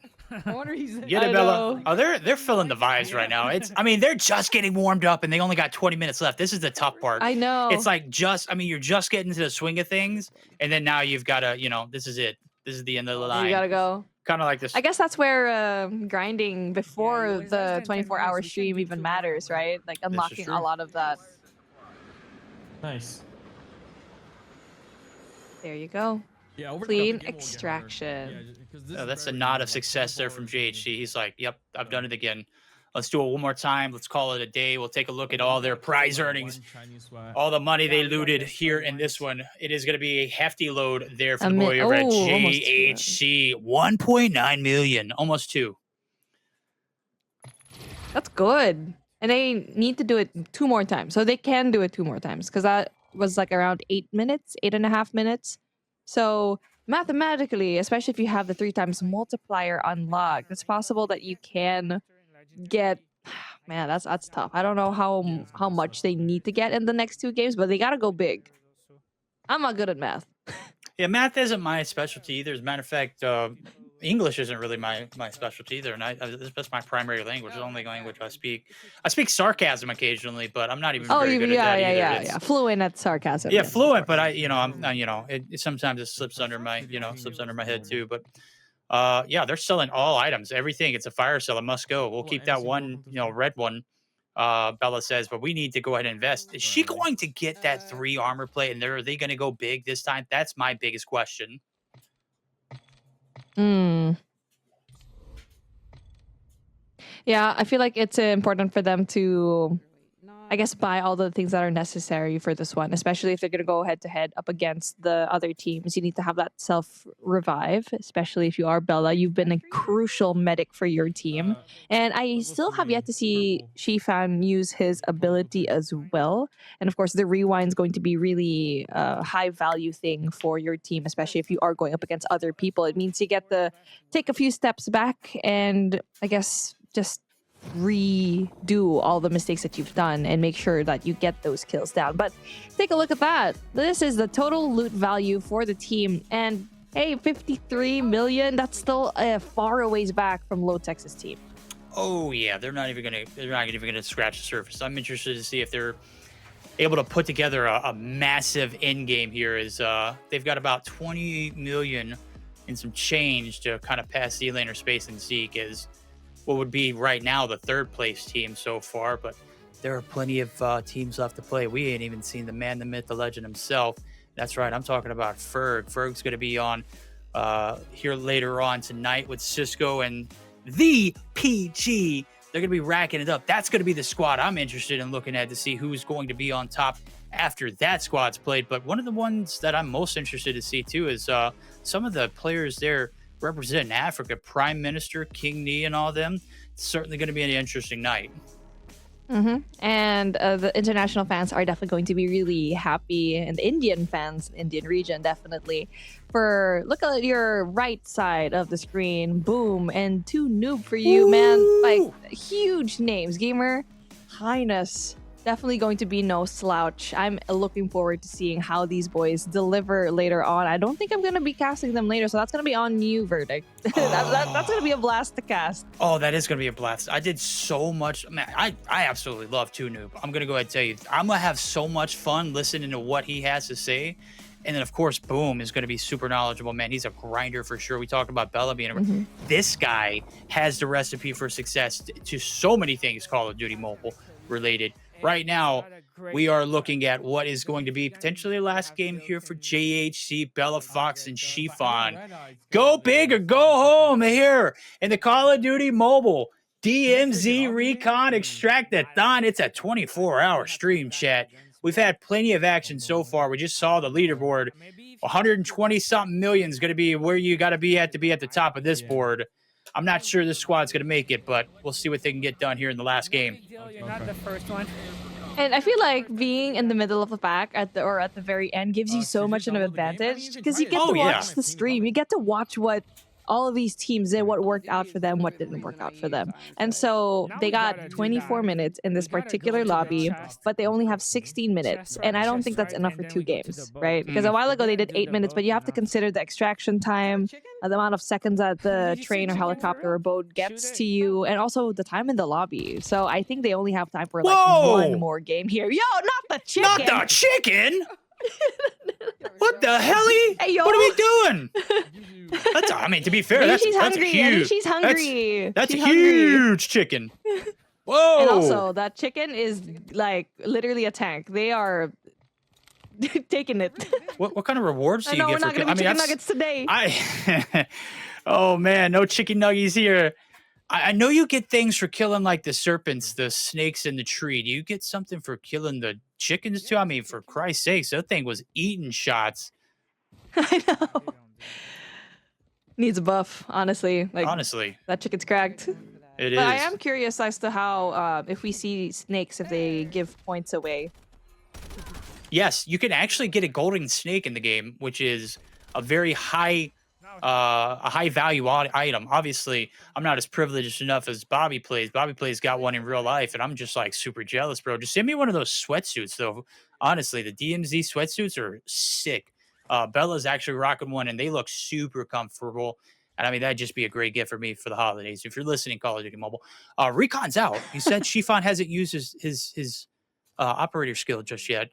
I wonder he's. Get it, Bella. Oh, they're feeling the vibes right now. I mean, they're just getting warmed up, and they only got 20 minutes left. This is the tough part. I know. It's like you're just getting to the swing of things, and then now you've got to, this is it. This is the end of the line. You gotta go. Kind of like this. I guess that's where grinding before the 24-hour stream even matters, right? Like unlocking a lot of that. Nice. There you go. Yeah, Clean extraction. That's a nod of success there from JHC. He's like, yep, I've done it again. Let's do it one more time. Let's call it a day. We'll take a look at all their prize earnings, all the money they looted here in this one. It is going to be a hefty load there for the boy over at JHC. 1.9 million, almost 2. That's good. And they need to do it 2 more times. So they can do it 2 more times because that was like around 8.5 minutes. So mathematically, especially if you have the 3 times multiplier unlocked, it's possible that you can get. Man, that's tough. I don't know how much they need to get in the next 2 games, but they gotta go big. I'm not good at math. Yeah, math isn't my specialty either. As a matter of fact, English isn't really my specialty either, and that's my primary language. The only language I speak. I speak sarcasm occasionally, but I'm not even very good at that either. Yeah. Fluent at sarcasm. Yeah, fluent, but it sometimes it slips under my head too. But yeah, they're selling all items, everything. It's a fire sale. It must go. We'll keep that one, red one. Bella says, but we need to go ahead and invest. Is she going to get that 3 armor plate, and are they going to go big this time? That's my biggest question. Yeah, I feel like it's important for them to, I guess, buy all the things that are necessary for this one, especially if they're going to go head to head up against the other teams. You need to have that self-revive, especially if you are Bella. You've been a crucial medic for your team. And I still have yet to see Shifan use his ability as well. And of course, the rewind is going to be really a high-value thing for your team, especially if you are going up against other people. It means you get to take a few steps back and, I guess, just redo all the mistakes that you've done and make sure that you get those kills down. But take a look at that. This is the total loot value for the team. And hey, 53 million, that's still far a ways back from Low Texas team. Oh yeah, they're not even gonna scratch the surface. I'm interested to see if they're able to put together a massive end game here. Is they've got about 20 million and some change to kind of pass Z-Laner Space and Zeke as what would be right now the 3rd place team so far, but there are plenty of teams left to play. We ain't even seen the man, the myth, the legend himself. That's right, I'm talking about Ferg. Ferg's going to be on here later on tonight with Cisco and the PG. They're going to be racking it up. That's going to be the squad I'm interested in looking at to see who's going to be on top after that squad's played. But one of the ones that I'm most interested to see too is some of the players there representing Africa, Prime Minister, King Nee, and all them. It's certainly going to be an interesting night. And the international fans are definitely going to be really happy, and the Indian fans, Indian region, definitely. Look at your right side of the screen, boom, and 2 noob for you, man. Like, huge names. Gamer Highness, definitely going to be no slouch. I'm looking forward to seeing how these boys deliver later on. I don't think I'm going to be casting them later, so that's going to be on you, Verdict. That's going to be a blast to cast. Oh, that is going to be a blast. I did so much. Man, I absolutely love 2 Noob. I'm going to go ahead and tell you, I'm going to have so much fun listening to what he has to say. And then, of course, Boom is going to be super knowledgeable, man. He's a grinder for sure. We talked about Bella being This guy has the recipe for success to so many things Call of Duty Mobile related. Right now, we are looking at what is going to be potentially the last game here for JHC, Bella Fox, and Shifan. Go big or go home here in the Call of Duty Mobile DMZ Recon Extract-a-thon. It's a 24-hour stream, chat. We've had plenty of action so far. We just saw the leaderboard. 120-something million is going to be where you got to be at the top of this board. I'm not sure this squad's going to make it, but we'll see what they can get done here in the last game. You're not the first one. And I feel like being in the middle of the pack at the very end gives you so much of an advantage because you get to watch the stream. You get to watch what all of these teams did, what worked out for them, what didn't work out for them. And so they got 24 minutes in this particular lobby, but they only have 16 minutes. And I don't think that's enough for 2 games, right? Because a while ago they did 8 minutes, but you have to consider the extraction time, the amount of seconds that the train or helicopter or boat gets to you, and also the time in the lobby. So I think they only have time for like 1 more game here. Yo, not the chicken! Not the chicken! What the hell? Hey, yo. What are we doing? To be fair, that's huge. She's hungry. That's a huge chicken. Whoa! And also, that chicken is like literally a tank. They are taking it. What kind of rewards do you get we're not for? gonna be chicken nuggets today. Oh man, no chicken nuggies here. I know you get things for killing like the serpents, the snakes in the tree. Do you get something for killing the chickens too? I mean, for Christ's sakes, that thing was eating shots. I know. Needs a buff, honestly. Honestly, that chicken's cracked. It is. But I am curious as to how, if we see snakes, if they give points away. Yes, you can actually get a golden snake in the game, which is a very high value item. Obviously, I'm not as privileged enough as Bobby Plays. Bobby Plays got one in real life, and I'm just like super jealous, bro. Just send me one of those sweatsuits, though. Honestly, the DMZ sweatsuits are sick. Bella's actually rocking one, and they look super comfortable. And I mean, that'd just be a great gift for me for the holidays. If you're listening, Call of Duty Mobile. Recon's out. He said Shifan hasn't used his operator skill just yet.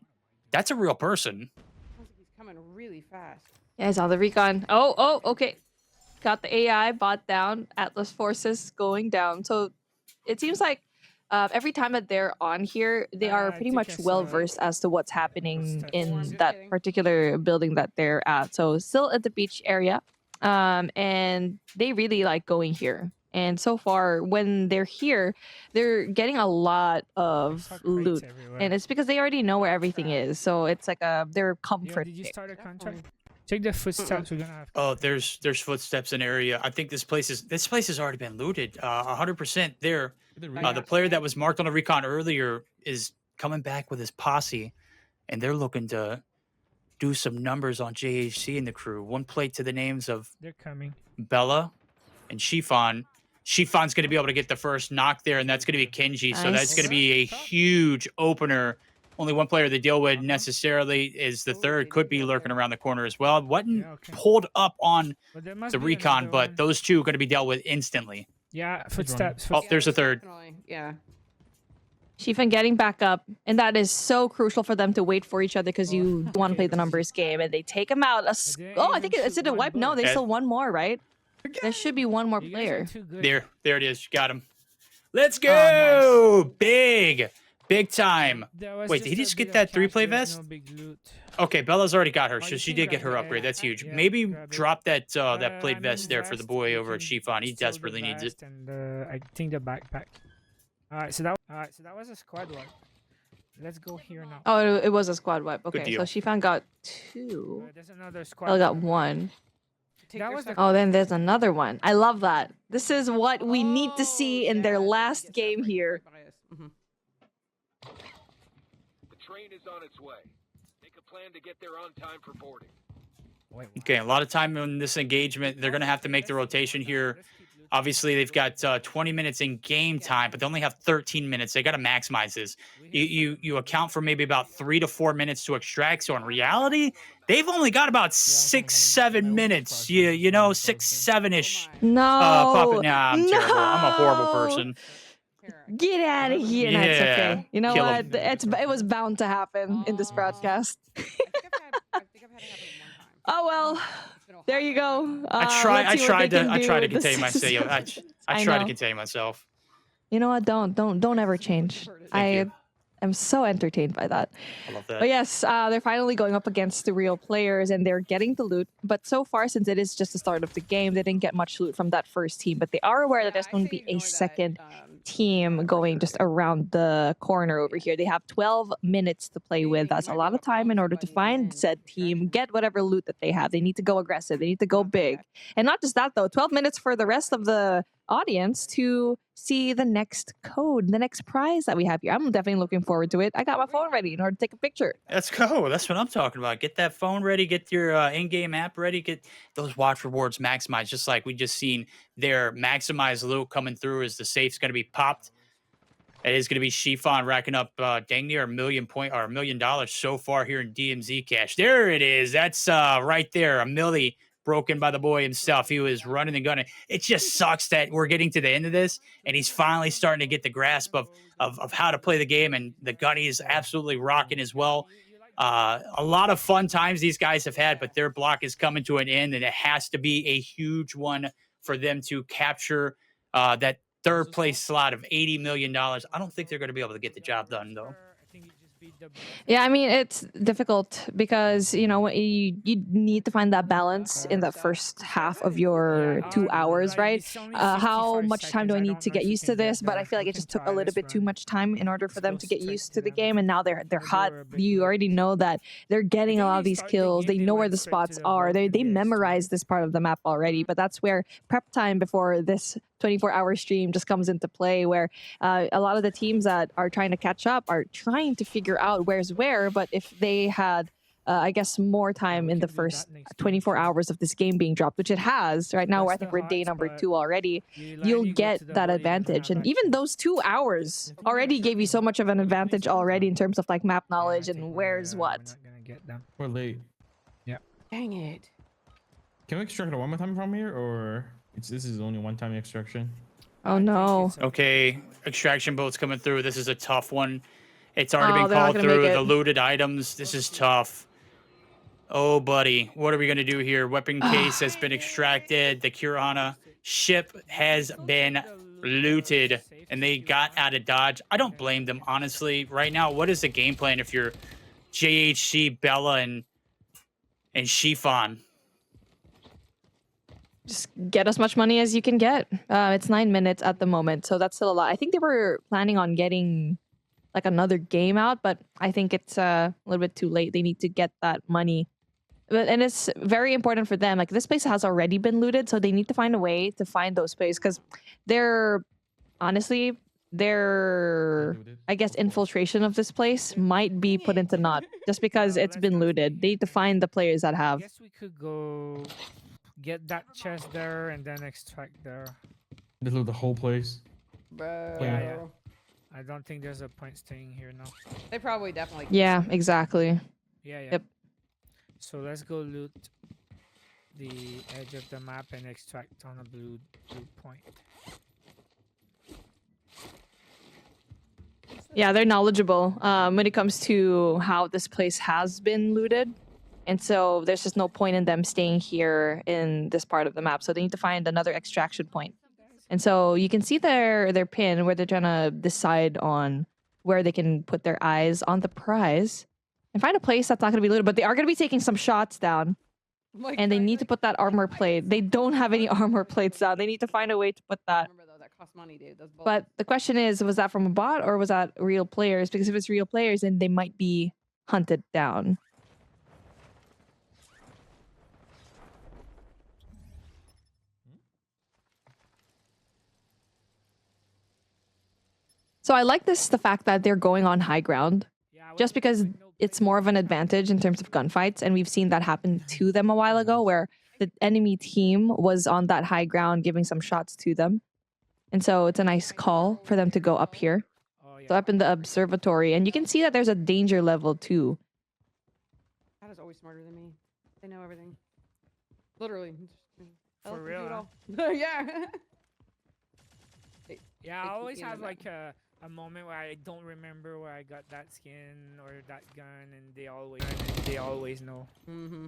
That's a real person. Sounds like he's coming really fast. Yeah, I saw the Recon. Oh, okay. Got the AI bot down. Atlas forces going down. So it seems like every time that they're on here, they are pretty much well versed as to what's happening in that particular building that they're at. So still at the beach area. And they really like going here. And so far, when they're here, they're getting a lot of loot. And it's because they already know where everything is. So it's like their comfort. Did you start a contract? Check the footsteps we're gonna have. Oh, there's footsteps in area. I think this place has already been looted. 100% there. The player that was marked on the Recon earlier is coming back with his posse, and they're looking to do some numbers on JHC and the crew. One plate to the names of They're coming. Bella and Shifan. Shifan's going to be able to get the first knock there, and that's going to be Kenji. So that's going to be a huge opener. Only one player to deal with necessarily is the third. Could be lurking around the corner as well. Wasn't pulled up on the Recon, but those two are going to be dealt with instantly. Yeah, footsteps. Oh, there's a third. Yeah. Shifan getting back up, and that is so crucial for them to wait for each other because you want to play the numbers game, and they take him out. I think is it a wipe? No, they still one more, right? There should be one more player. There it is. Got him. Let's go! Big time. Wait, did he just get that 3-play vest? Okay, Bella's already got her, so she did get her upgrade. That's huge. Maybe drop that that plate vest there for the boy over at Shifan. He desperately needs it. And I think the backpack. All right, so that was a squad wipe. Let's go here now. Oh, it was a squad wipe. Okay, deal. so Shifan got 2. There's another squad. Bella got 1. That was the Oh, then there's another one. I love that. This is what we need to see in their last game here. The train is on its way. Make a plan to get there on time for boarding. Okay, a lot of time in this engagement. They're going to have to make the rotation here. Obviously, they've got 20 minutes in game time, but they only have 13 minutes. They got to maximize this. You account for maybe about 3 to 4 minutes to extract. So in reality, they've only got about 6-7 minutes. You know, 6-7-ish. No. I'm terrible. I'm a horrible person. Get out of here. No, it's Yeah. okay. You know Kill what? 'em. It was bound to happen in this broadcast. Oh well. There you go. I let's see what tried they to can do contain with this myself. situation. I tried to know. contain myself. You know what? Don't ever change. I am so entertained by that. I love that. But yes, they're finally going up against the real players and they're getting the loot. But so far, since it is just the start of the game, they didn't get much loot from that first team. But they are aware that there's going to be a second team going just around the corner over here. They have 12 minutes to play with. That's a lot of time in order to find said team, get whatever loot that they have. They need to go aggressive. They need to go big. And not just that, though. 12 minutes for the rest of the audience to see the next code, the next prize that we have here. I'm definitely looking forward to it. I got my phone ready in order to take a picture. Let's go. That's what I'm talking about. Get that phone ready. Get your in-game app ready. Get those watch rewards maximized, just like we just seen their maximized loot coming through as the safe's going to be popped. It is going to be Shifan racking up dang near $1 million so far here in DMZ cash. There it is. That's right there. A milli broken by the boy himself. He was running and gunning. It just sucks that we're getting to the end of this and he's finally starting to get the grasp of how to play the game, and the gunny is absolutely rocking as well. A lot of fun times these guys have had, but their block is coming to an end, and it has to be a huge one for them to capture that third place slot of $80 million. I don't think they're going to be able to get the job done, though. Yeah, I mean, it's difficult because, you know, you need to find that balance in that first half of your 2 hours, right? How much time do I need to get used to this? But I feel like it just took a little bit too much time in order for them to get used to the game. And now they're hot. You already know that they're getting a lot of these kills. They know where the spots are. They memorize this part of the map already. But that's where prep time before this 24-hour stream just comes into play, where a lot of the teams that are trying to catch up are trying to figure out where's where. But if they had, I guess, more time in the first 24 hours of this game being dropped, which it has right now, I think we're day number 2 already, you'll get that advantage. And even those 2 hours already gave you so much of an advantage already in terms of like map knowledge and where's what. We're late. Dang it. Can we extract it one more time from here, or? This is only one-time extraction. Oh no. Okay, extraction boat's coming through. This is a tough one. It's already been they're not called gonna make through. it. The looted items. This is tough. Oh, buddy. What are we going to do here? Weapon case has been extracted. The Kirana ship has been looted. And they got out of Dodge. I don't blame them, honestly. Right now, what is the game plan if you're JHC, Bella, and Shifan? Just get as much money as you can get. It's 9 minutes at the moment, so that's still a lot. I think they were planning on getting like another game out, but I think it's a little bit too late. They need to get that money. And it's very important for them. Like, this place has already been looted, so they need to find a way to find those places, because they're honestly, their, I guess, infiltration of this place might be put into naught just because it's been looted. They need to find the players that have. I guess we could go get that chest there and then extract there. Just loot the whole place. Bro. Yeah. I don't think there's a point staying here now. They probably definitely. Yeah, exactly. Yeah. Yep. So let's go loot the edge of the map and extract on a blue point. Yeah, they're knowledgeable when it comes to how this place has been looted. And so there's just no point in them staying here in this part of the map. So they need to find another extraction point. And so you can see their pin where they're trying to decide on where they can put their eyes on the prize and find a place that's not going to be looted. But they are going to be taking some shots down. And they need to put that armor plate. They don't have any armor plates down. They need to find a way to put that. Remember though, that costs money, dude. Those bullets. But the question is, was that from a bot or was that real players? Because if it's real players, then they might be hunted down. So I like the fact that they're going on high ground, just because it's more of an advantage in terms of gunfights, and we've seen that happen to them a while ago, where the enemy team was on that high ground giving some shots to them. And so it's a nice call for them to go up here. So up in the observatory, and you can see that there's a danger level too. God is always smarter than me. They know everything. Literally. For real? Yeah. Yeah, I always have like a moment where I don't remember where I got that skin or that gun, and they always know. Mm-hmm.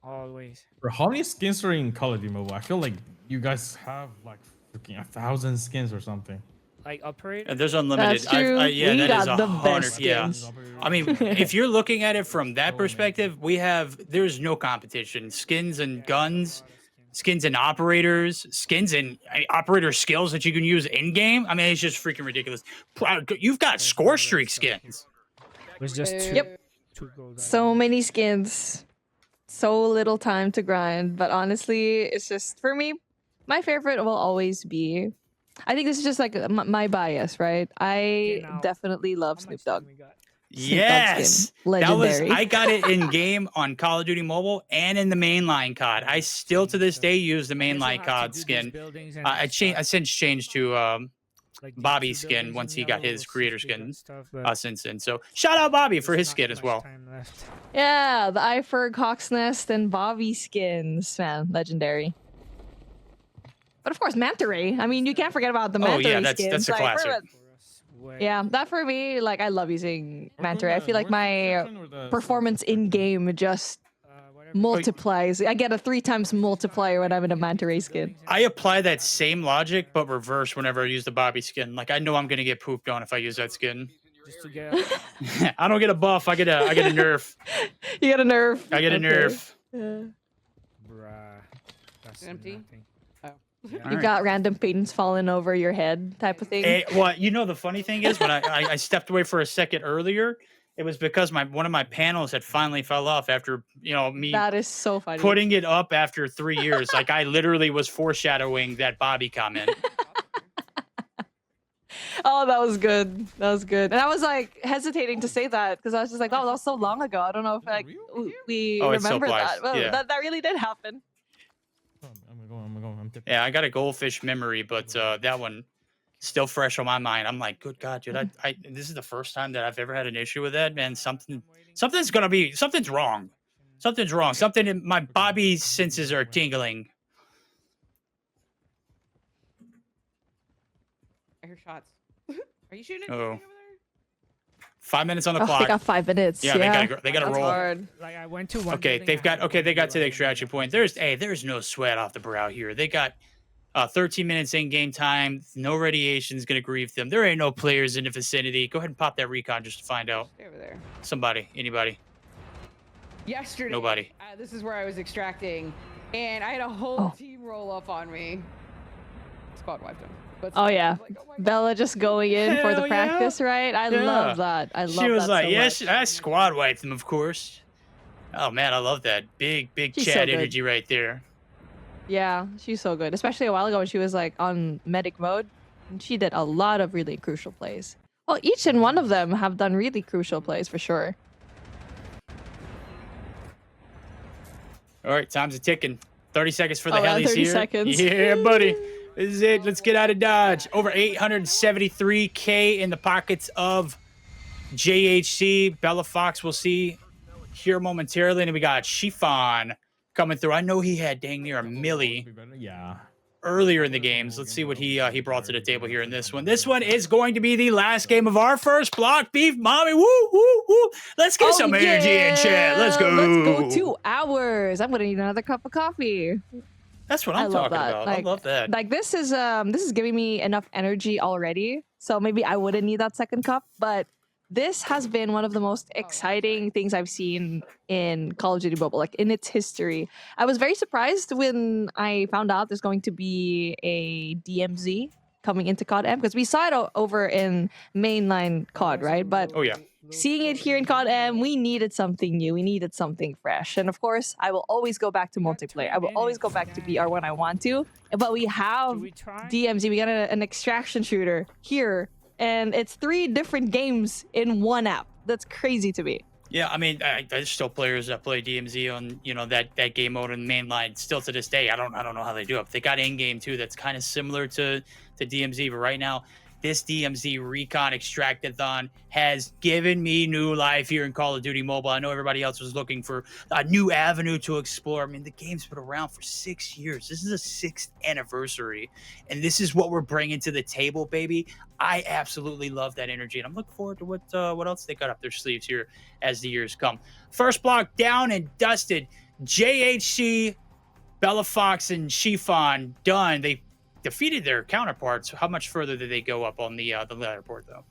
Always. Bro, how many skins are in Call of Duty Mobile? I feel like you guys have like freaking 1,000 skins or something. Like operator. And there's unlimited. That's true. Yeah, We that got is the 100. best Yeah. skins. I mean, if you're looking at it from that perspective, there's no competition. Skins and guns, skins and operators, skins and operator skills that you can use in game. I mean, it's just freaking ridiculous. You've got score streak skins. There's just two. Yep. Two gold So many skins. So little time to grind. But honestly, it's just, for me, my favorite will always be, I think this is just like my bias, right? I definitely love Snoop Dogg. Yes, Legendary. I got it in game on Call of Duty Mobile and in the mainline COD. I still to this day use the mainline COD skin. I since changed to Bobby skin once he got his creator skin since then. So shout out Bobby for his skin as well. Yeah, the Iferg, Hawk's Nest, and Bobby skins, man, legendary. But of course, Manta Ray. I mean, you can't forget about the Manta Ray skins. That's a classic. Yeah, that for me, like, I love using Manta Ray. I feel like my performance in game just multiplies. I get a 3 times multiplier when I'm in a Manta Ray skin. I apply that same logic, but reverse whenever I use the Bobby skin. Like, I know I'm gonna get pooped on if I use that skin. Just to get I don't get a buff. I get a nerf. You get a nerf. I get a nerf. Bruh. That's Empty? nothing. Oh. You got random paintings falling over your head type of thing. Well, you know, the funny thing is when I stepped away for a second earlier, it was because one of my panels had finally fell off after, me That is so funny. putting it up after 3 years. Like, I literally was foreshadowing that Bobby comment. Oh, that was good. That was good. And I was like hesitating to say that because I was just like, oh, that was so long ago. I don't know if we Oh, it still remember applies. that. Well, Yeah. that really did happen. I'm tipping. Yeah, I got a goldfish memory, but that one still fresh on my mind. I'm like, good God, dude, this is the first time that I've ever had an issue with that, man. Something's wrong. Something in my Bobby senses are tingling. your shots. Are you shooting at Oh. anything over there? 5 minutes on the Oh, clock. they got 5 minutes. Yeah, Yeah, they gotta That's roll. hard. Like I went to one. Okay, building, they got to to the like, extraction point. There's no sweat off the brow here. They got 13 minutes in game time. No radiation is gonna grieve them. There ain't no players in the vicinity. Go ahead and pop that recon just to find out. Stay over there. Somebody, anybody, Yesterday, nobody. this is where I was extracting, and I had a whole Oh. team roll up on me. Squad wiped him. But Oh yeah, I was like, oh my Bella just going in for the Hell yeah. practice, right? I Yeah. love that. I love She was that like, so yeah, much. I squad wiped them, of course. Oh man, I love that big She's so Chad good. energy right there. Yeah, she's so good. Especially a while ago when she was like on medic mode. And she did a lot of really crucial plays. Well, each and one of them have done really crucial plays for sure. All right, time's a ticking. 30 seconds for the Oh, yeah, helis 30 here. seconds. Yeah, buddy. This is it. Let's get out of Dodge. Over 873K in the pockets of JHC. Bella Fox we'll see here momentarily. And then we got Chiffon coming through. I know he had dang near a milli Yeah. earlier in the games. Let's see what he brought to the table here in this one. This one is going to be the last game of our first block. Beef Mommy, woo, woo, woo. Let's get some energy in chat. Let's go. Let's go 2 hours. I'm gonna need another cup of coffee. That's what I I'm love talking that. about. Like, I love that. Like this is giving me enough energy already. So maybe I wouldn't need that second cup, but this has been one of the most exciting things I've seen in Call of Duty Mobile, like in its history. I was very surprised when I found out there's going to be a DMZ coming into COD M, because we saw it over in mainline COD, right? But Oh, yeah. seeing it here in COD M, we needed something new. We needed something fresh. And of course, I will always go back to multiplayer. I will always go back to BR when I want to. But we have DMZ. We got an extraction shooter here. And it's 3 different games in one app. That's crazy to me. Yeah, I mean, there's still players that play DMZ on, that game mode in mainline still to this day. I don't know how they do it. They got in-game too that's kind of similar to DMZ, but right now, this DMZ Recon Extract-a-thon has given me new life here in Call of Duty Mobile. I know everybody else was looking for a new avenue to explore. I mean, the game's been around for 6 years. This is a 6th anniversary, and this is what we're bringing to the table, baby. I absolutely love that energy, and I'm looking forward to what else they got up their sleeves here as the years come. First block down and dusted. JHC, Bella Fox, and Chiffon done. They defeated their counterparts. How much further did they go up on the leaderboard, though?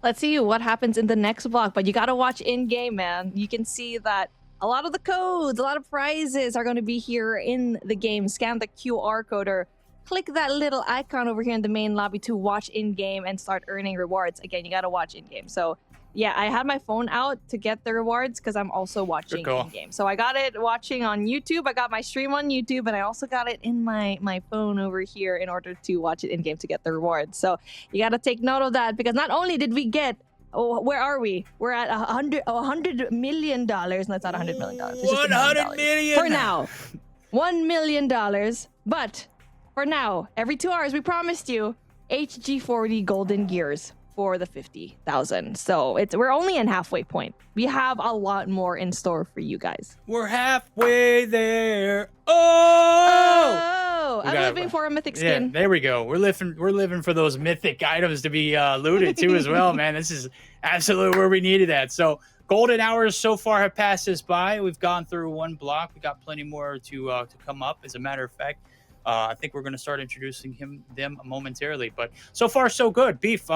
Let's see what happens in the next block. But you got to watch in-game, man. You can see that a lot of the codes, a lot of prizes are going to be here in the game. Scan the QR code or click that little icon over here in the main lobby to watch in-game and start earning rewards. Again, you got to watch in-game. So yeah, I had my phone out to get the rewards because I'm also watching in-game. So I got it watching on YouTube. I got my stream on YouTube, and I also got it in my phone over here in order to watch it in-game to get the rewards. So you got to take note of that, because not only did we get, where are we? We're at $100 million. No, it's not $100 million. It's just $100 million for now. $1 million. But for now, every 2 hours, we promised you HG40 golden gears for the 50,000. So we're only in halfway point. We have a lot more in store for you guys. We're halfway there. Oh! I'm living for a mythic skin. Yeah, there we go. We're living for those mythic items to be looted too as well, man. This is absolutely where we needed that. So golden hours so far have passed us by. We've gone through 1 block. We got plenty more to come up. As a matter of fact, I think we're going to start introducing them momentarily. But so far, so good. Beef,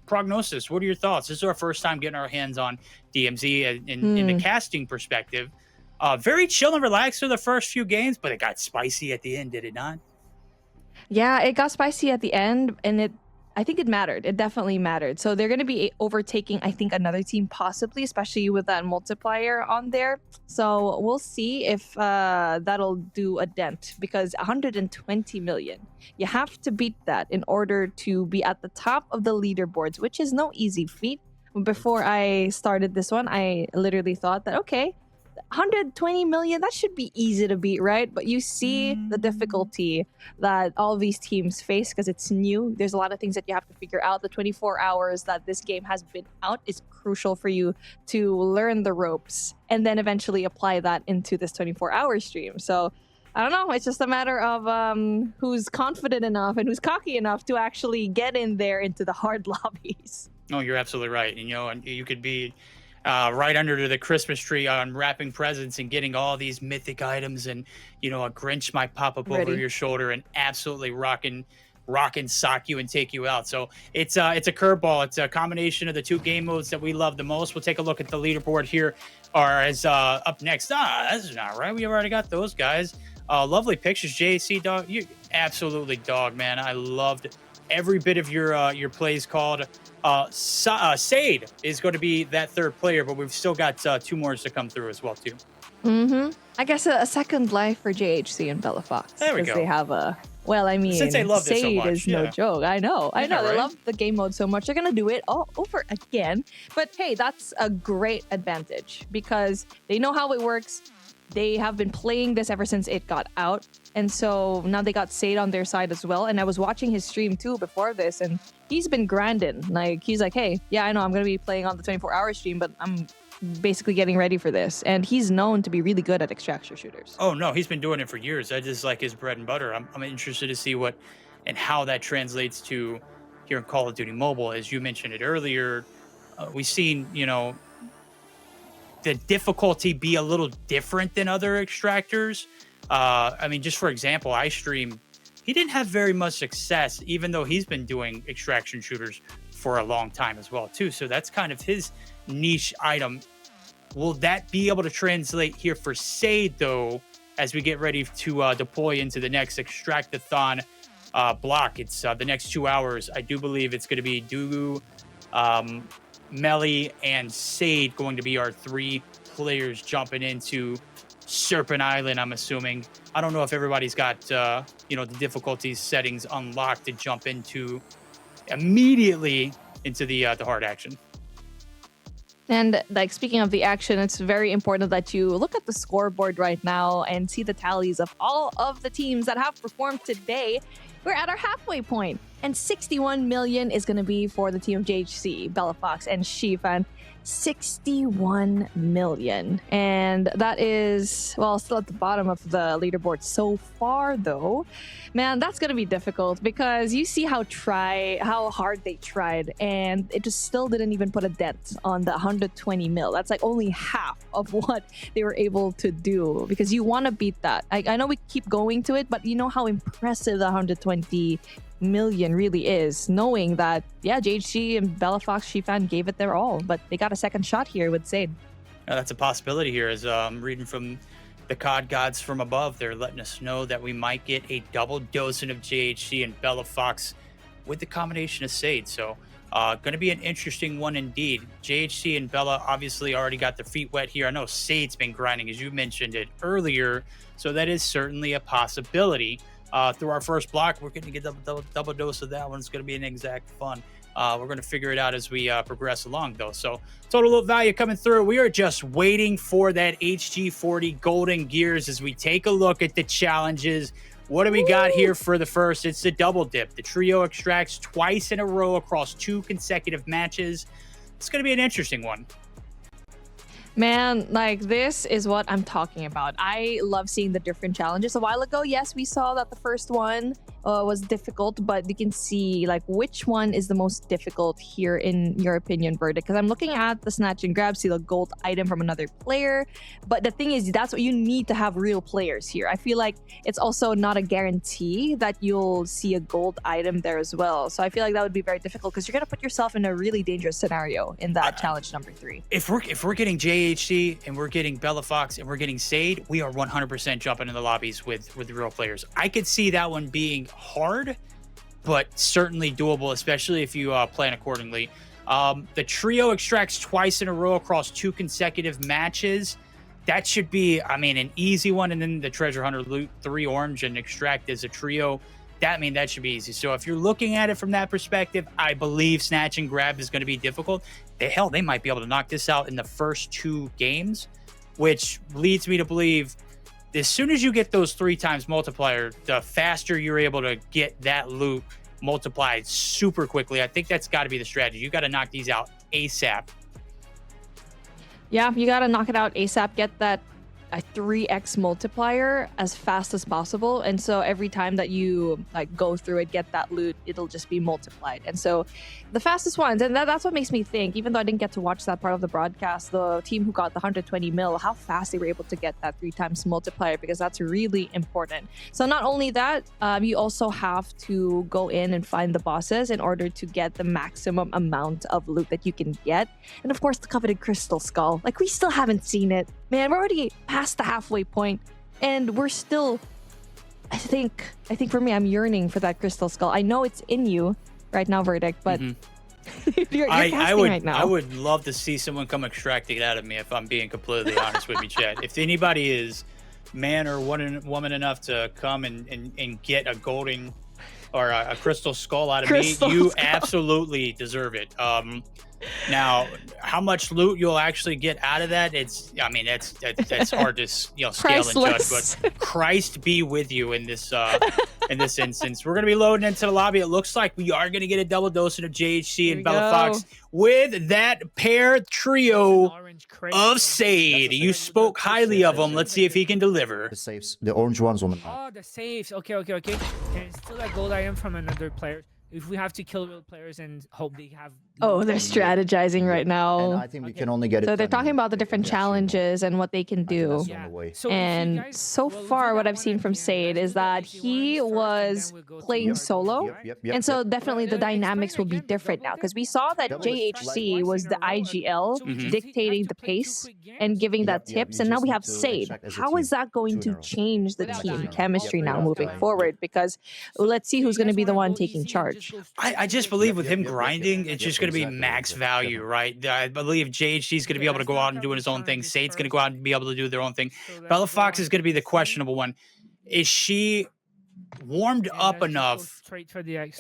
prognosis, what are your thoughts? This is our first time getting our hands on DMZ in the casting perspective. Very chill and relaxed for the first few games, but it got spicy at the end, did it not? Yeah, it got spicy at the end, and I think it mattered. It definitely mattered. So they're going to be overtaking, I think, another team possibly, especially with that multiplier on there. So we'll see if that'll do a dent, because 120 million. You have to beat that in order to be at the top of the leaderboards, which is no easy feat. Before I started this one, I literally thought that, okay, 120 million, that should be easy to beat, right? But you see the difficulty that all these teams face because it's new. There's a lot of things that you have to figure out. The 24 hours that this game has been out is crucial for you to learn the ropes and then eventually apply that into this 24-hour stream. So I don't know. It's just a matter of who's confident enough and who's cocky enough to actually get in there into the hard lobbies. No, you're absolutely right. And you could be right under the Christmas tree unwrapping presents and getting all these mythic items, and a Grinch might pop up over your shoulder and absolutely rock and sock you and take you out. So it's a curveball. It's a combination of the two game modes that we love the most. We'll take a look at the leaderboard here. Up next. That's not right. We already got those guys. Lovely pictures, JC dog. You absolutely dog, man. I loved every bit of your plays called. Sade is going to be that third player, but we've still got two more to come through as well too. I guess a second life for JHC and Bella Fox. There we go. They have since they love this so Sade much, is no joke. I know. They right? love the game mode so much. They're gonna do it all over again. But hey, that's a great advantage because they know how it works. They have been playing this ever since it got out. And so now they got Sade on their side as well. And I was watching his stream too before this, and he's been grinding. Like, he's like, hey, yeah, I know I'm going to be playing on the 24-hour stream, but I'm basically getting ready for this. And he's known to be really good at extraction shooters. Oh, no, he's been doing it for years. That is like his bread and butter. I'm interested to see what and how that translates to here in Call of Duty Mobile. As you mentioned it earlier, we've seen, the difficulty be a little different than other extractors. Just for example, iStream, he didn't have very much success, even though he's been doing extraction shooters for a long time as well, too. So that's kind of his niche item. Will that be able to translate here for Sade, though, as we get ready to deploy into the next Extract-a-thon block? It's the next 2 hours. I do believe it's going to be Dugu, Melly, and Sade going to be our three players jumping into Serpent Island, I'm assuming. I don't know if everybody's got the difficulty settings unlocked to jump into immediately into the hard action. And like, speaking of the action, it's very important that you look at the scoreboard right now and see the tallies of all of the teams that have performed today. We're at our halfway point, and 61 million is going to be for the team of JHC, Bella Fox, and Shifan. 61 million. And that is, still at the bottom of the leaderboard so far, though. Man, that's going to be difficult because you see how hard they tried, and it just still didn't even put a dent on the 120 mil. That's like only half of what they were able to do, because you want to beat that. I know we keep going to it, but you know how impressive the 120 million really is, knowing that, JHC and Bella Fox Shifan gave it their all, but they got a second shot here with Sade. That's a possibility here, as I'm reading from the COD gods from above. They're letting us know that we might get a double dosing of JHC and Bella Fox with the combination of Sade. So going to be an interesting one indeed. JHC and Bella obviously already got their feet wet here. I know Sade's been grinding, as you mentioned it earlier, so that is certainly a possibility. Through our first block, we're going to get a double dose of that one. It's going to be an exact fun. We're going to figure it out as we progress along, though. So total loot value coming through. We are just waiting for that HG40 golden gears as we take a look at the challenges. What do we got here for the first? It's the double dip. The trio extracts twice in a row across 2 consecutive matches. It's going to be an interesting one. Man, like, this is what I'm talking about. I love seeing the different challenges. A while ago, yes, we saw that the first one was difficult, but you can see, like, which one is the most difficult here in your opinion, Verdict. Because I'm looking at the snatch and grab, see the gold item from another player. But the thing is, that's what you need to have real players here. I feel like it's also not a guarantee that you'll see a gold item there as well. So I feel like that would be very difficult because you're going to put yourself in a really dangerous scenario in that challenge number 3. If we're getting JHC and we're getting Bella Fox and we're getting Sade, we are 100% jumping in the lobbies with the real players. I could see that one being hard, but certainly doable, especially if you plan accordingly. The trio extracts twice in a row across 2 consecutive matches. That should be, an easy one. And then the treasure hunter loot 3 orange and extract as a trio. That should be easy. So if you're looking at it from that perspective, I believe snatch and grab is going to be difficult. They might be able to knock this out in the first 2 games, which leads me to believe as soon as you get those 3 times multiplier, the faster you're able to get that loot multiplied super quickly. I think that's got to be the strategy. You got to knock these out ASAP. Yeah, you got to knock it out ASAP. Get that a 3x multiplier as fast as possible, and so every time that you like go through it, get that loot, it'll just be multiplied. And so the fastest ones, and that's what makes me think, even though I didn't get to watch that part of the broadcast, the team who got the 120 mil, how fast they were able to get that 3 times multiplier, because that's really important. So not only that, you also have to go in and find the bosses in order to get the maximum amount of loot that you can get. And of course, the coveted crystal skull. Like, we still haven't seen it. Man, we're already past the halfway point, and we're still, I think for me, I'm yearning for that crystal skull. I know it's in you right now, Verdict, but you're casting right now. I would love to see someone come extract it out of me, if I'm being completely honest with you, Chad. If anybody is man or woman enough to come and get a golden or a crystal skull out of me, you absolutely deserve it. Now, how much loot you'll actually get out of that, that's hard to scale and judge. But Christ be with you in this instance. We're gonna be loading into the lobby. It looks like we are gonna get a double dosing of JHC and Bella Fox with that pair trio of Sade. You spoke highly of him. Let's see if he can deliver. The safes, the orange ones on the map. Oh, the safes. Okay. And still a gold item from another player. If we have to kill real players and hope they have... Oh, they're strategizing right now. And I think we can only get it. So they're talking about the different challenges and what they can do. And so far, what I've seen from Sade is that he was playing solo. And so definitely the dynamics will be different now, because we saw that JHC was the IGL dictating the pace and giving that tips. And now we have Sade. How is that going to change the team chemistry now moving forward? Because let's see who's going to be the one taking charge. I just believe with him grinding, it's just going to be max value, right? I believe JHC is going to be able to go out and do his own thing. Sade's going to go out and be able to do their own thing. Bella Fox is going to be the questionable one. Is she warmed up enough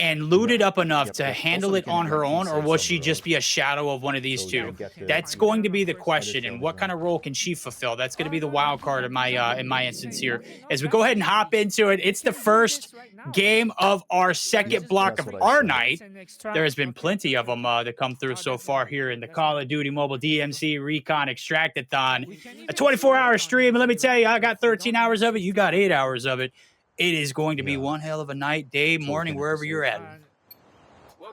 and looted up enough to handle it on her own, or will she just be a shadow of one of these two? That's going to be the question. And what kind of role can she fulfill? That's going to be the wild card in my instance here. As we go ahead and hop into it, it's the first game of our second block of our night. There has been plenty of them to come through so far here in the Call of Duty Mobile DMZ Recon Extract-a-thon. A 24-hour stream, and let me tell you, I got 13 hours of it. You got 8 hours of it. It is going to be one hell of a night, day, morning, wherever you're at.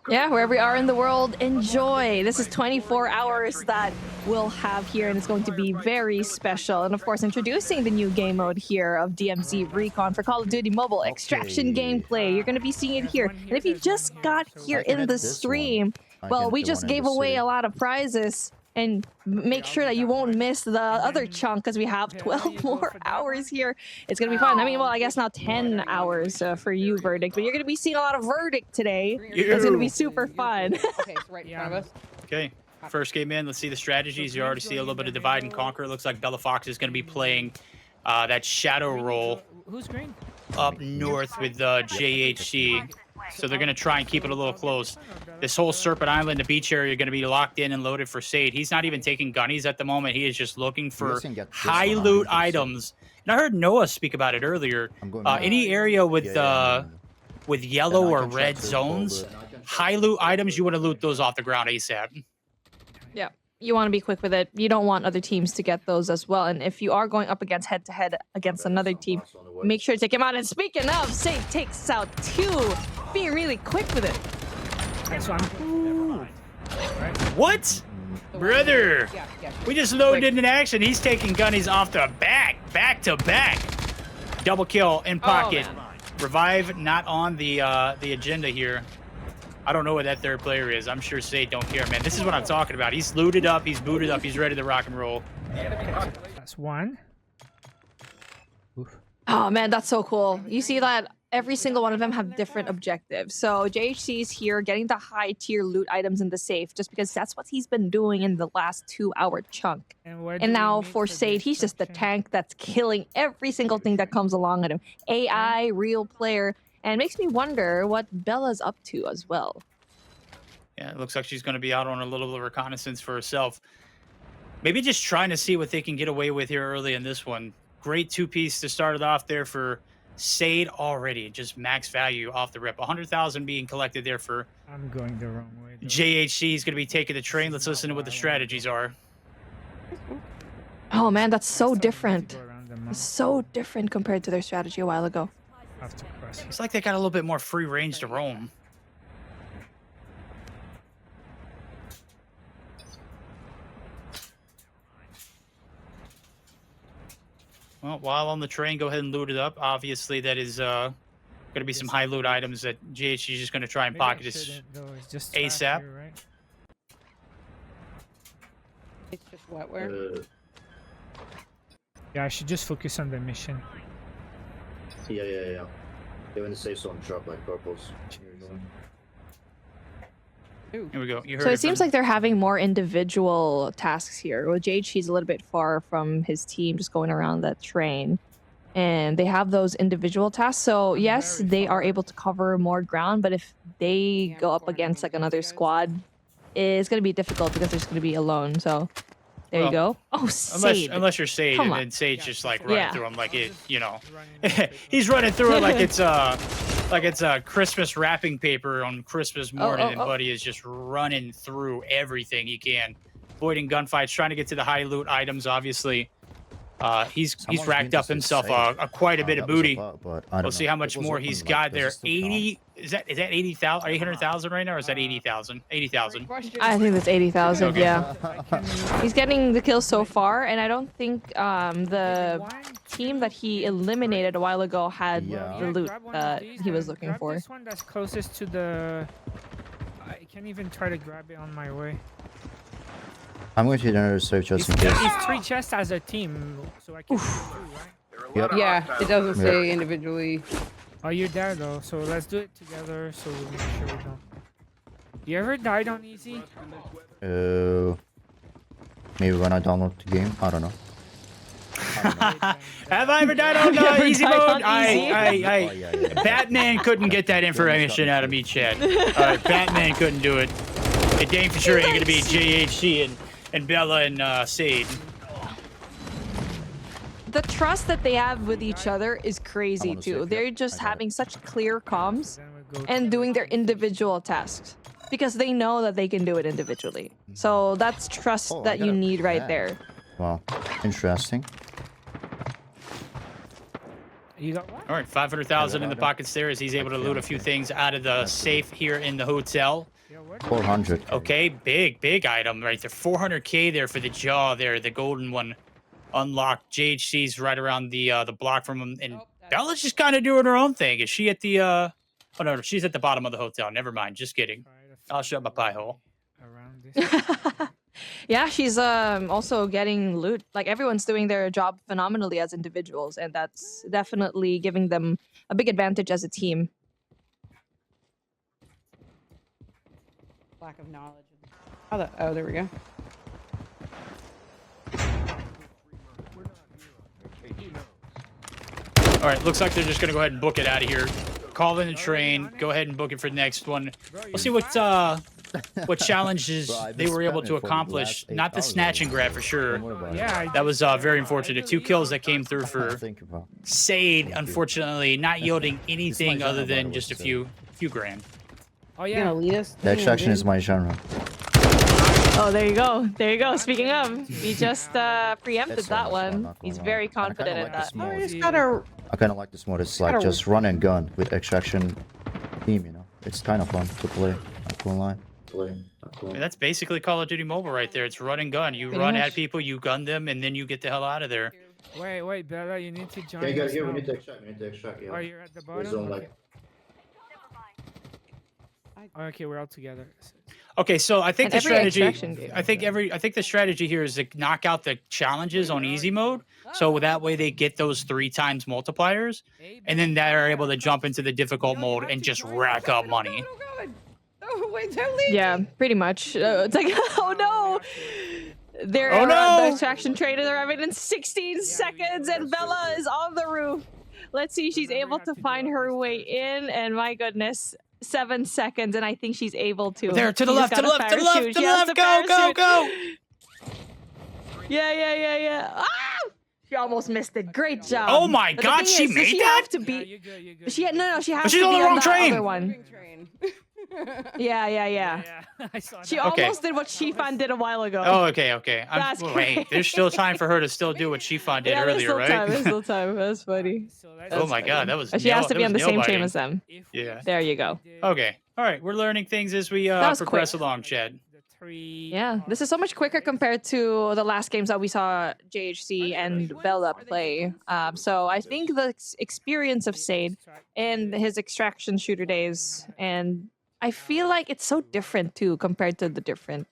Yeah, wherever we are in the world, enjoy. This is 24 hours that we'll have here, and it's going to be very special. And of course, introducing the new game mode here of DMZ Recon for Call of Duty Mobile Extraction gameplay. You're going to be seeing it here. And if you just got here in the stream, well, we just gave away a lot of prizes. And make sure that you won't miss the other chunk, because we have 12 more hours here. It's going to be fun. I mean, well, I guess now 10 hours for you, Verdict. But you're going to be seeing a lot of Verdict today. It's going to be super fun. Okay, so right in front of us. Okay, first game in. Let's see the strategies. You already see a little bit of divide and conquer. It looks like Bella Fox is going to be playing that shadow role up north with JHC. So they're going to try and keep it a little close. This whole Serpent Island, the beach area, are going to be locked in and loaded for Sade. He's not even taking gunnies at the moment. He is just looking for high loot items. And I heard Noah speak about it earlier. Any area with yellow or red zones, high loot items, you want to loot those off the ground ASAP. Yeah, you want to be quick with it. You don't want other teams to get those as well. And if you are going up against head-to-head against another team, make sure to take him out. And speaking of, Sade takes out 2. Be really quick with it. That's one. What? Brother, we just loaded into action. He's taking gunnies off the back to back. Double kill in pocket. Revive not on the agenda here. I don't know what that third player is. I'm sure Sade don't care, man. This is what I'm talking about. He's looted up, he's booted up, he's ready to rock and roll. That's one. Oh man, that's so cool. You see that every single one of them have different objectives. So JHC is here getting the high tier loot items in the safe, just because that's what he's been doing in the last 2-hour chunk. And now for Sade, he's just the tank that's killing every single thing that comes along at him. AI, real player, and it makes me wonder what Bella's up to as well. Yeah, it looks like she's going to be out on a little bit of reconnaissance for herself. Maybe just trying to see what they can get away with here early in this one. Great two-piece to start it off there for Sade already. Just max value off the rip. 100,000 being collected there for I'm going the wrong way. JHC is going to be taking the train. Let's listen to what the strategies are. Oh man, that's so different. Go around the map. So different compared to their strategy a while ago. Have to cross. It's like they got a little bit more free range to roam. Well, while on the train, go ahead and loot it up. Obviously, that is going to be some high loot items that GHG is just going to try and Maybe I pocket this shouldn't, though. It's just trash ASAP. here, right? It's just wetware. Yeah, I should just focus on the mission. Yeah. They're in the safe zone drop like purples. Here we go. You heard So it seems from- like they're having more individual tasks here. Well, JH's a little bit far from his team, just going around that train. And they have those individual tasks. So yes, they are able to cover more ground, but if they go up against like another squad, it's going to be difficult because they're just going to be alone. So there you Well, go. Oh, Sade. unless you're Sade, Come and on. then Sage just like running Yeah. through him like it, you know, he's running through it like it's Christmas wrapping paper on Christmas morning, and Buddy is just running through everything he can, avoiding gunfights, trying to get to the high loot items. Obviously, he's racked up himself quite a bit of booty. We'll see how much more he's got there. 80 is that 80,000, 800,000 right now, or is that 80,000? 80,000. I think that's 80,000, Okay. yeah. He's getting the kills so far, and I don't think the team that he eliminated a while ago had the loot that he was looking Grab for. this one that's closest to the. I can't even try to grab it on my way. I'm going to hit another safe just in case. It's 3 chests as a team, so I can do 2, right? Yep. Yeah, it doesn't Yep. say individually. Oh, you're there though, so let's do it together so we make sure we don't. You ever died on easy? Maybe when I download the game. I don't know. Have I ever died on Never easy died mode? on I yeah. Batman couldn't get that information out of me, Chad. Batman couldn't do it. It dang for sure ain't gonna be JHC and Bella and Sade. The trust that they have with each other is crazy too. They're just having such clear comms and doing their individual tasks because they know that they can do it individually. So that's trust that you need right there. Wow, interesting. You got what? All right, 500,000 in the pockets there as he's able to loot a few things out of the safe here in the hotel. 400. Okay, big item right there. 400K there for the jaw there, the golden one. Unlocked. JHC's right around the block from him, and Bella's just kind of doing her own thing. Is she at the oh no, she's at the bottom of the hotel. Never mind, just kidding. I'll shut my pie hole. Around this. Yeah, she's also getting loot. Like everyone's doing their job phenomenally as individuals, and that's definitely giving them a big advantage as a team. Lack of knowledge. Oh, there we go. All right, looks like they're just gonna go ahead and book it out of here. Call in the train. Go ahead and book it for the next one. We'll see what challenges they were able to accomplish. Not the snatch and grab for sure. Yeah, That was very unfortunate. 2 kills that came through for Sade, unfortunately, not yielding anything other than just a few grand. Oh You yeah. gonna lead us? The extraction is my genre. Oh, there you go. There you go. Speaking of, he just preempted That's that not one. gonna He's lie. very And I kinda confident like at that. this mode. We just gotta. I kind of like this mode. It's like Gotta- just run and gun with extraction team, you know. It's kind of fun to play. Not gonna lie. I mean, that's basically Call of Duty Mobile right there. It's run and gun. You Pretty run much. at people, you gun them, and then you get the hell out of there. Wait, Bella, you need to join Okay, guys, us here we now. need to extract. We need to extract. Yeah. Oh, you're at the We're bottom? zone, Okay. Okay, we're all together. Okay, so I think And the every strategy. extraction game. I think the strategy here is to knock out the challenges on easy mode, so that way they get those 3 times multipliers, and then they're able to jump into the difficult mode and just rack up money. Oh, wait, don't leave. Yeah, pretty much. It's like, oh no! They're Oh, no! The extraction train is arriving in 16 seconds, and Bella is on the roof. Let's see if she's able to find her way in, and my goodness, 7 seconds, and I think she's able to. There, to the She just left, to got the a left, to the left, parachute. to She the has left, go, go, parachute. go! Yeah. Ah! She almost missed it. Great job. Oh my But the God, thing she is, made she that? have to be. You're good. She no, she has But she's to on be the wrong that train. other one. Train. Yeah. I saw She that. almost did what Shifan did a while ago. Oh, okay. That's Wait, there's still time for her to still do what Shifan did Yeah, there's earlier, still right? time. There's still time. That's funny. Oh my god, that was. But she has to be on the same team nail-biting. as them. Yeah. There you go. Okay. All right. We're learning things as we That was progress quick. along, Chad. Yeah, this is so much quicker compared to the last games that we saw JHC and Bella play. So I think the experience of Sade and his extraction shooter days, and I feel like it's so different too compared to the different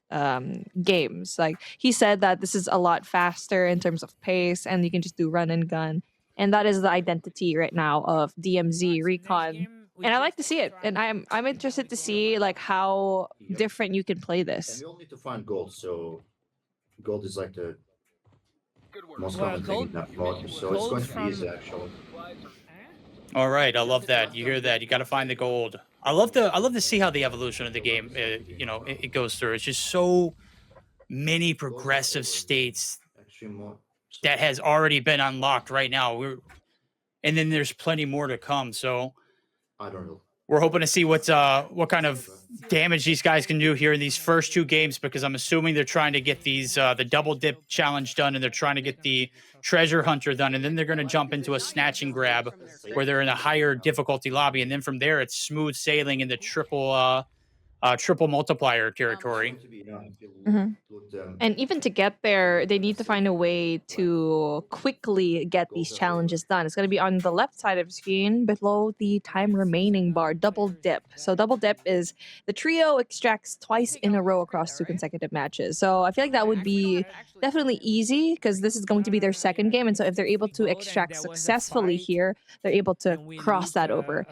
games. Like he said that this is a lot faster in terms of pace, and you can just do run and gun, and that is the identity right now of DMZ Recon. And I like to see it, and I'm interested to see like how different you can play And this. we all need to find gold, so gold is like the most Well, common thing in that mod, so it's gold going to from- be easy actually. All right, I love that. You hear that? You got to find the gold. I love to see how the evolution of the game, it goes through. It's just so many progressive states Extreme mod. that has already been unlocked right now. And then there's plenty more to come. So I don't know. we're hoping to see what kind of damage these guys can do here in these first two games, because I'm assuming they're trying to get these the double dip challenge done, and they're trying to get the treasure hunter done, and then they're going to jump into a snatch and grab where they're in a higher difficulty lobby, and then from there it's smooth sailing in the triple multiplier territory. And even to get there, they need to find a way to quickly get these challenges done. It's going to be on the left side of the screen below the time remaining bar, double dip. So double dip is the trio extracts twice in a row across 2 consecutive matches. So I feel like that would be definitely easy because this is going to be their second game. And so if they're able to extract successfully here, they're able to cross that over.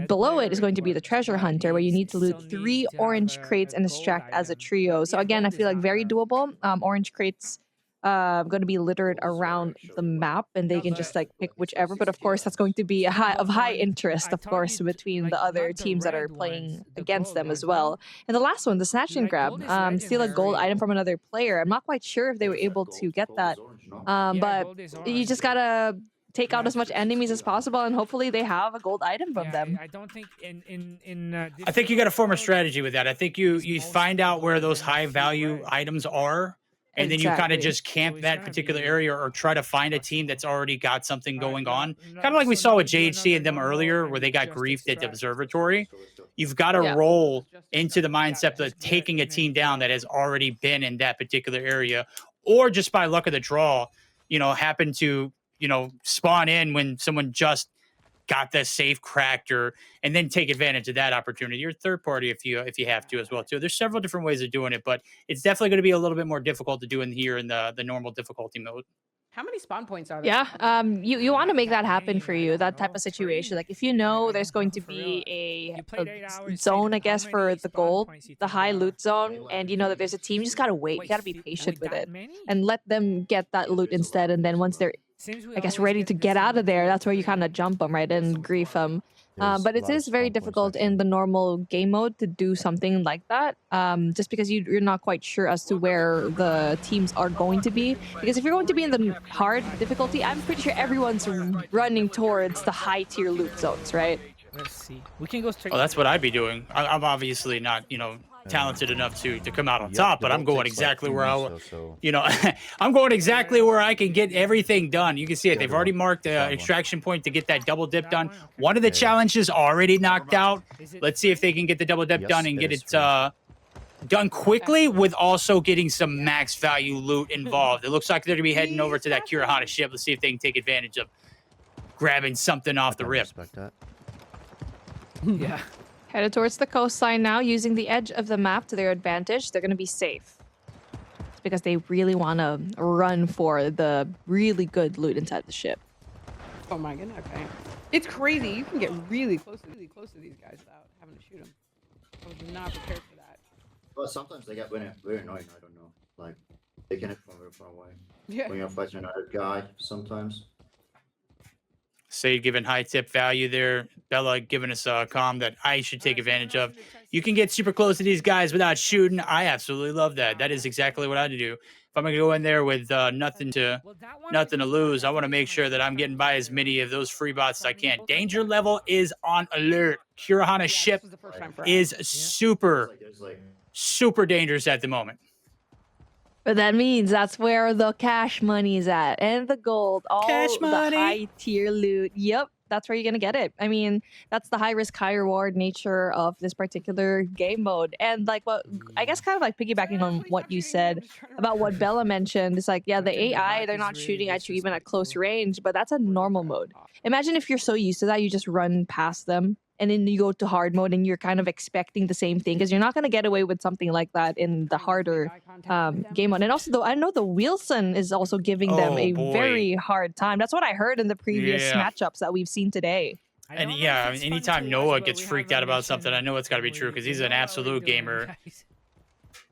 Below it is going to be the treasure hunter, where you need to loot 3 orange crates and extract as a trio. So again, I feel like very doable. Orange crates going to be littered around the map, and they can just like pick whichever. But of course, that's going to be of high interest, of course, between the other teams that are playing against them as well. And the last one, the snatch and grab, steal a gold item from another player. I'm not quite sure if they were able to get that, but you just gotta take out as much enemies as possible, and hopefully they have a gold item from them. I don't think I think you got to form a strategy with that. I think you find out where those high value items are, and then you kind of Exactly. just camp that particular area, or try to find a team that's already got something going on. Kind of like we saw with JHC and them earlier, where they got griefed at the observatory. You've got to roll into the mindset of taking a team down that has already been in that particular area, or just by luck of the draw, happen to spawn in when someone just got the safe cracked, and then take advantage of that opportunity. Or third party if you have to as well too. There's several different ways of doing it, but it's definitely going to be a little bit more difficult to do in here in the normal difficulty mode. How many spawn points are there? Yeah, you want to make that happen for you, that type of situation. Like if you know there's going to be a zone, I guess, for the gold, the high loot zone, and you know that there's a team, you just gotta wait. You gotta be patient with it and let them get that loot instead. And then once they're, I guess, ready to get out of there, that's where you kind of jump them, right, and grief them. But it is very difficult in the normal game mode to do something like that, just because you're not quite sure as to where the teams are going to be. Because if you're going to be in the hard difficulty, I'm pretty sure everyone's running towards the high tier loot zones, right? Let's see. We can go straight. Oh, that's what I'd be doing. I'm obviously not, talented enough to come out on top, but I'm going exactly where I'm going exactly where I can get everything done. You can see it. They've already marked the extraction point to get that double dip done. One of the challenges already knocked out. Let's see if they can get the double dip done and get it done quickly, with also getting some max value loot involved. It looks like they're gonna be heading over to that Kurahana ship. Let's see if they can take advantage of grabbing something off the rip. Yeah. Headed towards the coastline now, using the edge of the map to their advantage. They're going to be safe. It's because they really want to run for the really good loot inside the ship. Oh my goodness. Okay. It's crazy. You can get really close to these guys without having to shoot them. I was not prepared for that. Well, sometimes they get very annoying. I don't know. Like they can hit from very far away. Yeah. When you're fighting another guy, sometimes. Sade giving high tip value there. Bella giving us a comm that I should take advantage of. You can get super close to these guys without shooting. I absolutely love that. That is exactly what I do. if I'm gonna go in there with nothing to lose, I want to make sure that I'm getting by as many of those free bots as I can. Danger level is on alert. Kurahana's ship is super dangerous at the moment. But that means that's where the cash money is at, and the gold, all Cash money. the high tier loot. Yep, that's where you're gonna get it. I mean, that's the high risk, high reward nature of this particular game mode. And like what I guess, kind of like piggybacking on what you said about what Bella mentioned, it's like, yeah, the AI, they're not shooting at you even at close range, but that's a normal mode. Imagine if you're so used to that, you just run past them. And then you go to hard mode and you're kind of expecting the same thing, because you're not going to get away with something like that in the harder game mode. And also, though, I know the Wilson is also giving them a very hard time. That's what I heard in the previous matchups that we've seen today. And yeah, I mean, anytime Noah gets freaked out about something, I know it's got to be true, because he's an absolute gamer.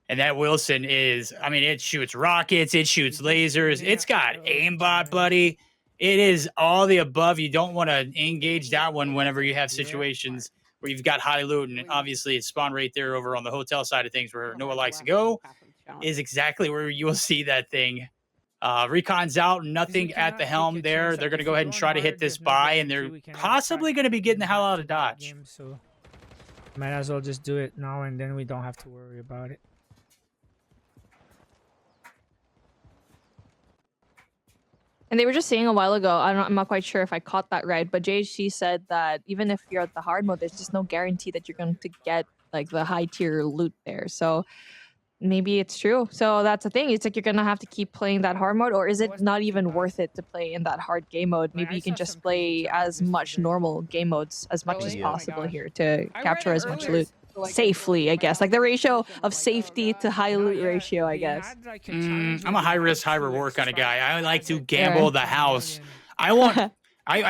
And that Wilson is, I mean, it shoots rockets, it shoots lasers, it's got aimbot, buddy. It is all the above. You don't want to engage that one whenever you have situations where you've got high loot. And obviously, it's spawn right there over on the hotel side of things where Noah likes to go is exactly where you will see that thing. Recon's out, nothing at the helm there. They're going to go ahead and try to hit this buy, and they're possibly going to be getting the hell out of Dodge. So might as well just do it now, and then we don't have to worry about it. And they were just saying a while ago, I'm not quite sure if I caught that right, but JHC said that even if you're at the hard mode, there's just no guarantee that you're going to get like the high tier loot there. So maybe it's true. So that's the thing. It's like you're going to have to keep playing that hard mode, or is it not even worth it to play in that hard game mode? Maybe you can just play as much normal game modes as much as possible here to capture as much loot. Safely, I guess. Like the ratio of safety to high loot ratio, I guess. I'm a high risk, high reward kind of guy. I like to gamble the house. I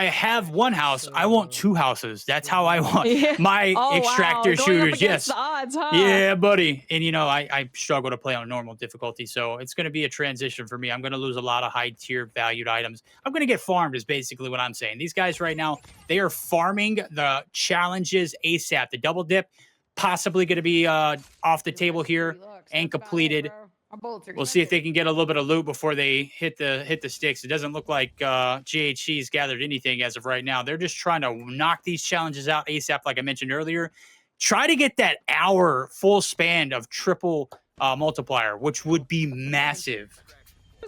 have one house. I want two houses. That's how I want my extractor shooters. Yes. The odds, huh? Yeah, buddy. And you know, I struggle to play on normal difficulty, so it's going to be a transition for me. I'm going to lose a lot of high tier valued items. I'm going to get farmed is basically what I'm saying. These guys right now, they are farming the challenges ASAP. The double dip possibly going to be off the table here and completed. We'll see if they can get a little bit of loot before they hit the sticks. It doesn't look like GHC's gathered anything as of right now. They're just trying to knock these challenges out ASAP, like I mentioned earlier. Try to get that hour full span of triple multiplier, which would be massive.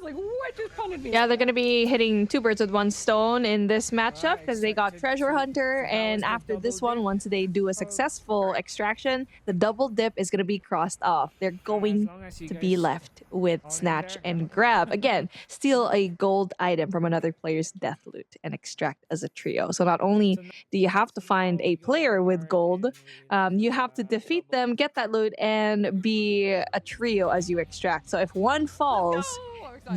Like, what just punted me? Yeah, they're going to be hitting two birds with one stone in this matchup because they got Treasure Hunter, and after this one, once they do a successful extraction, the double dip is going to be crossed off. They're going to be left with Snatch and Grab. Again, steal a gold item from another player's death loot and extract as a trio. So not only do you have to find a player with gold, you have to defeat them, get that loot, and be a trio as you extract. So if one falls,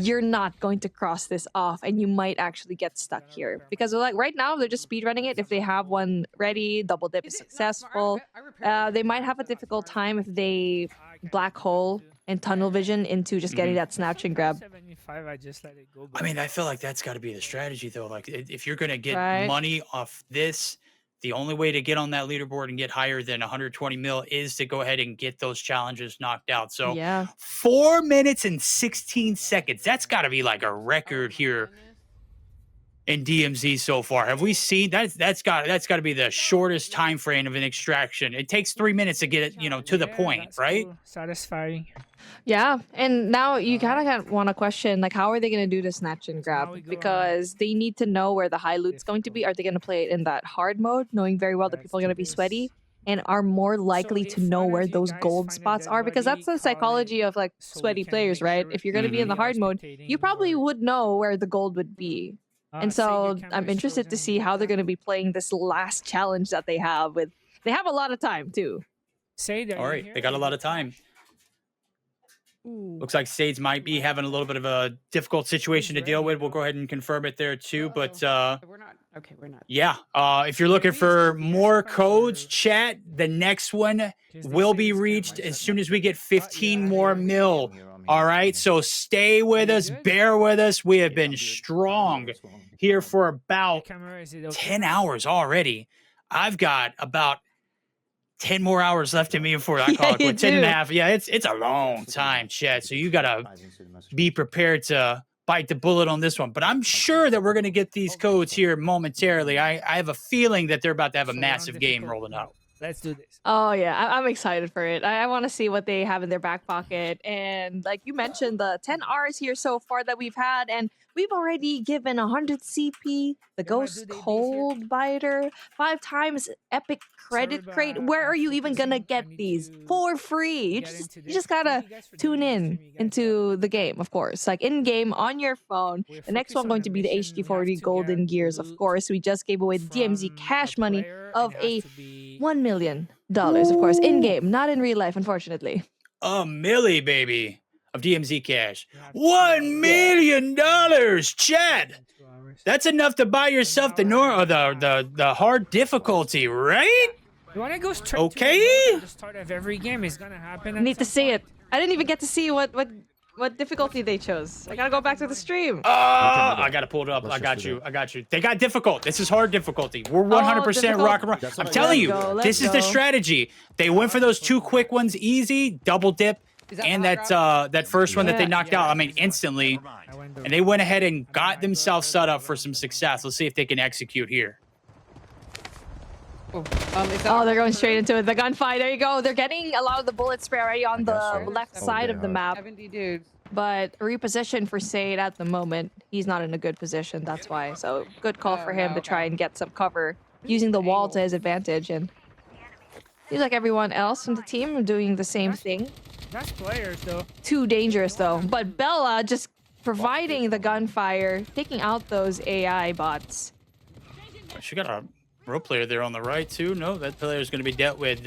you're not going to cross this off, and you might actually get stuck here because like right now they're just speedrunning it. If they have one ready, double dip is successful. They might have a difficult time if they black hole and tunnel vision into just getting that snatch and grab. I mean, I feel like that's got to be the strategy though. Like if you're gonna get money off this, the only way to get on that leaderboard and get higher than 120 mil is to go ahead and get those challenges knocked out. So 4 minutes and 16 seconds. That's got to be like a record here in DMZ so far. Have we seen that? That's got to be the shortest time frame of an extraction. It takes 3 minutes to get it, you know, to the point, right? Cool. Satisfying. Yeah, and now you kind of want to question, like, how are they going to do the snatch and grab? Because they need to know where the high loot's going to be. Are they going to play it in that hard mode, knowing very well that people are going to be sweaty and are more likely to know where those gold spots are? Because that's the psychology of, like, sweaty players, right? If you're going to be in the hard mode, you probably would know where the gold would be. And so I'm interested to see how they're going to be playing this last challenge that they have. They have a lot of time, too. All right, they got a lot of time. Looks like Sades might be having a little bit of a difficult situation to deal with. We'll go ahead and confirm it there too. But we're not. Yeah, if you're looking for more codes, chat, the next one will be reached as soon as we get 15 more mil. All right, so stay with us, bear with us. We have been strong here for about 10 hours already. I've got about 10 more hours left in me before I call it. you 10 and a do. half. Yeah, it's a long time, chat. So you gotta be prepared to bite the bullet on this one. But I'm sure that we're gonna get these codes here momentarily. I have a feeling that they're about to have a massive game rolling out. Let's do this. Oh yeah, I'm excited for it. I want to see what they have in their back pocket. And like you mentioned, the 10 Rs here so far that we've had, and we've already given 100 CP, the Ghost Cold Biter, 5 times Epic Credit Crate. Where are you even gonna get these for free? You just gotta tune in into the game, of course, like in game on your phone. The next one going to be the HD40 Golden Gears, of course. We just gave away the DMZ cash money of a $1 million, of course, in game, not in real life, unfortunately. A milli, baby, of DMZ cash. $1 million, Chad. That's enough to buy yourself the hard difficulty, right? You want to go straight Okay. to the start of every game? Is gonna happen. I need to see it. I didn't even get to see what difficulty they chose. I gotta go back to the stream. I gotta pull it up. I got you. They got difficult. This is hard difficulty. We're 100% rock and roll. I'm telling you, this is the strategy. They went for those 2 quick ones, easy, double dip, and that first one that they knocked out. I mean, instantly. And they went ahead and got themselves set up for some success. Let's see if they can execute here. Oh, they're going straight into it. The gunfight. There you go. They're getting a lot of the bullet spray already on the left side of the map. 70 dudes. But reposition for Sade at the moment. He's not in a good position. That's why. So good call for him to try and get some cover using the wall to his advantage. And seems like everyone else in the team are doing the same thing. Nice players though. Too dangerous though. But Bella just providing the gunfire, taking out those AI bots. She got a pro player there on the right too. No, that player is going to be dealt with.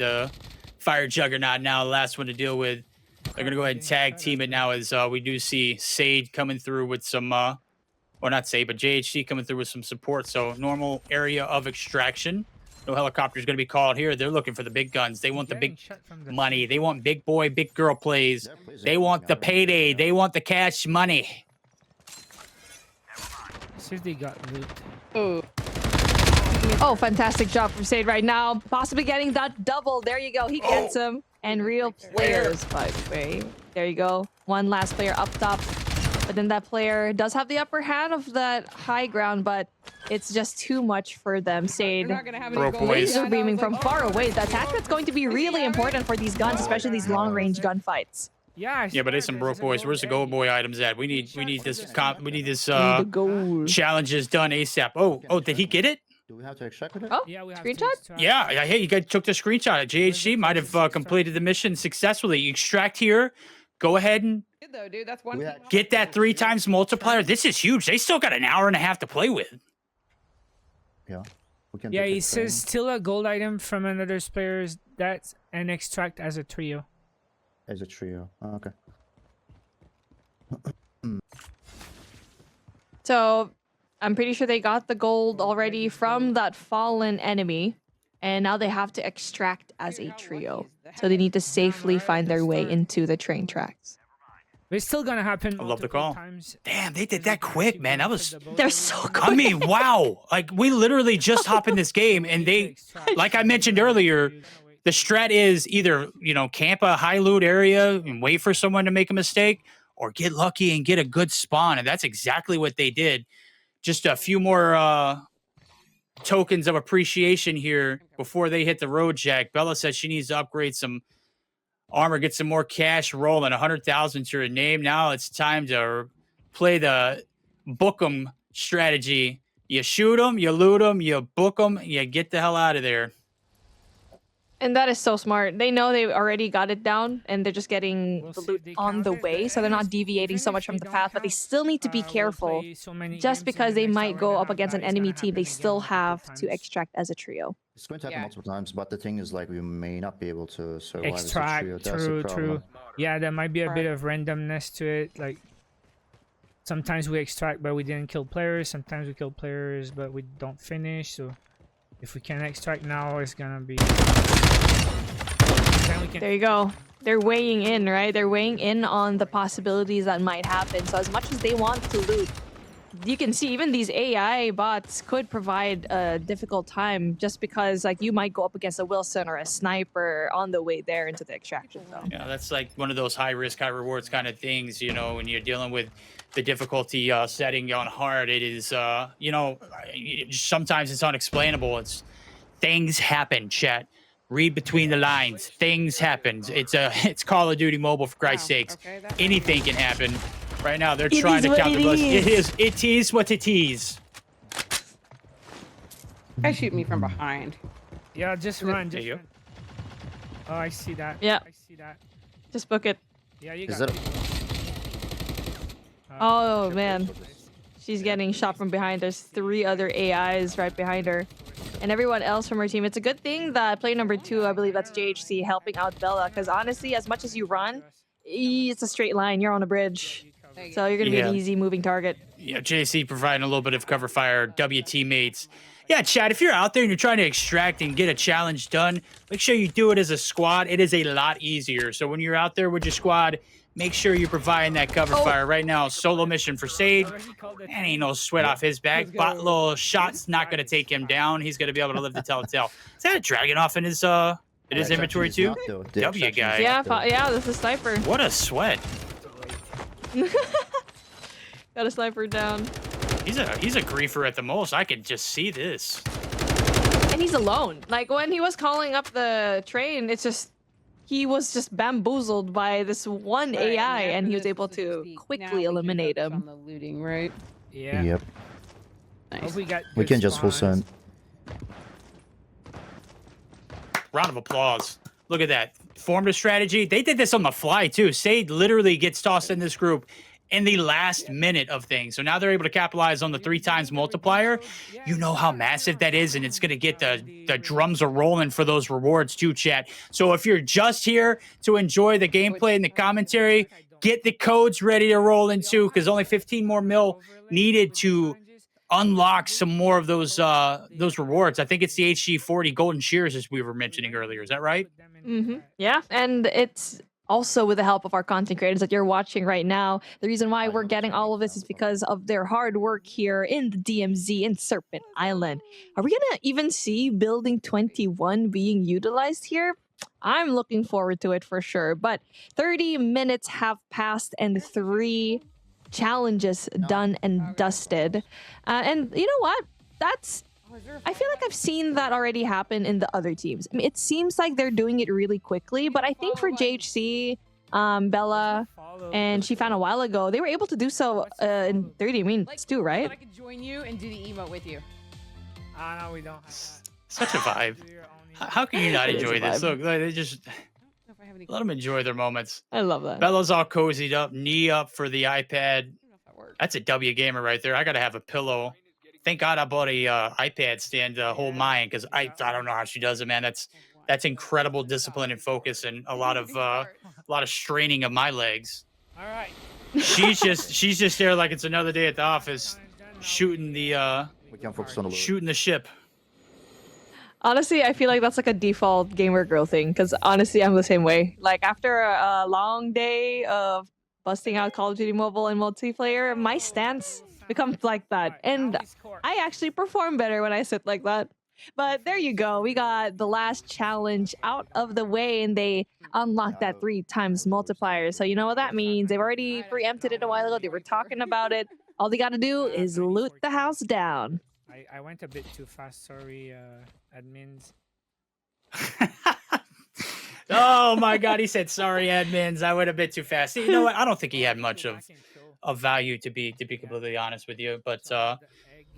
Fire Juggernaut now, the last one to deal with. They're going to go ahead and tag team it now as we do see Sade coming through with some, or not Sade, but JHC coming through with some support. So normal area of extraction. No helicopter's going to be called here. They're looking for the big guns. They want the big money. They want big boy, big girl plays. They want the payday. They want the cash money. See if they got loot. Oh, fantastic job from Sade right now. Possibly getting that double. There you go. He gets him. And real players, by the way. There you go. One last player up top. But then that player does have the upper hand of that high ground, but it's just too much for them. Sade, laser beaming from far away. The attachment's going to be really important for these guns, especially these long-range gunfights. Yeah, but it's some broke boys. Where's the gold boy items at? We need this challenges done ASAP. Oh, did he get it? Do we have to extract it? Oh, yeah, screenshot? Yeah, hey, you guys took the screenshot. JHC might have completed the mission successfully. You extract here. Go ahead and Though, dude, that's one get that 3 times multiplier. This is huge. They still got an hour and a half to play with. Yeah. Yeah, he says still a gold item from another player's. That's an extract as a trio. As a trio. Oh, okay. So I'm pretty sure they got the gold already from that fallen enemy. And now they have to extract as a trio. So they need to safely find their way into the train tracks. It's still gonna happen. I love the call. Damn, they did that quick, man. They're so quick. I mean, wow. Like, we literally just hop in this game, and they, like I mentioned earlier, the strat is either, camp a high loot area and wait for someone to make a mistake, or get lucky and get a good spawn. And that's exactly what they did. Just a few more tokens of appreciation here before they hit the road, Jack. Bella says she needs to upgrade some armor, get some more cash rolling. 100,000 to her name. Now it's time to play the book 'em strategy. You shoot them, you loot them, you book them, you get the hell out of there. And that is so smart. They know they already got it down, and they're just getting the loot on the way, so they're not deviating so much from the path, but they still need to be careful. Just because they might go up against an enemy team, they still have to extract as a trio. It's going to happen multiple times, but the thing is, like, we may not be able to survive Extract, as a trio. That's the problem. true. Yeah, there might be a bit of randomness to it. Like, sometimes we extract, but we didn't kill players. Sometimes we kill players, but we don't finish. So if we can extract now, it's gonna be... There you go. They're weighing in, right? They're weighing in on the possibilities that might happen. So as much as they want to loot, you can see even these AI bots could provide a difficult time just because like you might go up against a Wilson or a sniper on the way there into the extraction zone. Yeah, that's like one of those high risk, high rewards kind of things, you know, when you're dealing with the difficulty setting on hard. It is, you know, sometimes it's unexplainable. It's things happen, chat. Read between the lines. Things happen. It's Call of Duty Mobile, for Christ's sakes. Anything can happen. Right now, they're trying to count the bus. It is what it is. Guy shoot me from behind. Yeah, just run. Just run. Oh, I see that. Yeah. I see that. Just book it. Yeah, you Is got it? Oh, man. She's getting shot from behind. There's 3 other AIs right behind her. And everyone else from her team. It's a good thing that player number 2, I believe that's JHC, helping out Bella. Because honestly, as much as you run, it's a straight line. You're on a bridge. So you're going to be an easy moving target. Yeah, JC providing a little bit of cover fire. W teammates. Yeah, Chad, if you're out there and you're trying to extract and get a challenge done, make sure you do it as a squad. It is a lot easier. So when you're out there with your squad, make sure you're providing that cover fire. Right now, solo mission for Sade. Man, ain't no sweat off his back. Botlow shot's not going to take him down. He's going to be able to live to tell the tale. Is that a dragon off in his inventory too? W guy. Yeah, this is sniper. What a sweat. Got a sniper down. He's a griefer at the most. I can just see this. And he's alone. Like when he was calling up the train, it's just he was just bamboozled by this one AI, and he was able to quickly eliminate him. On the looting, right? Yeah. Yep. Nice. We can just full send. Round of applause. Look at that. Formed a strategy. They did this on the fly too. Sade literally gets tossed in this group in the last minute of things. So now they're able to capitalize on the 3 times multiplier. You know how massive that is, and it's going to get the drums are rolling for those rewards too, chat. So if you're just here to enjoy the gameplay and the commentary, get the codes ready to roll into, because only 15 more mil needed to unlock some more of those rewards. I think it's the HG40 Golden Shears, as we were mentioning earlier. Is that right? Mm-hmm. Yeah, and it's also with the help of our content creators that you're watching right now. The reason why we're getting all of this is because of their hard work here in the DMZ in Serpent Island. Are we gonna even see Building 21 being utilized here? I'm looking forward to it for sure. But 30 minutes have passed and 3 challenges done and dusted. And you know what? I feel like I've seen that already happen in the other teams. I mean, it seems like they're doing it really quickly, but I think for JHC, Bella, and she found a while ago, they were able to do so in 30 minutes too, right? I could join you and do the emote with you. No, we don't have that. Such a vibe. How can you not enjoy this? Look, they just let them enjoy their moments. I love that. Bella's all cozied up, knee up for the iPad. That's a W gamer right there. I gotta have a pillow. Thank God I bought a iPad stand to hold mine, because I don't know how she does it, man. That's incredible discipline and focus, and a lot of straining of my legs. All right. She's just there like it's another day at the office, shooting the We can focus on the loot. shooting the ship. Honestly, I feel like that's like a default gamer girl thing, because honestly, I'm the same way. Like after a long day of busting out Call of Duty Mobile and multiplayer, my stance becomes like that. And I actually perform better when I sit like that. But there you go. We got the last challenge out of the way, and they unlocked that 3 times multiplier. So you know what that means. They've already preempted it a while ago. They were talking about it. All they got to do is loot the house down. I went a bit too fast. Sorry, admins. Oh my God, he said sorry, admins. I went a bit too fast. You know what? I don't think he had much of value, to be completely honest with you. But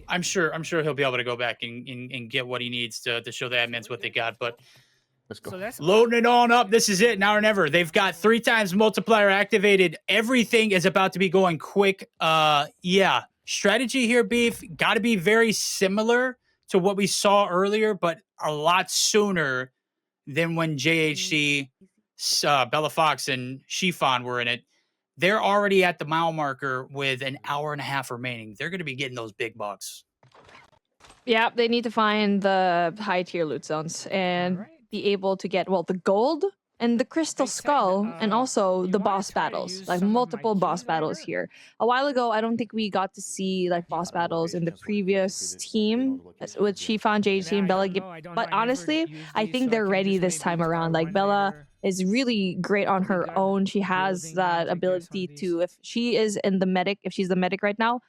I'm sure he'll be able to go back and get what he needs to show the admins what they got. But let's go. Loading it on up. This is it, now or never. They've got 3 times multiplier activated. Everything is about to be going quick. Yeah. Strategy here, Beef, got to be very similar to what we saw earlier, but a lot sooner than when JHC, Bella Fox, and Shifan were in it. They're already at the mile marker with an hour and a half remaining. They're going to be getting those big bucks. Yeah, they need to find the high tier loot zones and be able to get, well, the gold and the Crystal Skull, and also the boss battles, like multiple boss battles here. A while ago, I don't think we got to see like boss battles in the previous team with Shifan, JHC, and Bella. But honestly, I think they're ready this time around. Like Bella is really great on her own. She has that ability to, if she is in the medic, if she's the medic right now,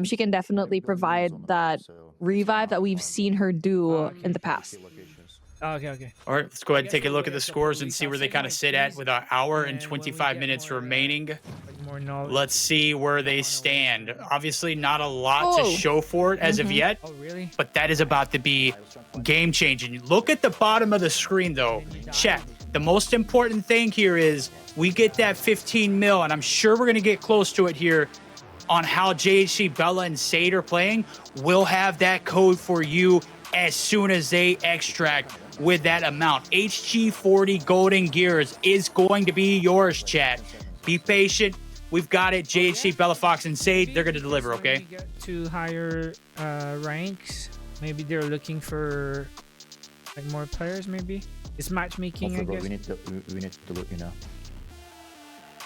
she can definitely provide that revive that we've seen her do in the past. Okay. All right, let's go ahead and take a look at the scores and see where they kind of sit at with an hour and 25 minutes remaining. Let's see where they stand. Obviously, not a lot to show for it as of yet. Oh, really? But that is about to be game-changing. Look at the bottom of the screen, though. Chat. The most important thing here is we get that 15 mil, and I'm sure we're going to get close to it here on how JHC, Bella, and Sade are playing. We'll have that code for you as soon as they extract with that amount. HG40 Golden Gears is going to be yours, chat. Be patient. We've got it. JHC, Bella Fox, and Sade, they're going to deliver, okay? To higher ranks, maybe they're looking for like more players, maybe? It's matchmaking, I guess. We need to look, you know.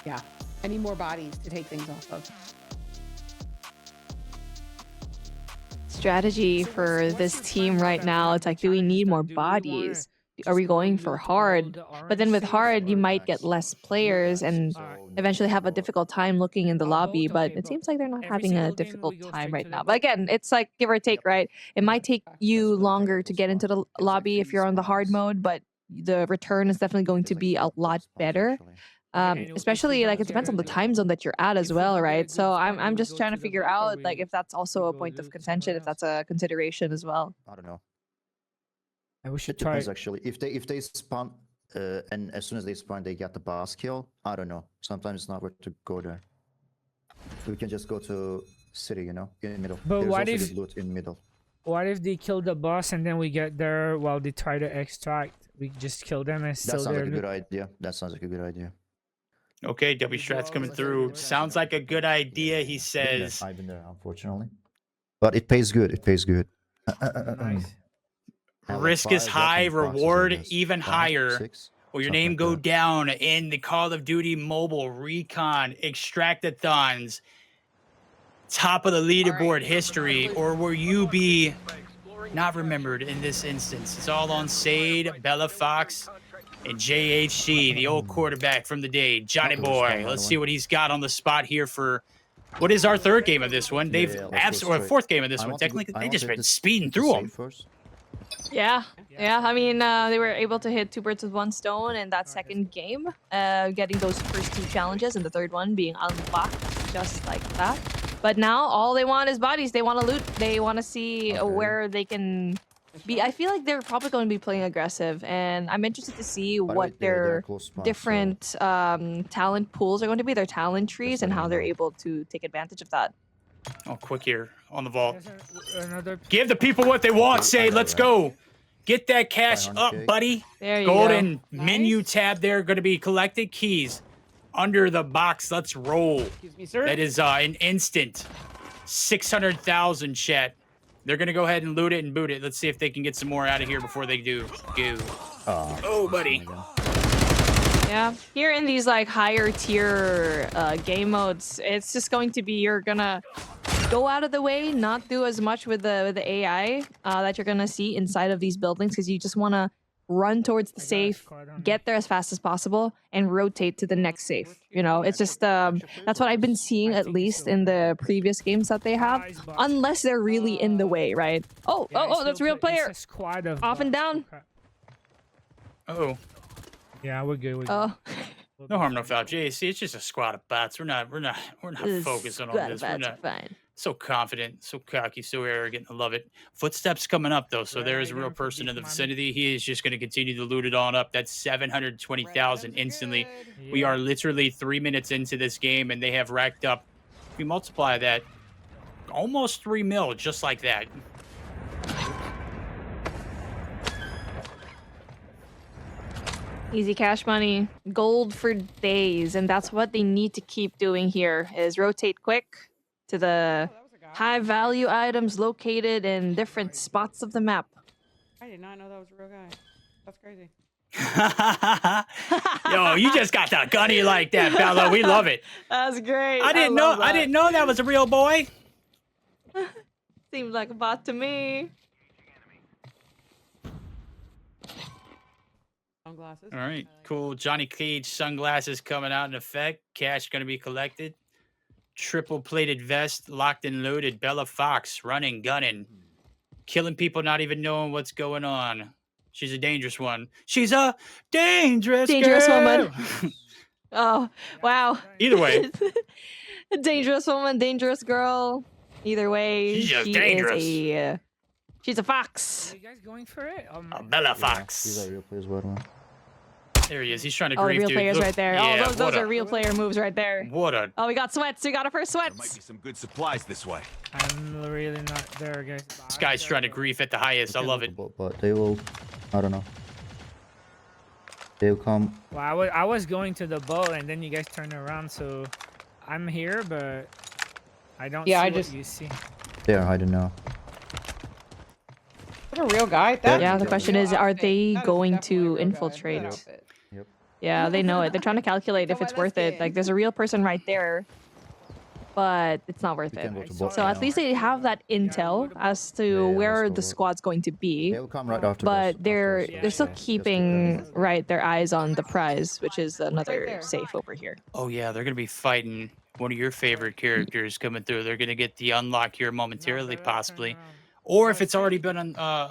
Yeah. I need more bodies to take things off of. Strategy for this team right now, it's like, do we need more bodies? Are we going for hard? But then with hard, you might get less players and eventually have a difficult time looking in the lobby. But it seems like they're not having a difficult time right now. But again, it's like give or take, right? It might take you longer to get into the lobby if you're on the hard mode, but the return is definitely going to be a lot better. Especially like it depends on the time zone that you're at as well, right? So I'm just trying to figure out like if that's also a point of contention, if that's a consideration as well. I don't know. We should try. Actually, if they spawn and as soon as they spawn, they get the boss kill. I don't know. Sometimes it's not worth to go there. We can just go to city, you know, in the middle. But there's what also if good loot in the middle? What if they kill the boss and then we get there while they try to extract? We just kill them and still That sounds there. like a good idea. That sounds like a good idea. Okay, W Strat's coming through. Sounds like a good idea, he says. I've been there, unfortunately. But it pays good. It pays good. Nice. Risk is high, reward even higher. Will your name go down in the Call of Duty Mobile Recon Extract-a-thons top of the leaderboard history, or will you be not remembered in this instance? It's all on Sade, Bella Fox, and JHC, the old quarterback from the day, Johnny Boy. Let's see what he's got on the spot here for what is our third game of this one. They've absolutely fourth game of this one. Technically, they just been speeding through them. Yeah. I mean, they were able to hit 2 birds with 1 stone in that second game, getting those first 2 challenges, and the third one being unlocked just like that. But now all they want is bodies. They want to loot. They want to see where they can be. I feel like they're probably going to be playing aggressive, and I'm interested to see what their different talent pools are going to be, their talent trees, and how they're able to take advantage of that. Oh, quick here on the vault. Give the people what they want, say, let's go. Get that cash up, buddy. There you Golden go. menu tab there, going to be collected keys under the box. Let's roll. Excuse me, sir. That is an instant 600,000 chat. They're going to go ahead and loot it and boot it. Let's see if they can get some more out of here before they do. Go. Oh, buddy. Yeah, here in these like higher tier game modes, it's just going to be you're gonna go out of the way, not do as much with the AI that you're gonna see inside of these buildings, because you just want to run towards the safe, get there as fast as possible, and rotate to the next safe. You know, it's just that's what I've been seeing, at least in the previous games that they have, unless they're really in the way, right? Oh, that's a real player. Off and down. Oh. Yeah, we're good. Oh. No harm, no foul. JAC, it's just a squad of bots. We're not focusing on this. We're not so confident, so cocky, so arrogant. I love it. Footsteps coming up though, so there is a real person in the vicinity. He is just going to continue to loot it on up. That's 720,000 instantly. Yeah. We are literally 3 minutes into this game, and they have racked up. If we multiply that, almost 3 mil, just like that. Easy cash money, gold for days, and that's what they need to keep doing here, is rotate quick to the high value items located in different spots of the map. I did not know that was a real guy. That's crazy. Yo, you just got the gunny like that, Bella. We love it. That's great. I didn't know that was a real boy. Seems like a bot to me. Sunglasses. All right, cool. Johnny Cage sunglasses coming out in effect. Cash gonna be collected. Triple plated vest locked and loaded. Bella Fox running, gunning, killing people, not even knowing what's going on. She's a dangerous one. She's a dangerous girl. woman. Oh, wow. Either way. A dangerous woman, dangerous girl. Either way, She's just she dangerous. is she's a fox. Are you guys going for it? A Bella Fox. These are real players, by the way. There he is. He's trying to Oh, grief real dude. players Look- right there. Yeah, oh, those what are a- real player moves right there. What a. Oh, we got sweats. We got our first There might sweats. be some good supplies this way. I'm really not there, guys. This guy's trying to grief at the highest. I love it. But they will, I don't know. They'll come. Well, I was going to the boat, and then you guys turned around, so I'm here, but I don't see what you see. They are hiding now. Is that a real guy? Yeah, the question is, are they going to infiltrate? Yeah, they know it. They're trying to calculate if it's worth it. Like, there's a real person right there, but it's not worth it. So at least they have that intel as to where the squad's going to be. They'll come right after But they're still keeping their eyes on the prize, which is another safe over here. Oh yeah, they're gonna be fighting one of your favorite characters coming through. They're gonna get the unlock here momentarily, possibly, or if it's already been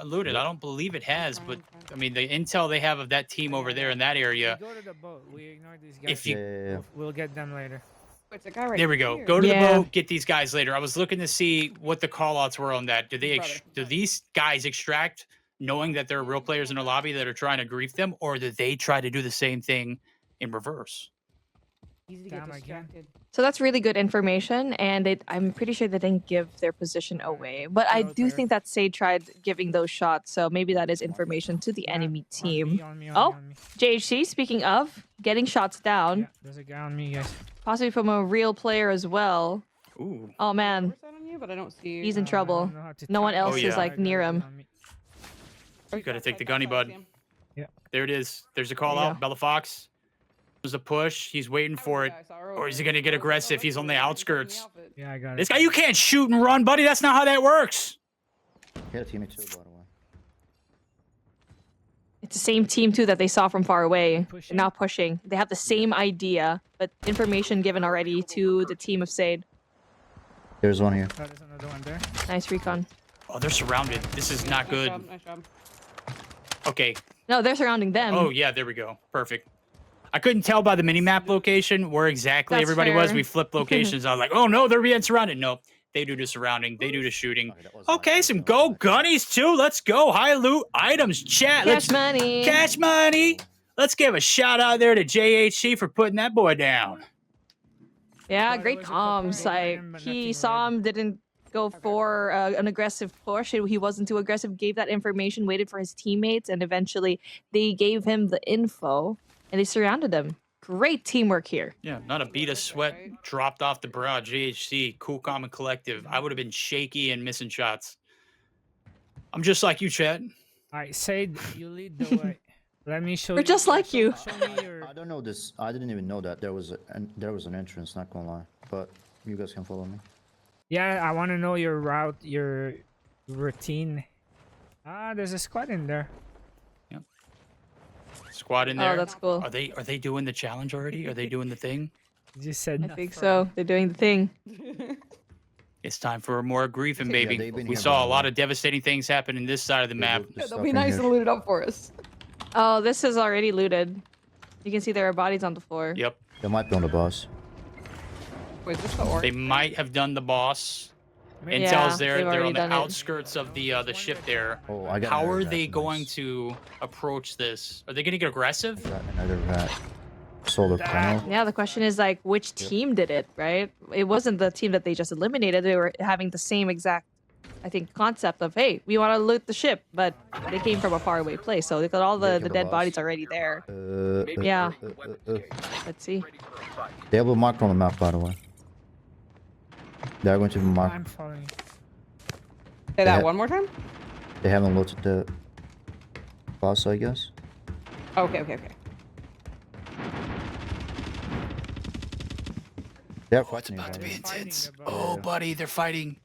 looted. I don't believe it has, but I mean the intel they have of that team over there in that area. Go to the boat. We ignore these guys. If you, We'll get them later. It's a guy right there we go. here. Go to the boat. Get these guys later. I was looking to see what the callouts were on that. Do these guys extract knowing that there are real players in the lobby that are trying to grief them, or do they try to do the same thing in reverse? Easy to get distracted. So that's really good information, and I'm pretty sure they didn't give their position away. But I do think that Sade tried giving those shots, so maybe that is information to the enemy team. JHC, speaking of, getting shots down. There's a guy on me, guys. Possibly from a real player as well. Ooh. Oh, man. But I don't see. He's in trouble. No one else is, like, near him. You gotta take the gunny, bud. Yeah. There it is. There's a call out. Bella Fox. There's a push. He's waiting for it. Or is he gonna get aggressive? He's on the outskirts. Yeah, I got it. This guy, you can't shoot and run, buddy. That's not how that works. Hit a teammate too, by the way. It's the same team, too, that they saw from far away. They're now pushing. They have the same idea, but information given already to the team of Sade. There's one here. Oh, there's another one there. Nice recon. Oh, they're surrounded. This is not good. Nice job. Okay. No, they're surrounding them. Oh, yeah, there we go. Perfect. I couldn't tell by the minimap location where exactly That's everybody was. fair. We flipped locations. I was like, oh, no, they're being surrounded. No, they do the surrounding. They do the shooting. Okay, some go gunnies, too. Let's go. High loot items. Chat. Cash money. Cash money. Let's give a shout out there to JHC for putting that boy down. Yeah, great comms. Like, he saw him, didn't go for an aggressive push. He wasn't too aggressive, gave that information, waited for his teammates, and eventually they gave him the info, and they surrounded him. Great teamwork here. Yeah, not a beat of sweat dropped off the brow. JHC, cool, calm, and collective. I would have been shaky and missing shots. I'm just like you, Chad. All right, Sade, you lead the way. Let me show We're you. just like you. Show me your... I don't know this. I didn't even know that there was an entrance. Not gonna lie, but you guys can follow me. Yeah, I want to know your route, your routine. Ah, there's a squad in there. Yep. Squad in there. Oh, that's cool. Are they doing the challenge already? Are they doing the thing? You just said. I think so. They're doing the thing. It's time for more griefing, Yeah, baby. they've been We here saw a for a lot while. of devastating things happen in this side of the map. They'll be nice and loot it up for us. Oh, this is already looted. You can see there are bodies on the floor. Yep. They might be on the boss. Wait, is this the orc? They might have done the boss. Yeah, Intel's there. they've They're already on the done it. outskirts of the ship there. Oh, I got How another are rat, they nice. going to approach this? Are they going to get aggressive? Got another rat. Solar panel. Yeah, the question is like, which team did it, right? It wasn't the team that they just eliminated. They were having the same exact, I think, concept of, hey, we want to loot the ship, but they came from a faraway place, so they got all the dead bodies already there. Yeah. Let's see. They have a mark on the map, by the way. They're going to mark. I'm following. Say that one more time. They haven't looked at the boss, I guess. Okay. They're Oh, it's fighting. about to be right? intense. about- Oh, buddy, they're fighting.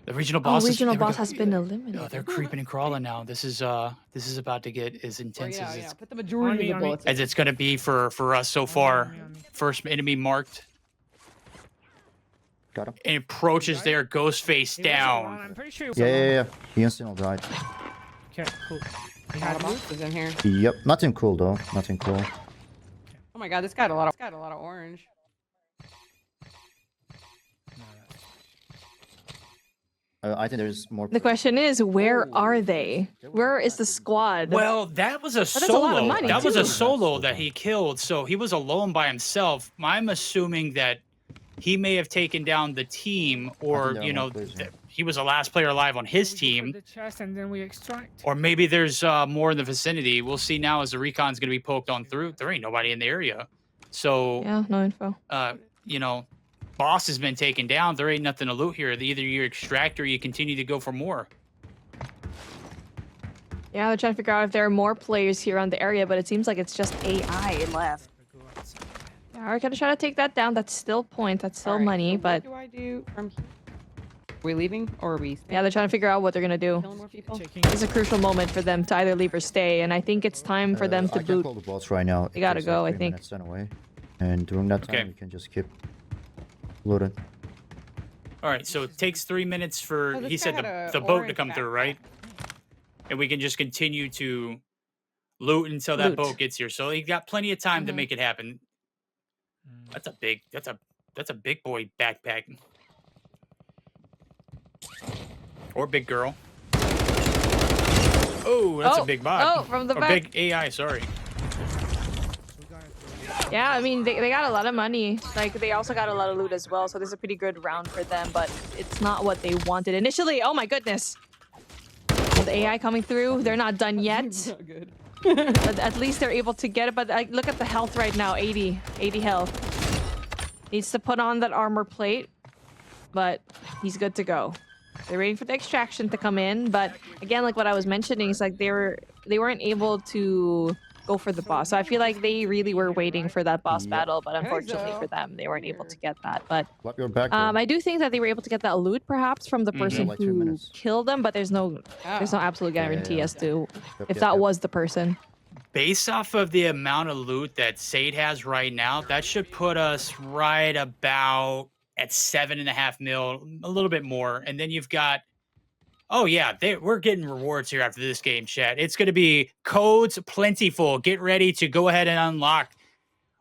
The regional Oh, boss. regional boss has been eliminated. Oh, they're creeping and crawling now. This is about to get as Or, intense yeah, as yeah. it's, Put the majority of the bullets. as it's gonna be for us so far. First enemy marked. Got him. And approaches there, ghost face He wasn't down. wrong, I'm pretty sure he was Yeah. wrong. He instantly died. Okay, cool. A lot of boxes in here. Yep. Nothing cool though. Nothing cool. Oh my god, this got a lot of orange. I think there's more. The question is, where are they? Where is the squad? Well, that was a that's a solo. lot of money, that was too. a solo that he killed, so he was alone by himself. I'm assuming that he may have taken down the team, or there are you know, more players, yeah. he was the last player alive on his We team. put the chest and then we extract. Or maybe there's more in the vicinity. We'll see now as the recon's going to be poked on through. There ain't nobody in the area. So, Yeah, no info. you know, boss has been taken down. There ain't nothing to loot here. Either you extract or you continue to go for more. Yeah, they're trying to figure out if there are more players here on the area, but it seems like it's just AI left. Yeah, we're gonna try to take that down. That's still point. That's still Alright, money, so but what do I do from here? Are we leaving or are we? yeah, they're trying to figure out what they're gonna do. Killing more people? It's a crucial moment for them to either leave or stay, and I think it's time for them to I can boot. call the boss right now. They gotta It takes go, I like 3 think. minutes anyway. And during that time, Okay. you can just keep loading. All right, so it takes 3 minutes for, Oh, this he guy said, had a the boat to orange come through, backpack. right? And we can just continue to loot until that Loot. boat gets here. So he got plenty of time to Mhm. make it happen. That's a big boy backpack. Or big girl. Oh, that's a big bot. Oh, from the or back. big AI, sorry. Yeah, I mean, they got a lot of money. Like, they also got a lot of loot as well, so this is a pretty good round for them, but it's not what they wanted initially. Oh my goodness. The AI coming through, they're not done yet. Not good. But at least they're able to get it, but like, look at the health right now, 80 health. Needs to put on that armor plate, but he's good to go. They're waiting for the extraction to come in, but again, like what I was mentioning, it's like they weren't able to go for the boss. So I feel like they really were waiting for that boss Yep. battle, but unfortunately so. for them, they weren't able to get that. But Flap your back. I do think that they were able to get that loot perhaps from the person like 3 who minutes. killed them, but there's no absolute guarantee yeah. as to Yep, if yep, that yep. was the person. Based off of the amount of loot that Sade has right now, that should put us right about at 7.5 mil, a little bit more. And then you've got, oh yeah, we're getting rewards here after this game, chat. It's going to be codes plentiful. Get ready to go ahead and unlock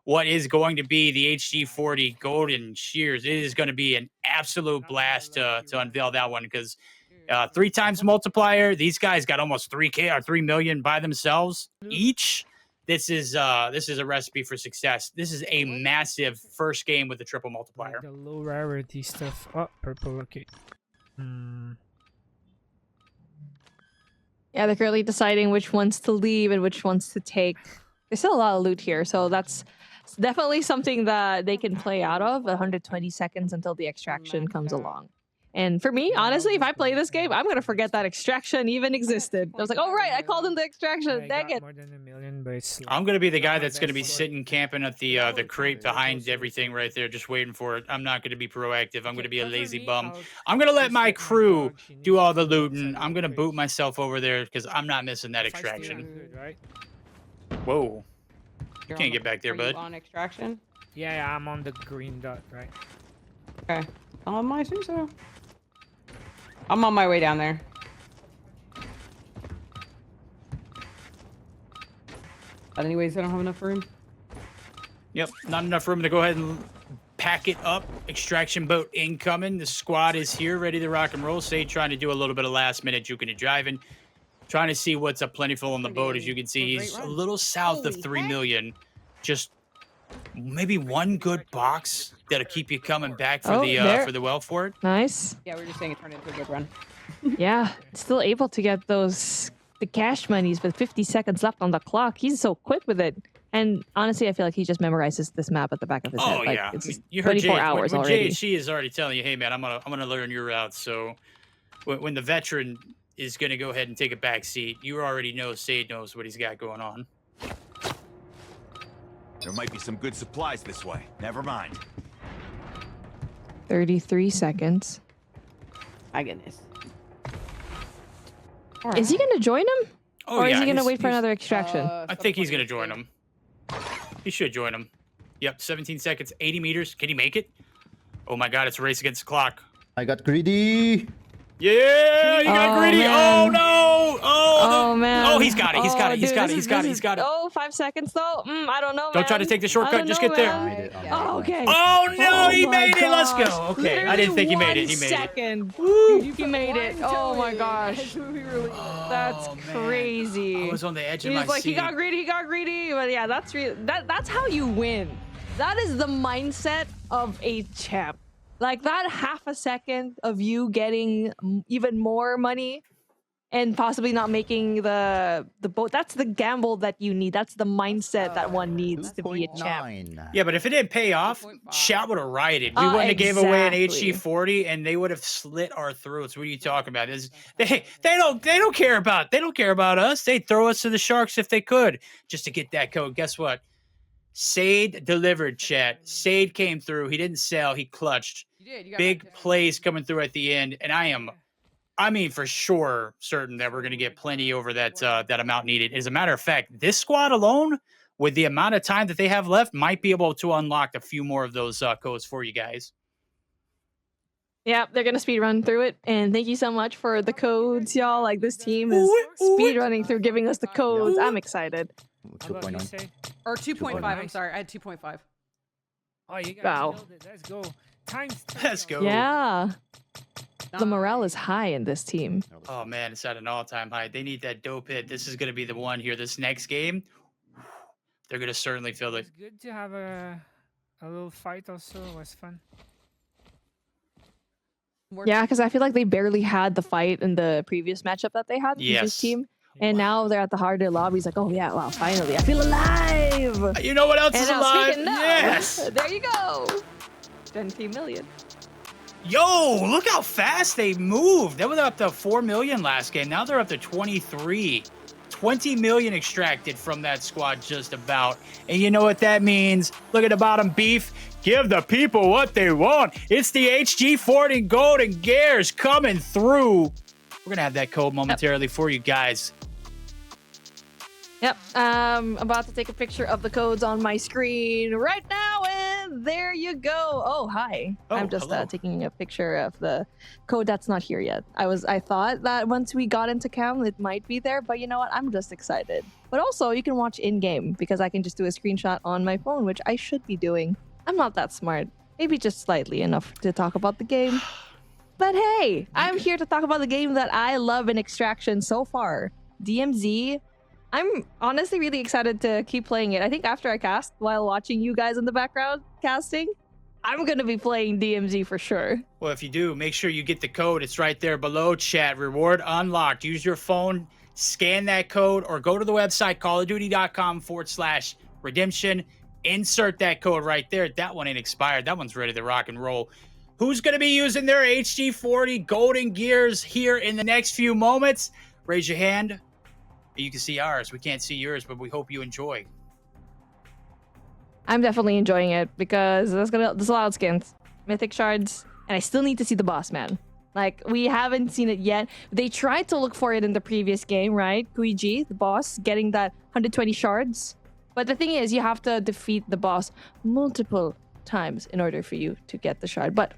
what is going to be the HD40 Golden Shears. It is going to be an absolute blast to unveil that one because 3 times multiplier. These guys got almost 3K or 3 million by themselves each. This is a recipe for success. This is a massive first game with the triple multiplier. The low rarity stuff. Oh, purple. Okay. Yeah, they're currently deciding which ones to leave and which ones to take. There's still a lot of loot here, so that's definitely something that they can play out of. 120 seconds until the extraction comes along. And for me, honestly, if I play this game, I'm gonna forget that extraction even existed. I was like, oh right, I called in the extraction. Dang it. More than a million, but it's I'm gonna be the guy that's gonna be sitting camping at the crate behind everything right there, just waiting for it. I'm not gonna be proactive. I'm gonna be a lazy bum. I'm gonna let my crew do all the looting. I'm gonna boot myself over there because I'm not missing that extraction. right? Whoa. You're Can't on get back there, are bud. you on extraction? Yeah, I'm on the green dot, right? Okay. I assume so. I'm on my way down there. But anyways, I don't have enough room. Yep, not enough room to go ahead and pack it up. Extraction boat incoming. The squad is here, ready to rock and roll. Say, trying to do a little bit of last minute juking and driving. Trying to see what's up plentiful on the boat. As you can see, he's a little south of 3 million. Just maybe one good box that'll keep you coming back for the well for it. Nice. Yeah, we were just saying it turned into a good run. Yeah, still able to get the cash monies with 50 seconds left on the clock. He's so quick with it. And honestly, I feel like he just memorizes this map at the back of his head. Oh Like, yeah, it's I mean, you heard 24 Jay. hours When already. JHC is already telling you, hey man, I'm gonna learn your route. So when the veteran is going to go ahead and take a back seat. You already know Sade knows what he's got going on. There might be some good supplies this way. Never mind. 33 seconds. My goodness. Is he gonna join him? Oh, or is yeah, he gonna he's- wait for he's- another extraction? I think he's going to join him. He should join him. Yep, 17 seconds, 80 meters. Can he make it? Oh my God, it's a race against the clock. I got greedy. Yeah, you got greedy. Man. Oh no! Oh man! Oh, he's got it. He's got it. He's dude, got it. this He's is- got it. this He's is- got it. Oh, 5 seconds though. I don't know. Don't try to man. take the shortcut, I don't just know, get there. man. Oh, okay. Oh no, he my made it. Let's gosh. go. Okay, I didn't think he made it. He made it. Second. He made it. Oh my gosh. That's crazy. I was on the edge of He my was like, seat. he got greedy. He got greedy. But yeah, that's real. That's how you win. That is the mindset of a champ. Like that half a second of you getting even more money and possibly not making the boat. That's the gamble that you need. That's the mindset that one needs to be a champ. Yeah, but if it didn't pay off, chat would have rioted. We wouldn't have gave away an Exactly. HG40, and they would have slit our throats. What are you talking about? They don't care about us. They'd throw us to the sharks if they could, just to get that code. Guess what? Sade delivered, chat. Sade came through. He didn't sell. He clutched. Big plays coming through at the end, and I mean, for sure, certain that we're going to get plenty over that amount needed. As a matter of fact, this squad alone, with the amount of time that they have left, might be able to unlock a few more of those codes for you guys. Yeah, they're gonna speed run through it, and thank you so much for the codes, y'all. Like this team is speed running through giving us the codes. I'm excited. 2.9. Or 2.5. I'm sorry. I had 2.5. Oh, you guys Wow. killed it. Let's go. Times 10. Let's go. Yeah, the morale is high in this team. Oh man, it's at an all-time high. They need that dope hit. This is going to be the one here. This next game, they're going to certainly feel it. It's good to have a little fight also. It was fun. Yeah, because I feel like they barely had the fight in the previous matchup that they had with Yes. this team. And now they're at the harder lobbies, like, oh yeah, wow, finally, I feel alive. You know what else And is now, alive? speaking of, Yes. there you go. 20 million. Yo, look how fast they moved. They were up to 4 million last game. Now they're up to 23. 20 million extracted from that squad just about. And you know what that means? Look at the bottom, Beef. Give the people what they want. It's the HG40 Golden Gears coming through. We're going to have that code momentarily for you guys. Yep, I'm about to take a picture of the codes on my screen right now, and there you go. Oh, hi. Oh, I'm just hello. taking a picture of the code that's not here yet. I thought that once we got into cam, it might be there, but you know what? I'm just excited. But also, you can watch in-game, because I can just do a screenshot on my phone, which I should be doing. I'm not that smart. Maybe just slightly enough to talk about the game. But hey, I'm here to talk about the game that I love in Extraction so far. DMZ. I'm honestly really excited to keep playing it. I think after I cast, while watching you guys in the background casting, I'm going to be playing DMZ for sure. Well, if you do, make sure you get the code. It's right there below, chat. Reward unlocked. Use your phone, scan that code, or go to the website, callofduty.com/redemption. Insert that code right there. That one ain't expired. That one's ready to rock and roll. Who's going to be using their HG40 Golden Gears here in the next few moments? Raise your hand. You can see ours. We can't see yours, but we hope you enjoy. I'm definitely enjoying it because there's a lot of skins, mythic shards, and I still need to see the boss man. Like, we haven't seen it yet. They tried to look for it in the previous game, right? Guiji, the boss, getting that 120 shards. But the thing is, you have to defeat the boss multiple times in order for you to get the shard. But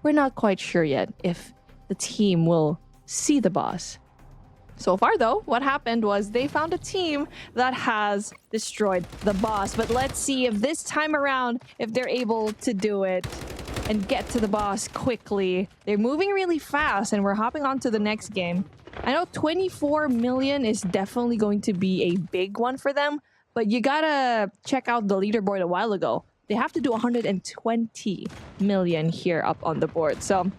we're not quite sure yet if the team will see the boss. So far, though, what happened was they found a team that has destroyed the boss. But let's see if this time around, if they're able to do it and get to the boss quickly. They're moving really fast, and we're hopping on to the next game. I know 24 million is definitely going to be a big one for them, but you gotta check out the leaderboard a while ago. They have to do 120 million here up on the board. So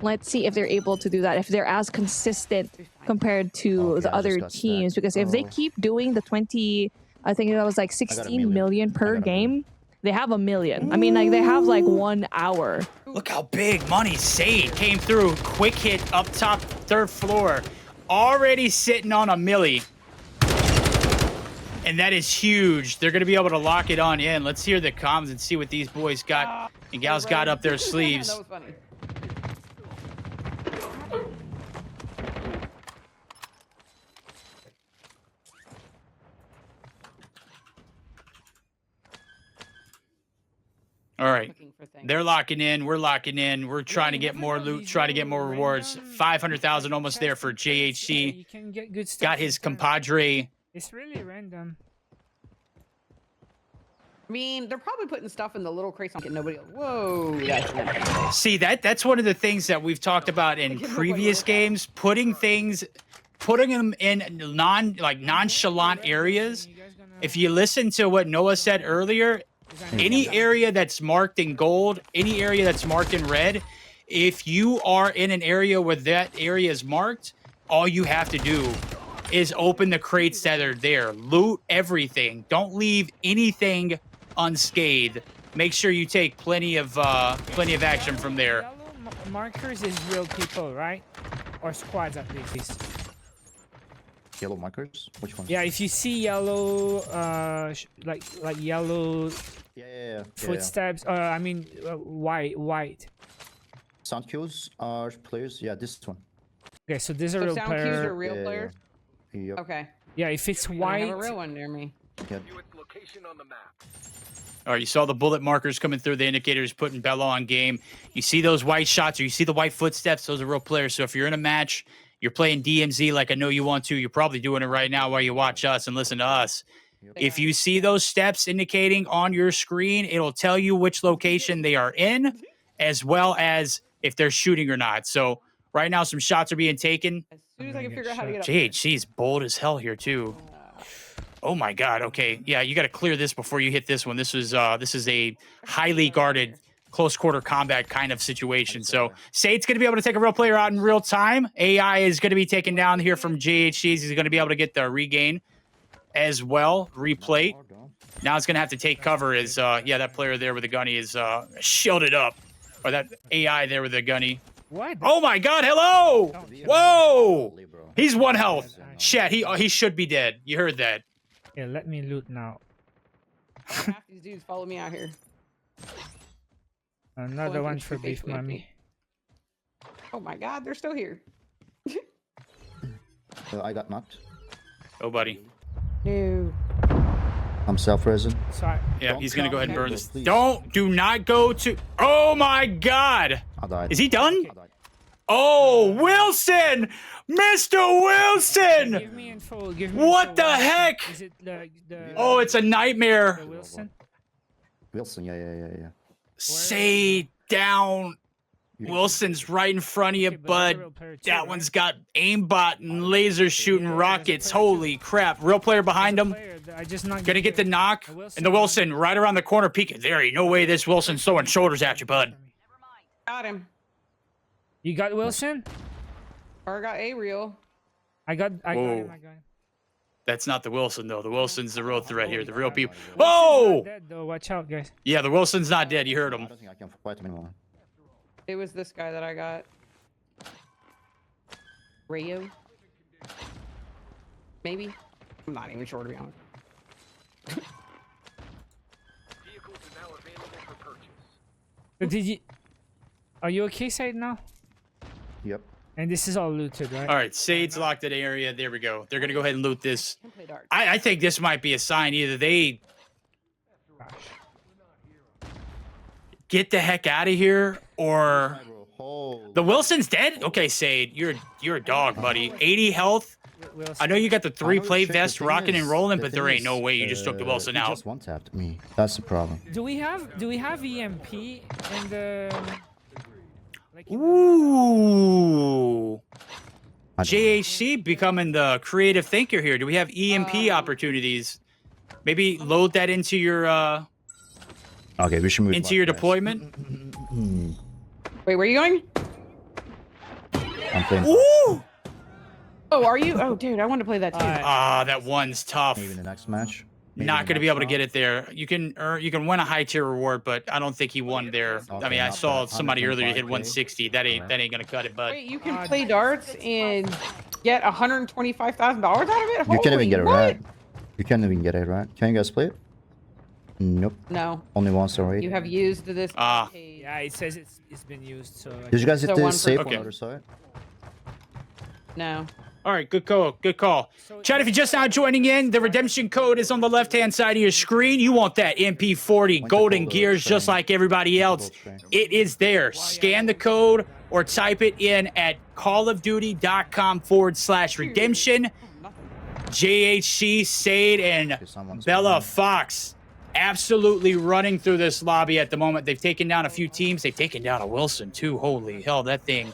let's see if they're able to do that, if they're as consistent compared to the other teams. Because if they keep doing the 20, I think that was like 16 million per game, they have a million. I mean, like, they have like 1 hour. Look how big money Sade came through. Quick hit up top, third floor. already sitting on a milli. And that is huge. They're going to be able to lock it on in. Let's hear the comms and see what these boys got and gals got up their sleeves. That was funny. All right. They're locking in. We're locking in. We're trying to get more loot, trying to get more rewards. 500,000 almost there for JHC. You can get good stuff. Got his compadre. It's really random. I mean, they're probably putting stuff in the little crates on nobody else. Whoa. That's See, that's one of the things that we've talked about in previous games, putting them in nonchalant areas. If you listen to what Noah said earlier, any area that's marked in gold, any area that's marked in red, if you are in an area where that area is marked, all you have to do is open the crates that are there. Loot everything. Don't leave anything unscathed. Make sure you take plenty of action from there. Yellow markers is real people, right? Or squads at least. Yellow markers? Which ones? Yeah, if you see yellow, like yellow footsteps, I mean white. Sound cues are players. Yeah, this one. Okay, so these are so real sound players. cues are real players? Yep. Okay. Yeah, if it's I white. have a real one near me. Yep. All right, you saw the bullet markers coming through, the indicators putting Bella on game. You see those white shots or you see the white footsteps, those are real players. So if you're in a match, you're playing DMZ like I know you want to, you're probably doing it right now while you watch us and listen to us. If you see those steps indicating on your screen, it'll tell you which location they are in, as well as if they're shooting or not. So right now, some shots are being taken. As soon as I can figure out how to get up there. JHC's bold as hell here, too. Oh my God. Okay. Yeah, you got to clear this before you hit this one. This is a highly guarded, close quarter combat kind of situation. So Sade's going to be able to take a real player out in real time. AI is going to be taken down here from JHC's. He's going to be able to get the regain as well. Replay. Now it's going to have to take cover as, that player there with the gunny is shielded up. Or that AI there with the gunny. What? Oh my God. Hello. Whoa. He's 1 health. Shit. He should be dead. You heard that. Yeah, let me loot now. Half these dudes follow me out here. Another one for Beef Mommy. Oh my God, they're still here. I got knocked. Oh, buddy. No. I'm self-resin. Sorry. Yeah, he's going to go ahead and burn this. Please. Do not go to... Oh my God. I died. Is he done? Oh, Wilson! Mr. Wilson! Give me info. Give me What info. the heck? Is it the Oh, it's a nightmare. the Wilson? Wilson, yeah. Say down. Wilson's right in front of you, bud. That one's got aimbot and laser shooting rockets. Holy crap. Real player behind him. Gonna get the knock. And the Wilson right around the corner peeking. There ain't no way this Wilson's throwing shoulders at you, bud. Got him. You got Wilson? Or I got A-Real. I got Whoa. him. That's not the Wilson, though. The Wilson's the real threat here. The real people. Wilson's Oh! not dead, though. Watch out, guys. Yeah, the Wilson's not dead. You heard him. I don't think I can fight him anymore. It was this guy that I got. Rayo? Maybe? I'm not even sure, to be honest. But did you... Are you okay, Side, now? Yep. And this is all looted, right? All right, Sade's locked in area. There we go. They're going to go ahead and loot this. I think this might be a sign. Either they get the heck out of here, or the Wilson's dead. Okay, Sade, you're a dog, buddy. 80 health. I know you got the 3-plate vest rocking and rolling, but there ain't no way you just took the Wilson out. He just one-tapped me. That's the problem. Do we have EMP in the... Ooh. JHC becoming the creative thinker here. Do we have EMP opportunities? Maybe load that into your okay, we should move into your deployment. Wait, where are you going? I'm playing. Ooh! Oh, are you? Oh, dude, I wanted to play that too. That one's tough. Maybe in the next match. Not going to be able to get it there. You can win a high tier reward, but I don't think he won there. I mean, I saw somebody earlier hit 160. That ain't going to cut it, bud. Wait, you can play darts in get $125,000 out of it? You can't even Holy get it what? right. You can't even get it right. Can you guys play it? Nope. No. Only once already. You have used this. Yeah, it says it's been used. So. Did you guys hit So the one save per- on the other side? No. All right, good call. Good call. Chad, if you're just now joining in, the redemption code is on the left-hand side of your screen. You want that MP40 golden gears just like everybody else. It is there. Scan the code or type it in at callofduty.com/redemption. JHC, Sade, and Bella Fox absolutely running through this lobby at the moment. They've taken down a few teams. They've taken down a Wilson, too. Holy hell, that thing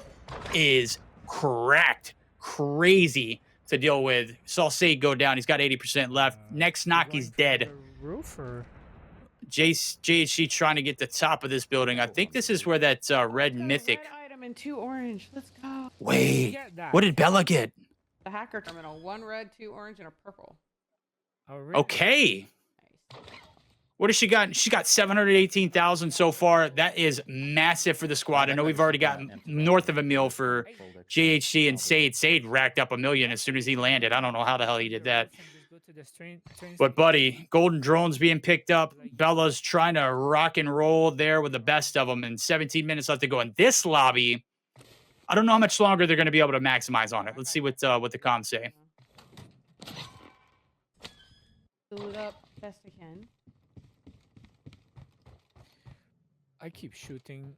is cracked. Crazy to deal with. Saw Sade go down. He's got 80% left. Next knock, he's dead. Roof or? JHC trying to get the top of this building. I think this is where that red mythic. Red item and 2 orange. Let's go. Wait, what did Bella get? The hacker terminal. 1 red, 2 orange, and a purple. Oh, really? Okay. What has she got? She got 718,000 so far. That is massive for the squad. I know we've already got north of $1 million for JHC and Sade. Sade racked up $1 million as soon as he landed. I don't know how the hell he did that. But buddy, golden drones being picked up. Bella's trying to rock and roll there with the best of them, and 17 minutes left to go in this lobby. I don't know how much longer they're going to be able to maximize on it. Let's see what the comms say. Fill it up best I can. I keep shooting.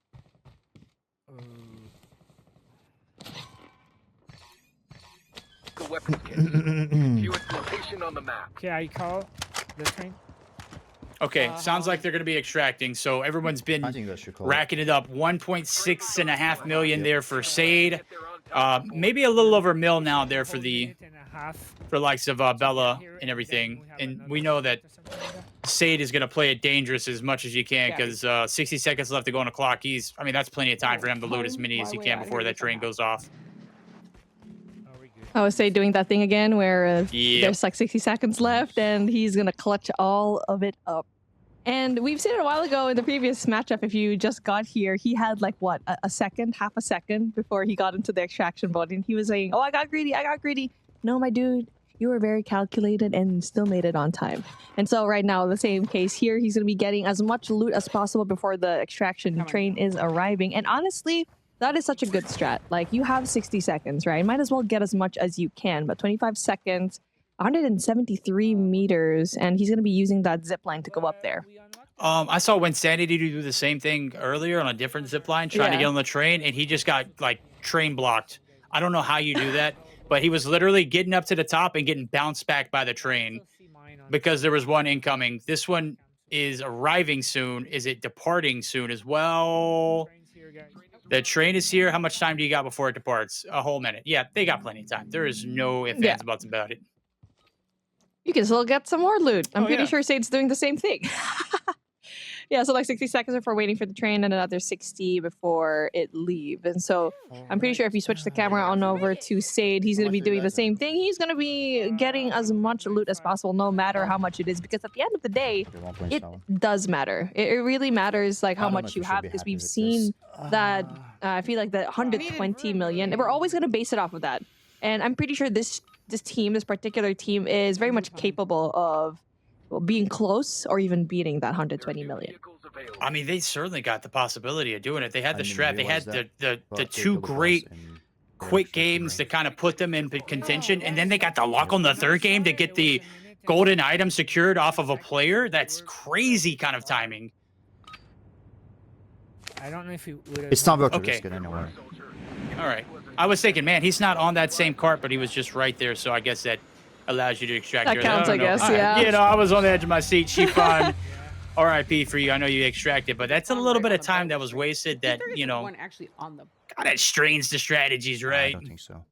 The weapons kit. View its location on the map. Okay, I call the train. Okay, sounds like they're going to be extracting. So everyone's been racking it up. 1.6 million there for Sade. Maybe a little over $1 million now there for the likes of Bella and everything. And we know that Sade is going to play it dangerous as much as you can because 60 seconds left to go on the clock. I mean, that's plenty of time for him to load as many as he can before that train goes off. I would say doing that thing again where Yep. there's like 60 seconds left and he's going to clutch all of it up. And we've seen it a while ago in the previous matchup. If you just got here, he had like what, a second, half a second before he got into the extraction boat. And he was saying, oh, I got greedy. No, my dude, you were very calculated and still made it on time. And so right now, the same case here, he's going to be getting as much loot as possible before the extraction train is arriving. And honestly, that is such a good strat. Like, you have 60 seconds, right? Might as well get as much as you can, but 25 seconds, 173 meters, and he's going to be using that zip line to go up there. I saw Winsanity do the same thing earlier on a different zip line, trying to get on the train, and he just got, like, train blocked. I don't know how you do that, but he was literally getting up to the top and getting bounced back by the train because there was one incoming. This one is arriving soon. Is it departing soon as well? The train is here. How much time do you got before it departs? A whole minute. Yeah, they got plenty of time. There is no ifs, ands, buts about it. You can still get some more loot. I'm pretty sure Sade's doing the same thing. Yeah, so like 60 seconds before waiting for the train and another 60 before it leaves. And so I'm pretty sure if you switch the camera on over to Sade, he's going to be doing the same thing. He's going to be getting as much loot as possible, no matter how much it is. Because at the end of the day, it does matter. It really matters like how much you have, because we've seen that, I feel like that 120 million, we're always going to base it off of that. And I'm pretty sure this particular team is very much capable of being close or even beating that 120 million. I mean, they certainly got the possibility of doing it. They had the strat. They had the two great quick games to kind of put them in contention, and then they got the luck on the third game to get the golden item secured off of a player. That's crazy kind of timing. I don't know if he would. It's not worth to risk it anyway. All right. I was thinking, man, he's not on that same cart, but he was just right there, so I guess that allows you to extract. That counts, I guess, All right. yeah. You know, I was on the edge of my seat. Shifan, RIP for you. I know you extracted, but that's a little bit of time that was wasted that, you know, One actually on the. God, that strains the strategies, right? I don't think so.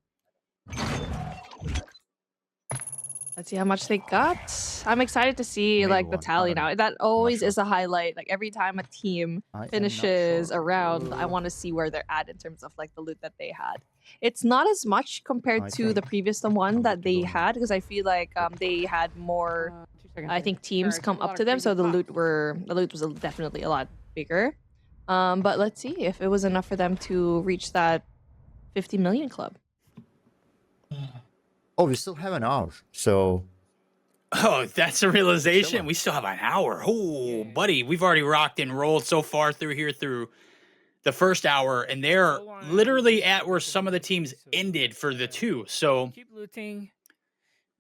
Let's see how much they got. I'm excited to see like the tally now. That always is a highlight. Like every time a team finishes a round, I want to see where they're at in terms of like the loot that they had. It's not as much compared to the previous one that they had, because I feel like they had more. I think teams come up to them, so the loot was definitely a lot bigger. But let's see if it was enough for them to reach that 50 million club. Oh, we still have an hour, so. Oh, that's a realization. We still have an hour. Oh, buddy, we've already rocked and rolled so far through the first hour, and they're literally at where some of the teams ended for the 2. So keep looting.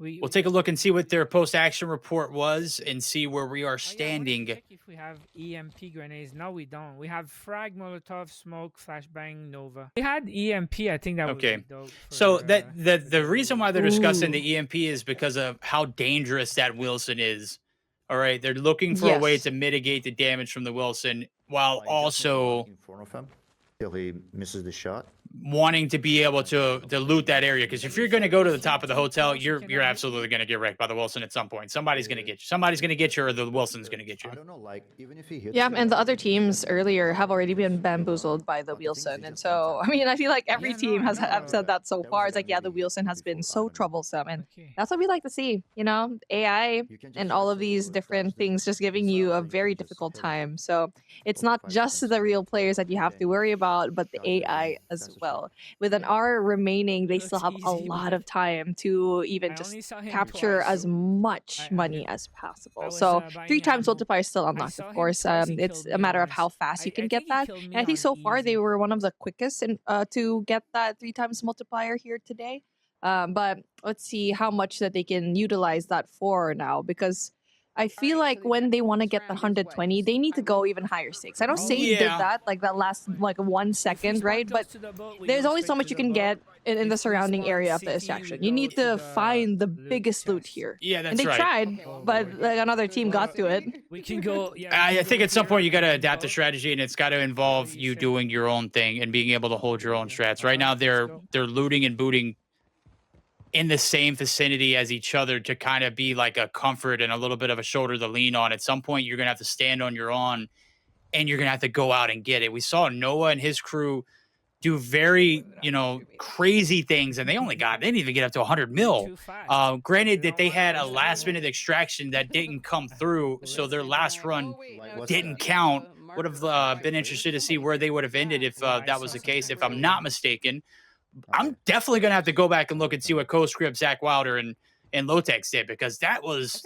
We'll take a look and see what their post-action report was and see where we are Oh, standing. check if we have EMP grenades. No, we don't. We have frag, Molotov, smoke, flashbang, Nova. We had EMP. I think that would Okay. be dope. So the reason why they're discussing the EMP is because of how dangerous that Wilson is. All right, they're looking for a way Yes. to mitigate the damage from the Wilson while also In front of him till he misses the shot. wanting to be able to loot that area, because if you're going to go to the top of the hotel, you're absolutely going to get wrecked by the Wilson at some point. Somebody's going to get you. Somebody's going to get you, or the Wilson's going to get you. I don't know, like even if he hits. Yeah, you, and the other teams earlier have already been bamboozled by the Wilson, and so I mean, I feel like every team has have said that so far. It's like, yeah, the Wilson has been so troublesome, and that's what we like to see. You know, AI and all of these different things just giving you a very difficult time. So it's not just the real players that you have to worry about, but the AI as well. With an hour remaining, they still have a lot of time to even just capture as much money as possible. So 3 times multiplier is still unlocked, of course. It's a matter of how fast you can get that. And I think so far they were one of the quickest to get that 3 times multiplier here today. But let's see how much that they can utilize that for now, because I feel like when they want to get the 120, they need to go even higher stakes. I know Sage did that, like that last 1 second, right? But there's only so much you can get in the surrounding area of the extraction. You need to find the biggest loot here. Yeah, that's and they right. tried, but like, another team got to it. We can go. I think at some point you got to adapt the strategy, and it's got to involve you doing your own thing and being able to hold your own strats. Right now, they're looting and booting in the same vicinity as each other to kind of be like a comfort and a little bit of a shoulder to lean on. At some point, you're going to have to stand on your own, and you're going to have to go out and get it. We saw Noah and his crew do very, crazy things, and they didn't even get up to 100 mil. Granted that they had a last minute extraction that didn't come through, so their last run didn't count. Would have been interested to see where they would have ended if that was the case, if I'm not mistaken. I'm definitely going to have to go back and look and see what Co-Script, Zach Wilder, and Lotex did, because that was,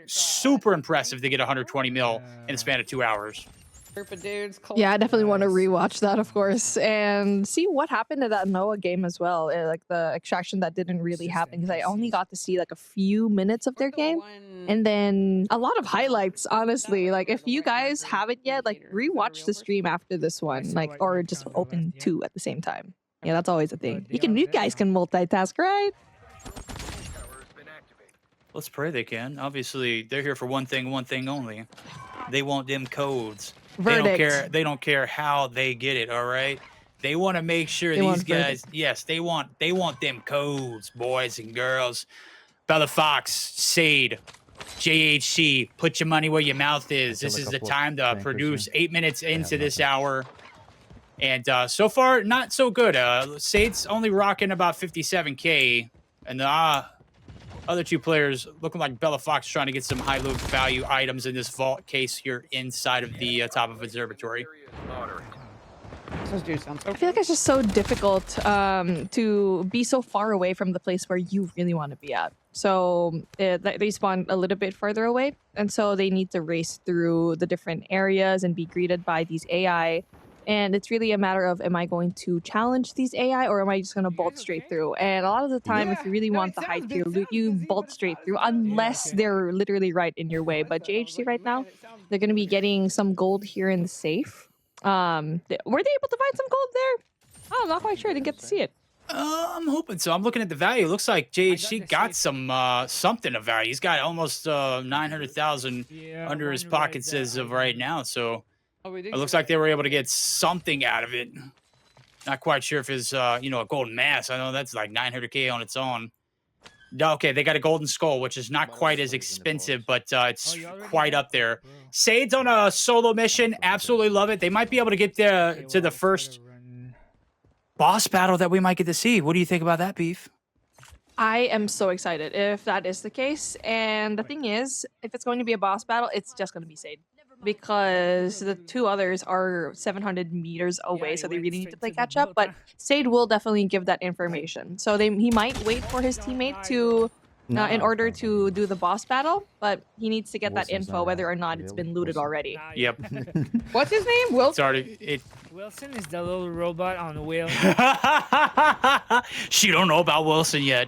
super impressive to get 120 mil in the span of 2 hours. Group of dudes. Yeah, I definitely want to rewatch that, of course, and see what happened to that Noah game as well. Like the extraction that didn't really happen, because I only got to see like a few minutes of their game, and then a lot of highlights. Honestly, like if you guys haven't yet, like rewatch the stream after this one, like or just open 2 at the same time. Yeah, that's always a thing. You guys can multitask, right? Let's pray they can. Obviously, they're here for one thing only. They want them codes. Verdict. They don't care how they get it, all right? They want to make sure these guys, yes, they want them codes, boys and girls. Bella Fox, Sade, JHC, put your money where your mouth is. This is the time to produce. 8 minutes into this hour. And so far, not so good. Sade's only rocking about 57K. And the other 2 players looking like Bella Fox trying to get some high loot value items in this vault case here inside of the top of Observatory. I feel like it's just so difficult to be so far away from the place where you really want to be at. So they spawn a little bit further away. And so they need to race through the different areas and be greeted by these AI. And it's really a matter of, am I going to challenge these AI, or am I just going to bolt straight through? And a lot of the time, if you really want the high tier loot, you bolt straight through, unless they're literally right in your way. But JHC right now, they're going to be getting some gold here in the safe. Were they able to find some gold there? Oh, I'm not quite sure. I didn't get to see it. I'm hoping so. I'm looking at the value. It looks like JHC got some something of value. He's got almost 900,000 under his pockets as of right now. So it looks like they were able to get something out of it. Not quite sure if it's a golden mask. I know that's like 900K on its own. Okay, they got a golden skull, which is not quite as expensive, but it's quite up there. Sade's on a solo mission. Absolutely love it. They might be able to get there to the first boss battle that we might get to see. What do you think about that, Beef? I am so excited if that is the case. And the thing is, if it's going to be a boss battle, it's just going to be Sade. because the two others are 700 meters away, so they really need to play catch up. But Sade will definitely give that information. So he might wait for his teammate to in order to do the boss battle, but he needs to get that info whether or not it's been looted already. Yep. What's his name? Wilson. It's already Wilson is the little robot on the wheel. She don't know about Wilson yet.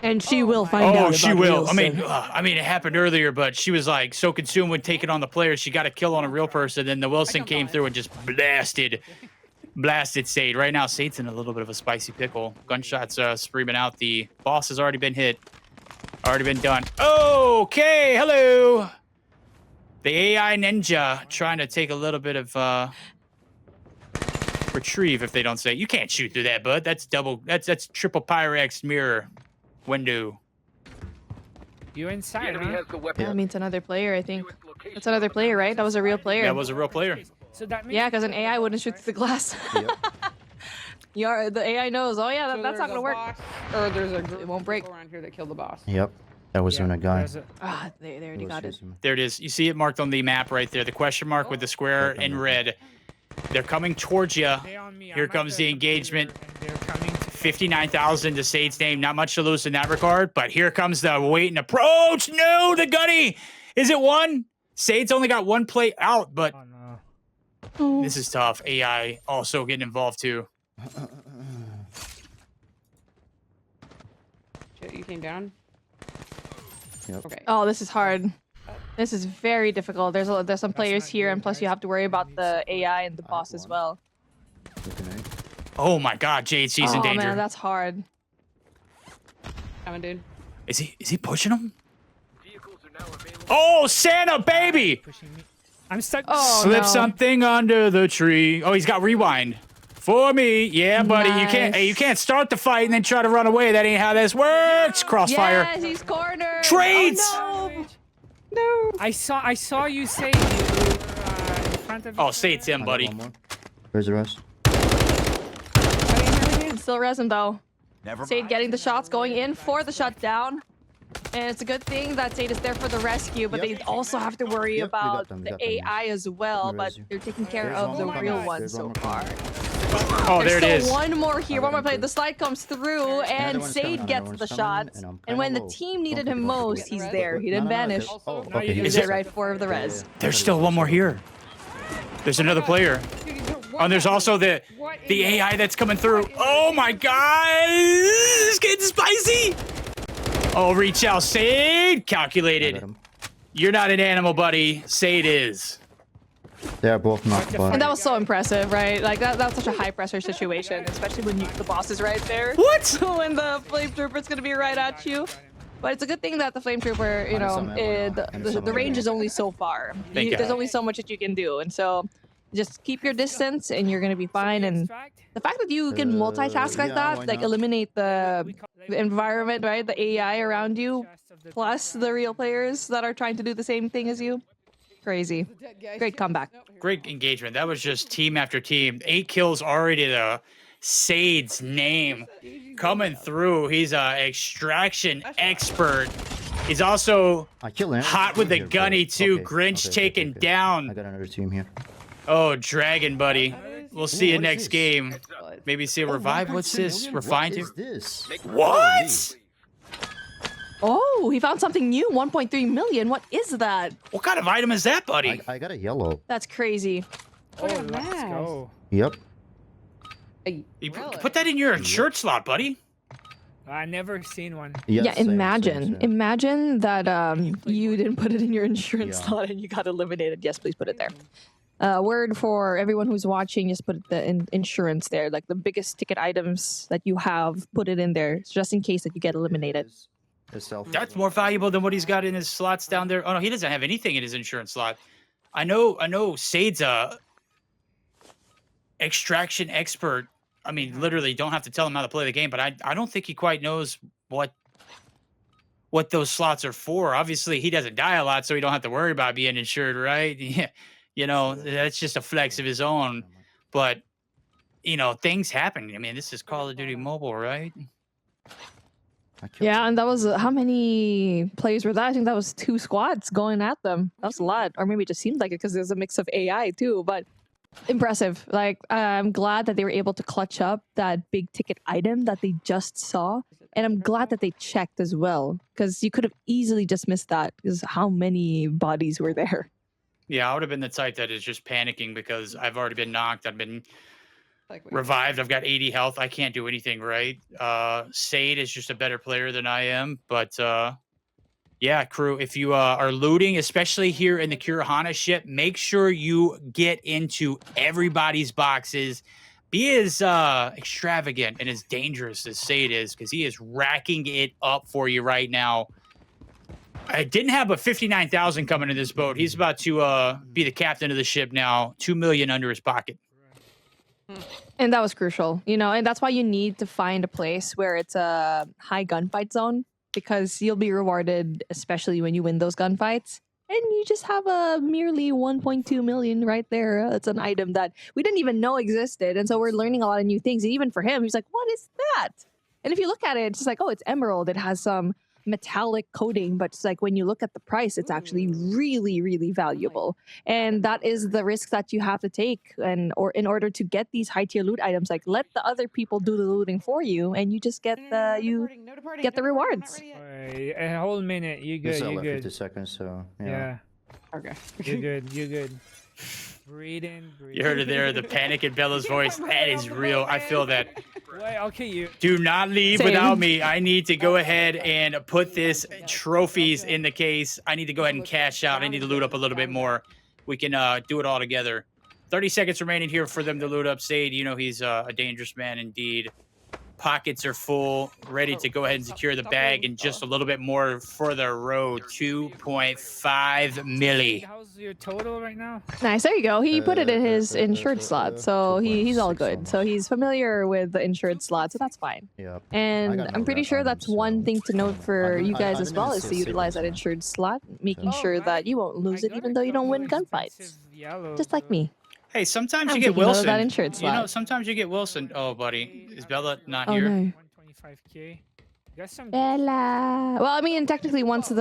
And she will find out. Oh, she about will. Wilson. I mean, it happened earlier, but she was like so consumed with taking on the players, she got a kill on a real person. Then the Wilson came through and just blasted Sade. Right now, Sade's in a little bit of a spicy pickle. Gunshots screaming out. The boss has already been hit. Already been done. Okay, hello. The AI ninja trying to take a little bit of retrieve, if they don't say. You can't shoot through that, bud. That's triple Pyrex mirror window. You're inside, Enemy has the weapon. That means another player, I think. That's another player, right? That was a real player. That was a real player. So that means Yeah, because an AI wouldn't shoot through the glass. The AI knows. Oh yeah, So that's not there's gonna a work. boss, or there's a group It won't break. around here that killed the boss. Yep. That was on a guy. Ah, they already got it. There it is. You see it marked on the map right there. The question mark with the square in red. They're coming towards you. Here comes the engagement. 59,000 to Sade's name. Not much to lose in that regard, but here comes the wait and approach. No, the gunny. Is it one? Sade's only got one plate out, but this is tough. AI also getting involved too. Shit, you came down? Yep. Okay. Oh, this is hard. This is very difficult. There's some players here, and plus you have to worry about the AI and the boss as well. Oh my God, Jade, she's in danger. Man, that's hard. Coming, dude. Is he pushing him? Oh, Santa baby! I'm stuck. Oh, Slip no. something under the tree. Oh, he's got rewind. For me, yeah, buddy. Nice. You can't start the fight and then try to run away. That ain't how this works. Crossfire. Yes, he's cornered. Trades! Oh, no. I saw you say you were in front of. Oh, say it's him, buddy. Where's the rest? Still res him though. Never Sade getting the shots, going in for the shutdown. And it's a good thing that Sade is there for the rescue, but they also have to worry about the AI as well, but they're taking care of the real ones so far. Oh, there it There's is. still one more here, one more play. The slide comes through, and Sade gets the shot. And when the team needed him most, he's there. He didn't vanish. He's there right for the res. There's still one more here. There's another player. Oh, and there's also the AI that's coming through. Oh my God! It's getting spicy! Oh, reach out, Sade! Calculated. You're not an animal, buddy. Sade is. They're both knocked And by. that was so impressive, right? Like that's such a high pressure situation, especially when the boss is right there. What? When the flame trooper's gonna be right at you. But it's a good thing that the flame trooper, you know, the range is only so far. There's only so much that you can do, and so just keep your distance, and you're gonna be fine. And the fact that you can multitask like that, like eliminate the environment, right? The AI around you, plus the real players that are trying to do the same thing as you. Crazy. Great comeback. Great engagement. That was just team after team. 8 kills already to Sade's name. Coming through. He's a extraction expert. He's also hot with the gunny too. Grinch taken down. I got another team here. Oh, Dragon, buddy. We'll see you next game. Maybe see a revive. What's this? Refined What is this? What? Oh, he found something new. 1.3 million. What is that? What kind of item is that, buddy? I got a yellow. That's crazy. Oh, let's go. Yep. You put that in your insurance slot, buddy. I never seen one. Yeah, imagine that you didn't put it in your insurance slot and you got eliminated. Yes, please put it there. Word for everyone who's watching, just put the insurance there. Like the biggest ticket items that you have, put it in there just in case that you get eliminated. That's more valuable than what he's got in his slots down there. Oh no, he doesn't have anything in his insurance slot. I know Sade's a extraction expert. I mean, literally don't have to tell him how to play the game, but I don't think he quite knows what those slots are for. Obviously, he doesn't die a lot, so he don't have to worry about being insured, right? Yeah. You know, that's just a flex of his own. But, you know, things happen. I mean, this is Call of Duty Mobile, right? Yeah, and that was how many players were that? I think that was 2 squads going at them. That was a lot, or maybe it just seemed like it because there's a mix of AI too. But impressive. Like I'm glad that they were able to clutch up that big ticket item that they just saw, and I'm glad that they checked as well because you could have easily just missed that because how many bodies were there. Yeah, I would have been the type that is just panicking because I've already been knocked. I've been revived. I've got 80 health. I can't do anything right. Sade is just a better player than I am. But yeah, crew, if you are looting, especially here in the Kurahana ship, make sure you get into everybody's boxes. Be as extravagant and as dangerous as Sade is because he is racking it up for you right now. I didn't have a 59,000 coming in this boat. He's about to be the captain of the ship now. 2 million under his pocket. And that was crucial, you know, and that's why you need to find a place where it's a high gunfight zone because you'll be rewarded, especially when you win those gunfights. And you just have a merely 1.2 million right there. It's an item that we didn't even know existed. And so we're learning a lot of new things. And even for him, he's like, what is that? And if you look at it, it's just like, oh, it's emerald. It has some metallic coating, but it's like when you look at the price, it's actually really, really valuable. And that is the risk that you have to take, or in order to get these high tier loot items, like let the other people do the looting for you, and you just get the get the rewards. Wait, a whole minute. You good? It's You only good? 50 seconds, so Yeah. Okay. You good? You good? Breathe in. Breathe. You heard it there, the panic in Bella's voice. That is real. I feel that. Wait, I'll kill you. Do not leave without me. I need to go ahead and put this trophies in the case. I need to go ahead and cash out. I need to loot up a little bit more. We can do it all together. 30 seconds remaining here for them to loot up. Sade, you know he's a dangerous man indeed. Pockets are full, ready to go ahead and secure the bag, and just a little bit more for the road. 2.5 milli. How's your total right now? Nice, there you go. He put it in his insured slot, so he's all good. So he's familiar with the insured slot, so that's fine. Yep. And I'm pretty sure that's one thing to note for you guys as well, is to utilize that insured slot, making sure that you won't lose it even though you don't win gunfights. Just like me. Hey, sometimes I'm you get taking note of Wilson. that insured You know, slot. sometimes you get Wilson. Oh, buddy, is Bella not Oh, here? no. 125k. Got some. Bella. Well, I mean, technically, once it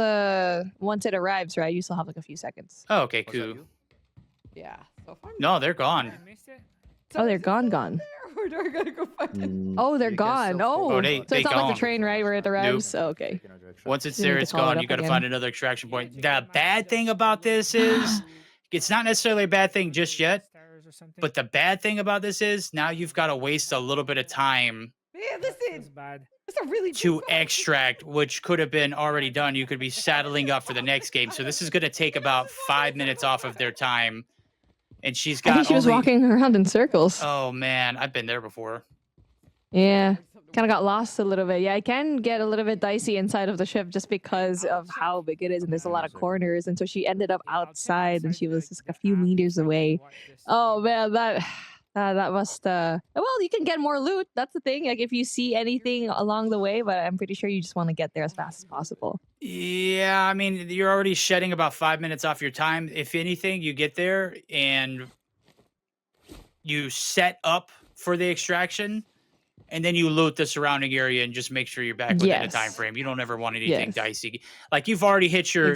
arrives, right, you still have like a few seconds. Oh, okay, cool. Yeah. So far. No, they're gone. Oh, they're gone. Where do I gotta go find them? Oh, they're gone. Oh, Oh, they so it's not gone. like the train, right, where it arrives. Oh, okay. Once it's You need there, to it's call it gone. up You got to again. find another extraction point. The bad thing about this is, it's not necessarily a bad thing just yet. But the bad thing about this is now you've got to waste a little bit of time Man, listen. Bad. That's a really to extract, which could have been already done. You could be saddling up for the next game. So this is going to take about 5 minutes off of their time. And she's I got think she was only- walking around in circles. Oh, man. I've been there before. Yeah. Kind of got lost a little bit. Yeah, it can get a little bit dicey inside of the ship just because of how big it is and there's a lot of corners. And so she ended up outside and she was just a few meters away. Oh man, that must well, you can get more loot. That's the thing. Like if you see anything along the way, but I'm pretty sure you just want to get there as fast as possible. Yeah, I mean, you're already shedding about 5 minutes off your time. If anything, you get there and you set up for the extraction, and then you loot the surrounding area and just make sure you're back within the time frame. You don't ever want anything dicey. Like you've already hit your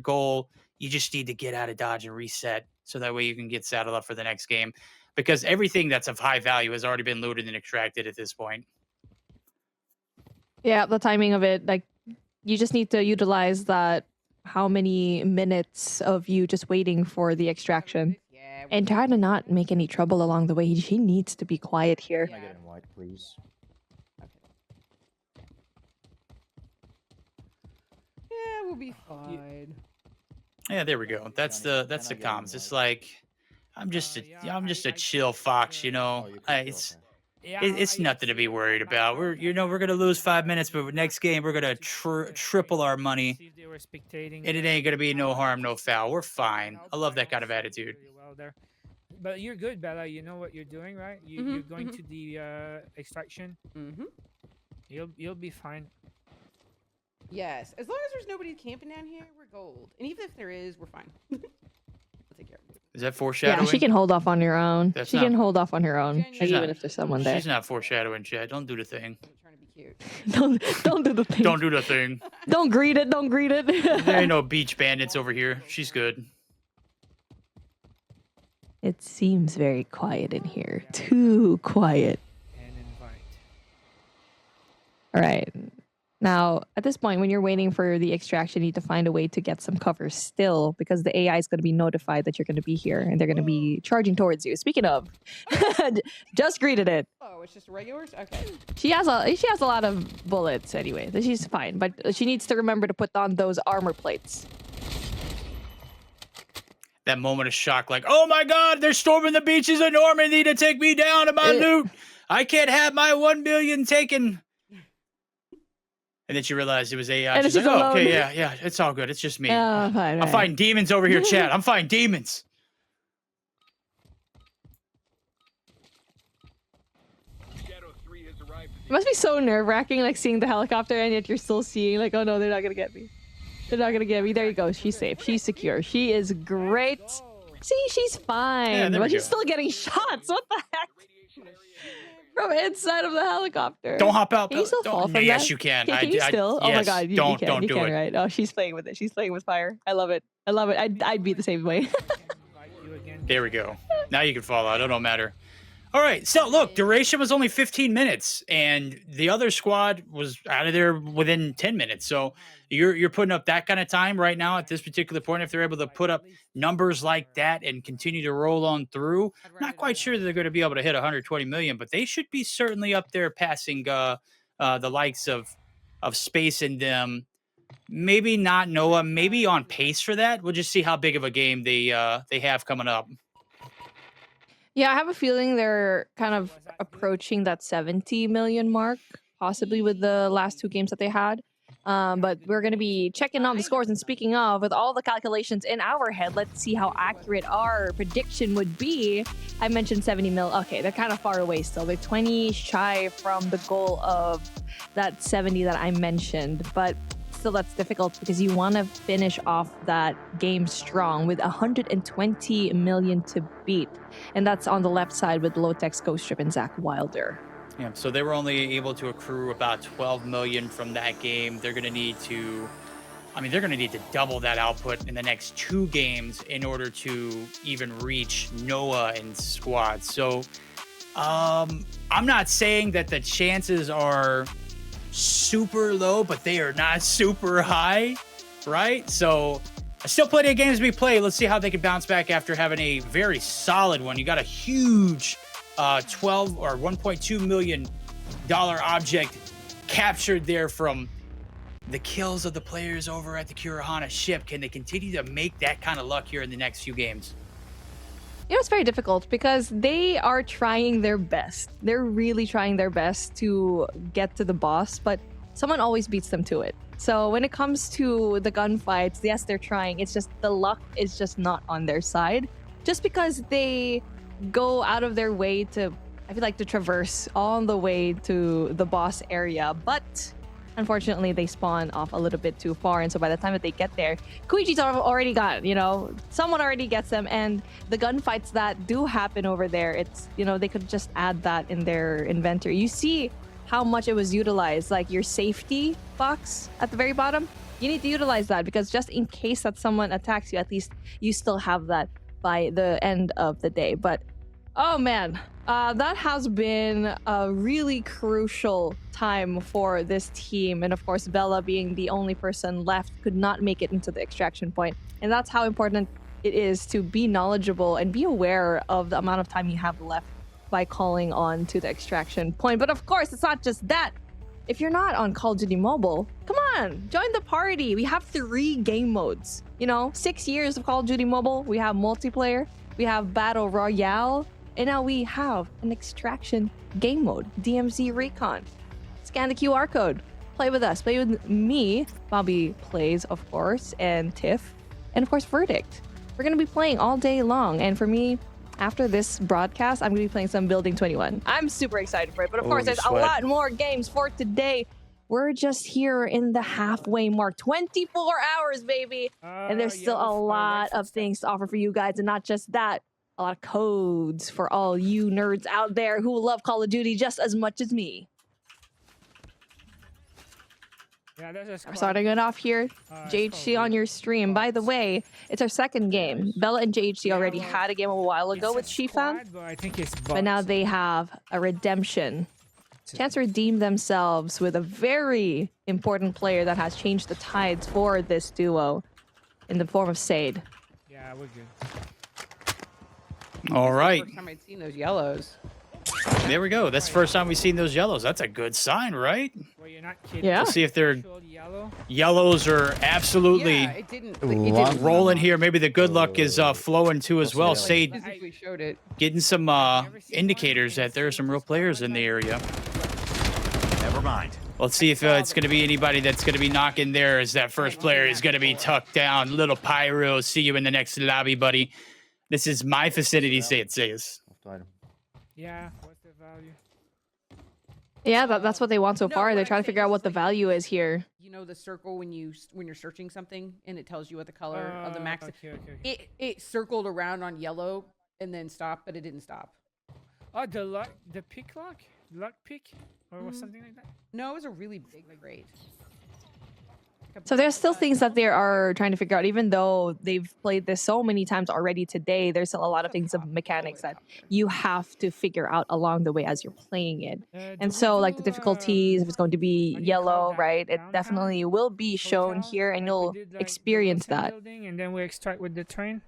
goal. You just need to get out of dodge and reset, so that way you can get saddled up for the next game. Because everything that's of high value has already been looted and extracted at this point. Yeah, the timing of it, like you just need to utilize that how many minutes of you just waiting for the extraction. And try to not make any trouble along the way. She needs to be quiet here. Can I get in white, please? Yeah, we'll be fine. Yeah, there we go. That's the comms. It's like I'm just a chill fox, you know. It's nothing to be worried about. We're gonna lose 5 minutes, but next game we're gonna triple our money, and it ain't gonna be no harm, no foul. We're fine. I love that kind of attitude. But you're good, Bella. You know what you're doing, right? You're going to the extraction. You'll be fine. Yes, as long as there's nobody camping down here, we're gold. And even if there is, we're fine. We'll take care of it. Is that foreshadowing? Yeah, she can hold off on her own. That's She not- can hold off on her own, She's even not- if there's someone there. She's not foreshadowing, Chad. Don't do the thing. I'm trying to be cute. Don't do the thing. Don't do the thing. Don't greet it. Don't greet it. There ain't no beach bandits over here. She's good. It seems very quiet in here. Too quiet. All right. Now, at this point, when you're waiting for the extraction, you need to find a way to get some cover still, because the AI is going to be notified that you're going to be here, and they're going to be charging towards you. Speaking of, just greeted it. Oh, it's just regulars? Okay. She has a lot of bullets anyway. She's fine, but she needs to remember to put on those armor plates. That moment of shock, like, oh my God, they're storming the beaches of Normandy to take me down and my loot. I can't have my 1 million taken. And then she realized it was AI. She's like, oh, okay, yeah, it's all good. It's just me. Fine, I'm fighting demons over here, chat. I'm fighting demons. It must be so nerve-wracking, like seeing the helicopter, and yet you're still seeing, like, oh no, they're not gonna get me. They're not gonna get me. There you go. She's safe. She's secure. She is great. See, she's fine. But she's still getting shots. What the heck? From inside of the helicopter. Don't hop out. Can you still fall from yes, that? you can. Can you still? Oh my yes, God. You don't can, do it. Right? Oh, she's playing with it. She's playing with fire. I love it. I love it. I'd be the same way. There we go. Now you can fall out. It don't matter. All right. So look, duration was only 15 minutes, and the other squad was out of there within 10 minutes. So you're putting up that kind of time right now at this particular point. If they're able to put up numbers like that and continue to roll on through, not quite sure that they're going to be able to hit 120 million, but they should be certainly up there passing the likes of Space and them. Maybe not Noah. Maybe on pace for that. We'll just see how big of a game they have coming up. Yeah, I have a feeling they're kind of approaching that 70 million mark, possibly with the last two games that they had. But we're going to be checking on the scores. And speaking of, with all the calculations in our head, let's see how accurate our prediction would be. I mentioned 70 mil. Okay, they're kind of far away still. They're 20 shy from the goal of that 70 that I mentioned. But still, that's difficult because you want to finish off that game strong with 120 million to beat. And that's on the left side with Low-Tech, Ghost Strip, and Zach Wilder. Yeah, so they were only able to accrue about 12 million from that game. They're going to need to, they're going to need to double that output in the next two games in order to even reach Noah and squad. So I'm not saying that the chances are super low, but they are not super high, right? So still plenty of games to be played. Let's see how they can bounce back after having a very solid one. You got a huge 12 or $1.2 million object captured there from the kills of the players over at the Kurahana ship. Can they continue to make that kind of luck here in the next few games? You know, it's very difficult because they are trying their best. They're really trying their best to get to the boss, but someone always beats them to it. So when it comes to the gunfights, yes, they're trying. It's just the luck is just not on their side. Just because they go out of their way to, I feel like, to traverse all the way to the boss area, but unfortunately they spawn off a little bit too far, and so by the time that they get there, Koichi's already got, someone already gets them, and the gunfights that do happen over there, it's, they could just add that in their inventory. You see how much it was utilized, like your safety box at the very bottom. You need to utilize that because just in case that someone attacks you, at least you still have that by the end of the day. But oh man, that has been a really crucial time for this team, and of course Bella, being the only person left, could not make it into the extraction point. And that's how important it is to be knowledgeable and be aware of the amount of time you have left by calling on to the extraction point. But of course, it's not just that. If you're not on Call of Duty Mobile, come on, join the party. We have 3 game modes. 6 years of Call of Duty Mobile. We have multiplayer, we have Battle Royale, and now we have an extraction game mode, DMZ Recon. Scan the QR code. Play with us. Play with me, Bobby Plays, of course, and Tiff, and of course Verdict. We're going to be playing all day long, and for me, after this broadcast, I'm going to be playing some Building 21. I'm super excited for it, but of course, there's a lot more games for today. We're just here in the halfway mark. 24 hours, baby. And there's still a lot of things to offer for you guys. And not just that, a lot of codes for all you nerds out there who love Call of Duty just as much as me. Yeah, there's a I'm squad. starting it off here. JHC on your stream. By the way, it's our second game. Bella and JHC already had a game a while ago with Shifan, But I think it's but now they have a redemption. Chance to redeem themselves with a very important player that has changed the tides for this duo in the form of Sade. Yeah, we're good. All right. First time I'd seen those yellows. There we go. That's the first time we've seen those yellows. That's a good sign, right? Well, you're not kidding. Yeah. Let's see if they're Yellow. yellows are absolutely Yeah, it didn't rolling here. Maybe the good luck is flowing too as well. Sade physically showed it. getting some indicators that there are some real players in the area. Never mind. Let's see if it's going to be anybody that's going to be knocking there as that first player is going to be tucked down. Little Pyro, see you in the next lobby, buddy. This is my vicinity, say it says. Yeah, what's the value? Yeah, that's what they want so No, far. what They're I'm trying to saying figure out is, what the like, value is here. You know the circle when you're searching something and it tells you what the color of the max. Okay. It circled around on yellow and then stopped, but it didn't stop. Oh, the pick lock? Luck pick? Or something like that? No, it was a really big crate. So there's still things that they are trying to figure out, even though they've played this so many times already today. There's still a lot of things of mechanics that you have to figure out along the way as you're playing it. And so, like the difficulties, if it's going to be yellow, right? It definitely will be shown here, and you'll experience that. Building, and then we extract with the train.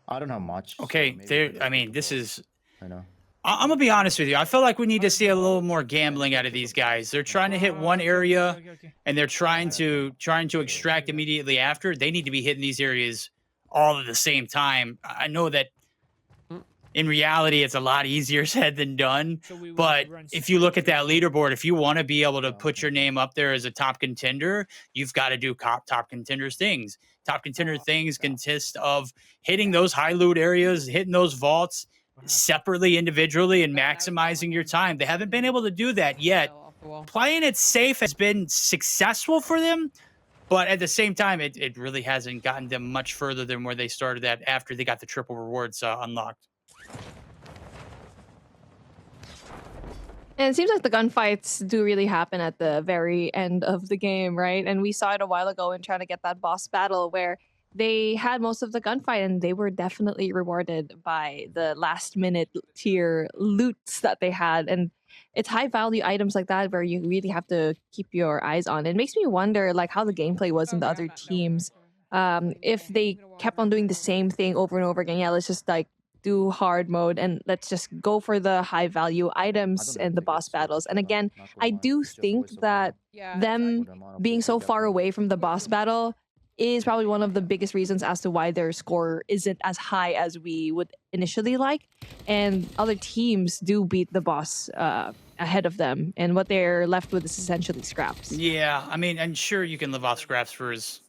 I don't know much. Okay, there. I mean, this is. I know. I'm gonna be honest with you. I feel like we need to see a little more gambling out of these guys. They're trying to hit one area, and they're trying to extract immediately after. They need to be hitting these areas all at the same time. I know that in reality, it's a lot easier said than done. But if you look at that leaderboard, if you want to be able to put your name up there as a top contender, you've got to do top contenders things. Top contender things consist of hitting those high loot areas, hitting those vaults separately, individually, and maximizing your time. They haven't been able to do that yet. Playing it safe has been successful for them, but at the same time, it really hasn't gotten them much further than where they started at after they got the triple rewards unlocked. And it seems like the gunfights do really happen at the very end of the game, right? And we saw it a while ago in trying to get that boss battle where they had most of the gunfight and they were definitely rewarded by the last minute tier loots that they had. And it's high value items like that where you really have to keep your eyes on. It makes me wonder like how the gameplay was in the other teams. If they kept on doing the same thing over and over again. Yeah, let's just like do hard mode and let's just go for the high value items and the boss battles. And again, I do think that them being so far away from the boss battle is probably one of the biggest reasons as to why their score isn't as high as we would initially like. And other teams do beat the boss ahead of them. And what they're left with is essentially scraps. Yeah, I mean, and sure, you can live off scraps for as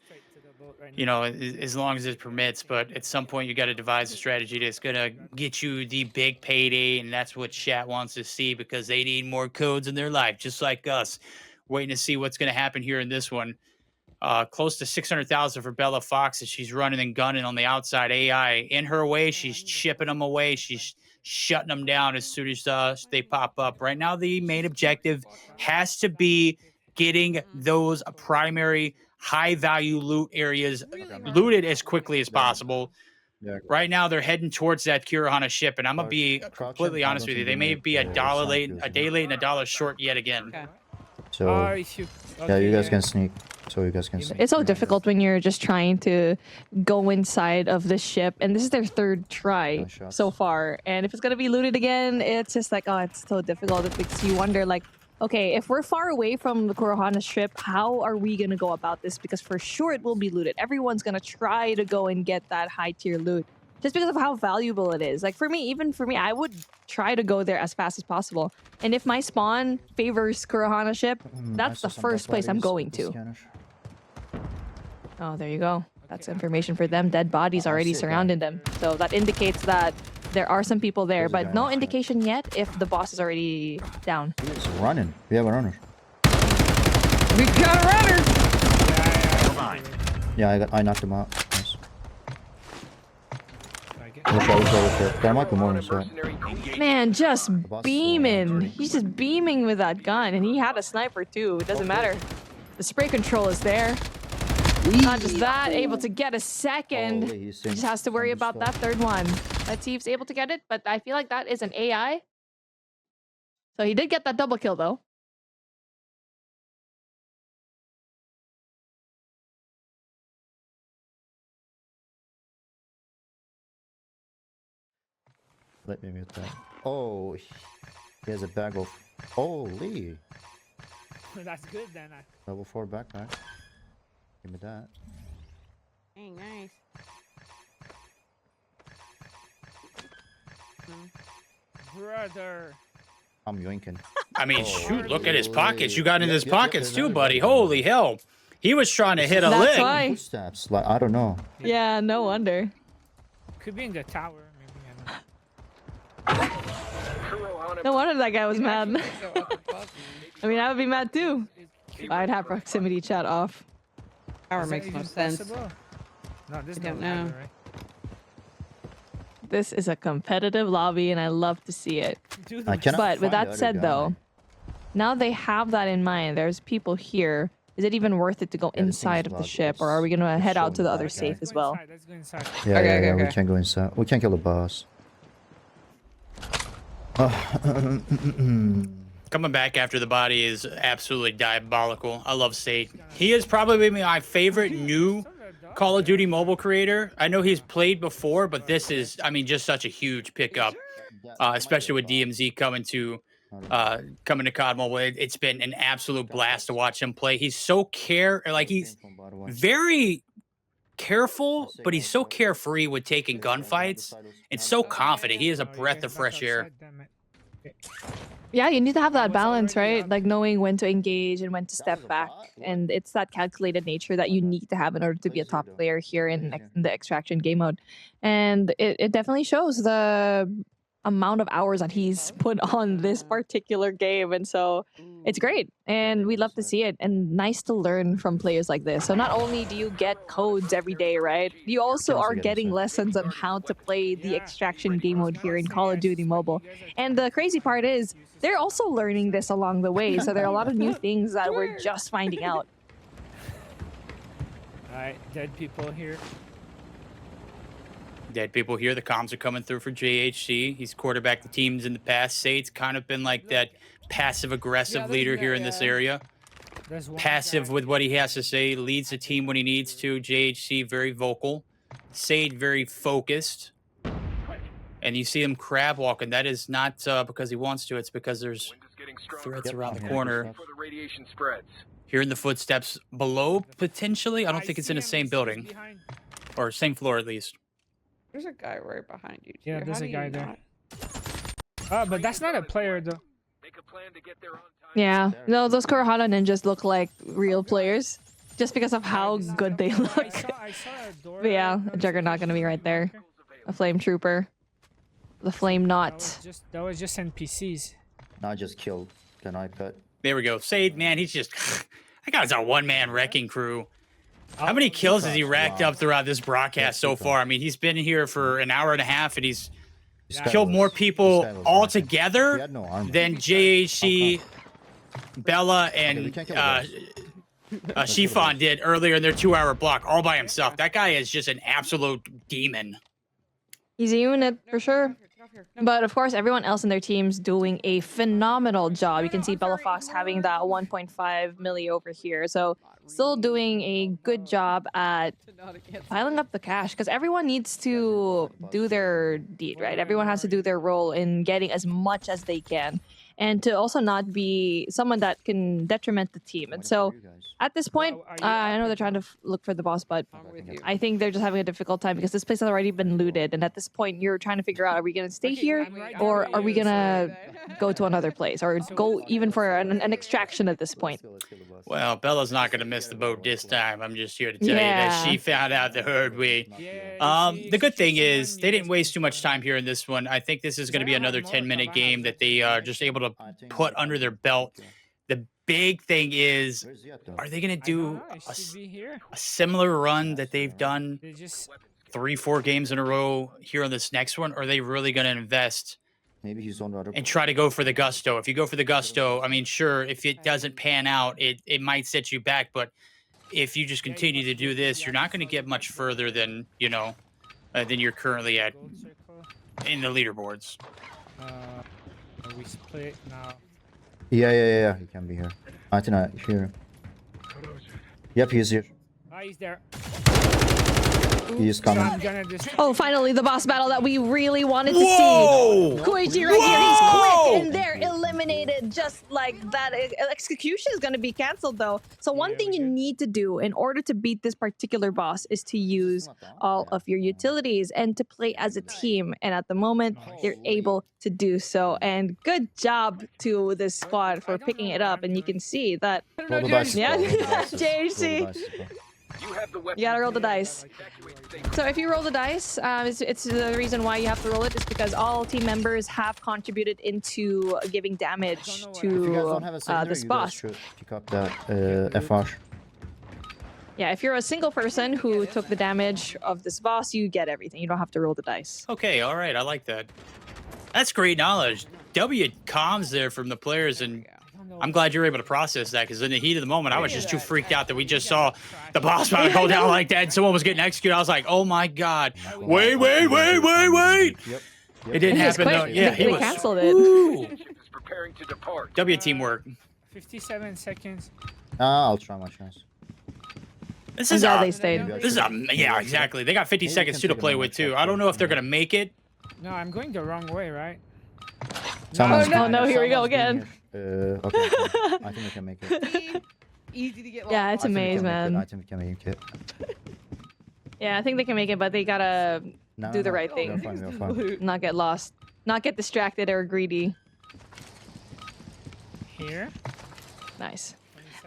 long as it permits, but at some point you got to devise a strategy that's going to get you the big payday, and that's what chat wants to see because they need more codes in their life, just like us. Waiting to see what's going to happen here in this one. Close to 600,000 for Bella Fox as she's running and gunning on the outside. AI in her way, she's chipping them away. She's shutting them down as soon as they pop up. Right now, the main objective has to be getting those primary high-value loot areas looted as quickly as possible. Right now, they're heading towards that Kurahana ship, and I'm gonna be completely honest with you. They may be a day late, and a dollar short yet again. So yeah, you guys can sneak. So you guys can sneak. It's so difficult when you're just trying to go inside of the ship, and this is their third try so far. And if it's gonna be looted again, it's just like, oh, it's so difficult. It makes you wonder, like, okay, if we're far away from the Kurahana ship, how are we gonna go about this? Because for sure it will be looted. Everyone's gonna try to go and get that high tier loot just because of how valuable it is. Like even for me, I would try to go there as fast as possible. And if my spawn favors Kurahana ship, that's the first place I'm going to. Oh, there you go. That's information for them. Dead bodies already surrounding them. So that indicates that there are some people there, but no indication yet if the boss is already down. He's running. We have a runner. We got a runner! Yeah, I knocked him out. Nice. There might be more in the Man, just beaming. He's just beaming with that gun, and he had a sniper too. It doesn't matter. The spray control is there. Not just that, able to get a second. Holy, Just has to worry about that third one. Let's see if he's able to get it, but I feel like that is an AI. So he did get that double kill though. Let me mute that. Oh, he has a bag of. Holy! That's good then. Level 4 backpack. Give me that. Dang, nice. Brother. I'm yoinking. I mean, Oh, shoot, look at his holy. pockets. You got in his Yep, pockets there's too, another buddy. guy, Holy hell. He was trying to hit a That's lick. why. Footsteps, like, I don't know. Yeah, no wonder. Could be in the tower. Maybe. No wonder that guy was mad. I mean, I would be mad too. I'd have proximity chat off. Power Is that makes no even sense. possible? No, this I don't don't know. matter, right? This is a competitive lobby, and I love to see it. Dude, I cannot But with find the that other said, guy. though, now they have that in mind. There's people here. Is it even worth it to go Yeah, the inside thing's of the locked. ship, or are we gonna It's head out to showing the that other guy. safe Let's as go well? inside, let's go inside. Yeah, Okay, yeah, okay, yeah. We okay. can go inside. We can kill the boss. Coming back after the body is absolutely diabolical. I love Sate. He is probably my favorite new Call of Duty mobile creator. I know he's played before, but this is, I mean, just such a huge pickup, especially with DMZ coming to COD Mobile. It's been an absolute blast to watch him play. He's so he's very careful, but he's so carefree with taking gunfights and so confident. He is a breath of fresh air. Yeah, you need to have that balance, right? Like knowing when to engage and when to step back. And it's that calculated nature that you need to have in order to be a top player here in the extraction game mode. And it definitely shows the amount of hours that he's put on this particular game. And so it's great. And we love to see it. And nice to learn from players like this. So not only do you get codes every day, right? You also are getting lessons on how to play the extraction game mode here in Call of Duty Mobile. And the crazy part is, they're also learning this along the way. So there are a lot of new things that we're just finding out. Alright, dead people here. Dead people here. The comms are coming through for JHC. He's quarterbacked the teams in the past. Sate's kind of been like that passive-aggressive leader here in this area. Passive with what he has to say. Leads the team when he needs to. JHC very vocal. Sate very focused. And you see him crab walking. That is not because he wants to. It's because there's threats around the corner. Hearing the footsteps below, potentially. I don't think it's in the same building. Or same floor, at least. There's a guy right behind you. Yeah, too. there's How a do guy you there. not- But that's not a player though. Yeah, no, those Kurohana ninjas look like real players. Just because of how good they look. I saw a door. But yeah, a Juggernaut gonna be right there. A Flame Trooper. The Flame Knot. That was just NPCs. I just killed the iPad. There we go. Sade, man, he's just... that guy's our one-man wrecking crew. How many kills has he racked up throughout this broadcast so far? I mean, he's been here for an hour and a half, and he's killed more people altogether than JHC, Bella, and Shifan did earlier in their 2-hour block, all by himself. That guy is just an absolute demon. He's a unit for sure. But of course, everyone else in their team's doing a phenomenal job. You can see Bella Fox having that 1.5 milli over here. So still doing a good job at piling up the cash because everyone needs to do their deed, right? Everyone has to do their role in getting as much as they can. And to also not be someone that can detriment the team. And so at this point, I know they're trying to look for the boss, but I think they're just having a difficult time because this place has already been looted. And at this point, you're trying to figure out, are we going to stay here or are we going to go to another place or go even for an extraction at this point? Well, Bella's not going to miss the boat this time. I'm just here to tell you that she found out the hard way. The good thing is they didn't waste too much time here in this one. I think this is going to be another 10-minute game that they are just able to put under their belt. The big thing is, are they going to do a similar run that they've done 3-4 games in a row here on this next one? Or are they really going to invest Maybe he's on the other. and try to go for the gusto. If you go for the gusto, I mean, sure, if it doesn't pan out, it might set you back. But if you just continue to do this, you're not going to get much further than than you're currently at in the leaderboards. We split now. Yeah. He can be here. I think I here. Yep, he's here. Ah, he's there. He's So coming. I'm gonna just. Oh, finally, the boss battle that we really wanted to Whoa! see. Koichi right here, he's quick, and they're eliminated just like that. Execution is going to be canceled, though. So one thing you need to do in order to beat this particular boss is to use all of your utilities and to play as a team. And at the moment, you're able to do so. And good job to this squad for picking it up. And you can see that. Roll the dice. Yeah, Roll the dice. JHC. Roll the dice. You gotta roll the dice. So if you roll the dice, it's the reason why you have to roll it is because all team members have contributed into giving damage If you guys to don't have a secondary, this you guys boss. should pick up that FR. Yeah, if you're a single person who took the damage of this boss, you get everything. You don't have to roll the dice. Okay, all right, I like that. That's great knowledge. W comms there from the players, and I'm glad you're able to process that, because in the heat of the moment, I was just too freaked out that we just saw the boss battle go down like that and someone was getting executed. I was like, oh my god. Wait. Yep. It didn't He was happen though. quick. Yeah, They he was. canceled it. Woo. Preparing to depart. W teamwork. 57 seconds. I'll try my chance. This I'm is glad a, they stayed. this is a, yeah, exactly. They got 50 Maybe we seconds can too to take play another with too. check I don't know if they're here. gonna make it. No, I'm going the wrong way, right? Someone's Oh no, here we go someone's being again. here. Okay. I think we can make it. Easy to get. Yeah, lost. it's a maze, I man. think we can make it. Yeah, I think they can make it, but they gotta No, do the no, right we're thing. fine, we're fine. Not get lost. Not get distracted or greedy. Here. Nice.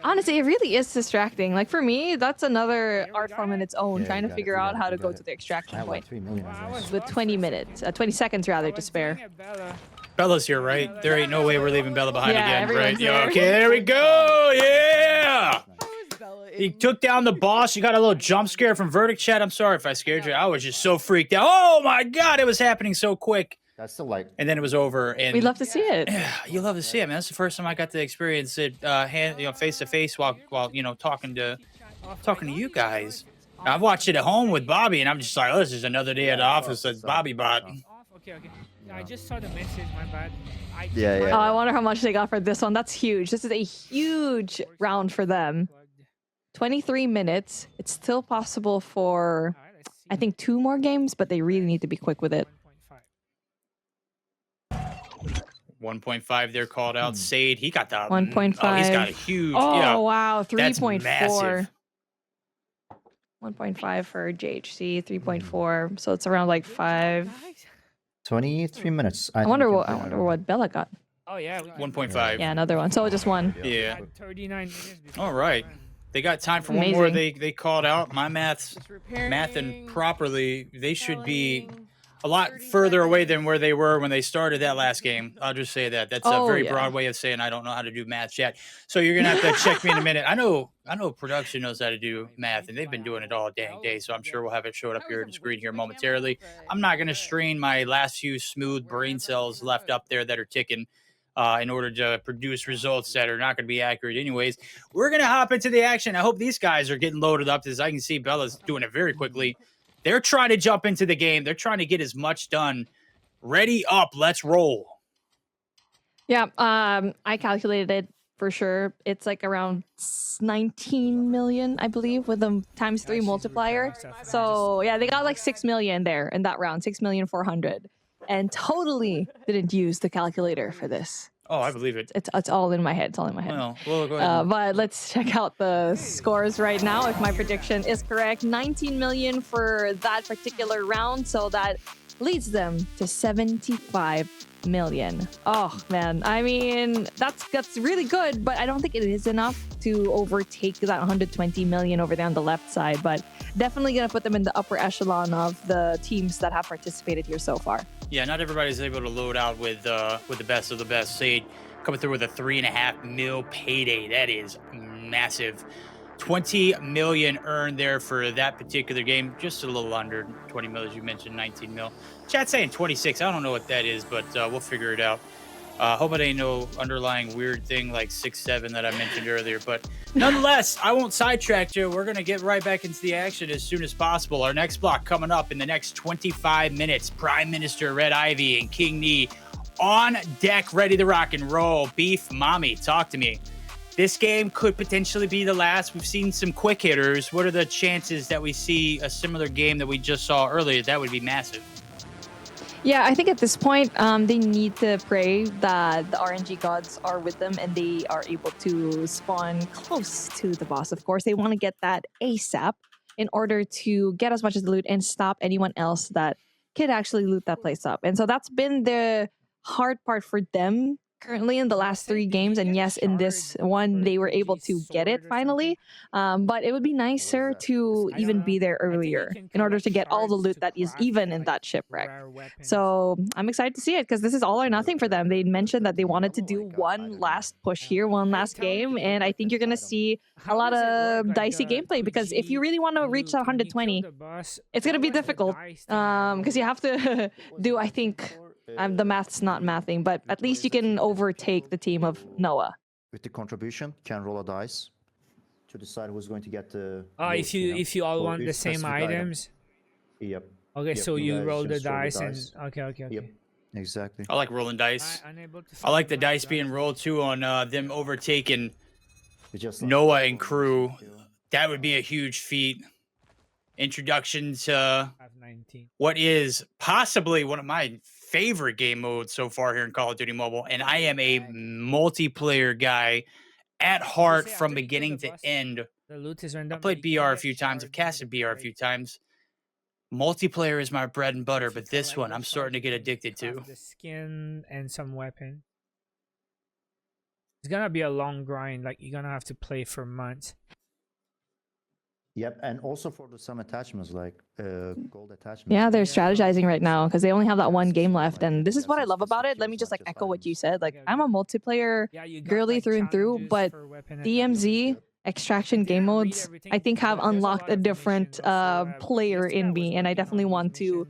Honestly, it really is distracting. Like for me, that's another art form in its own, Yeah, trying you to got it, figure you out got it, how you to go got to it. the I extraction have like point 3 million of this. with 20 minutes, 20 seconds rather to spare. Bella's here, right? There ain't no way we're leaving Bella behind Yeah, again, right? everyone's Yeah, there. okay, there we go. Yeah. Bella He in- took down the boss. You got a little jump scare from Verdict Chat. I'm sorry if I scared you. I was just so freaked out. Oh my god, it was happening so quick. That's still like. And then it was over. And We'd love to see it. you love to see it, man. That's the first time I got to experience it, face to face while talking to you guys. I've watched it at home with Bobby, and I'm just like, oh, this is another day at the office that Bobby bought. Okay. I just saw the message. My bad. Yeah. Oh, I wonder how much they got for this one. That's huge. This is a huge round for them. 23 minutes. It's still possible for, I think, 2 more games, but they really need to be quick with it. 1.5 there called out. Sade, he got the 1.5. Oh, he's got a huge. Oh, yeah, wow. that's 3.4. massive. 1.5 for JHC, 3.4. So it's around like 5. 23 minutes. I wonder what Bella got. Oh yeah. 1.5. Yeah, another one. So just one. Yeah. 39 minutes. before All right. They got time for one more. Amazing. They called out my mathing properly. They should be a lot further away than where they were when they started that last game. I'll just say that. That's a very broad way of saying I don't know how to do math yet. So you're gonna have to check me in a minute. I know production knows how to do math, and they've been doing it all dang day. So I'm sure we'll have it showed up here on the screen here momentarily. I'm not gonna strain my last few smooth brain cells left up there that are ticking. In order to produce results that are not going to be accurate anyways. We're going to hop into the action. I hope these guys are getting loaded up, as I can see Bella's doing it very quickly. They're trying to jump into the game. They're trying to get as much done. Ready up. Let's roll. Yeah, I calculated it for sure. It's like around 19 million, I believe, with the ×3 multiplier. So yeah, they got like 6 million there in that round, 6,400,000. And totally didn't use the calculator for this. Oh, I believe it. It's all in my head. It's all in my head. Well, we'll go ahead. But let's check out the scores right now. If my prediction is correct, 19 million for that particular round. So that leads them to 75 million. Oh man, I mean that's really good, but I don't think it is enough to overtake that 120 million over there on the left side. But definitely gonna put them in the upper echelon of the teams that have participated here so far. Yeah, not everybody's able to load out with the best of the best. Sade coming through with a 3.5 mil payday. That is massive. 20 million earned there for that particular game. Just a little under 20 mil, as you mentioned, 19 mil. Chat's saying 26. I don't know what that is, but we'll figure it out. Hope it ain't no underlying weird thing like 6-7 that I mentioned earlier. But nonetheless, I won't sidetrack you. We're going to get right back into the action as soon as possible. Our next block coming up in the next 25 minutes. Prime Minister Red Ivy and King Knee on deck, ready to rock and roll. Beef Mommy, talk to me. This game could potentially be the last. We've seen some quick hitters. What are the chances that we see a similar game that we just saw earlier? That would be massive. Yeah, I think at this point, they need to pray that the RNG gods are with them and they are able to spawn close to the boss. Of course, they want to get that ASAP in order to get as much as the loot and stop anyone else that could actually loot that place up. And so that's been the hard part for them currently in the last 3 games. And yes, in this one, they were able to get it finally. But it would be nicer to even be there earlier in order to get all the loot that is even in that shipwreck. So I'm excited to see it because this is all or nothing for them. They mentioned that they wanted to do one last push here, one last game. And I think you're going to see a lot of dicey gameplay because if you really want to reach that 120, it's going to be difficult because you have to do, I think, the math's not mathing, but at least you can overtake the team of Noah. With the contribution, can roll a dice to decide who's going to get the. If you all want the same items. Yep. Okay, Yep, so you roll the dice and okay. Yep. Exactly. I like rolling dice. I like the dice being rolled too on them overtaking Noah and crew. That would be a huge feat. Introduction to what is possibly one of my favorite game modes so far here in Call of Duty Mobile, and I am a multiplayer guy at heart from beginning to end. I played BR a few times. I've casted BR a few times. Multiplayer is my bread and butter, but this one I'm starting to get addicted to. The skin and some weapon. It's gonna be a long grind. Like you're gonna have to play for months. Yep, and also for some attachments like gold attachments. Yeah, they're strategizing right now because they only have that one game left, and this is what I love about it. Let me just like echo what you said. Like I'm a multiplayer girly through and through, but DMZ extraction game modes I think have unlocked a different player in me, and I definitely want to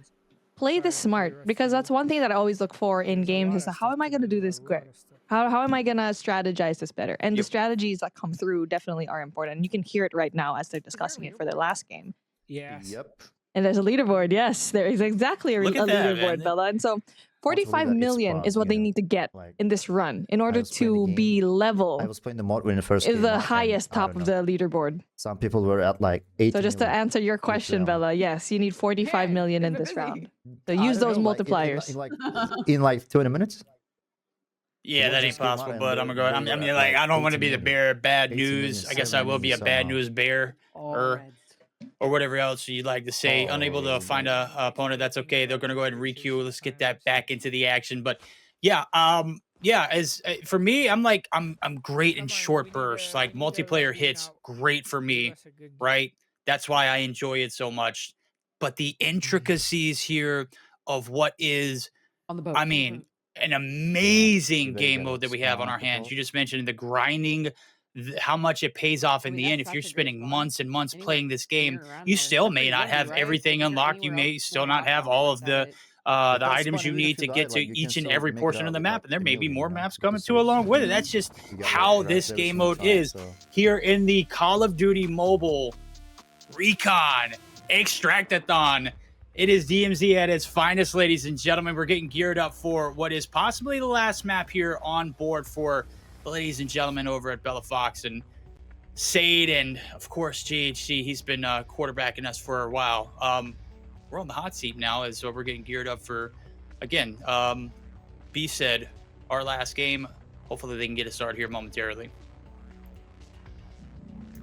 play this smart because that's one thing that I always look for in games is how am I going to do this quick? How am I going to strategize this better? And the strategies that come through definitely are important. You can hear it right now as they're discussing it for their last game. Yes. Yep. And there's a leaderboard. Yes, there is exactly a leaderboard, man. Bella. And so 45 million is what they need to get in this run in order to be level. I was playing the mod in the first is game. the highest top of the leaderboard. Some people were at like 80 So just to answer your question, Bella, yes, you need 45 million in this round. So use those multipliers. In like 20 minutes? Yeah, that ain't possible, but I'm gonna go. I mean, like, I don't want to be the bearer of bad news. I guess I will be a bad news bearer, or whatever else you'd like to say. Unable to find a opponent, that's okay. They're gonna go ahead and requeue. Let's get that back into the action. But yeah, as for me, I'm great in short bursts. Like multiplayer hits, great for me, right? That's why I enjoy it so much. But the intricacies here of what is, on the boat. I mean, an amazing game mode that we have on our hands. You just mentioned the grinding, how much it pays off in the end. If you're spending months and months playing this game, you still may not have everything unlocked. You may still not have all of the items you need to get to each and every portion of the map, and there may be more maps coming too along with it. That's just how this game mode is here in the Call of Duty Mobile Recon Extract-a-thon. It is DMZ at its finest, ladies and gentlemen. We're getting geared up for what is possibly the last map here on board for the ladies and gentlemen over at Bella Fox and Sade, and of course GHC. He's been quarterbacking us for a while. We're on the hot seat now, as we're getting geared up for, again, B said, our last game. Hopefully they can get a start here momentarily.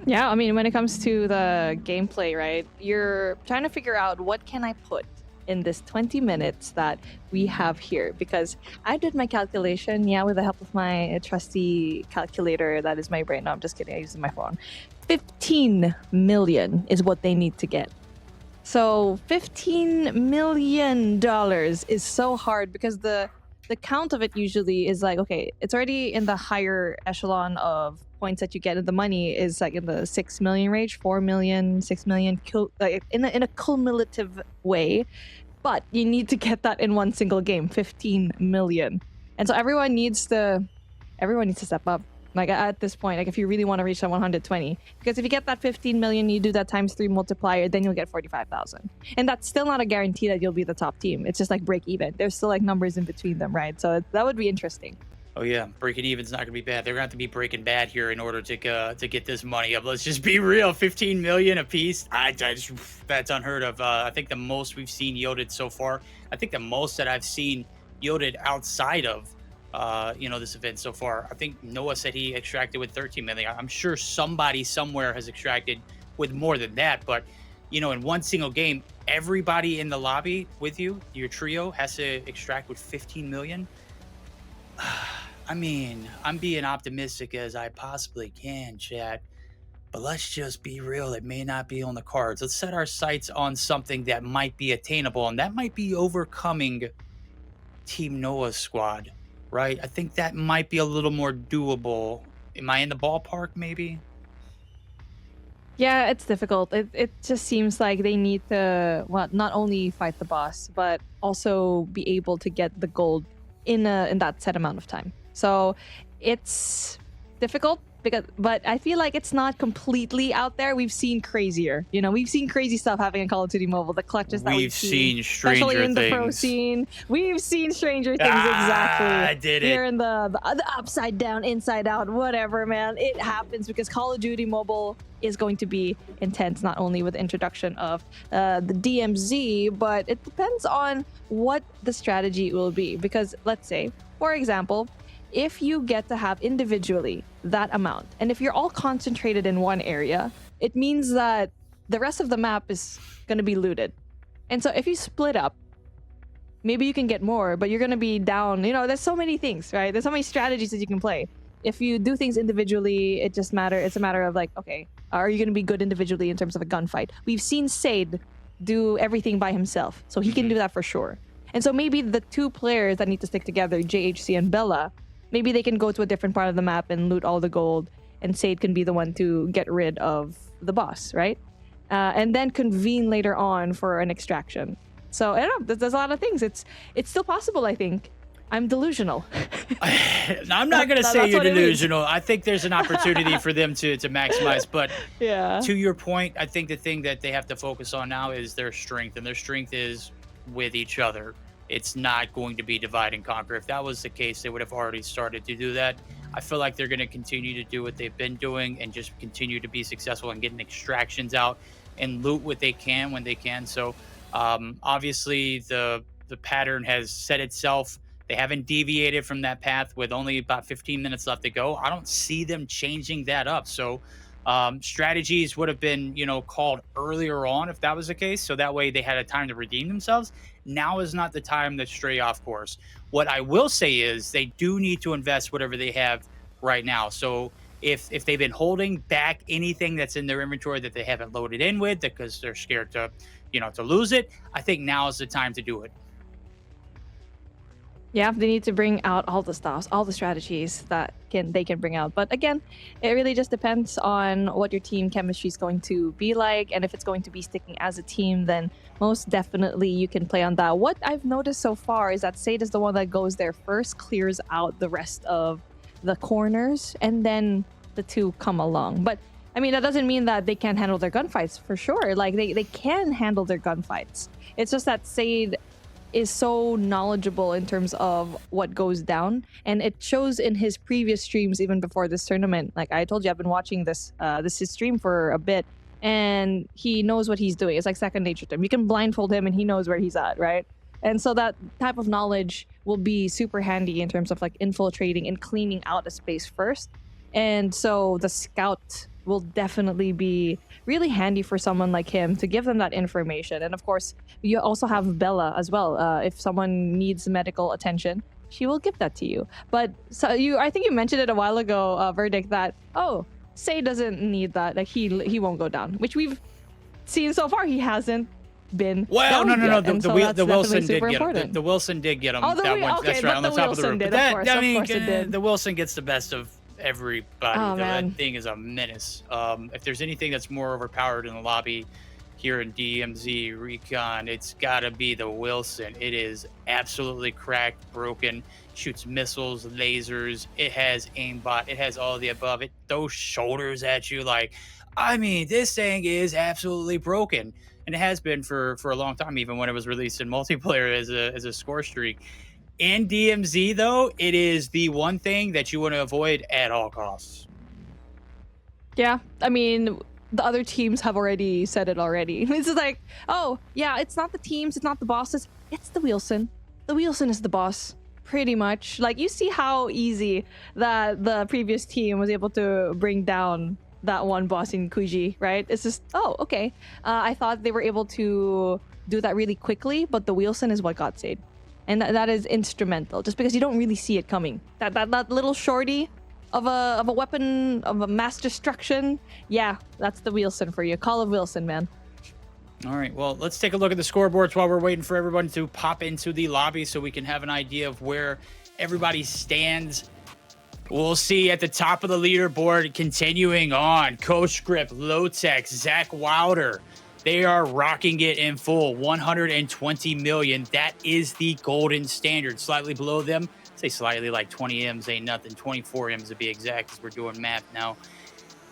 Yeah, I mean, when it comes to the gameplay, right, you're trying to figure out what can I put in this 20 minutes that we have here, because I did my calculation, with the help of my trusty calculator that is my brain. No, I'm just kidding. I'm using my phone. 15 million is what they need to get. So $15 million is so hard because the count of it usually is like, okay, it's already in the higher echelon of points that you get, and the money is like in the 6 million range, 4 million, 6 million, like in a cumulative way. But you need to get that in one single game, 15 million. And so everyone needs to step up. Like at this point, like if you really want to reach that 120, because if you get that 15 million, you do that times 3 multiplier, then you'll get 45,000. And that's still not a guarantee that you'll be the top team. It's just like break even. There's still like numbers in between them, right? So that would be interesting. Oh yeah, breaking even's not gonna be bad. They're gonna have to be breaking bad here in order to get this money up. Let's just be real. 15 million a piece. That's unheard of. I think the most we've seen yielded so far. I think the most that I've seen yielded outside of this event so far. I think Noah said he extracted with 13 million. I'm sure somebody somewhere has extracted with more than that. But in one single game, everybody in the lobby with you, your trio, has to extract with 15 million. I mean, I'm being optimistic as I possibly can, chat. But let's just be real. It may not be on the cards. Let's set our sights on something that might be attainable, and that might be overcoming Team Noah's squad, right? I think that might be a little more doable. Am I in the ballpark, maybe? Yeah, it's difficult. It just seems like they need to, well, not only fight the boss, but also be able to get the gold in that set amount of time. So it's difficult, but I feel like it's not completely out there. We've seen crazier. We've seen crazy stuff happening in Call of Duty Mobile. The clutches that we've seen, stranger especially in the pro things. scene. We've seen stranger things, exactly. I did it. Here in the upside down, inside out, whatever, man. It happens because Call of Duty Mobile is going to be intense, not only with the introduction of the DMZ, but it depends on what the strategy will be. Because let's say, for example, if you get to have individually that amount, and if you're all concentrated in one area, it means that the rest of the map is going to be looted. And so if you split up, maybe you can get more, but you're going to be down. There's so many things, right? There's so many strategies that you can play. If you do things individually, it's a matter of like, okay, are you going to be good individually in terms of a gunfight? We've seen Sade do everything by himself, so he can do that for sure. And so maybe the two players that need to stick together, JHC and Bella, maybe they can go to a different part of the map and loot all the gold, and Sade can be the one to get rid of the boss, right? And then convene later on for an extraction. So I don't know, there's a lot of things. It's still possible, I think. I'm delusional. I'm not going to say you're delusional. I think there's an opportunity for them to maximize. But yeah, to your point, I think the thing that they have to focus on now is their strength. And their strength is with each other. It's not going to be divide and conquer. If that was the case, they would have already started to do that. I feel like they're going to continue to do what they've been doing and just continue to be successful in getting extractions out and loot what they can when they can. So obviously the pattern has set itself. They haven't deviated from that path with only about 15 minutes left to go. I don't see them changing that up. So strategies would have been, called earlier on if that was the case. So that way they had a time to redeem themselves. Now is not the time to stray off course. What I will say is they do need to invest whatever they have right now. So if they've been holding back anything that's in their inventory that they haven't loaded in with because they're scared to lose it, I think now is the time to do it. Yeah, they need to bring out all the stuff, all the strategies that they can bring out. But again, it really just depends on what your team chemistry is going to be like. And if it's going to be sticking as a team, then most definitely you can play on that. What I've noticed so far is that Sade is the one that goes there first, clears out the rest of the corners, and then the two come along. But I mean, that doesn't mean that they can't handle their gunfights, for sure. Like, they can handle their gunfights. It's just that Sade is so knowledgeable in terms of what goes down, and it shows in his previous streams even before this tournament. Like I told you, I've been watching his stream for a bit, and he knows what he's doing. It's like second nature to him. You can blindfold him and he knows where he's at, right? And so that type of knowledge will be super handy in terms of like infiltrating and cleaning out a space first. And so the scout will definitely be really handy for someone like him to give them that information. And of course, you also have Bella as well. If someone needs medical attention, she will give that to you. But so I think you mentioned it a while ago, Verdict, that, Say doesn't need that. Like he won't go down, which we've seen so far. He hasn't been. Well, no. The Wilson did get him. The Wilson did get him. That's right, on the top of the roof. The Wilson gets the best of everybody. Oh, man. That thing is a menace. If there's anything that's more overpowered in the lobby here in DMZ Recon, it's gotta be the Wilson. It is absolutely cracked, broken, shoots missiles, lasers, it has aimbot, it has all of the above, it throws shoulders at you. Like, I mean, this thing is absolutely broken. And it has been for a long time, even when it was released in multiplayer as a score streak. In DMZ, though, it is the one thing that you want to avoid at all costs. Yeah, I mean, the other teams have already said it already. It's just like, oh, yeah, it's not the teams, it's not the bosses, it's the Wilson. The Wilson is the boss, pretty much. Like, you see how easy that the previous team was able to bring down that one boss in Kuji, right? It's just, oh, okay. I thought they were able to do that really quickly, but the Wilson is what got saved. And that is instrumental, just because you don't really see it coming. That little shorty of a weapon of a mass destruction, yeah, that's the Wilson for you. Call of Wilson, man. All right, well, let's take a look at the scoreboards while we're waiting for everyone to pop into the lobby so we can have an idea of where everybody stands. We'll see at the top of the leaderboard, continuing on, Coach Grip, Low-Tech, Zach Wilder. They are rocking it in full, 120 million. That is the golden standard. Slightly below them, say slightly, like 20 M's ain't nothing. 24 M's to be exact, because we're doing math now.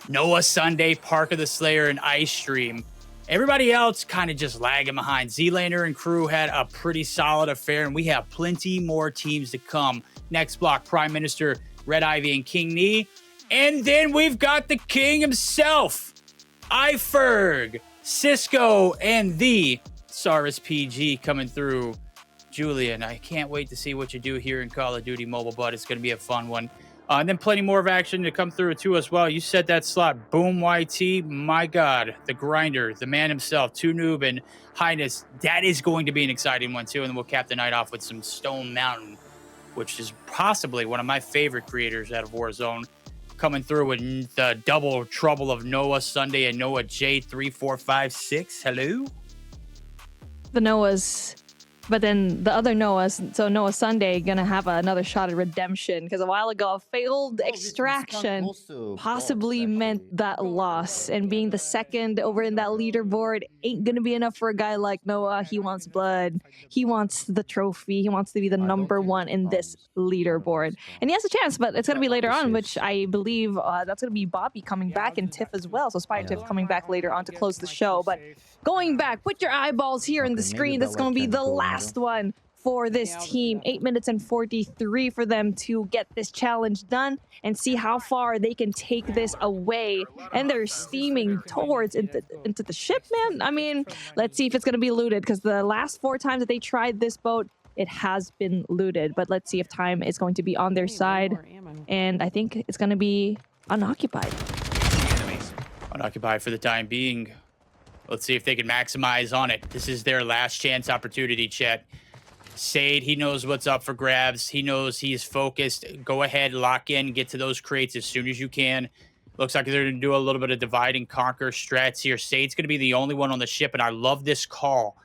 Noah Sunday, Park of the Slayer, and Ice Stream. Everybody else kind of just lagging behind. Z-Laner and crew had a pretty solid affair, and we have plenty more teams to come. Next block, Prime Minister, Red Ivy, and King Knee. And then we've got the king himself, iFerg, Cisco, and the Saris PG coming through. Julian, I can't wait to see what you do here in Call of Duty Mobile, but it's going to be a fun one. And then plenty more of action to come through too as well. You said that slot. Boom YT, my God. The grinder, the man himself, 2Noob and Highness. That is going to be an exciting one too. And then we'll cap the night off with some Stone Mountain, which is possibly one of my favorite creators out of Warzone, coming through with the double trouble of Noah Sunday and Noah J3456. Hello? The Noahs, but then the other Noahs, so Noah Sunday gonna have another shot at redemption, because a while ago a failed extraction possibly meant that loss, and being the second over in that leaderboard ain't gonna be enough for a guy like Noah. He wants blood, he wants the trophy, he wants to be the #1 in this leaderboard, and he has a chance, but it's gonna be later on, which I believe that's gonna be Bobby coming back and Tiff as well, so Spider Tiff coming back later on to close the show. But going back, put your eyeballs here in the screen. That's gonna be the last one for this team. 8 minutes and 43 for them to get this challenge done and see how far they can take this away. And they're steaming towards into the ship, man. I mean, let's see if it's going to be looted, because the last 4 times that they tried this boat, it has been looted. But let's see if time is going to be on their side. And I think it's going to be unoccupied. Unoccupied for the time being. Let's see if they can maximize on it. This is their last chance opportunity, chat. Sade, he knows what's up for grabs. He knows he's focused. Go ahead, lock in, get to those crates as soon as you can. Looks like they're going to do a little bit of divide and conquer strats here. Sade's going to be the only one on the ship, and I love this call.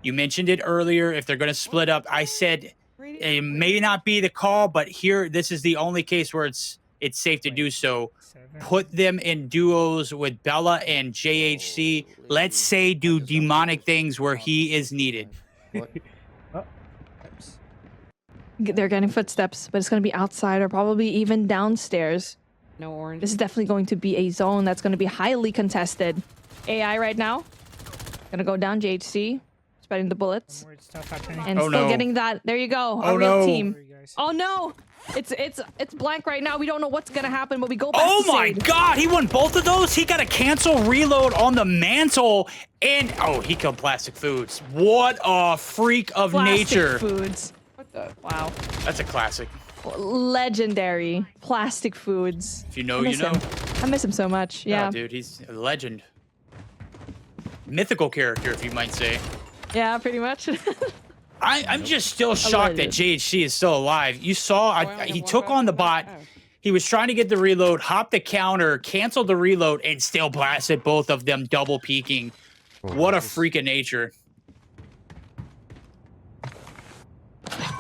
You mentioned it earlier. If they're going to split up, I said it may not be the call, but here, this is the only case where it's safe to do so. Put them in duos with Bella and JHC. Let's say do demonic things where he is needed. They're getting footsteps, but it's going to be outside or probably even downstairs. No orange. This is definitely going to be a zone that's going to be highly contested. AI right now. Going to go down JHC. Spreading the bullets. And still getting that. There you go. A real team. Oh no! It's blank right now. We don't know what's gonna happen, but we go back Oh to my Sade. God! He won both of those. He got a cancel reload on the mantle, and he killed Plastic Foods. What a freak of nature! Plastic Foods. What the? Wow. That's a classic. Legendary Plastic Foods. If you know, you know. I miss him so much. Yeah. Oh, dude, he's a legend. Mythical character, if you might say. Yeah, pretty much. I'm just still shocked that JHC is still alive. You saw, he took on the bot. He was trying to get the reload, hopped the counter, canceled the reload, and still blasted both of them, double peeking. What a freak of nature.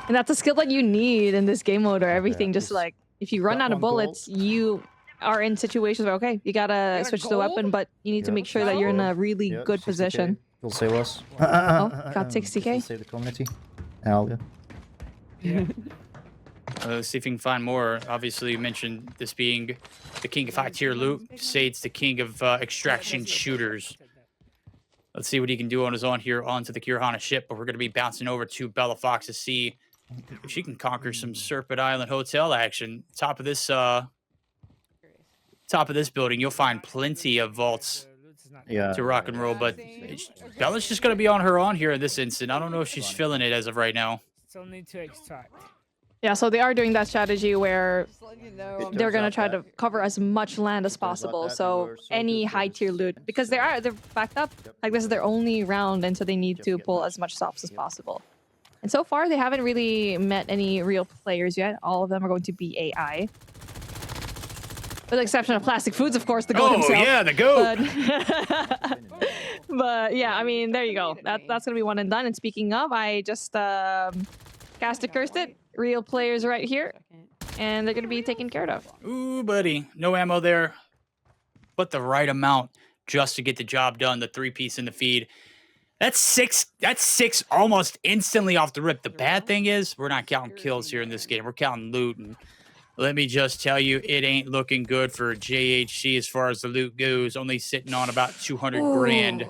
And that's a skill that you need in this game mode, where everything just like if you run Got out of one gold. bullets, you are in situations where, okay, you gotta switch the weapon, but you need to make sure that you're in a really good 60K. position. Will save us. Oh, got 60K. Will save the community. Hell yeah. See if you can find more. Obviously, you mentioned this being the king of high tier loot. Say it's the king of extraction shooters. Let's see what he can do on his own here onto the Kurahana ship. But we're going to be bouncing over to Bella Fox to see if she can conquer some Serpent Island hotel action. Top of this building, you'll find plenty of vaults to rock and roll. But Bella's just going to be on her own here in this instant. I don't know if she's feeling it as of right now. Still need to extract. Yeah, so they are doing that strategy where they're gonna try to cover as much land as possible. So any high tier loot, because they're backed up. Like this is their only round, and so they need to pull as much stops as possible. And so far, they haven't really met any real players yet. All of them are going to be AI, with the exception of Plastic Foods, of course, the goat himself. Oh yeah, the goat. But yeah, I mean, there you go. That's gonna be one and done. And speaking of, I just cast cursed it. Real players right here, and they're gonna be taken care of. Ooh, buddy, no ammo there, but the right amount just to get the job done. The 3-piece in the feed. That's six almost instantly off the rip. The bad thing is we're not counting kills here in this game. We're counting loot, and let me just tell you, it ain't looking good for JHC as far as the loot goes. Only sitting on about 200 grand.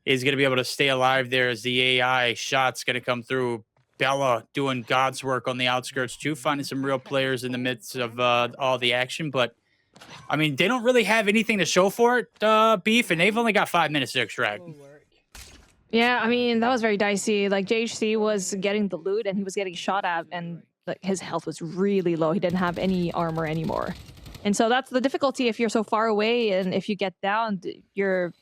Is gonna be able to stay alive there as the AI shot's gonna come through. Bella doing God's work on the outskirts too, finding some real players in the midst of all the action. But, I mean, they don't really have anything to show for it, Beef, and they've only got 5 minutes to extract. Yeah, I mean, that was very dicey. Like, JHC was getting the loot, and he was getting shot at, and like, his health was really low. He didn't have any armor anymore. And so that's the difficulty if you're so far away, and if you get down, your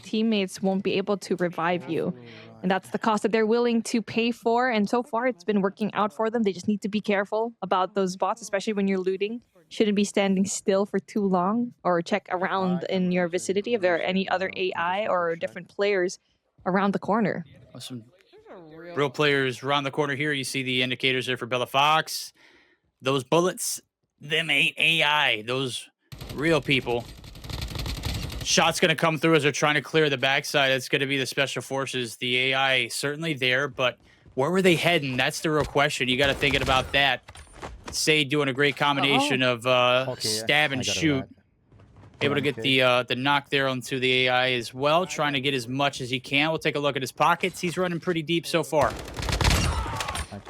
teammates won't be able to revive you. And that's the cost that they're willing to pay for. And so far, it's been working out for them. They just need to be careful about those bots, especially when you're looting. Shouldn't be standing still for too long, or check around in your vicinity if there are any other AI or different players around the corner. Some real players around the corner here. You see the indicators there for Bella Fox. Those bullets, them ain't AI. Those real people. Shot's going to come through as they're trying to clear the backside. It's going to be the Special Forces. The AI certainly there, but where were they heading? That's the real question. You got to think about that. Say doing a great combination of stab and shoot. Able to get the knock there onto the AI as well. Trying to get as much as he can. We'll take a look at his pockets. He's running pretty deep so far.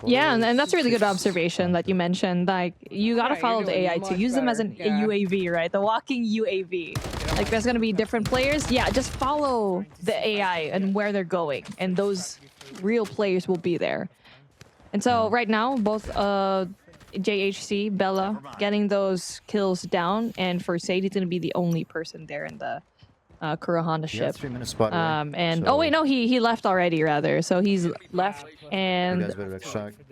Yeah, and that's a really good observation that you mentioned. Like, you gotta follow the AI to use them as a UAV, right? The walking UAV. Like, there's gonna be different players. Yeah, just follow the AI and where they're going, and those real players will be there. And so right now, both JHC, Bella, getting those kills down, and for Sadie, he's gonna be the only person there in the Kurahana ship. 3 minutes spot. And oh wait, no, he left already rather. So he's left, and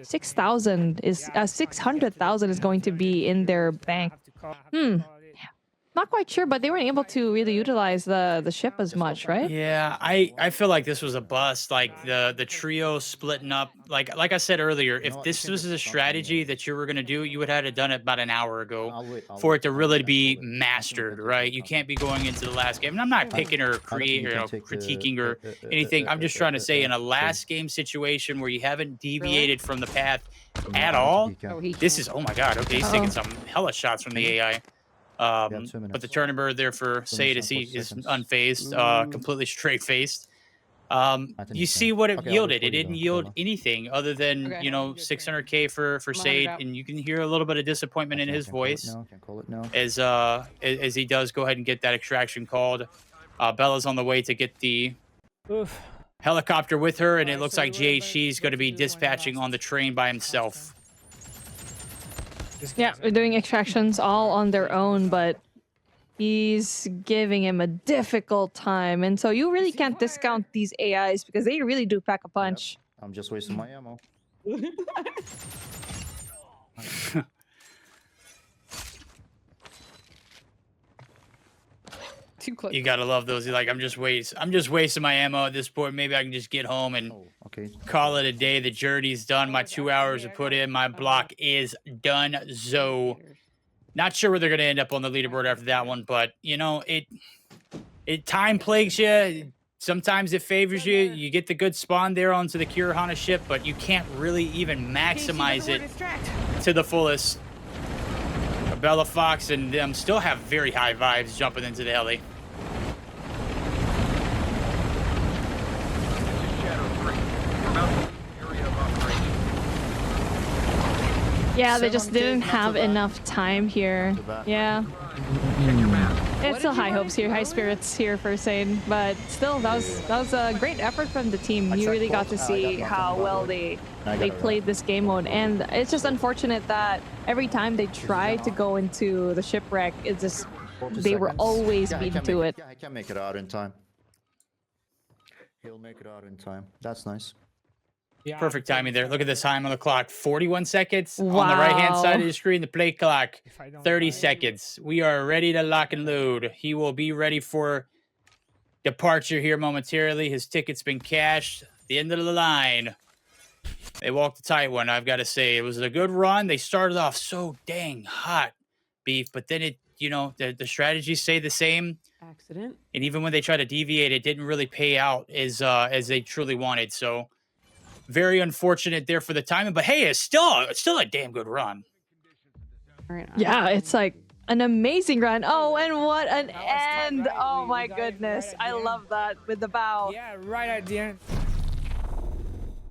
6,000 is 600,000 is going to be in their bank. Not quite sure, but they weren't able to really utilize the ship as much, right? Yeah, I feel like this was a bust. Like the trio splitting up. Like I said earlier, if this was a strategy that you were gonna do, you would have done it about an hour ago for it to really be mastered, right? You can't be going into the last game. And I'm not picking or critiquing or anything. I'm just trying to say, in a last game situation where you haven't deviated from the path at all, this is, oh my god, okay, he's taking some hella shots from the AI. But the turnover there for Say to see is unfazed, completely straight-faced. You see what it yielded. It didn't yield anything other than, 600K for Sade, and you can hear a little bit of disappointment in his voice as he does go ahead and get that extraction called. Bella's on the way to get the helicopter with her, and it looks like JHC is going to be dispatching on the train by himself. Yeah, they're doing extractions all on their own, but he's giving him a difficult time. And so you really can't discount these AIs because they really do pack a punch. Yep. I'm just wasting my ammo. You gotta love those. You're like, I'm just wasting my ammo at this point. Maybe I can just get home and Okay. call it a day. The journey's done. My 2 hours of put in. My block is done. So, not sure where they're gonna end up on the leaderboard after that one, but you know, it time plagues you. Sometimes it favors you. You get the good spawn there onto the Kurihana ship, but you can't really even maximize it to the fullest. Bella Fox and them still have very high vibes jumping into the heli. Yeah, they just didn't have enough time here. Yeah. It's still high hopes here, high spirits here for Sane, but still, that was a great effort from the team. You really got to see how well they played this game mode, and it's just unfortunate that every time they tried to go into the shipwreck, it's just they were always beaten to it. Yeah, I can make it out in time. He'll make it out in time. That's nice. Yeah, Perfect timing there. Look at this time on the clock. 41 seconds on the right-hand side of the screen. The play clock, 30 seconds. We are ready to lock and load. He will be ready for departure here momentarily. His ticket's been cashed. The end of the line. They walked a tight one, I've got to say. It was a good run. They started off so dang hot, Beef, but then the strategies stay the same. Accident. And even when they try to deviate, it didn't really pay out as they truly wanted. So very unfortunate there for the timing, but hey, it's still a damn good run. Yeah, it's like an amazing run. Oh, and what an end. Oh my goodness. I love that with the bow. Yeah, right at the end.